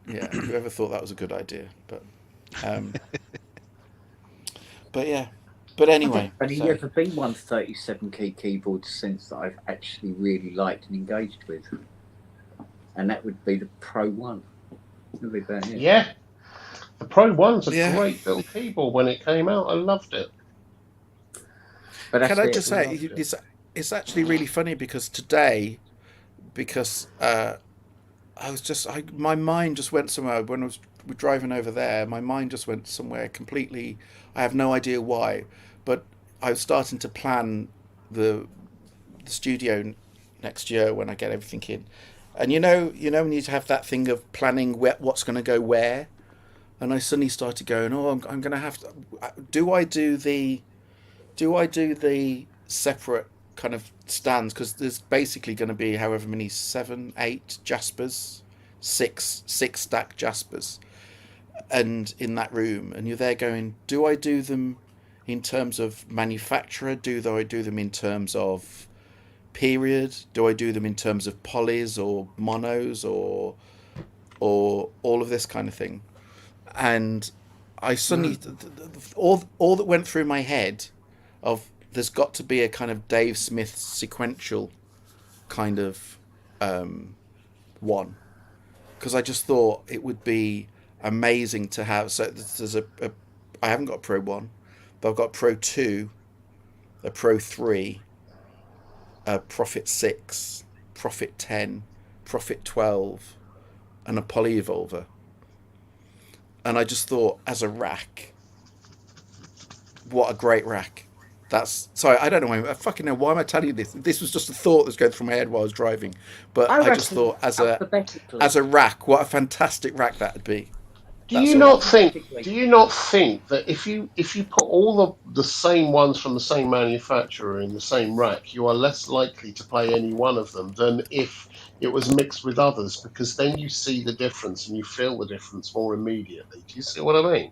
S9: Yeah, whoever thought that was a good idea? Um, but yeah, but anyway.
S4: Only
S9: so-
S4: ever been one 37 key keyboard since that I've actually really liked and engaged with, and that would be the Pro One. That'd be about it.
S8: Yeah. The Pro One's a
S9: Yeah.
S8: great little keyboard when it came out. I loved it.
S4: But that's
S9: Can I
S4: it.
S9: just
S4: We
S9: say
S4: loved it.
S9: it's actually really funny because today, my mind just went somewhere when we're driving over there. My mind just went somewhere completely. I have no idea why, but I was starting to plan the studio next year when I get everything in, and when you have that thing of planning what's going to go where, and I suddenly started going, oh, I'm going to have to. Do I do the separate kind of stands, because there's basically going to be however many 7, 8 Jaspers, six stack Jaspers, and in that room, and you're there going, do I do them in terms of manufacturer? Do I do them in terms of period? Do I do them in terms of polys or monos or all of this kind of thing? And I suddenly all that went through my head of there's got to be a kind of Dave Smith sequential kind of one, because I just thought it would be amazing to have. So there's I haven't got a Pro 1, but I've got a Pro 2, a Pro 3, a Prophet 6, Prophet 10, Prophet 12, and a Poly Evolver. And I just thought, as a rack, what a great rack. Sorry, I don't know why. I fucking know. Why am I telling you this? This was just a thought that's going through my head while I was driving. But I just thought, as a rack, what a fantastic rack that would be.
S8: Do you not think that if you put all the same ones from the same manufacturer in the same rack, you are less likely to play any one of them than if it was mixed with others, because then you see the difference and you feel the difference more immediately. Do you see what I mean?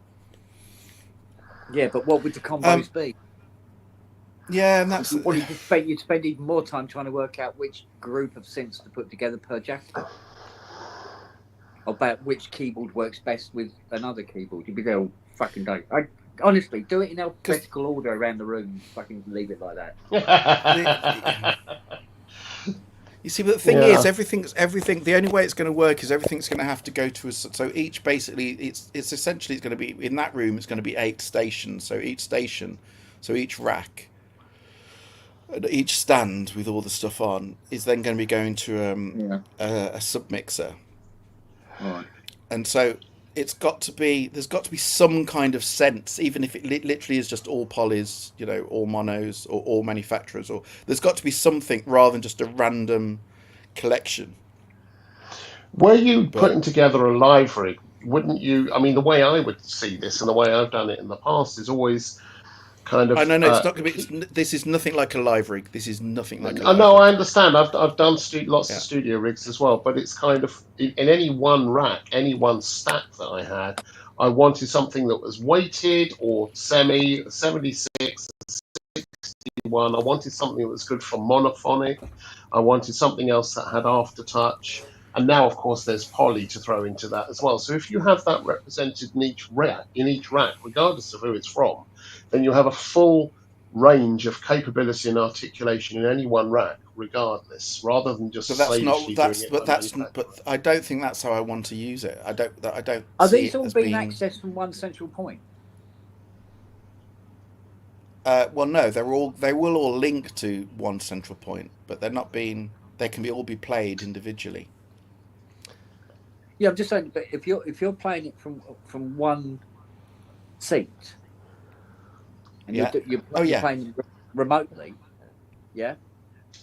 S4: Yeah, but what would the combos be?
S9: Yeah, and that's
S4: you'd spend even more time trying to work out which group of synths to put together per jacket. About which keyboard works best with another keyboard. You'd be there all fucking day. Honestly, do it in alphabetical order around the room. Fucking leave it like that.
S9: You see, but the thing is, everything. The only way it's going to work is everything's going to have to go to a. So each basically, it's essentially it's going to be in that room. It's going to be 8 stations. So each rack, each stand with all the stuff on is then going to be going to a submixer.
S4: Right.
S9: And so there's got to be some kind of sense, even if it literally is just all polys, all monos or all manufacturers, or there's got to be something rather than just a random collection.
S8: Were you putting together a live rig, wouldn't you? I mean, the way I would see this and the way I've done it in the past is always kind of.
S9: Oh no, no, it's not going to be. This is nothing like a live rig. This is nothing like a live
S8: No,
S9: rig.
S8: I understand. I've done lots
S9: Yeah.
S8: of studio rigs as well, but it's kind of in any one rack, any one stack that I had, I wanted something that was weighted or 76, 61. I wanted something that was good for monophonic. I wanted something else that had aftertouch. And now, of course, there's poly to throw into that as well. So if you have that represented in each rack, regardless of who it's from, then you have a full range of capability and articulation in any one rack, regardless, rather than just
S9: So that's
S8: slavishly
S9: not that's
S8: doing it.
S9: but
S8: by
S9: that's but I don't think that's how I want to use it. I don't
S4: Are
S9: see
S4: these
S9: it
S4: all
S9: as
S4: being
S9: being.
S4: accessed from one central point?
S9: Well, no, they will all link to one central point, but they're not being. They can all be played individually.
S4: Yeah, I'm just saying. But if you're playing it from one seat, and
S9: Yeah.
S4: you're
S9: Oh, yeah.
S4: playing it remotely, yeah,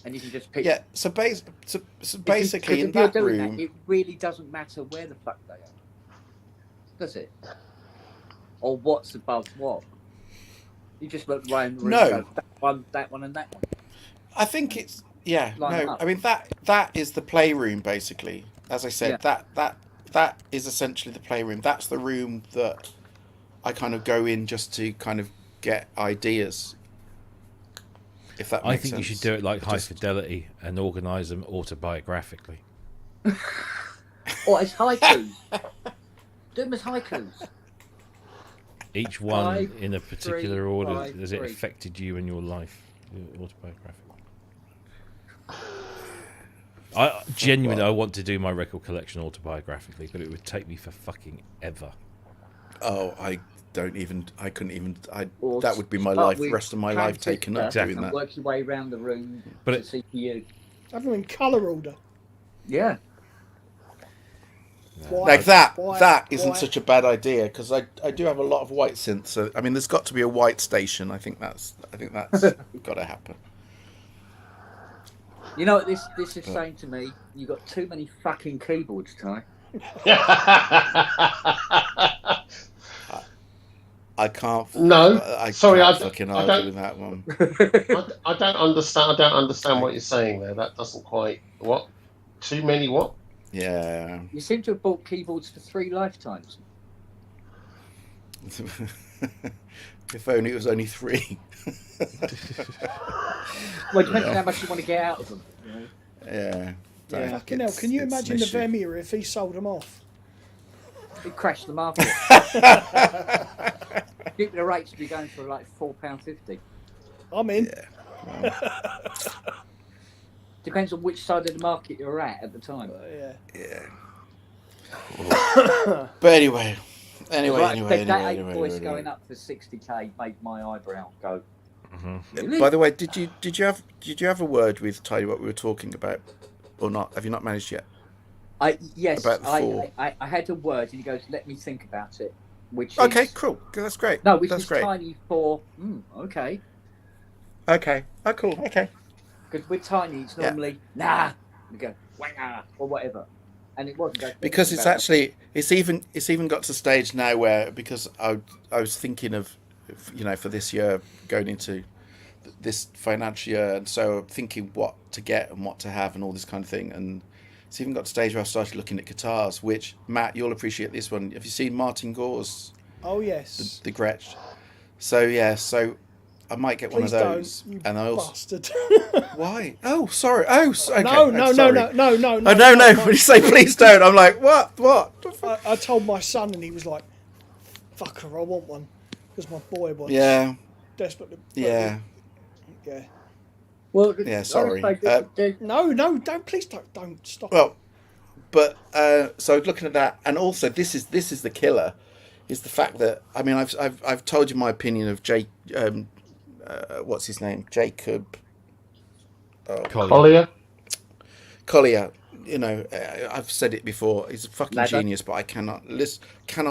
S4: and you can just pick.
S9: Yeah. So basically, in
S4: if you're
S9: that
S4: doing
S9: room,
S4: that, it really doesn't matter where the fuck they are, does it? Or what's above what? You just look around the room
S9: No.
S4: and go, that one, and that one.
S9: I think it's
S4: Line
S9: no.
S4: up.
S9: I mean that is the playroom basically. As I said, that is essentially the playroom. That's the room that I kind of go in just to kind of get ideas. If that
S1: I
S9: makes
S1: think
S9: sense.
S1: you should do it like High Fidelity and organise them autobiographically.
S4: Or as haikus. Do them as haikus.
S1: Each one
S4: 5,
S1: in a particular
S4: 3,
S1: order
S4: 5,
S1: as it
S4: 3.
S1: affected you in your life, autobiographically. I genuinely, I want to do my record collection autobiographically, but it would take me for fucking ever.
S9: Oh, I couldn't even.
S4: Or
S9: That would be my
S4: start
S9: life,
S4: with
S9: rest of my life taken up
S4: transistor
S9: doing
S4: and
S9: that.
S4: work your way around the room
S1: But
S4: to CPU.
S5: Have them in colour order.
S4: Yeah.
S9: Like that.
S5: White,
S9: That isn't
S5: white.
S9: such a bad idea because I do have a lot of white synths. So I mean, there's got to be a white station. I think that's got to happen.
S4: You know what this is saying to me? You got too many fucking keyboards, Ty.
S9: I can't.
S8: No, sorry,
S9: can't
S8: I
S9: fucking
S8: don't-
S9: argue with that one.
S8: I don't understand. I don't understand what you're saying there. That doesn't quite. What? Too many what?
S9: Yeah.
S4: You seem to have bought keyboards for 3 lifetimes.
S9: If only it was only 3.
S4: Well, it depends on how much you want to get out of them. You know?
S9: Yeah.
S4: Yeah.
S5: Fucking hell, can you
S9: It's
S5: imagine
S9: an
S5: the
S9: issue.
S5: Vermeer if he sold them off?
S4: It crashed the market. Keep the rates be going for like £4.50.
S5: I'm in.
S9: Yeah. Well,
S4: Depends on which side of the market you're at the time.
S5: Yeah.
S9: yeah. But anyway.
S4: That 8
S9: Anyway.
S4: voice going up for 60k made my eyebrow go. Really?
S9: By the way, did you have a word with Tidy what we were talking about, or not? Have you not managed yet?
S4: Yes,
S9: About the 4.
S4: I had a word and he goes, "Let me think about it." Which
S9: Okay,
S4: is,
S9: cool. That's great.
S4: No, which
S9: That's
S4: is
S9: great.
S4: tiny for okay.
S9: Okay. Oh, cool. Okay.
S4: Because with tiny, it's normally nah. We go wah or whatever, and it wasn't going
S9: Because it's actually it's even got to a stage now where because I was thinking of for this year going into this financial year, and so thinking what to get and what to have and all this kind of thing, and it's even got to a stage where I started looking at guitars. Which Matt, you'll appreciate this one. Have you seen Martin Gore's
S5: Oh, yes.
S9: the Gretsch? So yeah, so I might get
S5: Please
S9: one of those.
S5: don't, you
S9: And I also
S5: bastard.
S9: why? Oh, sorry. Oh, okay.
S5: No.
S9: Oh,
S5: No.
S9: no. When you say please don't, I'm like, what?
S5: I told my son and he was like, fucker, I want one. Because my boy wants
S9: Yeah.
S5: desperately.
S9: Yeah.
S5: Yeah.
S4: Well,
S9: Yeah, sorry.
S5: No, don't, please don't stop.
S9: Well, but so looking at that, and also this is the killer, is the fact that I mean I've told you my opinion of Jake. What's his name? Jacob
S8: Collier.
S9: Collier. I've said it before. He's a fucking
S4: Ladder.
S9: genius, but I cannot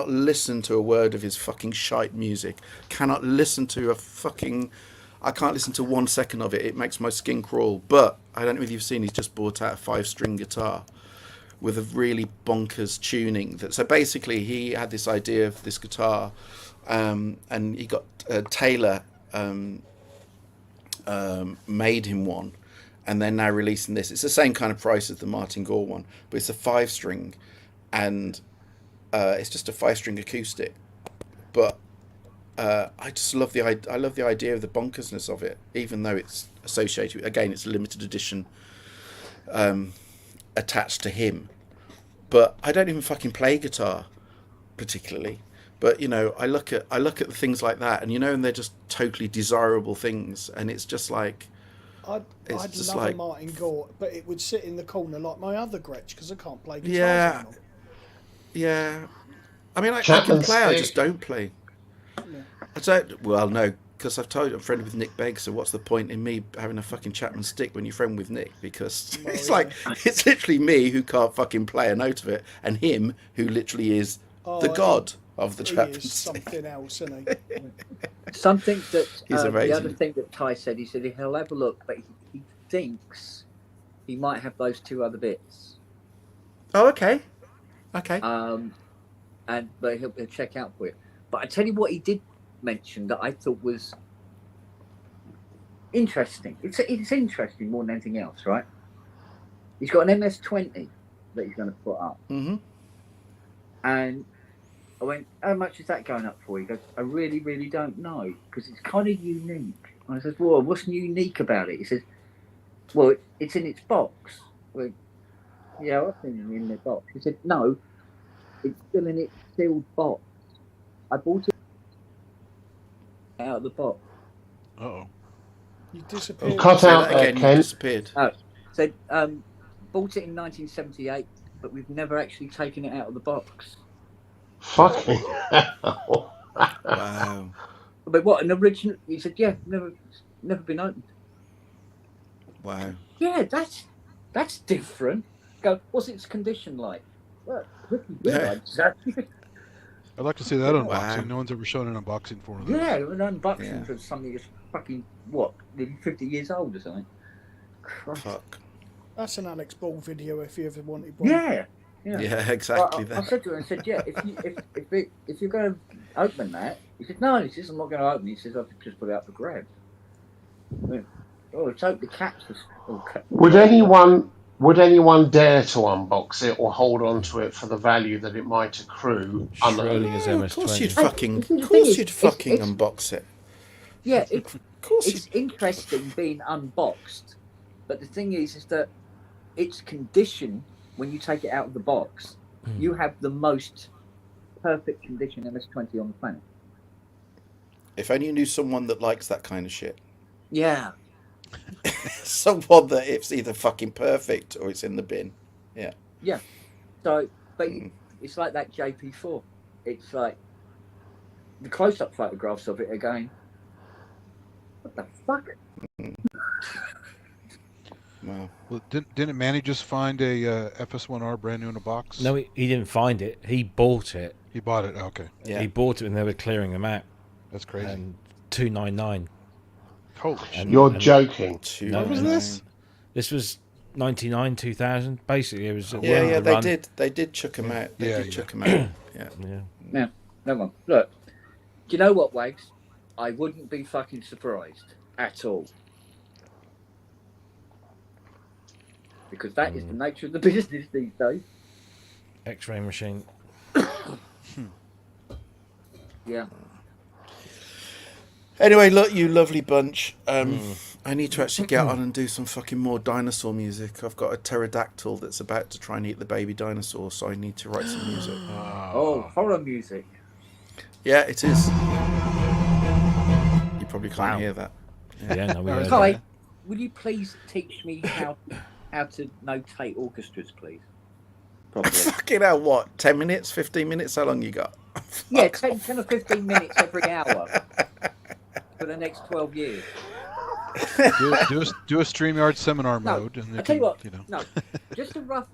S9: listen to a word of his fucking shite music. Cannot listen to I can't listen to 1 second of it. It makes my skin crawl. But I don't know if you've seen. He's just bought out a 5-string guitar with a really bonkers tuning. So basically, he had this idea of this guitar, and he got Taylor made him one, and they're now releasing this. It's the same kind of price as the Martin Gore one, but it's a 5-string, and it's just a 5-string acoustic. But I just love I love the idea of the bonkersness of it, even though it's associated with, again, it's a limited edition attached to him. But I don't even fucking play guitar particularly. But you know, I look at the things like that, and you know, and they're just totally desirable things, and it's just like
S5: I'd
S9: just
S5: love
S9: like-
S5: a Martin Gore, but it would sit in the corner like my other Gretsch because I can't play guitars
S9: Yeah.
S5: anymore.
S9: yeah. I mean, I
S8: Chapman
S9: can play, I
S8: stick.
S9: just don't play.
S5: Yeah.
S9: I don't. Well, no, because I've told you I'm friendly with Nick Begg. So what's the point in me having a fucking Chapman stick when you're friend with Nick? Because
S5: Well,
S9: it's
S5: yeah.
S9: like it's literally me who can't fucking play a note of it, and him who literally is the
S5: Oh,
S9: god of the
S5: He
S9: Chapman
S5: is
S9: stick.
S5: something else, isn't he?
S4: Something that
S9: He's
S4: the
S9: amazing.
S4: other thing that Ty said, he said he'll have a look, but he thinks he might have those 2 other bits.
S9: Oh, okay, okay.
S4: But he'll check out for you. But I tell you what, he did mention that I thought was interesting. It's interesting more than anything else, right? He's got an MS-20 that he's going to put up,
S9: Mm-hmm.
S4: and I went, "How much is that going up for?" He goes, "I really, really don't know because it's kind of unique." And I said, "Well, what's unique about it?" He says, "Well, it's in its box." I went, "Yeah, I've seen it in the box." He said, "No, it's still in its sealed box. I bought it out of the box."
S7: Uh-oh.
S5: You disappeared.
S8: Cut
S9: Say
S8: out
S9: that
S8: there,
S9: again. You
S8: Ken.
S9: disappeared.
S4: Said, bought it in 1978, but we've never actually taken it out of the box.
S8: Fucking hell.
S9: Wow.
S4: But what, an original? He said, "Yeah, never been opened."
S9: Wow.
S4: Yeah, that's different. Go, what's its condition like? Well, pretty good,
S9: Yeah.
S4: I'd say.
S7: I'd like to see that
S9: Wow.
S7: unboxing. No one's ever shown an unboxing for one of those.
S4: Yeah, an unboxing
S9: Yeah.
S4: for something that's fucking, what, nearly 50 years old or something. Christ.
S9: Fuck.
S5: That's an Alex Ball video if you ever wanted one.
S4: Yeah.
S9: Yeah, exactly
S4: I
S9: that.
S4: said to her, I said, "Yeah, if you're going to open that," he said, "No," he says, "I'm not going to open it." He says, "I've just put it up for grabs." I went, "Oh, it's open. The caps are
S8: Would anyone dare to unbox it or hold on to it for the value that it might accrue?
S1: Schrodinger's
S9: Yeah, of course you'd
S1: MS-20.
S9: fucking,
S4: you see, the
S9: of
S4: thing
S9: course
S4: is,
S9: you'd fucking
S4: it's-
S9: unbox it.
S4: Yeah,
S9: Of course
S4: it's interesting being unboxed, but the thing is that its condition when you take it out of the box, you have the most perfect condition MS-20 on the planet.
S9: If only you knew someone that likes that kind of shit.
S4: Yeah,
S9: Someone that it's either fucking perfect or it's in the bin.
S4: yeah. So, but it's like that JP4. It's like the close-up photographs of it are going, what the fuck?
S9: Wow.
S7: Well, didn't Manny just find a FS1R brand new in a box?
S1: No, he didn't find it. He bought it.
S7: He bought it. Okay,
S9: Yeah.
S1: He bought it when they were clearing them out.
S7: that's crazy.
S1: And $299.
S7: Holy shit.
S1: And-
S8: You're
S1: and
S8: joking.
S1: No,
S7: What was this?
S1: This was 99, 2000. Basically, it was at the
S9: Yeah,
S1: end of
S9: yeah,
S1: the
S9: they
S1: run.
S9: did. They did chuck them out. They
S7: Yeah,
S9: did
S7: yeah.
S9: chuck them out. Yeah.
S1: Yeah.
S4: No one. Look, do you know what, Wags? I wouldn't be fucking surprised at all. Because that is the nature of the business these days.
S1: X-ray machine.
S4: Yeah.
S9: Anyway, look, you lovely bunch. I need to actually get on and do some fucking more dinosaur music. I've got a pterodactyl that's about to try and eat the baby dinosaur, so I need to write some music.
S4: Oh, horror music.
S9: Yeah, it is. You probably can't
S1: Wow.
S9: hear that.
S1: Yeah, no, we heard
S4: Kai,
S1: that.
S4: will you please teach me how to notate orchestras, please? Properly.
S9: Fucking hell, what? 10 minutes? 15 minutes? How long you got?
S4: Yeah, 10 or 15 minutes every hour for the next 12 years.
S7: do a StreamYard seminar
S4: No,
S7: mode, and
S4: I
S7: you
S4: tell you
S7: can,
S4: what,
S7: you know.
S4: no, just a rough,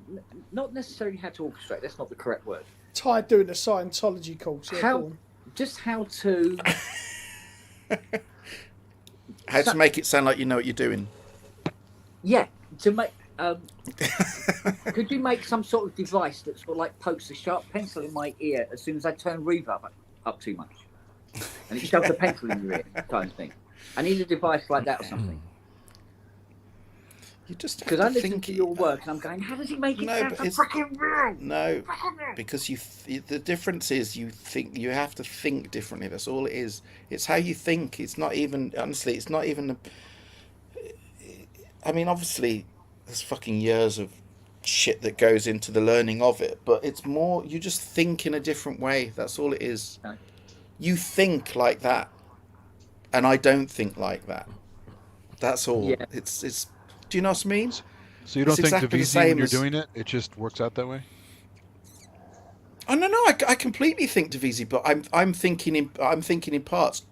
S4: not necessarily how to orchestrate, that's not the correct word.
S5: Ty doing a Scientology course. Yeah,
S4: How-
S5: go on.
S4: Just how to,
S9: How to make it sound like you know what you're doing.
S4: yeah, to make, could you make some sort of device that sort of like pokes a sharp pencil in my ear as soon as I turn reverb up too much? And it shoves a pencil in your ear, kind of thing. I need a device like that or something.
S9: You just have
S4: Because
S9: to
S4: I listen
S9: think
S4: to your work and I'm going, how does he make it
S9: No,
S4: sound
S9: but
S4: so
S9: it's-
S4: fucking real?
S9: No, because the difference is you have to think differently. That's all it is. It's how you think. It's not even honestly. It's not even. I mean, obviously, there's fucking years of shit that goes into the learning of it, but it's more you just think in a different way. That's all it is.
S4: Okay.
S9: You think like that, and I don't think like that. That's all.
S4: Yeah.
S9: It's. Do you know what I mean?
S7: So you don't
S9: It's
S7: think
S9: exactly the
S7: Divisi when
S9: same
S7: you're
S9: as-
S7: doing it, it just works out that way?
S9: Oh no, I completely think Divisi, but I'm thinking in parts.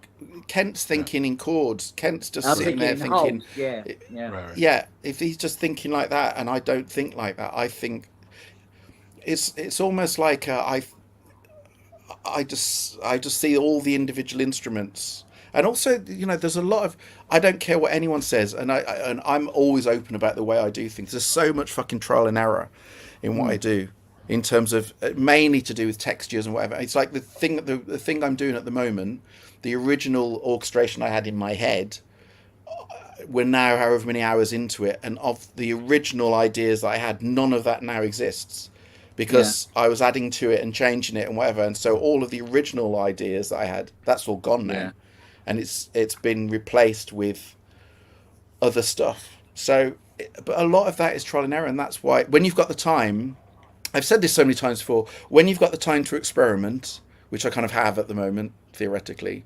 S9: Kent's thinking in chords. Kent's just
S4: I'm
S9: sitting
S4: thinking
S9: there
S4: in
S9: thinking,
S4: holes. Yeah. Yeah.
S7: Right.
S9: yeah. If he's just thinking like that, and I don't think like that, I think it's almost like I just see all the individual instruments, and also there's a lot of I don't care what anyone says, and I'm always open about the way I do things. There's so much fucking trial and error in what I do, in terms of mainly to do with textures and whatever. It's like the thing I'm doing at the moment, the original orchestration I had in my head. We're now however many hours into it, and of the original ideas that I had, none of that now exists because I was adding to it and changing it and whatever, and so all of the original ideas that I had, that's all gone now,
S4: Yeah.
S9: and it's been replaced with other stuff. So, but a lot of that is trial and error, and that's why when you've got the time, I've said this so many times before, when you've got the time to experiment, which I kind of have at the moment theoretically,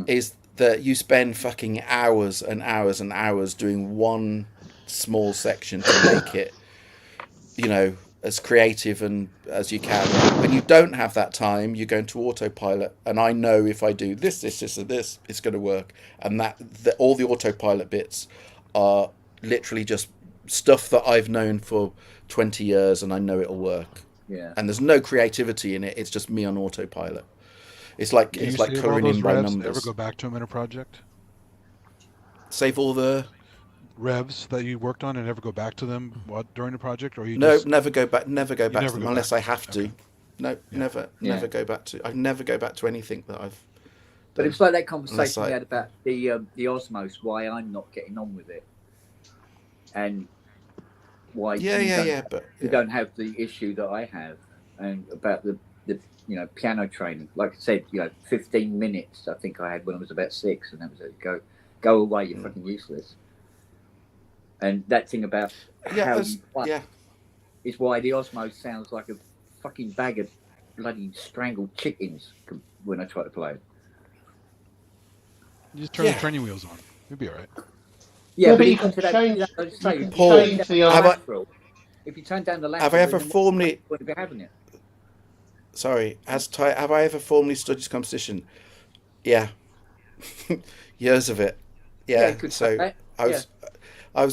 S9: is that you spend fucking hours and hours and hours doing one small section to make it, as creative and as you can. When you don't have that time, you go into autopilot. And I know if I do this, and this, it's going to work. And all the autopilot bits are literally just stuff that I've known for 20 years, and I know it'll work.
S4: Yeah.
S9: And there's no creativity in it. It's just me on autopilot. It's like
S7: Do you
S9: it's like
S7: save all
S9: coloring
S7: those
S9: in by
S7: revs and
S9: numbers.
S7: ever go back to them in a project?
S9: Save all the
S7: Revs that you worked on and never go back to them during the project, or you
S9: no,
S7: just
S9: never go back to them
S7: never go
S9: unless
S7: back.
S9: I have to.
S7: Okay.
S9: No, never go back to. I never go back to anything that I've.
S4: But it's like that conversation
S9: Unless
S4: we had about the Osmos, why I'm not getting on with it, and why
S9: you
S4: don't have the issue that I have, and about the piano training. Like I said, 15 minutes I think I had when I was about 6, and that was it. Go away, you're fucking useless. And that thing about how you play is why the Osmos sounds like a fucking bag of bloody strangled chickens when I try to play it.
S7: You just turn the training wheels on. You'll be all right.
S4: Yeah, but
S8: you
S4: even
S8: can
S4: to that,
S8: change.
S9: Paul,
S4: if you turn down the lateral,
S9: have I ever formally?
S4: would be having it.
S9: Sorry, have I ever formally studied composition? Yeah, years of it. Yeah, so I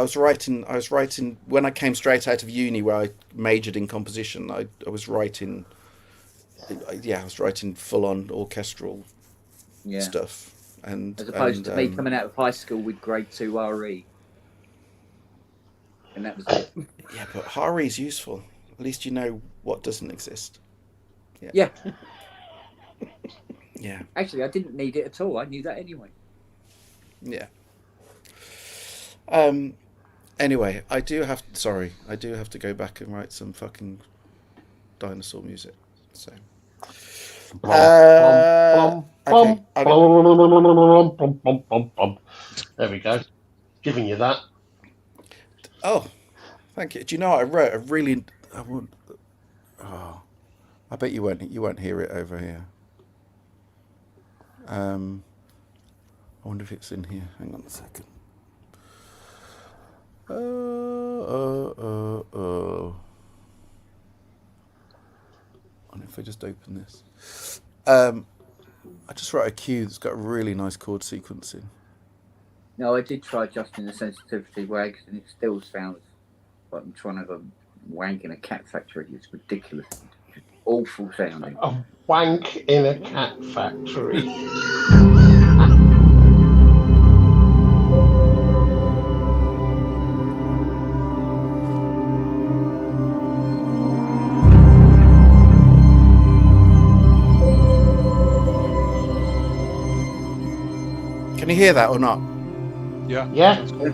S9: was writing when I came straight out of uni, where I majored in composition. I was writing. I was writing full on orchestral stuff, and
S4: as opposed to me coming out of high school with grade 2 RE, and that was it.
S9: Yeah, but RE is useful. At least you know what doesn't exist.
S4: Yeah.
S9: Yeah.
S4: Actually, I didn't need it at all. I knew that anyway.
S9: Yeah. Anyway, I do have to go back and write some fucking dinosaur music. So.
S8: There we go. Giving you that.
S9: Oh, thank you. Do you know what I wrote? I bet you won't hear it over here. I wonder if it's in here. Hang on a second. And if I just open this, I just wrote a cue that's got a really nice chord sequencing.
S4: No, I did try adjusting the sensitivity wags, and it still sounds like I'm trying to have a wank in a cat factory. It's ridiculous. It's awful sounding.
S8: A wank in a cat factory.
S9: Can you hear that or not?
S7: Yeah.
S8: Yeah.
S7: That's cool.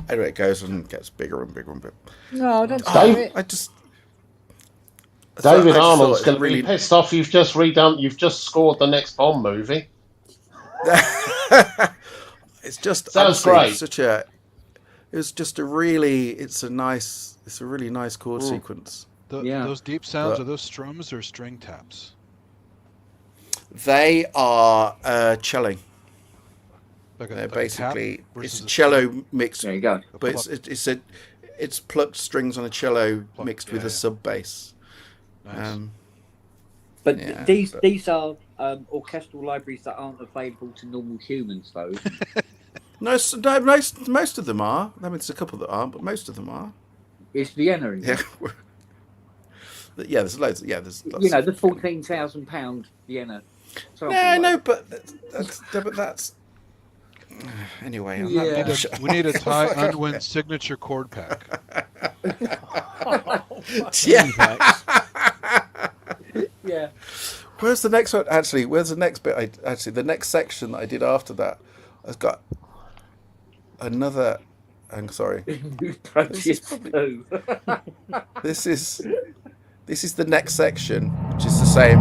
S9: Anyway, it goes and gets bigger and bigger and bigger.
S4: No, don't
S9: Oh,
S4: stop it.
S9: I just
S8: David
S9: I just
S8: Arnold's
S9: thought
S8: going
S9: it
S8: to be
S9: really.
S8: pissed off. You've just scored the next Bond movie.
S9: It's just
S8: Sounds
S9: honestly
S8: great.
S9: such a. It was just a really. It's a really nice chord sequence.
S4: Yeah.
S7: Those deep sounds,
S9: But-
S7: are those strums or string taps?
S9: They are cello.
S7: Like a,
S9: They're
S7: like a tap
S9: basically
S7: versus
S9: it's
S7: a
S9: cello mixed,
S4: There you go.
S9: but
S7: pluck.
S9: it's plucked strings on a cello
S7: Pluck,
S9: mixed with
S7: yeah,
S9: a
S7: yeah.
S9: sub bass.
S7: Nice.
S4: But
S9: Yeah,
S4: these
S9: but-
S4: these are orchestral libraries that aren't available to normal humans, though.
S9: No, most of them are. I mean, there's a couple that aren't, but most of them are.
S4: It's Vienna, isn't
S9: Yeah,
S4: it?
S9: yeah. There's loads. Yeah, there's. Lots
S4: You know,
S9: of-
S4: the £14,000 Vienna.
S9: No, but that's. Anyway, I'm
S4: Yeah.
S9: not.
S7: We need a Ty Unwin signature chord pack.
S9: Yeah.
S4: Yeah.
S9: Where's the next one? Actually, where's the next bit? The next section that I did after that has got another. I'm sorry.
S4: Approaches two.
S9: This is the next section, which is the same.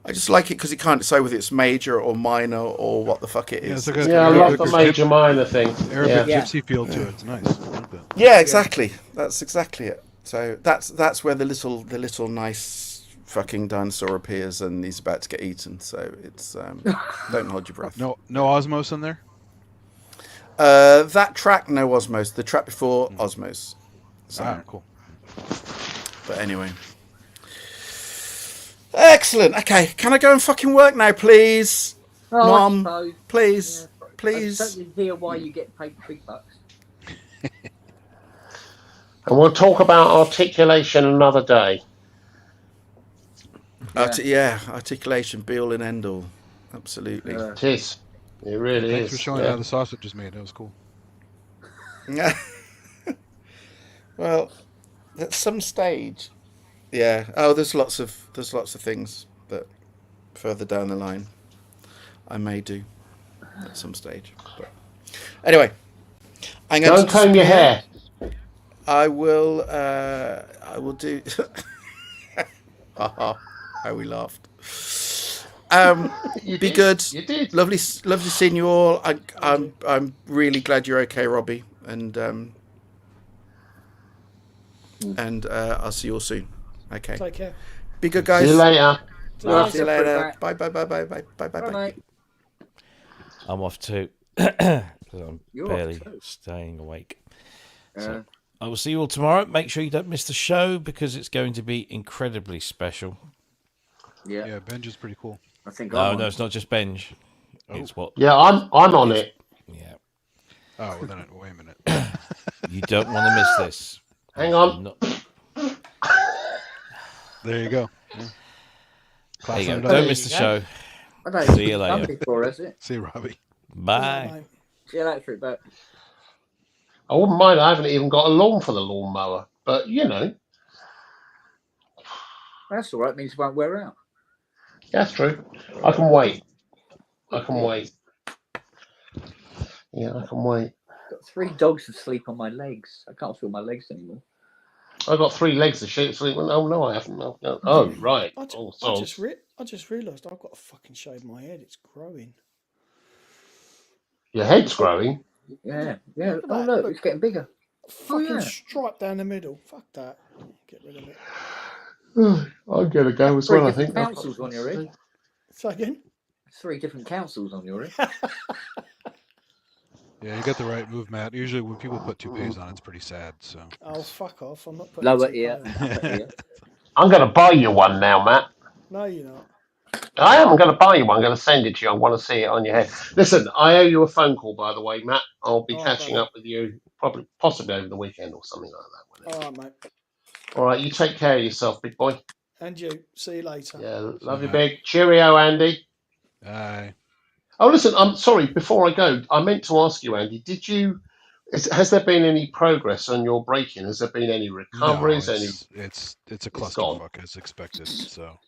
S9: I just like it because you can't say whether it's major or minor or what the fuck it
S7: Yeah,
S9: is.
S7: it's like a
S8: Yeah, I love the
S7: Arabic
S8: major minor thing.
S7: Arabic
S8: Yeah.
S7: gypsy feel to it. It's nice. I like that.
S9: Yeah, exactly. That's exactly it. So that's where the little nice fucking dinosaur appears and he's about to get eaten. So it's don't hold your breath.
S7: No Osmos in there.
S9: That track, no Osmos. The track before Osmos. So,
S7: Cool.
S9: but anyway. Excellent. Okay, can I go and fucking work now, please?
S4: Oh, I
S9: Mom,
S4: suppose.
S9: please,
S4: I
S9: please.
S4: totally hear why you get paid big bucks.
S8: And we'll talk about articulation another day.
S9: Articulation, be all and end all. Absolutely.
S8: It is. It really
S7: Thanks
S8: is.
S7: for showing
S8: Yeah.
S7: how the sausage is made. That was cool.
S9: Well, at some stage, yeah. Oh, there's lots of things that further down the line I may do at some stage. But anyway, I'm going
S8: Don't
S9: to
S8: comb your
S9: disappear.
S8: hair.
S9: I will. I will do. Haha! How we laughed.
S8: You
S9: Be
S8: did.
S9: good.
S8: You did.
S9: Lovely seeing you all.
S5: Andrew.
S9: I'm really glad you're okay, Robbie, and I'll see you all soon. Okay.
S5: Take care.
S9: Be good,
S8: See you
S9: guys.
S8: later.
S5: See you
S4: Right,
S9: See you
S5: later.
S9: later. Bye.
S4: Bye, mate.
S1: I'm off too because I'm
S4: You're off
S1: barely
S4: too?
S1: staying awake.
S4: Uh,
S1: So I will see you all tomorrow. Make sure you don't miss the show because it's going to be incredibly special.
S4: yeah,
S7: Yeah, Benj is pretty cool.
S4: I think
S1: No,
S4: I'm
S1: no,
S4: on.
S1: it's not just Benj. It's what.
S8: Yeah, I'm on
S1: it's-
S8: it.
S1: Yeah,
S7: Oh, well, then wait a minute.
S1: you don't want to miss this.
S8: Hang
S1: You
S8: on.
S1: do not-
S7: There you go. Yeah.
S1: There
S7: Class
S1: you go.
S7: it
S1: Don't
S7: up.
S1: miss the show.
S4: I don't
S1: See you
S4: done
S1: later.
S4: before, has it?
S7: See you, Robbie.
S5: Good
S1: Bye.
S5: night, mate.
S4: See you later, Fruitbat.
S8: I wouldn't mind. I haven't even got a lawn for the lawnmower, but you know,
S4: That's all right. It means it won't wear out.
S8: that's true. I can wait. I can wait. Yeah, I can wait.
S4: Got 3 dogs asleep on my legs. I can't feel my legs anymore.
S8: I've got 3 legs to shoot. So, oh no, I haven't. Oh right. Oh,
S5: I
S8: so
S5: just realised I've got to fucking shave my head. It's growing.
S8: your head's growing.
S4: Yeah, yeah.
S5: Look at
S4: Oh
S5: that,
S4: look,
S5: look.
S4: it's getting bigger.
S5: Fucking
S4: yeah.
S5: stripe down the middle. Fuck that. Get rid of it.
S8: I'm gonna go as
S4: 3
S8: well. I
S4: different
S8: think.
S4: councils on your head.
S5: Say again.
S4: 3 different councils on your head.
S7: Yeah, you got the right move, Matt. Usually when people put toupees on, it's pretty sad. So
S5: Oh, fuck off. I'm not putting
S4: Lower
S5: two
S4: ear.
S5: pounds.
S4: Upper ear.
S8: I'm gonna buy you one now, Matt.
S5: No, you're not.
S8: I am. I'm going to buy you one. I'm going to send it to you. I want to see it on your head. Listen, I owe you a phone call, by the way, Matt. I'll be
S5: All right,
S8: catching
S5: buddy.
S8: up with you possibly over the weekend or something like that.
S5: All right, mate.
S8: All right, you take care of yourself, big boy.
S5: And you. See you later.
S8: Yeah,
S7: See
S8: love
S7: you,
S8: you,
S7: Matt.
S8: big. Cheerio, Andy.
S7: Bye.
S8: Oh, listen, I'm sorry. Before I go, I meant to ask you, Andy. Has there been any progress on your break-in? Has there been any
S7: No,
S8: recoveries?
S7: it's a
S8: It's
S7: clusterfuck as expected. So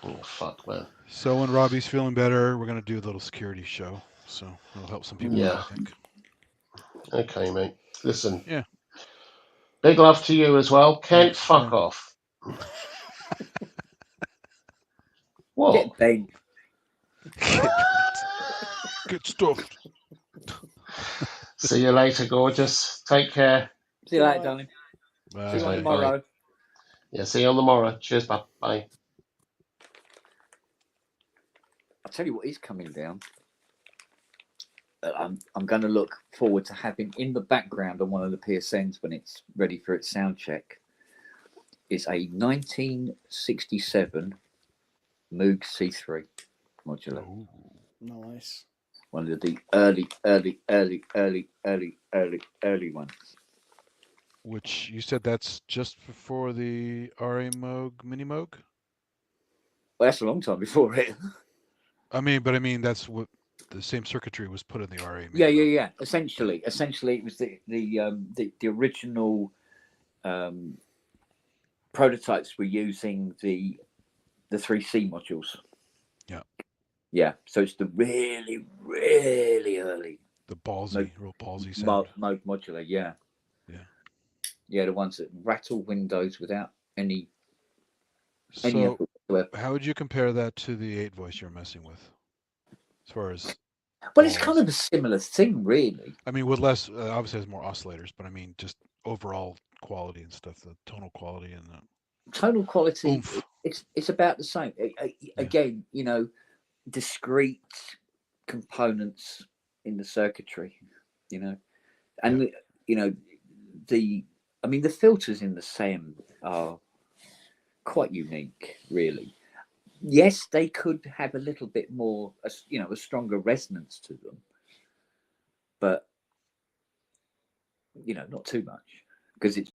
S8: Oh fuck, man.
S7: so when Robbie's feeling better, we're gonna do a little security show. So it'll help some people
S8: Yeah.
S7: out, I think.
S8: Okay, mate. Listen.
S7: Yeah.
S8: Big love to you as well. Kent,
S7: Thanks,
S8: fuck
S7: man.
S8: off. What?
S4: Get bent.
S7: Good stuff.
S8: See you later, gorgeous. Take care.
S4: See you later, darling.
S7: Bye.
S4: See you on
S8: Bye.
S4: tomorrow.
S8: Yeah, see you on the morrow. Cheers, bud. Bye.
S4: I'll tell you what is coming down. I'm going to look forward to having in the background on one of the PSNs when it's ready for its sound check. Is a 1967 Moog C3 modular.
S7: Ooh.
S5: Nice.
S4: One of the early ones.
S7: Which you said that's just before the RA Moog Mini Moog?
S4: Well, that's a long time before it.
S7: I mean that's what the same circuitry was put in the RA Mini
S4: Yeah.
S7: Moog.
S4: Essentially, it was the original prototypes were using the 3C modules.
S7: Yeah.
S4: Yeah. So it's the really, really early
S7: The ballsy, real ballsy sound.
S4: Moog modular. Yeah.
S7: Yeah.
S4: Yeah, the ones that rattle windows without any
S7: So
S4: effort whatsoever.
S7: how would you compare that to the 8 voice you're messing with? As far as
S4: Well, it's kind
S7: balls?
S4: of a similar thing, really.
S7: I mean, with less, obviously has more oscillators, but I mean, just overall quality and stuff, the tonal quality and the
S4: Tonal quality,
S7: oomph.
S4: it's about the same. Again, discrete components in the circuitry, and the filters in the SEM are quite unique, really. Yes, they could have a little bit more, a stronger resonance to them, but not too much because it's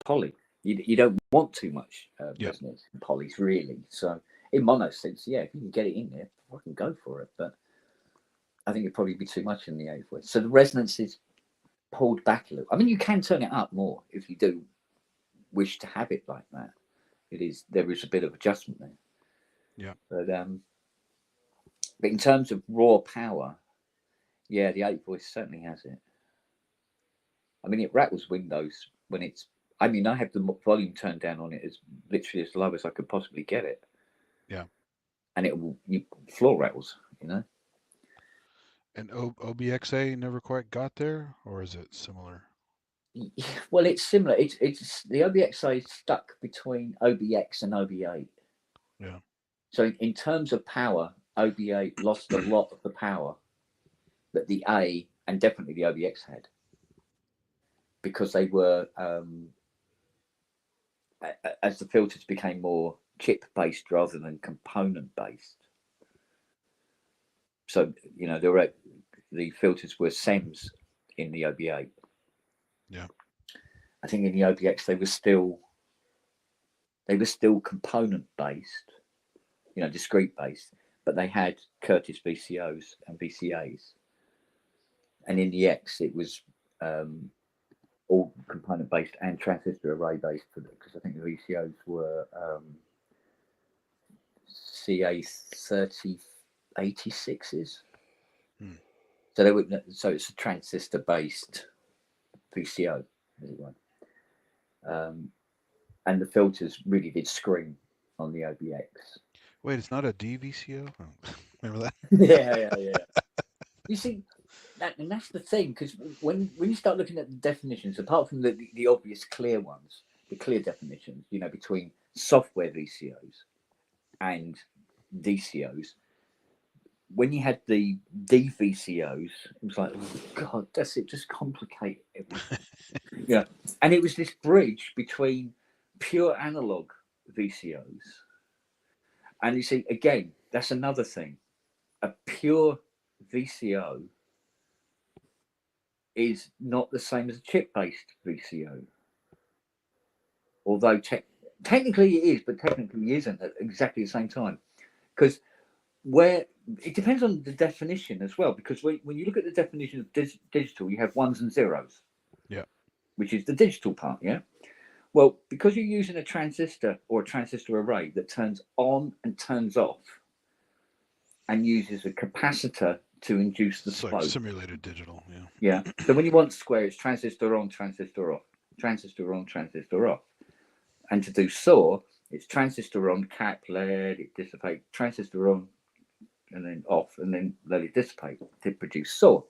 S4: poly. You don't want too much resonance in polys, really. So in mono sense, yeah, if you can get it in there, I can go for it. But I think it'd probably be too much in the 8th voice. So the resonance is pulled back a little. I mean, you can turn it up more if you do wish to have it like that. There is a bit of adjustment there.
S7: Yeah.
S4: But in terms of raw power, yeah, the 8th voice certainly has it. I mean, it rattles windows when it's. I mean, I have the volume turned down on it as literally as low as I could possibly get it.
S7: Yeah.
S4: and it will floor rattles, you know.
S7: And OBXA never quite got there, or is it similar?
S4: Well, it's similar. It's the OBXA is stuck between OBX and OB8.
S7: Yeah.
S4: So in terms of power, OB8 lost a lot of the power that the A and definitely the OBX had, because they were as the filters became more chip based rather than component based. So the filters were SEMS in the OB8.
S7: Yeah.
S4: I think in the OBX they were still component based, discrete based, but they had Curtis VCOs and VCAs. And in the X, it was all component based and transistor array based, because I think the VCOs were CA3086s. So it's a transistor based VCO, as it were. And the filters really did scream on the OBX.
S7: Wait, it's not a DVCO? Oh, remember that?
S4: Yeah. You see, that's the thing, because when you start looking at the definitions, apart from the obvious clear ones, the clear definitions, between software VCOs and DCOs, when you had the DVCOs, it was like, oh God, that's it, just complicate everything. Yeah, and it was this bridge between pure analog VCOs, and you see, again, that's another thing. A pure VCO is not the same as a chip-based VCO, although technically it is, but technically isn't at exactly the same time, because it depends on the definition as well, because when you look at the definition of digital, you have ones and zeros, which is the digital part. Well, because you're using a transistor or a transistor array that turns on and turns off and uses a capacitor to induce the slope.
S7: Like simulated digital.
S4: Yeah. So when you want square, it's transistor on, transistor off, transistor on, transistor off. And to do SAW, it's transistor on, cap, let it dissipate, transistor on, and then off, and then let it dissipate to produce SAW.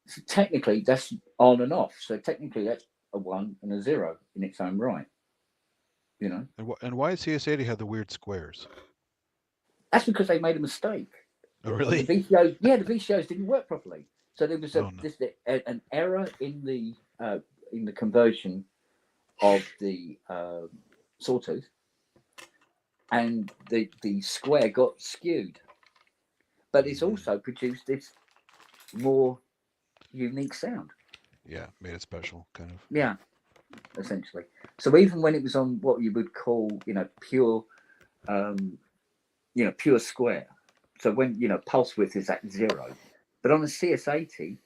S4: So technically, that's on and off. So technically, that's a 1 and a 0 in its own right.
S7: And why does CS80 have the weird squares?
S4: That's because they made a mistake.
S7: Oh, really?
S4: The VCOs didn't work properly. So there was an error in the conversion of the sawtooth, and the square got skewed. But it's also produced this more unique sound.
S7: Yeah, made it special, kind of.
S4: Yeah, essentially. So even when it was on what you would call, pure, pure square. So when, pulse width is at 0, but on a CS80,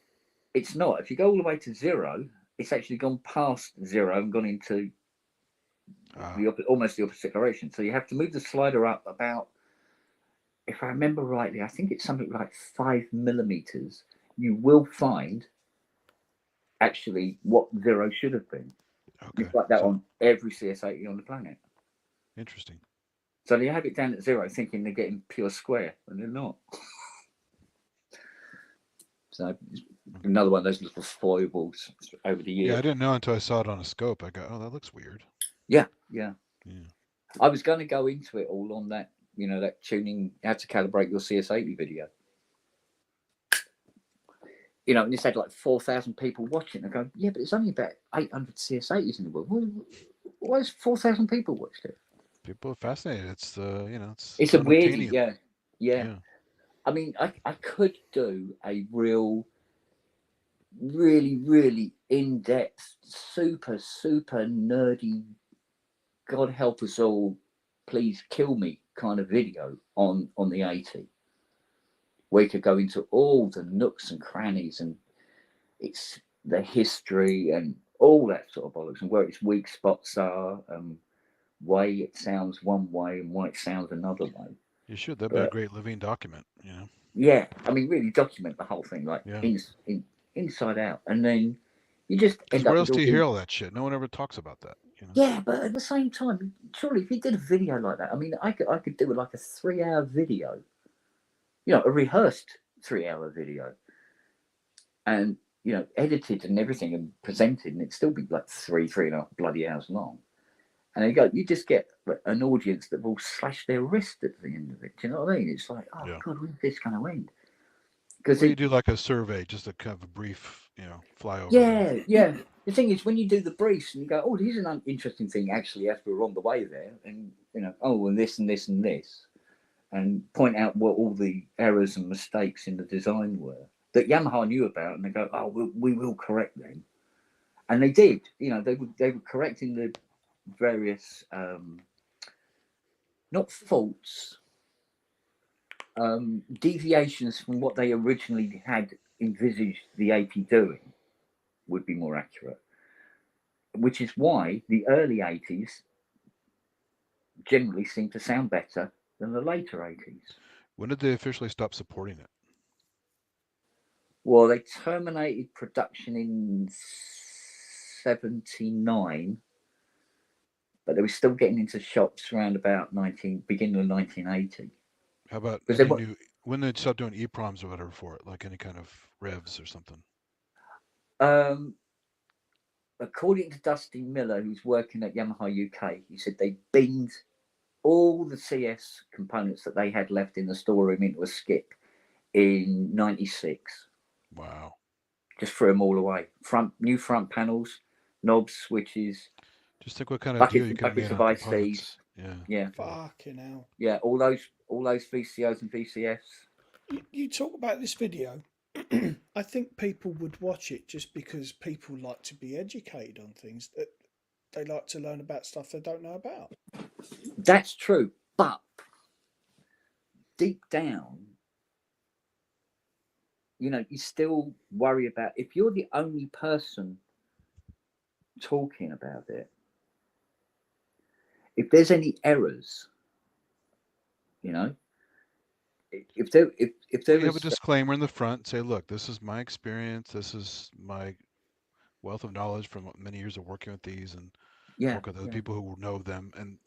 S4: it's not. If you go all the way to 0, it's actually gone past 0 and gone into almost the opposite direction. So you have to move the slider up about, if I remember rightly, I think it's something like 5 millimeters. You will find actually what 0 should have been.
S7: Okay.
S4: It's like that on every CS80 on the planet.
S7: Interesting.
S4: So they have it down at 0, thinking they're getting pure square, and they're not. So another one of those little foibles over the years.
S7: Yeah, I didn't know until I saw it on a scope. I go, oh, that looks weird.
S4: Yeah. I was going to go into it all on that, that tuning, how to calibrate your CS80 video. And it's had like 4,000 people watching. I go, yeah, but it's only about 800 CS80s in the world. Why has 4,000 people watched it?
S7: People are fascinated. It's
S4: it's a weirdie, yeah. I mean, I could do a really, really in-depth, super, super nerdy, God help us all, please kill me kind of video on the 80. Where you could go into all the nooks and crannies, and it's the history and all that sort of bollocks, and where its weak spots are, why it sounds one way and why it sounds another way.
S7: You should. That'd be a great living document,
S4: Yeah, I mean, really document the whole thing, like inside out, and then you just end up.
S7: Where else do you hear all that shit? No one ever talks about that. You know?
S4: Yeah, but at the same time, surely if you did a video like that, I mean, I could do like a 3 hour video, a rehearsed 3 hour video, and edited and everything and presented, and it'd still be like 3.5 bloody hours long. And you just get an audience that will slash their wrist at the end of it. Do you know what I mean? It's like, oh
S7: Yeah.
S4: God, when's this going to end? Because
S7: Well, you do like a survey, just a kind of a brief, flyover.
S4: yeah. The thing is, when you do the briefs and you go, oh, here's an interesting thing actually as we're on the way there, and and this and this and this, and point out what all the errors and mistakes in the design were that Yamaha knew about, and they go, oh, we will correct them, and they did. They were correcting the various not faults, deviations from what they originally had envisaged the AP doing would be more accurate, which is why the early 80s generally seem to sound better than the later 80s.
S7: When did they officially stop supporting it?
S4: Well, they terminated production in 79, but they were still getting into shops around about beginning of 1980.
S7: How about
S4: Because
S7: when they stopped doing EPROMs or whatever for it, like any kind of revs or something?
S4: According to Dusty Miller, who's working at Yamaha UK, he said they beamed all the CS components that they had left in the storeroom into a skip in 96.
S7: Wow.
S4: Just threw them all away. New front panels, knobs, switches.
S7: Just think what kind of deal you could have
S4: buckets
S7: made
S4: of
S7: on
S4: ICs.
S7: components.
S4: Yeah.
S5: Fucking hell.
S4: Yeah, all those VCOs and VCFs.
S5: You talk about this video. I think people would watch it just because people like to be educated on things, that they like to learn about stuff they don't know about.
S4: That's true, but deep down, you still worry about, if you're the only person talking about it, if there's any errors, if there
S7: You have
S4: is
S7: a disclaimer in the front, say, look, this is my experience, this is my wealth of knowledge from many years of working with these, and work with other people who know them, and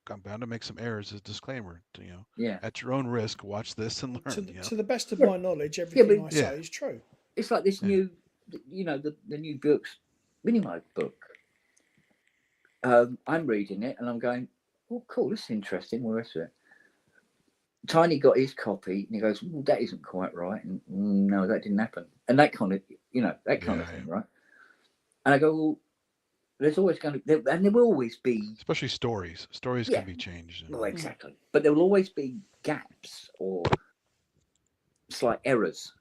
S7: I'm bound to make some errors. As a disclaimer, at your own risk, watch this and learn.
S5: To the best of my knowledge, everything I say is true.
S4: It's like this new, the new books, Minimo book. I'm reading it and I'm going, oh, cool, this is interesting. What is it? Tiny got his copy and he goes, that isn't quite right, and no, that didn't happen, and that kind of, that kind of thing, right? And I go, well, there's always going to, and there will always be,
S7: especially stories. Stories can be changed.
S4: Well, exactly, but there will always be gaps or slight errors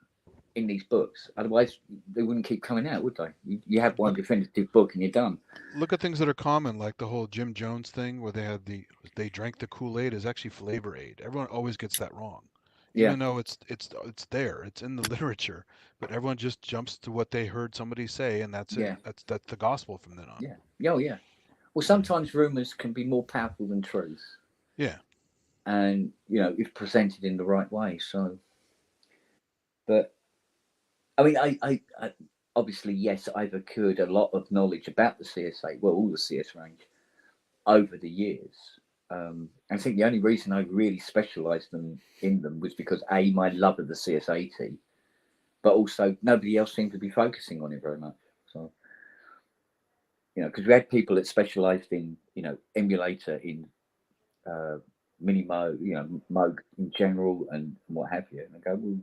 S4: in these books. Otherwise, they wouldn't keep coming out, would they? You have one definitive book and you're done.
S7: Look at things that are common, like the whole Jim Jones thing, where they drank the Kool-Aid is actually flavor aid. Everyone always gets that wrong, even though it's there, it's in the literature, but everyone just jumps to what they heard somebody say, and that's it. That's the gospel from then on.
S4: Yeah. Oh, yeah. Well, sometimes rumors can be more powerful than truth.
S7: Yeah.
S4: And if presented in the right way. So, but I mean, I obviously, yes, I've accrued a lot of knowledge about the CSA, well, all the CS range, over the years. I think the only reason I really specialised in them was because my love of the CS80, but also nobody else seemed to be focusing on it very much. So, because we had people that specialised in, emulator, in Minimo, Moog in general, and what have you. And I go, well,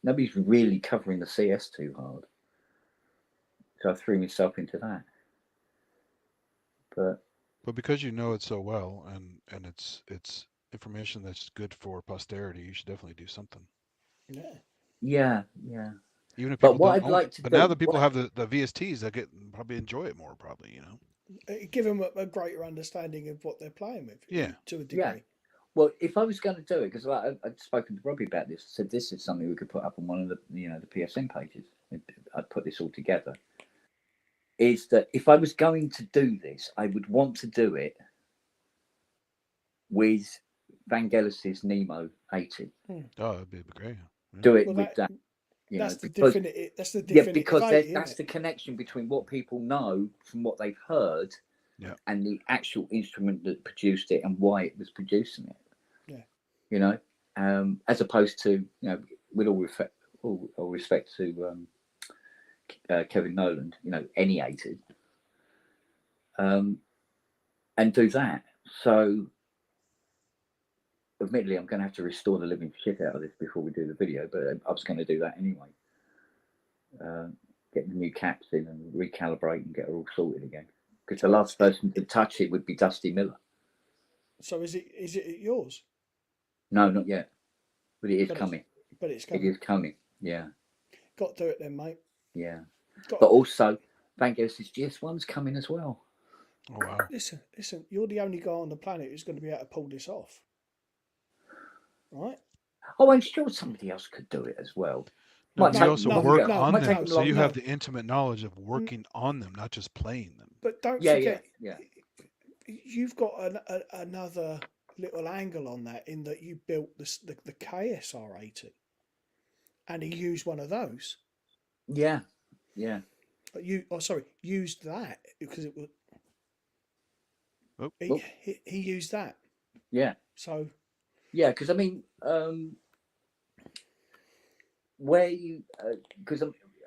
S4: nobody's really covering the CS too hard. So I threw myself into that.
S7: But because you know it so well, and it's information that's good for posterity, you should definitely do something.
S4: Yeah.
S7: Even if people but now that people have the VSTs, they probably enjoy it more, probably,
S5: Give them a greater understanding of what they're playing with.
S7: Yeah.
S5: To a degree.
S4: Yeah. Well, if I was going to do it, because I'd spoken to Robbie about this, said this is something we could put up on one of the the PSN pages. I'd put this all together. Is that if I was going to do this, I would want to do it with Vangelis's Nemo 80.
S7: Oh, that'd be great.
S4: Yeah. Do it with that.
S5: That's the definitive. That's the definitive.
S4: Yeah, because
S5: 80,
S4: that's the connection between what people know from what they've heard
S7: Yeah.
S4: and the actual instrument that produced it and why it was producing it.
S5: Yeah.
S4: You know, as opposed to, with all respect to Kevin Nolan, any-ated, and do that. So, admittedly, I'm going to have to restore the living shit out of this before we do the video, but I was going to do that anyway. Get the new caps in and recalibrate and get her all sorted again. Because the last person to touch it would be Dusty Miller.
S5: So is it yours?
S4: No, not yet. But it is coming.
S5: But it's
S4: It
S5: coming.
S4: is coming. Yeah.
S5: Got to do it then, mate.
S4: Yeah.
S5: Got
S4: But also, Van Gogh says GS1's coming as well.
S7: Oh wow.
S5: Listen. You're the only guy on the planet who's going to be able to pull this off, right?
S4: Oh, I'm sure somebody else could do it as well.
S7: No,
S4: Might
S7: we
S4: take
S7: also
S4: them
S7: work
S4: longer.
S7: on
S4: Might take
S7: them,
S4: them
S7: so you
S4: longer.
S7: have the intimate knowledge of working on them, not just playing them.
S5: But don't
S4: Yeah,
S5: forget,
S4: yeah.
S5: you've got another little angle on that, in that you built the KSR 80, and he used one of those.
S4: Yeah, yeah.
S5: But used that because it was.
S7: Oh.
S5: He used that.
S4: Yeah.
S5: So.
S4: Yeah, because I mean, where you, because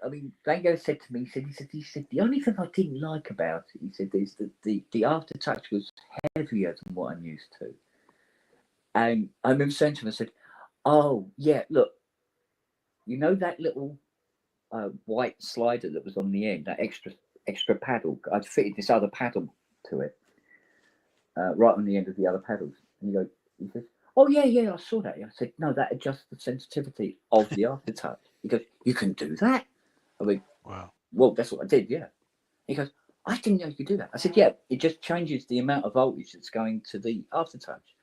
S4: I mean, Van Gogh said to me, he said the only thing I didn't like about it, he said, is that the aftertouch was heavier than what I'm used to. And I remember saying to him, I said, "Oh yeah, look, you know that little white slider that was on the end, that extra paddle. I'd fitted this other paddle to it, right on the end of the other paddles." And he says, "Oh yeah, I saw that." I said, "No, that adjusts the sensitivity of the aftertouch." He goes, "You can do that?" I mean,
S7: wow.
S4: Well, that's what I did, yeah. He goes, "I didn't know you could do that." I said, "Yeah, it just changes the amount of voltage that's going to the aftertouch.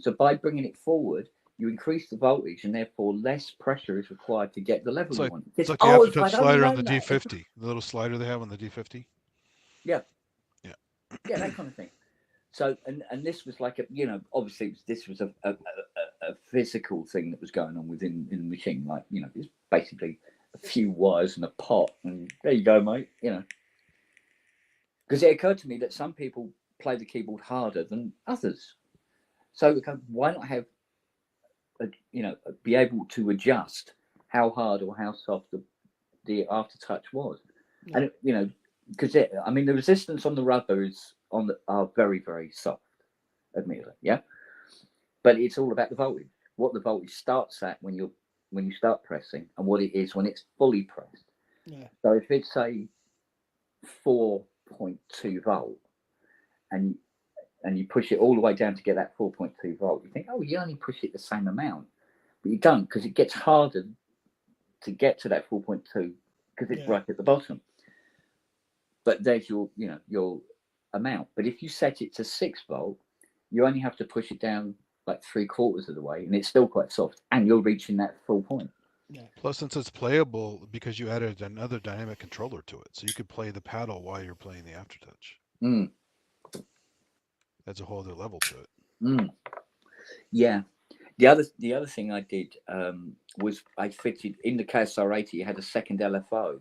S4: So by bringing it forward, you increase the voltage, and therefore less pressure is required to get the level you want."
S7: It's like the aftertouch slider on the D50, the little slider they have on the D50.
S4: Yeah.
S7: Yeah.
S4: Yeah, that kind of thing. So, and this was like obviously this was a physical thing that was going on within the machine. Like, it's basically a few wires and a pot, and there you go, mate. Because it occurred to me that some people play the keyboard harder than others. So why not have, be able to adjust how hard or how soft the aftertouch was, and because I mean the resistance on the rubber are very, very soft, admittedly, yeah, but it's all about the voltage. What the voltage starts at when you start pressing, and what it is when it's fully pressed.
S5: Yeah.
S4: So if it's a 4.2 volt, and you push it all the way down to get that 4.2 volt, you think, oh, you only push it the same amount, but you don't, because it gets harder to get to that 4.2 because it's right at the bottom. But there's your amount. But if you set it to 6 volt, you only have to push it down like 3/4 of the way, and it's still quite soft, and you're reaching that full point.
S5: Yeah.
S7: Plus, since it's playable, because you added another dynamic controller to it, so you could play the paddle while you're playing the aftertouch. That's a whole other level to it.
S4: Yeah. The other thing I did was I fitted in the KSR 80. You had a second LFO,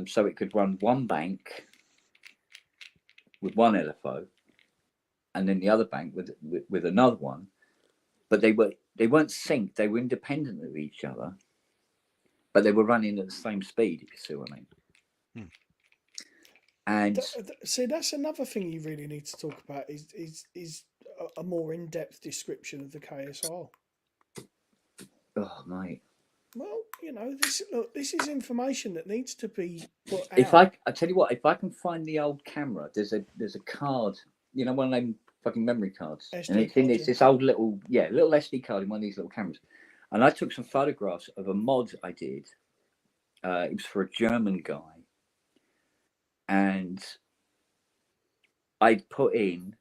S4: so it could run one bank with one LFO, and then the other bank with another one. But they weren't synced. They were independent of each other, but they were running at the same speed. If you see what I mean. And
S5: see, that's another thing you really need to talk about is a more in-depth description of the KSR.
S4: Oh, mate.
S5: Well, this is information that needs to be put out.
S4: If I tell you what, if I can find the old camera, there's a card, one of them fucking memory cards,
S5: SD
S4: and it's in this old little SD card in one of these little cameras, and I took some photographs of a mod I did. It was for a German guy, and I put in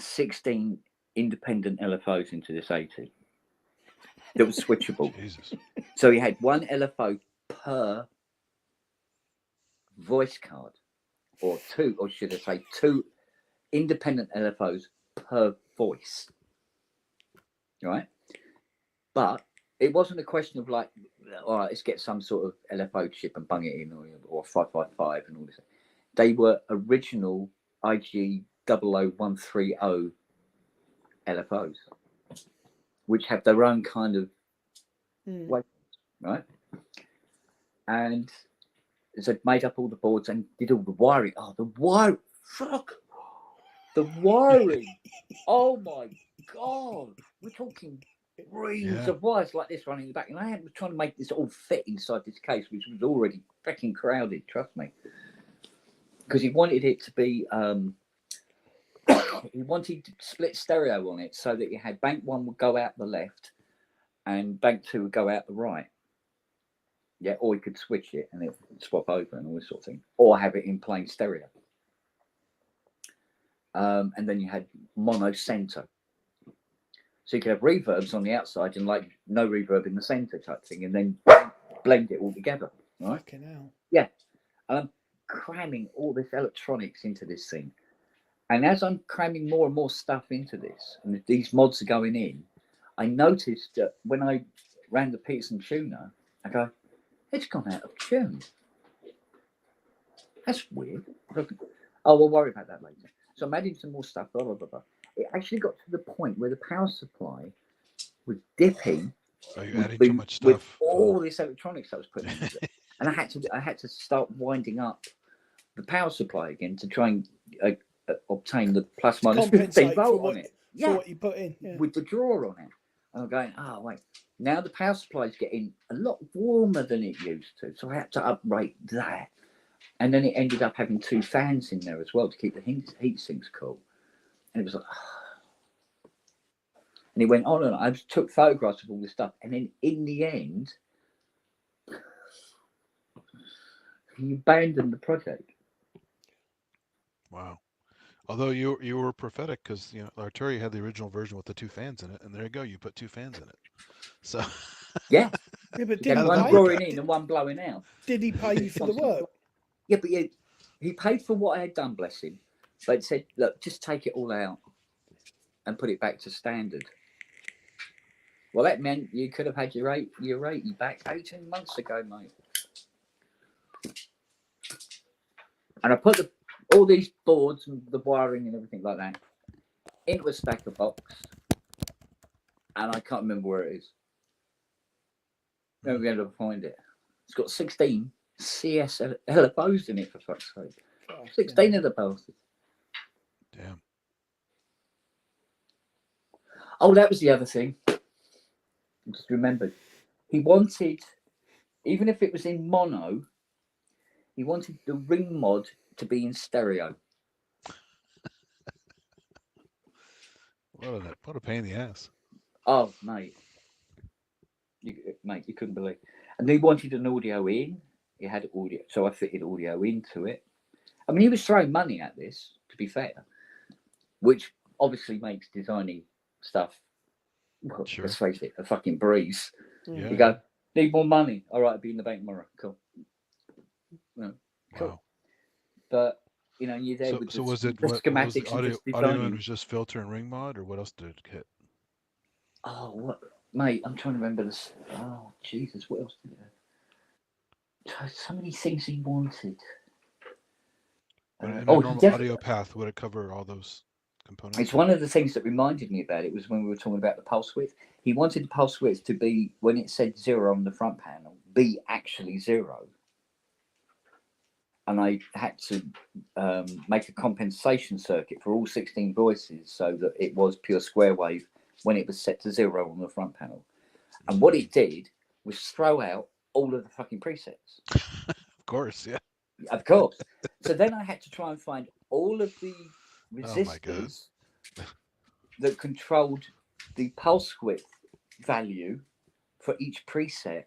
S4: 16 independent LFOs into this 80 that was switchable.
S7: Jesus.
S4: So he had one LFO per voice card, or should I say two independent LFOs per voice, right? But it wasn't a question of like, all right, let's get some sort of LFO chip and bung it in, or 555 and all this. They were original IG 00130 LFOs, which have their own kind of way, right? And so made up all the boards and did all the wiring. Oh, the wire, fuck, the wiring. Oh my god, we're talking reams of wires like this running in the back, and I was trying to make this all fit inside this case, which was already freaking crowded. Trust me, because he wanted it to be. He wanted split stereo on it so that you had bank one would go out the left and bank two would go out the right. Yeah, or you could switch it and it would swap over and all this sort of thing, or have it in plain stereo. And then you had mono center. So you could have reverbs on the outside and like no reverb in the center type thing, and then blend it all together. Right?
S5: Fucking hell.
S4: Yeah. And I'm cramming all this electronics into this thing. And as I'm cramming more and more stuff into this, and these mods are going in, I noticed that when I ran the Peterson tuner, I go, it's gone out of tune. That's weird. Oh, we'll worry about that later. So I'm adding some more stuff, blah, blah, blah, blah. It actually got to the point where the power supply was dipping.
S7: Are you adding too much stuff?
S4: With all this electronics I was putting into it. And I had to start winding up the power supply again to try and obtain the plus minus 15 volt on it.
S5: For what you put in. Yeah.
S4: With the drawer on it. And I'm going, oh, wait. Now the power supply is getting a lot warmer than it used to. So I had to uprate that. And then it ended up having two fans in there as well to keep the heat sinks cool. And it was like, oh. And it went on and on. I just took photographs of all this stuff. And then in the end, he abandoned the project.
S7: Wow. Although you were prophetic, because Arturi had the original version with the two fans in it, and there you go, you put two fans in it. So
S4: yeah,
S5: but
S4: did one drawing in and one blowing out.
S5: Did he pay you for the work?
S4: Yeah, but he paid for what I had done, bless him. But he said, look, just take it all out and put it back to standard. Well, that meant you could have had your rate back 18 months ago, mate. And I put all these boards and the wiring and everything like that into a stacker box, and I can't remember where it is. Never going to find it. It's got 16 CS LFOs in it, for fuck's sake. 16 of the bastards.
S7: Damn.
S4: Oh, that was the other thing. I just remembered. He wanted, even if it was in mono, he wanted the ring mod to be in stereo.
S7: What a pain in the ass.
S4: Oh, mate. You couldn't believe. And he wanted an audio in. He had audio. So I fitted audio into it. I mean, he was throwing money at this, to be fair, which obviously makes designing stuff, well, sure. Let's face it, a fucking breeze. Yeah. You go, need more money. All right, I'll be in the bank tomorrow. Cool. No, cool. Wow. But, you're there with
S7: so was it
S4: the
S7: was
S4: schematics.
S7: the audio was just filter and ring mod, or what else did it hit?
S4: Oh, what? Mate, I'm trying to remember this. Oh, Jesus, what else did it have? So many things he wanted.
S7: Audio path, would it cover all those components?
S4: It's one of the things that reminded me about it was when we were talking about the pulse width. He wanted the pulse width to be, when it said 0 on the front panel, be actually 0. And I had to make a compensation circuit for all 16 voices so that it was pure square wave when it was set to 0 on the front panel. And what it did was throw out all of the fucking presets.
S7: Of course, yeah.
S4: Of course. So then I had to try and find all of the resistors that controlled the pulse width value for each preset,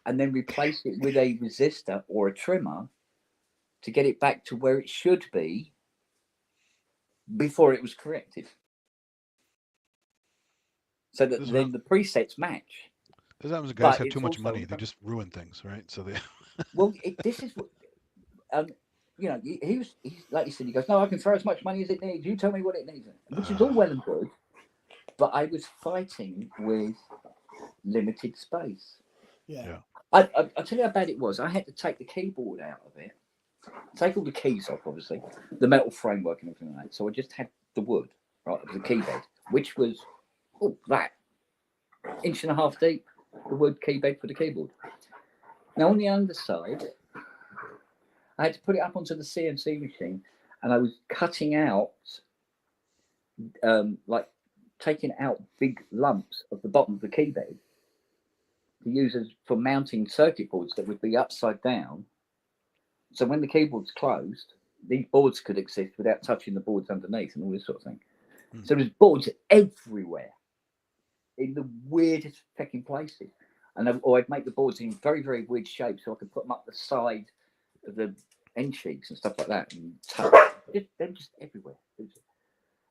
S4: and then replace it with a resistor or a trimmer to get it back to where it should be before it was corrected. So that then the presets match.
S7: Because that was guys have too much money; they just ruin things, right? So they.
S4: Well, this is what he's like you said. He goes, "No, I can throw as much money as it needs. You tell me what it needs," which is all well and good. But I was fighting with limited space.
S5: Yeah.
S4: I'll tell you how bad it was. I had to take the keyboard out of it take all the keys off, obviously, the metal framework and everything like that. So I just had the wood, right, of the key bed, which was that 1.5 inch deep, the wood key bed for the keyboard. Now on the underside, I had to put it up onto the CNC machine, and I was cutting out, like taking out big lumps of the bottom of the key bed to use as for mounting circuit boards that would be upside down. So when the keyboard's closed, these boards could exist without touching the boards underneath and all this sort of thing. So there's boards everywhere in the weirdest fucking places. And or I'd make the boards in very, very weird shapes so I could put them up the side of the end cheeks and stuff like that. And they're just everywhere. And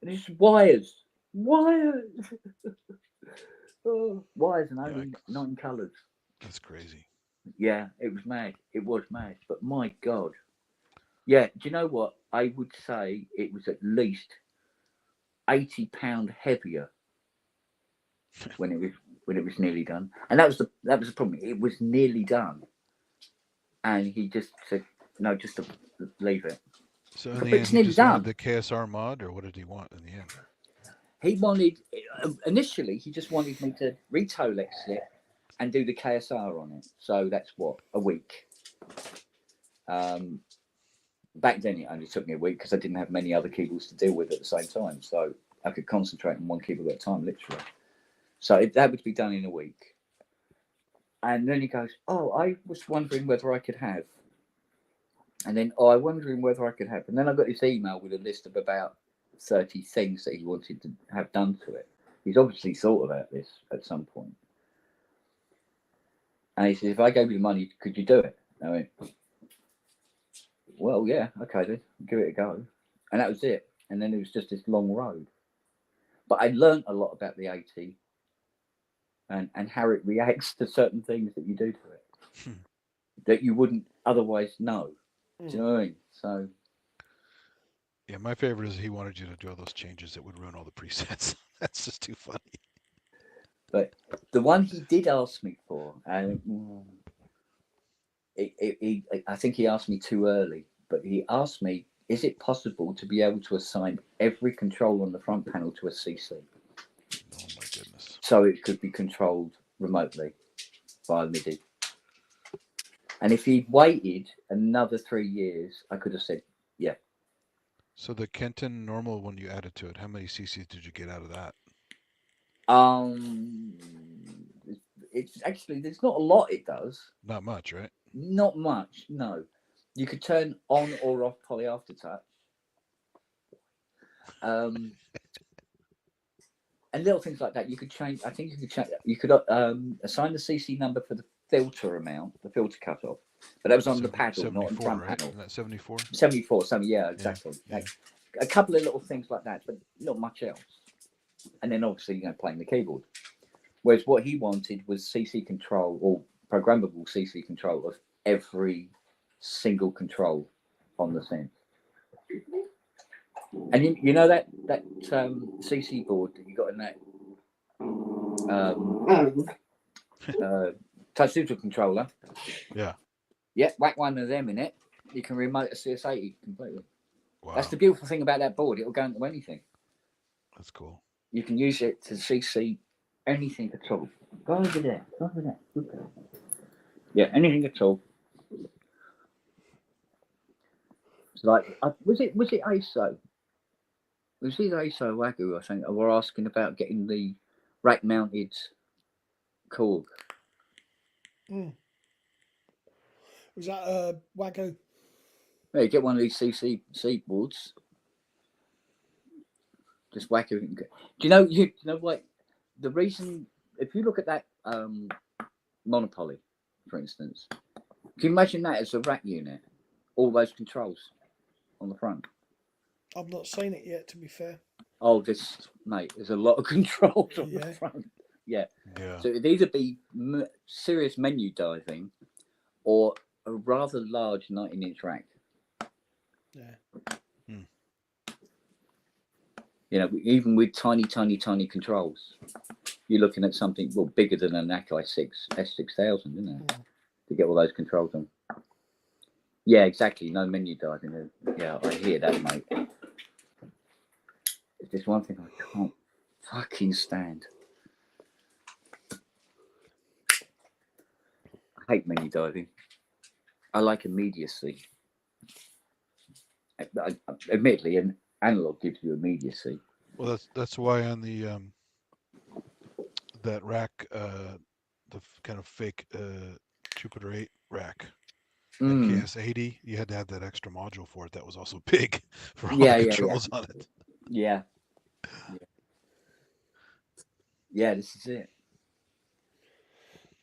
S4: it's just wires. Oh, wires and only 9 colours.
S7: That's crazy.
S4: Yeah, it was mad. It was mad. But my God. Yeah, do you know what? I would say it was at least 80 pound heavier when it was nearly done. And that was the problem. It was nearly done. And he just said, no, just to leave it.
S7: So in the end, he just wanted the KSR mod, or what did he want in the end?
S4: He wanted, initially, he just wanted me to re-Tolex it and do the KSR on it. So that's what, a week. Back then, it only took me a week because I didn't have many other keyboards to deal with at the same time. So I could concentrate on one keyboard at a time, literally. So that would be done in a week. And then he goes, oh, I was wondering whether I could have. And then, I'm wondering whether I could have. And then I got this email with a list of about 30 things that he wanted to have done to it. He's obviously thought about this at some point. And he said, if I gave you the money, could you do it? I went, well, yeah, okay, then give it a go. And that was it. And then it was just this long road. But I learned a lot about the AT and how it reacts to certain things that you do to it that you wouldn't otherwise know. Do you know what I mean? So,
S7: yeah, my favorite is he wanted you to do all those changes that would ruin all the presets. That's just too funny.
S4: But the one he did ask me for, and I think he asked me too early, but he asked me, is it possible to be able to assign every control on the front panel to a CC?
S7: Oh my goodness.
S4: So it could be controlled remotely via MIDI. And if he'd waited another 3 years, I could have said, yeah.
S7: So the Kenton normal one you added to it, how many CCs did you get out of that?
S4: It's actually, there's not a lot it does.
S7: Not much, right?
S4: Not much, no. You could turn on or off poly aftertouch. And little things like that. You could change, I think you could change, you could assign the CC number for the filter amount, the filter cutoff. But that was on the paddle, not on the front panel.
S7: Isn't that 74?
S4: 74, yeah, exactly.
S7: Yeah.
S4: A couple of little things like that, but not much else. And then obviously, playing the keyboard. Whereas what he wanted was CC control or programmable CC control of every single control on the synth. And you know that CC board that you got in that touch digital controller?
S7: Yeah.
S4: Yeah, whack one of them in it. You can remote a CS80 completely.
S7: Wow.
S4: That's the beautiful thing about that board. It'll go into anything.
S7: That's cool.
S4: You can use it to CC anything at all. Go over there. Okay. Yeah, anything at all. It's like, was it ASO? Was it ASO Wagyu, I think, were asking about getting the rack-mounted Korg.
S5: Was that Wagyu?
S4: Yeah, you get one of these CC boards. Just whack it. Do you know what? The reason, if you look at that monopoly, for instance, can you imagine that as a rack unit? All those controls on the front.
S5: I've not seen it yet, to be fair.
S4: Oh, there's a lot of controls on the front. Yeah. So it'd either be serious menu diving or a rather large 19-inch rack.
S5: Yeah.
S4: Even with tiny controls, you're looking at something bigger than an Akai S6000, isn't it? To get all those controls on. Yeah, exactly. No menu diving. Yeah, I hear that, mate. It's just one thing I can't fucking stand. I hate menu diving. I like immediacy. Admittedly, an analog gives you immediacy.
S7: Well, that's why on the that rack, the kind of fake Jupiter 8 rack, NKS 80, you had to have that extra module for it. That was also big for all the controls on it.
S4: Yeah. Yeah, this is it.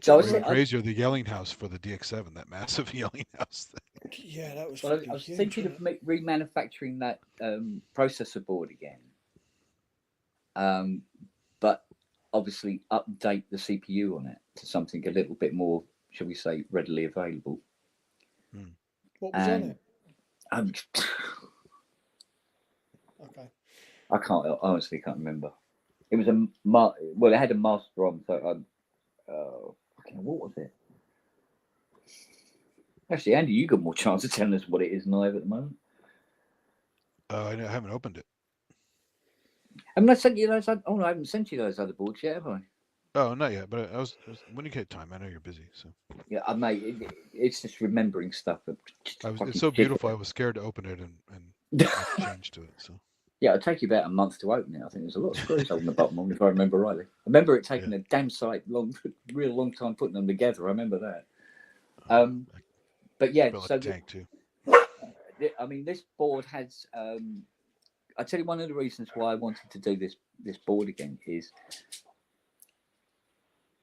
S4: So
S7: Even crazier, the yelling house for the DX7, that massive yelling house thing.
S5: Yeah, that was.
S4: Well, I was
S5: huge,
S4: thinking of remanufacturing that processor board again, but obviously update the CPU on it to something a little bit more, shall we say, readily available.
S5: What was on it?
S4: Okay. I honestly can't remember. It was it had a master on, so what was it? Actually, Andy, you got more chance of telling us what it is than I have at the moment.
S7: I haven't opened it.
S4: Haven't I sent you those? Oh no, I haven't sent you those other boards yet, have I?
S7: Oh, not yet. But I was when you get time. I know you're busy, so.
S4: Yeah, it's just remembering stuff.
S7: It's so beautiful. I was scared to open it and change to it. So.
S4: Yeah, it'll take you about a month to open it. I think there's a lot of screws on the bottom, if I remember rightly. I remember it taking a damn sight real long time putting them together. I remember that. But yeah, so
S7: tank too.
S4: I mean, this board has. I tell you, one of the reasons why I wanted to do this board again is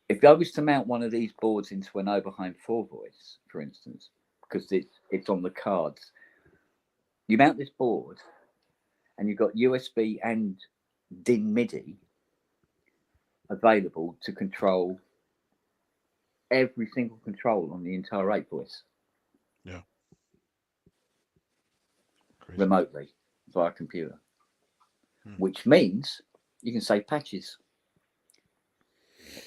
S4: if I was to mount one of these boards into an Oberheim 4-voice, for instance, because it's on the cards, you mount this board and you've got USB and DIN MIDI available to control every single control on the entire 8-voice.
S7: Yeah. Crazy.
S4: Remotely via computer, which means you can save patches.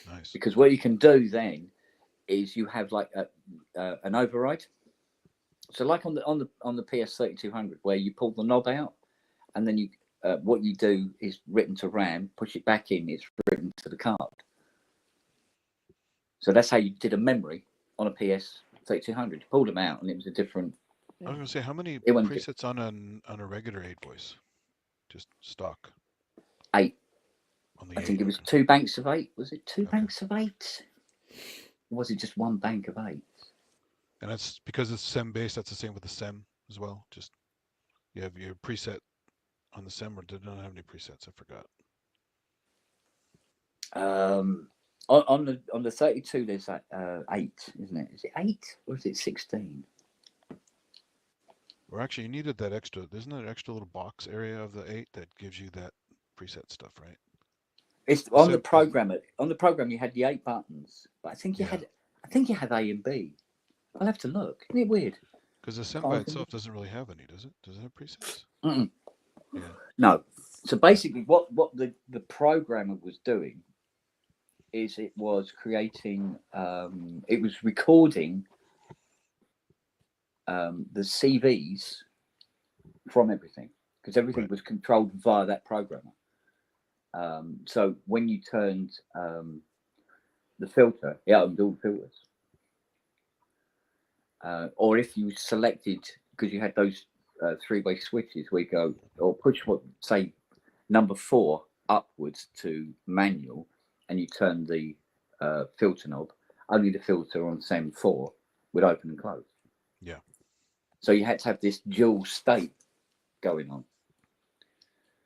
S7: Nice.
S4: Because what you can do then is you have like an override. So like on the PS3200, where you pull the knob out, and then you what you do is written to RAM, push it back in, it's written to the card. So that's how you did a memory on a PS3200. You pulled them out, and it was a different.
S7: I was gonna say, how many presets on a regular 8-voice? Just stock.
S4: 8.
S7: On the
S4: I think it was 2 banks of 8. Was it 2 banks of 8? Or was it just 1 bank of 8?
S7: And that's because it's SEM based. That's the same with the SEM as well. Just you have your preset on the SEM, or did not have any presets? I forgot.
S4: On the 32, there's 8, isn't it? Is it 8 or is it 16?
S7: Or actually, you needed that extra. Isn't there an extra little box area of the 8 that gives you that preset stuff, right?
S4: It's on the program. On the program, you had the 8 buttons, but I think you had A and B. I'll have to look. Isn't it weird?
S7: Because the SEM by itself doesn't really have any, does it? Does it have presets?
S4: Yeah. No. So basically, what the programmer was doing is it was creating, it was recording the CVs from everything, because everything was controlled via that programmer. So when you turned the filter, it opened all the filters. Or if you selected, because you had those 3-way switches where you go, or push say number 4 upwards to manual, and you turn the filter knob, only the filter on SEM 4 would open and close.
S7: Yeah.
S4: So you had to have this dual state going on.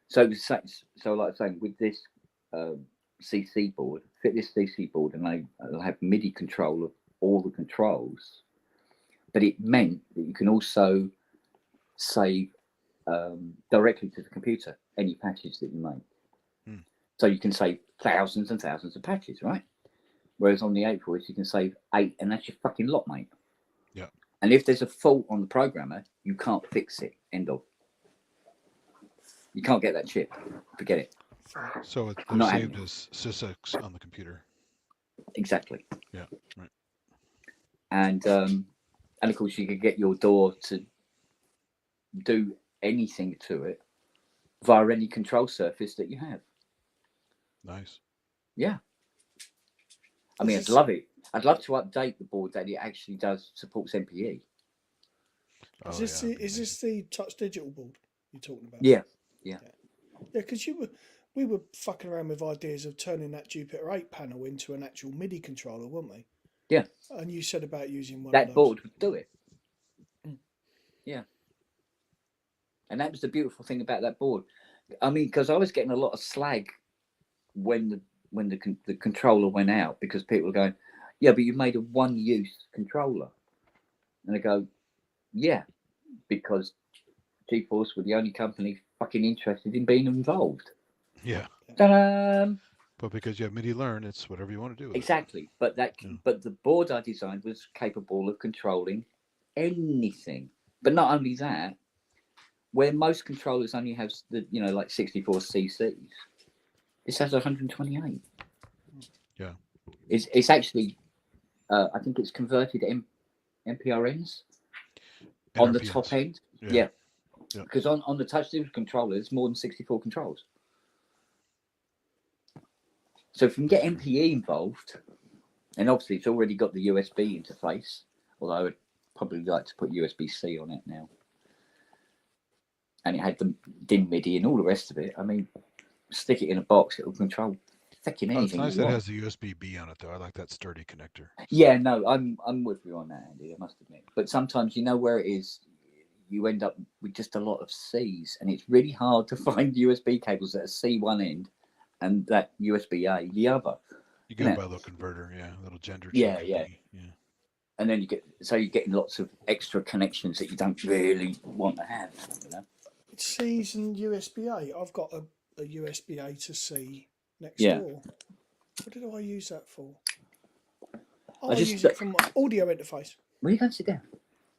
S4: So like I'm saying, with this CC board, fit this CC board, and they'll have MIDI control of all the controls. But it meant that you can also save directly to the computer any patches that you make. So you can save thousands and thousands of patches, right? Whereas on the 8-voice, you can save 8, and that's your fucking lot, mate.
S7: Yeah.
S4: And if there's a fault on the programmer, you can't fix it. End of. You can't get that chip. Forget it.
S7: So they're saved as sysx on the computer.
S4: Exactly.
S7: Yeah. Right.
S4: And And of course, you could get your door to do anything to it via any control surface that you have.
S7: Nice.
S4: Yeah. I mean, I'd love it. I'd love to update the board that it actually does supports MPE.
S7: Oh,
S5: Is
S7: yeah,
S5: this the touch digital board you're talking about?
S4: Yeah.
S5: Yeah, because we were fucking around with ideas of turning that Jupiter 8 panel into an actual MIDI controller, weren't we?
S4: Yeah.
S5: And you said about using one
S4: That
S5: of those.
S4: board would do it. Yeah. And that was the beautiful thing about that board. I mean, because I was getting a lot of slag when the controller went out, because people were going, yeah, but you made a one-use controller. And I go, yeah, because GeForce were the only company fucking interested in being involved.
S7: Yeah.
S4: Ta-da!
S7: But because you have MIDI learn, it's whatever you want to do with
S4: Exactly. But the board I designed was capable of controlling anything. But not only that, where most controllers only have the like 64 cc's, this has 128.
S7: Yeah.
S4: It's actually I think it's converted MPRNs on the top end. Yeah. Because on the touch digital controller, there's more than 64 controls. So if you can get MPE involved, and obviously it's already got the USB interface, although I would probably like to put USB-C on it now. And it had the DIN MIDI and all the rest of it. I mean, stick it in a box, it'll control fucking anything.
S7: It's nice that it has the USB-B on it, though. I like that sturdy connector.
S4: Yeah, no, I'm with you on that, Andy, I must admit. But sometimes where it is, you end up with just a lot of C's, and it's really hard to find USB cables that are C one end and that USB-A the other.
S7: You go by a little converter, a little gender.
S4: Yeah. And then you're getting lots of extra connections that you don't really want to have.
S5: C's and USB-A. I've got a USB-A to C next door. What did I use that for? I use it for my audio interface.
S4: Well, you can sit down.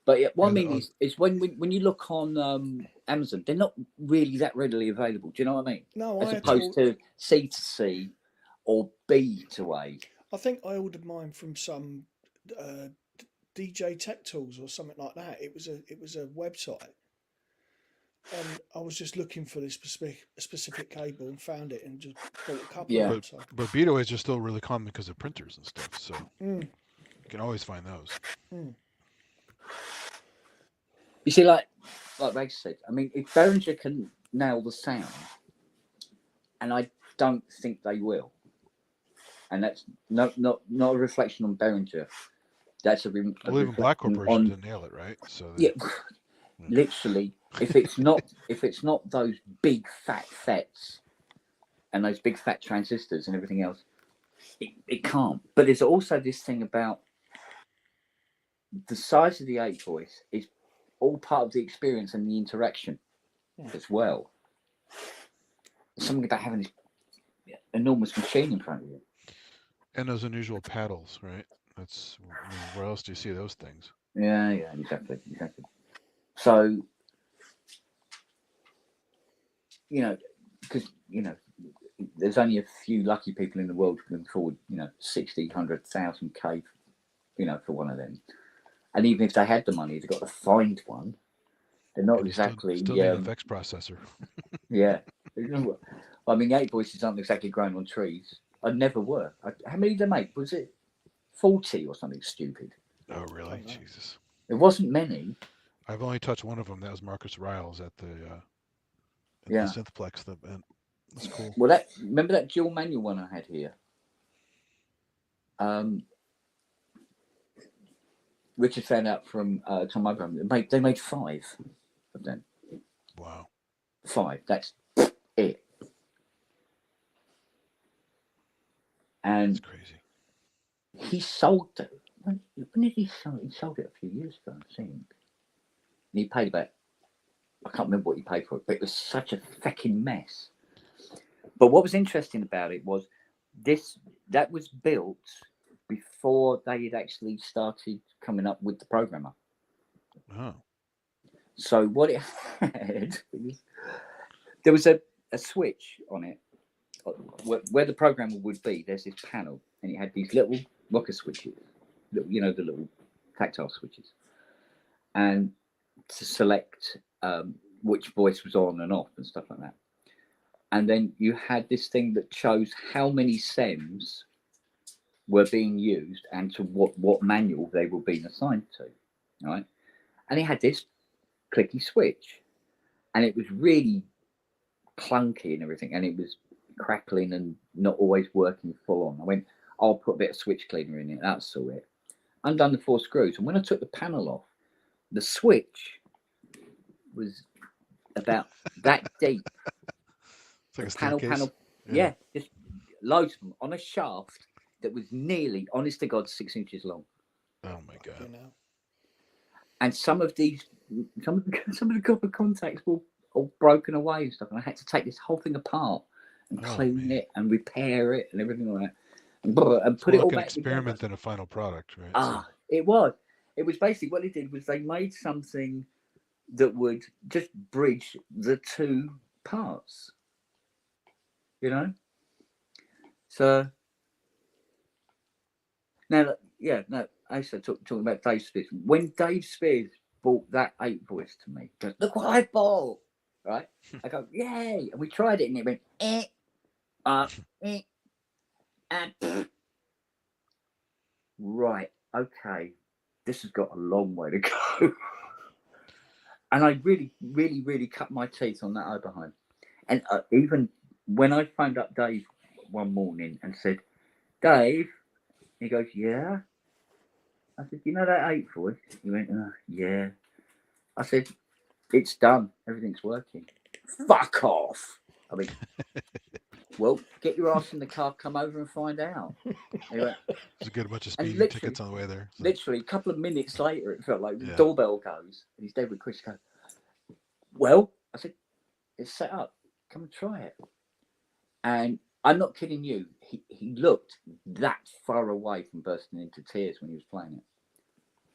S4: But what I mean is when you look on Amazon, they're not really that readily available. Do you know what I mean?
S5: No,
S4: as opposed to C to C or B to A.
S5: I think I ordered mine from some DJ Tech Tools or something like that. It was a website, and I was just looking for this specific cable and found it and just bought a couple.
S4: Yeah.
S5: Of them,
S7: but BetaWaves are still really common because of printers and stuff. So you can always find those.
S4: You see, like Ray said, I mean, if Behringer can nail the sound, and I don't think they will, and that's not a reflection on Behringer. That's
S7: even Black Corporation didn't nail it, right? So
S4: literally, if it's not those big fat FETs and those big fat transistors and everything else, it can't. But there's also this thing about the size of the 8 voice is all part of the experience and the interaction as well. There's something about having this enormous machine in front of you.
S7: And those unusual paddles, right? That's where else do you see those things?
S4: Yeah, exactly. So, because there's only a few lucky people in the world who can afford 60, 100,000 K, for one of them. And even if they had the money, they've got to find one. They're not exactly
S7: still need an FX processor.
S4: Yeah. I mean, 8 voices aren't exactly growing on trees. I never were. How many did they make? Was it 40 or something stupid?
S7: Oh, really? Jesus.
S4: It wasn't many.
S7: I've only touched one of them. That was Marcus Riles at the Synthplex event. That's cool.
S4: Well, remember that dual manual one I had here? Richard found out from Tom Abraham. They made 5 of them.
S7: Wow.
S4: 5. That's it. And
S7: that's crazy.
S4: He sold it. When did he sell it? He sold it a few years ago, I think. And he paid about, I can't remember what he paid for it, but it was such a fucking mess. But what was interesting about it was that was built before they had actually started coming up with the programmer.
S7: Oh.
S4: So what it had, there was a switch on it where the programmer would be. There's this panel, and it had these little rocker switches, the little tactile switches. and to select which voice was on and off and stuff like that. And then you had this thing that chose how many SEMs were being used and to what manual they were being assigned to, right? And it had this clicky switch, and it was really clunky and everything, and it was crackling and not always working full on. I went, I'll put a bit of switch cleaner in it, that's all it. Undone the 4 screws, and when I took the panel off, the switch was about that deep.
S7: It's like a
S4: panel,
S7: staircase.
S4: yeah, just loads of them on a shaft that was nearly, honest to God, 6 inches long.
S7: Oh my god!
S5: You know.
S4: And some of the copper contacts were all broken away and stuff, and I had to take this whole thing apart and clean it and repair it and everything like that, and put it all
S7: like an
S4: back
S7: experiment
S4: together.
S7: than a final product, right?
S4: It was. It was basically what they did was they made something that would just bridge the 2 parts, you know. So now, I said talking about Dave Spears. When Dave Spears bought that 8 voice to me, he goes, look what I bought, right? I go, yay! And we tried it, and it went right, okay, this has got a long way to go. And I really, really, really cut my teeth on that Oberheim. And even when I phoned up Dave one morning and said, Dave, he goes, yeah. I said, you know that 8 voice? He went, yeah. I said, it's done. Everything's working. Fuck off. I mean, well, get your ass in the car, come over and find out. He went,
S7: Just get a bunch of speeding tickets on the way there. So.
S4: Literally, a couple of minutes later, it felt like the doorbell goes, and he's there with Chris. Goes, well, I said, it's set up. Come and try it. And I'm not kidding you. He looked that far away from bursting into tears when he was playing it.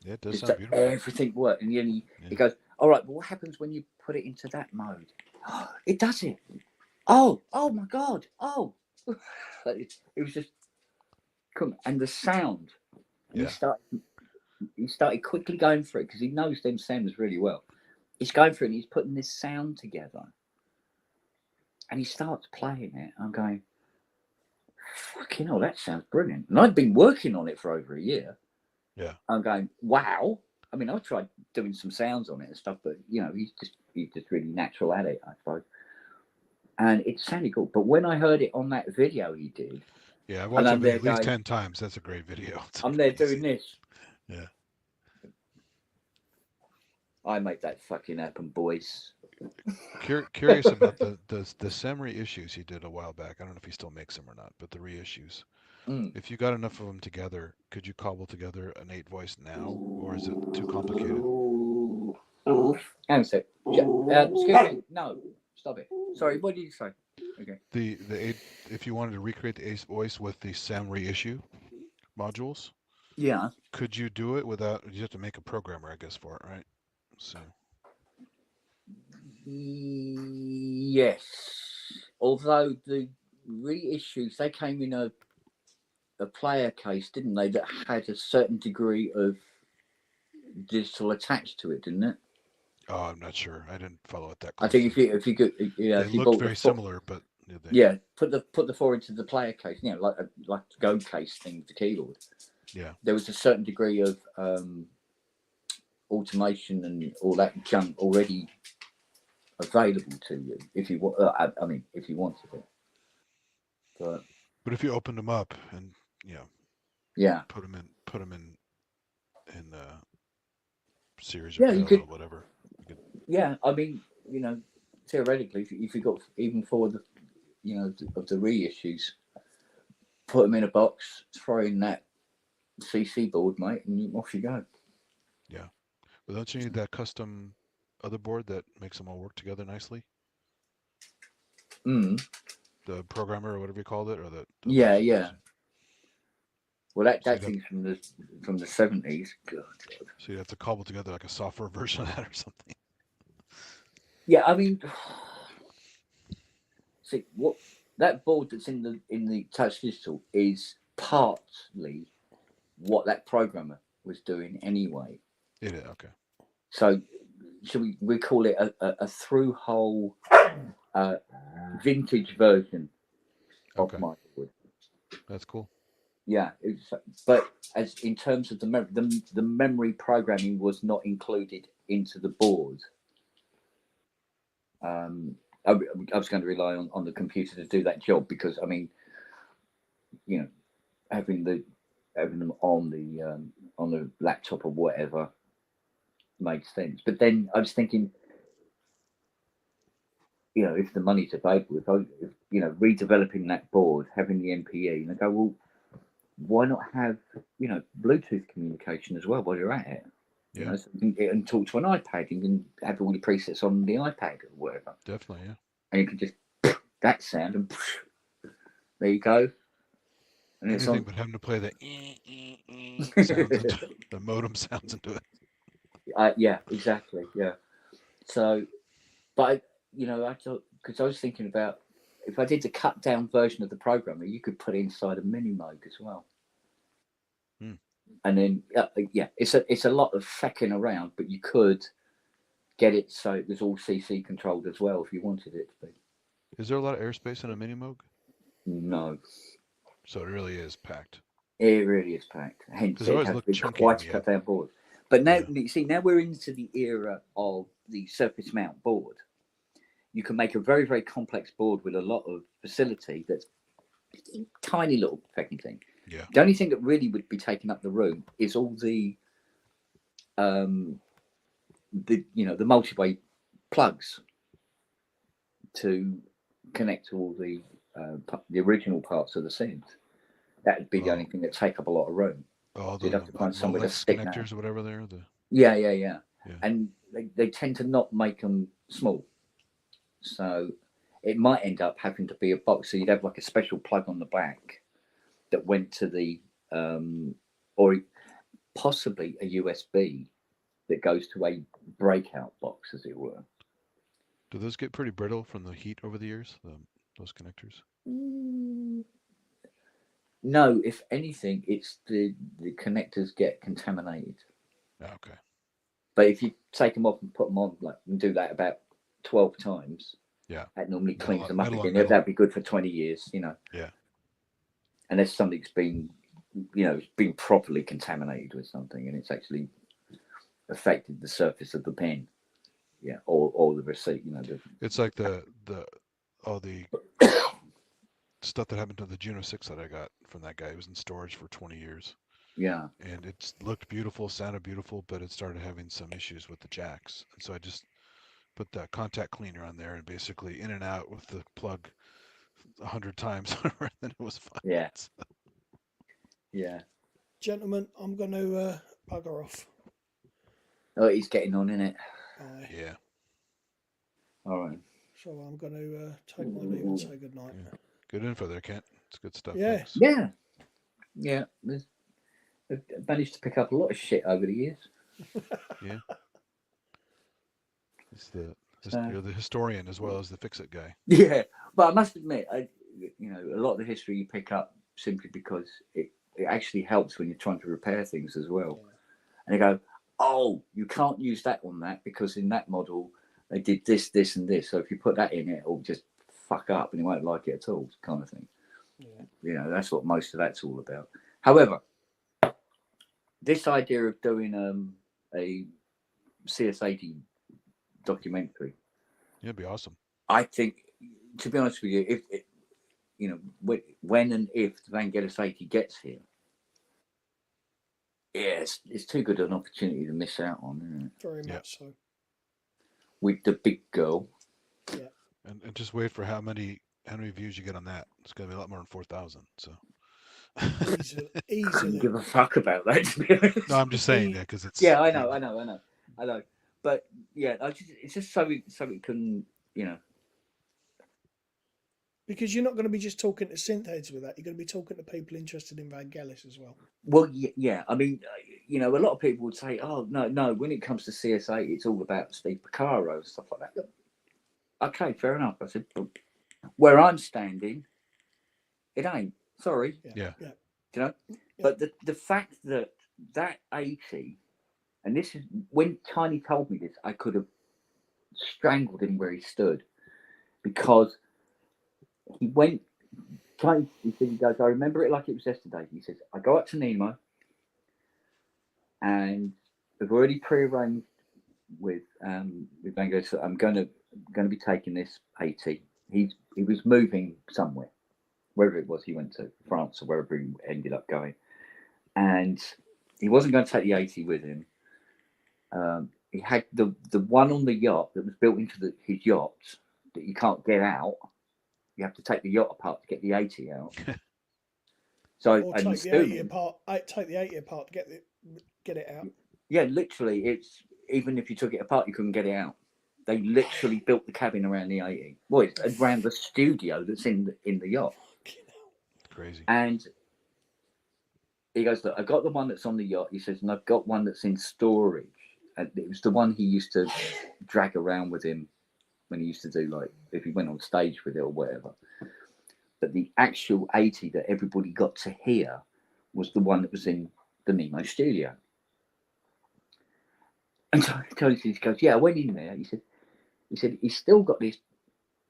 S7: Yeah, it does sound beautiful.
S4: Everything worked. And then he goes, all right, but what happens when you put it into that mode? Oh, it does it. Oh my God. Oh. It was just, and the sound. And he started quickly going through it because he knows them sounds really well. He's going through it and he's putting this sound together. And he starts playing it. I'm going, fucking hell, that sounds brilliant. And I'd been working on it for over a year.
S7: Yeah.
S4: I'm going, wow. I mean, I tried doing some sounds on it and stuff, but you know, he's just really natural at it, I suppose. And it sounded cool. But when I heard it on that video he did,
S7: I've watched it at least 10 times. That's a great video.
S4: I'm there doing this.
S7: Yeah.
S4: I make that fucking happen, boys.
S7: Curious about the SEM reissues he did a while back. I don't know if he still makes them or not, but the reissues. If you got enough of them together, could you cobble together an 8 voice now, or is it too complicated?
S4: Hang on a sec. Excuse me. No, stop it. Sorry, what did you say? Okay.
S7: The 8, if you wanted to recreate the 8 voice with the SEM reissue modules, could you do it without? You have to make a programmer, I guess, for it, right? So.
S4: Yes, although the reissues, they came in a player case, didn't they, that had a certain degree of digital attached to it, didn't it?
S7: Oh, I'm not sure. I didn't follow it that closely.
S4: I think if you could,
S7: they
S4: if you
S7: looked very similar, but
S4: put the 4 into the player case, you know, like the Go case thing with the keyboard.
S7: Yeah, there
S4: was a certain degree of automation and all that junk already available to you if you want. I mean, if you wanted it.
S7: But if you opened them up and put them in series or
S4: you could,
S7: or whatever.
S4: Yeah, I mean, you know, theoretically, if you got even for the, you know, of the reissues, put them in a box, throw in that CC board, mate, and off you go.
S7: Yeah, but don't you need that custom other board that makes them all work together nicely? The programmer or whatever you called it, or the
S4: yeah. Well, that thing's from the 70s. God.
S7: So you have to cobble together like a software version of that or something.
S4: Yeah, I mean, see what that board that's in the Touch Digital is partly what that programmer was doing anyway.
S7: It is, okay.
S4: So should we call it a through hole vintage version of
S7: Okay.
S4: my board?
S7: That's cool.
S4: Yeah, but as in terms of the memory programming was not included into the board. I was going to rely on the computer to do that job because I mean, you know, having them on the laptop or whatever made sense. But then I was thinking, you know, if the money's available, if you know, redeveloping that board, having the MPE, and I go, well, why not have, you know, Bluetooth communication as well while you're at it?
S7: Yeah.
S4: You know, so you can get and talk to an iPad. You can have all your presets on the iPad or whatever.
S7: Definitely, yeah.
S4: And you can just that sound and there you go. And it's
S7: Anything
S4: on.
S7: but having to play the sounds into the modem sounds into it.
S4: Yeah, exactly. Yeah. So, but you know, I thought because I was thinking about if I did the cut down version of the programmer, you could put it inside a mini mode as well.
S7: Hmm.
S4: And then yeah, it's a lot of fecking around, but you could get it so it was all CC controlled as well if you wanted it to be.
S7: Is there a lot of airspace in a mini Moog?
S4: No,
S7: So it really is packed.
S4: it really is packed. Hence,
S7: Because it
S4: it
S7: always
S4: has
S7: looked
S4: been
S7: chunky
S4: quite
S7: to
S4: a
S7: me.
S4: cut down board. But now,
S7: Yeah.
S4: you see, now we're into the era of the surface mount board. You can make a very, very complex board with a lot of facility that's a tiny little fucking thing.
S7: Yeah.
S4: The only thing that really would be taking up the room is all the you know, the multi-way plugs to connect to all the original parts of the synth. That would be the only thing that take up a lot of room.
S7: Oh,
S4: So you'd have to find somewhere to
S7: Molex
S4: stick
S7: connectors
S4: that.
S7: or whatever they're.
S4: Yeah.
S7: Yeah.
S4: And they tend to not make them small. So it might end up having to be a box. So you'd have like a special plug on the back that went to the, or possibly a USB that goes to a breakout box, as it were.
S7: Do those get pretty brittle from the heat over the years? Those connectors?
S4: No, if anything, it's the connectors get contaminated.
S7: Okay.
S4: But if you take them off and put them on, like, and do that about 12 times,
S7: yeah,
S4: that normally
S7: metal
S4: cleans them up
S7: on
S4: again.
S7: metal.
S4: That'd be good for 20 years, you know.
S7: Yeah.
S4: Unless something's been, you know, been properly contaminated with something and it's actually affected the surface of the pen, yeah, or the receipt, you know.
S7: It's like the stuff that happened to the Juno 6 that I got from that guy. It was in storage for 20 years.
S4: Yeah.
S7: And it looked beautiful, sounded beautiful, but it started having some issues with the jacks. And so I just put that contact cleaner on there and basically in and out with the plug 100 times, and then it was fine.
S4: Yeah. Yeah.
S5: Gentlemen, I'm going to bugger off.
S4: Oh, he's getting on, isn't it?
S5: Aye.
S7: Yeah.
S4: All right.
S5: So I'm going to take my leave and say good night.
S7: Yeah. Good info there, Kent. It's good stuff.
S5: Yeah.
S7: Thanks.
S4: Yeah. Yeah. I've managed to pick up a lot of shit over the years.
S7: Yeah. It's you're the historian as well as the fix-it guy.
S4: Yeah, but I must admit, you know, a lot of the history you pick up simply because it actually helps when you're trying to repair things as well. Yeah. And you go, oh, you can't use that on that because in that model they did this, this, and this. So if you put that in, it'll just fuck up and you won't like it at all, kind of thing. Yeah. You know, that's what most of that's all about. However, this idea of doing a CS80 documentary,
S7: it'd be awesome.
S4: I think, to be honest with you, if you know, when and if the Vangelis 80 gets here, yes, it's too good an opportunity to miss out on, isn't it?
S5: Very much so.
S4: With the big girl.
S5: Yeah.
S7: And just wait for how many views you get on that. It's gonna be a lot more than 4,000. So.
S5: Easily.
S4: Couldn't give a fuck about that, to be honest.
S7: No, I'm just saying that because it's.
S4: Yeah, I know. But yeah, it's just so we can, you know.
S5: Because you're not going to be just talking to synth heads with that. You're going to be talking to people interested in Vangelis as well.
S4: Well, yeah. I mean, you know, a lot of people would say, "Oh, no. When it comes to CS8, it's all about Steve Porcaro and stuff like that." Okay, fair enough. I said, but where I'm standing, it ain't. Sorry.
S7: Yeah.
S4: You know, but the fact that 80 And this is when Tiny told me this, I could have strangled him where he stood, because he went. Tiny, he goes, I remember it like it was yesterday. He says, I go up to Nemo, and we've already prearranged with Van Gogh. So I'm going to be taking this 80. He was moving somewhere, wherever it was he went to, France or wherever he ended up going, and he wasn't going to take the 80 with him. He had the one on the yacht that was built into his yacht that you can't get out. You have to take the yacht apart to get the 80 out. So
S5: Or
S4: I'm
S5: take the 80
S4: assuming,
S5: apart. Take the 80 apart to get it out.
S4: yeah, literally, it's even if you took it apart, you couldn't get it out. They literally built the cabin around the 80. Well, it's around the studio that's in the yacht.
S7: Crazy.
S4: And he goes, look, I got the one that's on the yacht. He says, and I've got one that's in storage. And it was the one he used to drag around with him when he used to do, like, if he went on stage with it or whatever. But the actual 80 that everybody got to hear was the one that was in the Nemo studio. And so he goes, yeah, I went in there. He said he's still got this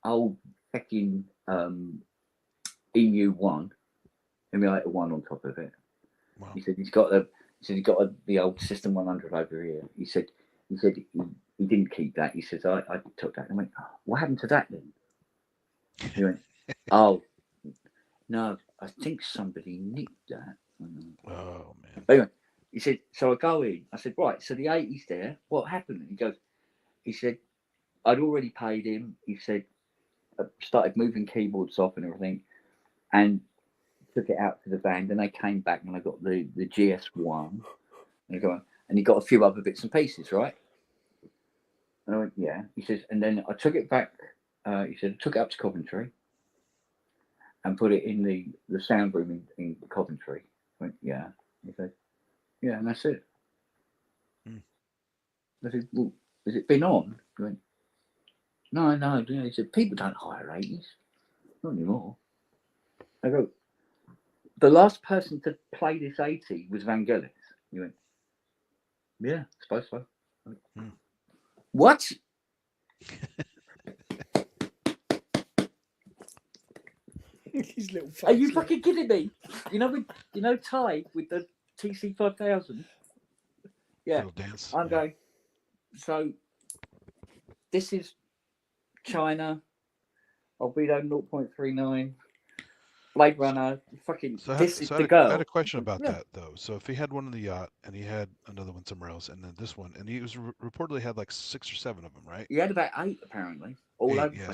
S4: old fucking EMU1, emulator 1 on top of it.
S7: Wow.
S4: He said he's got the old System 100 over here. He said he didn't keep that. He says I took that. And I went, oh, what happened to that then? He went, oh no, I think somebody nicked that.
S7: Oh man.
S4: But anyway, he said, so I go in. I said, right, so the 80's there. What happened? He said, I'd already paid him. He said, I started moving keyboards off and everything, and took it out to the band. And they came back, and I got the GS1. And he got a few other bits and pieces, right? And I went, yeah. He says, and then I took it back. He said, I took it up to Coventry and put it in the sound room in Coventry. I went, yeah. He said, yeah, and that's it. I said, well, has it been on? He went, no. He said, people don't hire 80s. Not anymore. I go, the last person to play this 80 was Vangelis. He went, yeah, I suppose so. Went, what?
S5: His little face.
S4: Are you fucking kidding me? You know Ty with the TC5000? Yeah.
S7: Little dance.
S4: I'm going, so this is China, Albedo 0.39, Blade Runner, fucking, this is the girl.
S7: I had a question about that, though. So if he had one on the yacht, and he had another one somewhere else, and then this one, and he was reportedly had like 6 or 7 of them, right?
S4: He had about 8, apparently, all
S7: 8,
S4: over.
S7: yeah.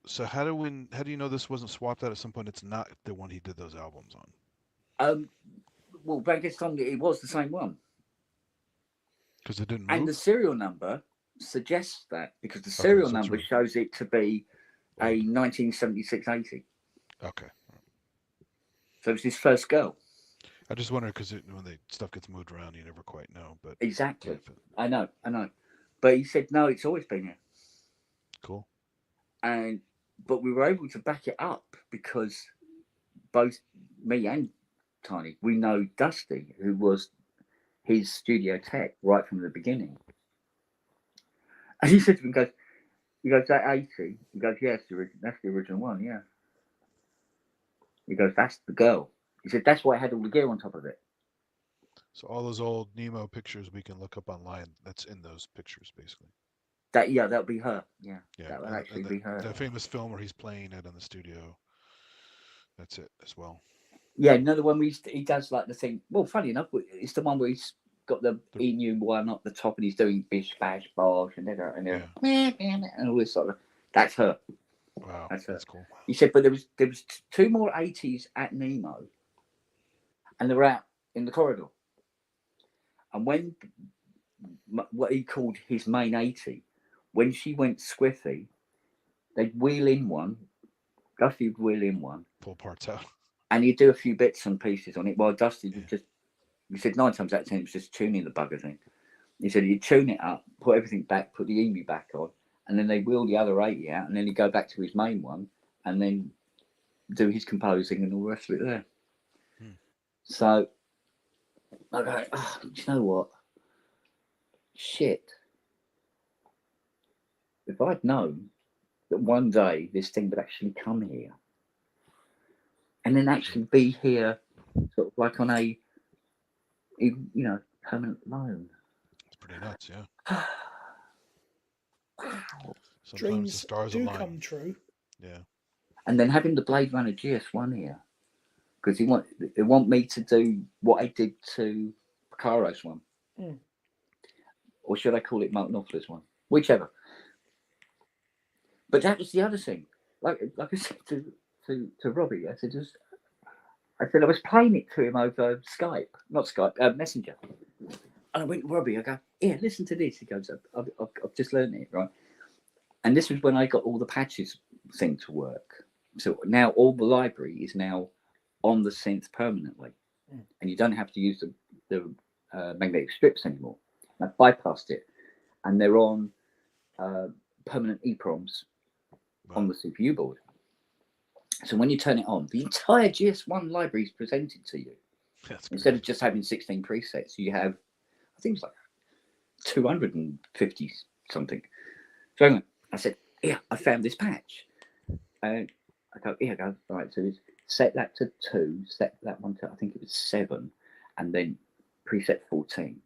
S7: So how do you know this wasn't swapped out at some point? It's not the one he did those albums on.
S4: Well, Vegas told me it was the same one.
S7: Because it didn't move?
S4: And the serial number suggests that, because the serial number shows it to be a 1976 80.
S7: Okay.
S4: So it's his first girl.
S7: I just wondered, because when stuff gets moved around, you never quite know. But
S4: exactly. I know. But he said, no, it's always been here.
S7: Cool.
S4: But we were able to back it up because both me and Tiny, we know Dusty, who was his studio tech right from the beginning. And he said to me, he goes, that 80? He goes, yes, that's the original one, yeah. He goes, that's the girl. He said, that's why it had all the gear on top of it.
S7: So all those old Nemo pictures we can look up online, that's in those pictures, basically.
S4: That'll be her. Yeah.
S7: Yeah.
S4: That would actually be her.
S7: That famous film where he's playing it in the studio. That's it as well.
S4: Yeah, another one he does like the thing. Well, funny enough, it's the one where he's got the ENU one up the top and he's doing bish bash bosh and all this sort of. That's her.
S7: Wow, that's cool.
S4: He said, but there was 2 more 80s at Nemo, and they were out in the corridor. And when what he called his main 80, when she went squiffy, they'd wheel in one. Dusty would wheel in one.
S7: Pull parts out.
S4: And he'd do a few bits and pieces on it while Dusty would just, he said 9 times out of 10 it was just tuning the bugger thing. He said he'd tune it up, put everything back, put the EMU back on, and then they'd wheel the other 80 out, and then he'd go back to his main one, and then do his composing and all the rest of it there. So I go, do you know what? shit. If I'd known that one day this thing would actually come here and then actually be here sort of like on a, permanent loan.
S7: It's pretty nuts, yeah.
S4: Wow.
S7: Sometimes the
S5: Dreams
S7: stars
S5: do
S7: align.
S5: come true.
S7: Yeah.
S4: And then having the Blade Runner GS1 here, because they want me to do what I did to Picaro's one.
S5: Mm.
S4: Or should I call it Mark Knopfler's one? Whichever. But that was the other thing. Like I said to Robbie, I said I was playing it to him over Skype, not Skype, Messenger. And I went, Robbie, I go, yeah, listen to this. He goes, I've just learned it, right? And this was when I got all the patches thing to work. So now all the library is now on the synth permanently.
S5: Mm.
S4: And you don't have to use the magnetic strips anymore. And I've bypassed it. And they're on permanent EPROMs on the CPU board. So when you turn it on, the entire GS1 library is presented to you.
S7: That's
S4: Instead of
S7: crazy.
S4: just having 16 presets, you have, I think it's like 250 something. So anyway, I said, yeah, I found this patch. And I go, here I go. All right, so it's set that to 2, set that one to, I think it was 7, and then preset 14.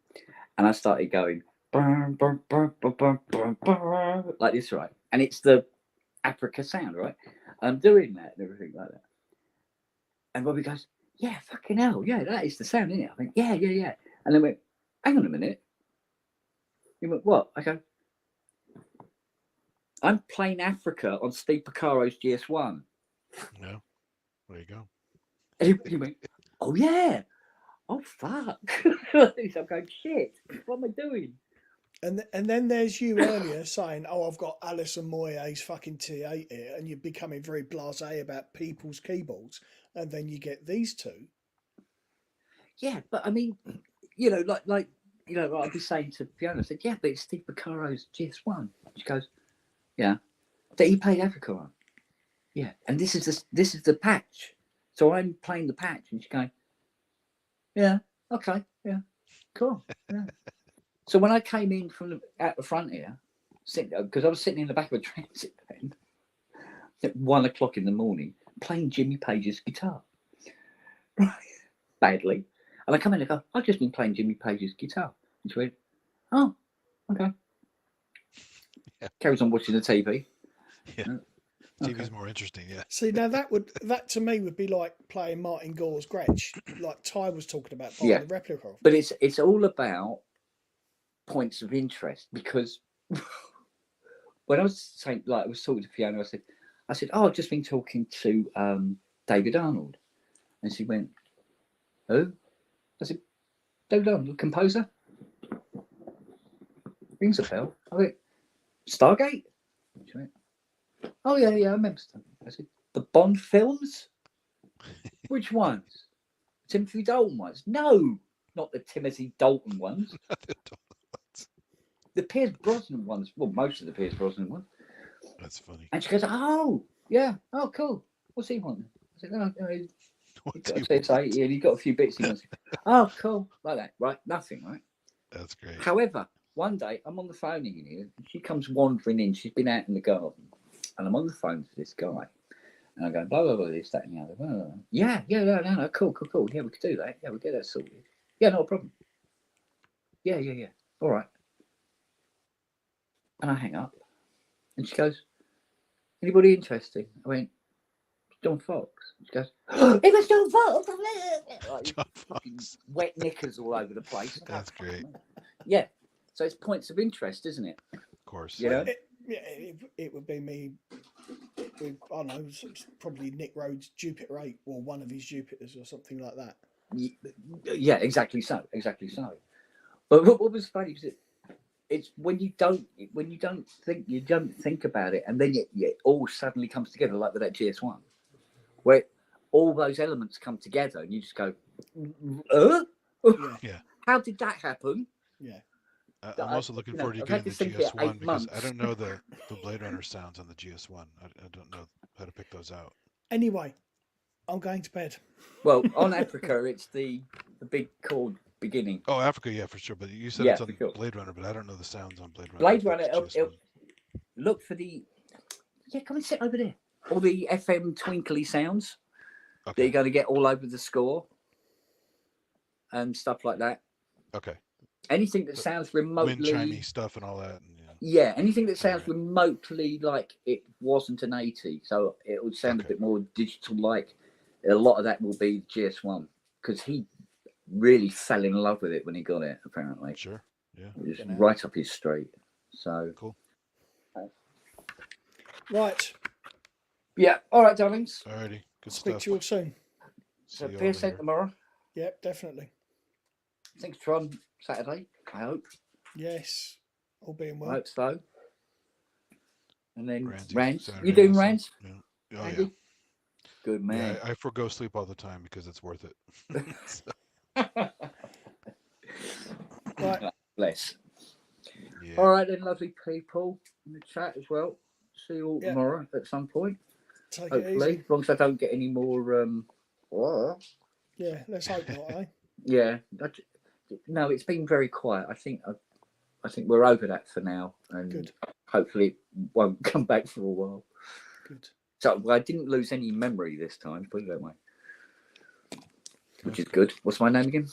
S4: And I started going, burr, burr, burr, burr, burr, burr, burr, like this, right? And it's the Africa sound, right? I'm doing that and everything like that. And Robbie goes, yeah, fucking hell, yeah, that is the sound, isn't it? I went, yeah. And then went, hang on a minute. He went, what? I go, I'm playing Africa on Steve Picaro's GS1.
S7: Yeah. There you go.
S4: And he went, oh yeah. Oh fuck. I'm going, shit, what am I doing?
S5: And then there's you earlier saying, oh, I've got Alison Moyet's fucking T8 here, and you're becoming very blasé about people's keyboards, and then you get these two.
S4: Yeah, but I mean, like I'd be saying to Fiona, I said, yeah, but it's Steve Picaro's GS1. She goes, yeah, that he played Africa on. Yeah, and this is the patch. So I'm playing the patch, and she's going, yeah, okay, yeah, cool, yeah. So when I came in from out the front here, because I was sitting in the back of a transit van at 1 o'clock in the morning, playing Jimmy Page's guitar, right, badly. And I come in and go, I've just been playing Jimmy Page's guitar. And she went, oh, okay.
S7: Yeah.
S4: Carries on watching the TV.
S7: Yeah.
S4: Okay.
S7: TV's more interesting, yeah.
S5: See, now that to me would be like playing Martin Gore's Gretsch, like Ty was talking about buying
S4: Yeah.
S5: the replica of.
S4: But it's all about points of interest, because when I was saying, like, I was talking to Fiona, I said, oh, I've just been talking to David Arnold. And she went, who? I said, David Arnold, the composer? Rings a bell. I went, Stargate? She went, oh, yeah, I remember Stargate. I said, the Bond films? Which ones? Timothy Dalton ones? No, not the Timothy Dalton ones. The Pierce Brosnan ones. Well, most of the Pierce Brosnan ones.
S7: That's funny.
S4: And she goes, oh, yeah, oh, cool. What's he want? I said, no, he got a TSA, and he got a few bits he wants. Oh, cool, like that, right? Nothing, right?
S7: That's great.
S4: However, one day I'm on the phone in here, and she comes wandering in. She's been out in the garden, and I'm on the phone to this guy, and I go, blah, blah, blah, this, that, and the other. Blah, blah, blah. Yeah, no, cool. Yeah, we could do that. Yeah, we'll get that sorted. Yeah, no problem. Yeah. All right. And I hang up, and she goes, anybody interesting? I went, John Fox. She goes, it was John Fox. Like,
S7: John
S4: fucking
S7: Fox.
S4: wet knickers all over the place.
S7: That's great.
S4: Yeah. So it's points of interest, isn't it?
S7: Of course.
S4: You know?
S5: It would be me with, I don't know, probably Nick Rhodes' Jupiter 8 or one of his Jupiters or something like that.
S4: Yeah, exactly so. But what was funny was it's when you don't think about it, and then it all suddenly comes together, like with that GS1, where all those elements come together, and you just go,
S7: Yeah.
S4: How did that happen?
S5: Yeah.
S7: I'm also looking forward to
S4: I've had
S7: getting the
S4: this thing for
S7: GS1
S4: 8
S7: because I
S4: months.
S7: don't know the Blade Runner sounds on the GS1. I don't know how to pick those out.
S5: Anyway, I'm going to bed.
S4: Well, on Africa, it's the big chord beginning.
S7: Oh, Africa, yeah, for sure. But you said
S4: Yeah,
S7: it's on
S4: for sure.
S7: Blade Runner, but I don't know the sounds on Blade Runner.
S4: Blade
S7: if
S4: Runner,
S7: it's just one.
S4: look for the. Yeah, come and sit over there. All the FM twinkly sounds that
S7: Okay.
S4: you're going to get all over the score and stuff like that.
S7: Okay.
S4: Anything that sounds remotely.
S7: Wind chimey stuff and all that. And,
S4: yeah, anything that sounds
S7: Alright.
S4: remotely like it wasn't an 80, so it would sound
S7: Okay.
S4: a bit more digital-like. A lot of that will be GS1 because he really fell in love with it when he got it. Apparently,
S7: Sure. Yeah.
S4: it was
S5: You know.
S4: right up his street. So
S7: Cool.
S5: Right.
S4: yeah, all right, darlings.
S7: Alrighty. Good
S5: Speak
S7: stuff.
S5: to you all soon.
S7: See
S4: So
S7: you all
S4: PSN
S7: later.
S4: tomorrow.
S5: Yep, definitely.
S4: Thanks, Tron. Saturday, I hope.
S5: Yes. All being
S4: I
S5: well.
S4: hope so. And then
S7: Randy,
S4: Rants.
S7: Saturday
S4: You doing
S7: also.
S4: Rants?
S7: Yeah. Oh,
S4: Andy?
S7: yeah.
S4: Good man.
S7: Yeah, I forego sleep all the time because it's worth it.
S5: Right.
S4: Bless.
S7: Yeah.
S4: All right, then, lovely people in the chat as well. See you all
S5: Yeah.
S4: tomorrow at some point.
S5: Take it
S4: Hopefully,
S5: easy.
S4: as long as I don't get any more.
S5: Yeah, let's hope not, eh?
S4: Yeah. No, it's been very quiet. I think we're over that for now, and
S5: Good.
S4: hopefully it won't come back for a while.
S5: Good.
S4: So I didn't lose any memory this time, put it that way, which is good. What's my name again?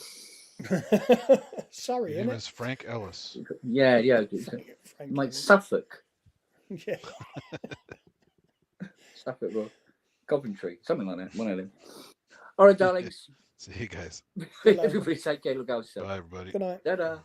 S5: Sorry,
S7: Your name
S5: innit?
S7: is Frank Ellis.
S4: Yeah.
S5: Frank
S4: Mate,
S5: Ellis.
S4: Suffolk.
S5: Yeah.
S4: Suffolk, well, Coventry, something like that. One of them. All right, darlings.
S7: See you guys.
S5: Hello.
S4: Everybody take care. Look after yourself.
S7: Bye, everybody.
S5: Good night.
S4: Ta-da.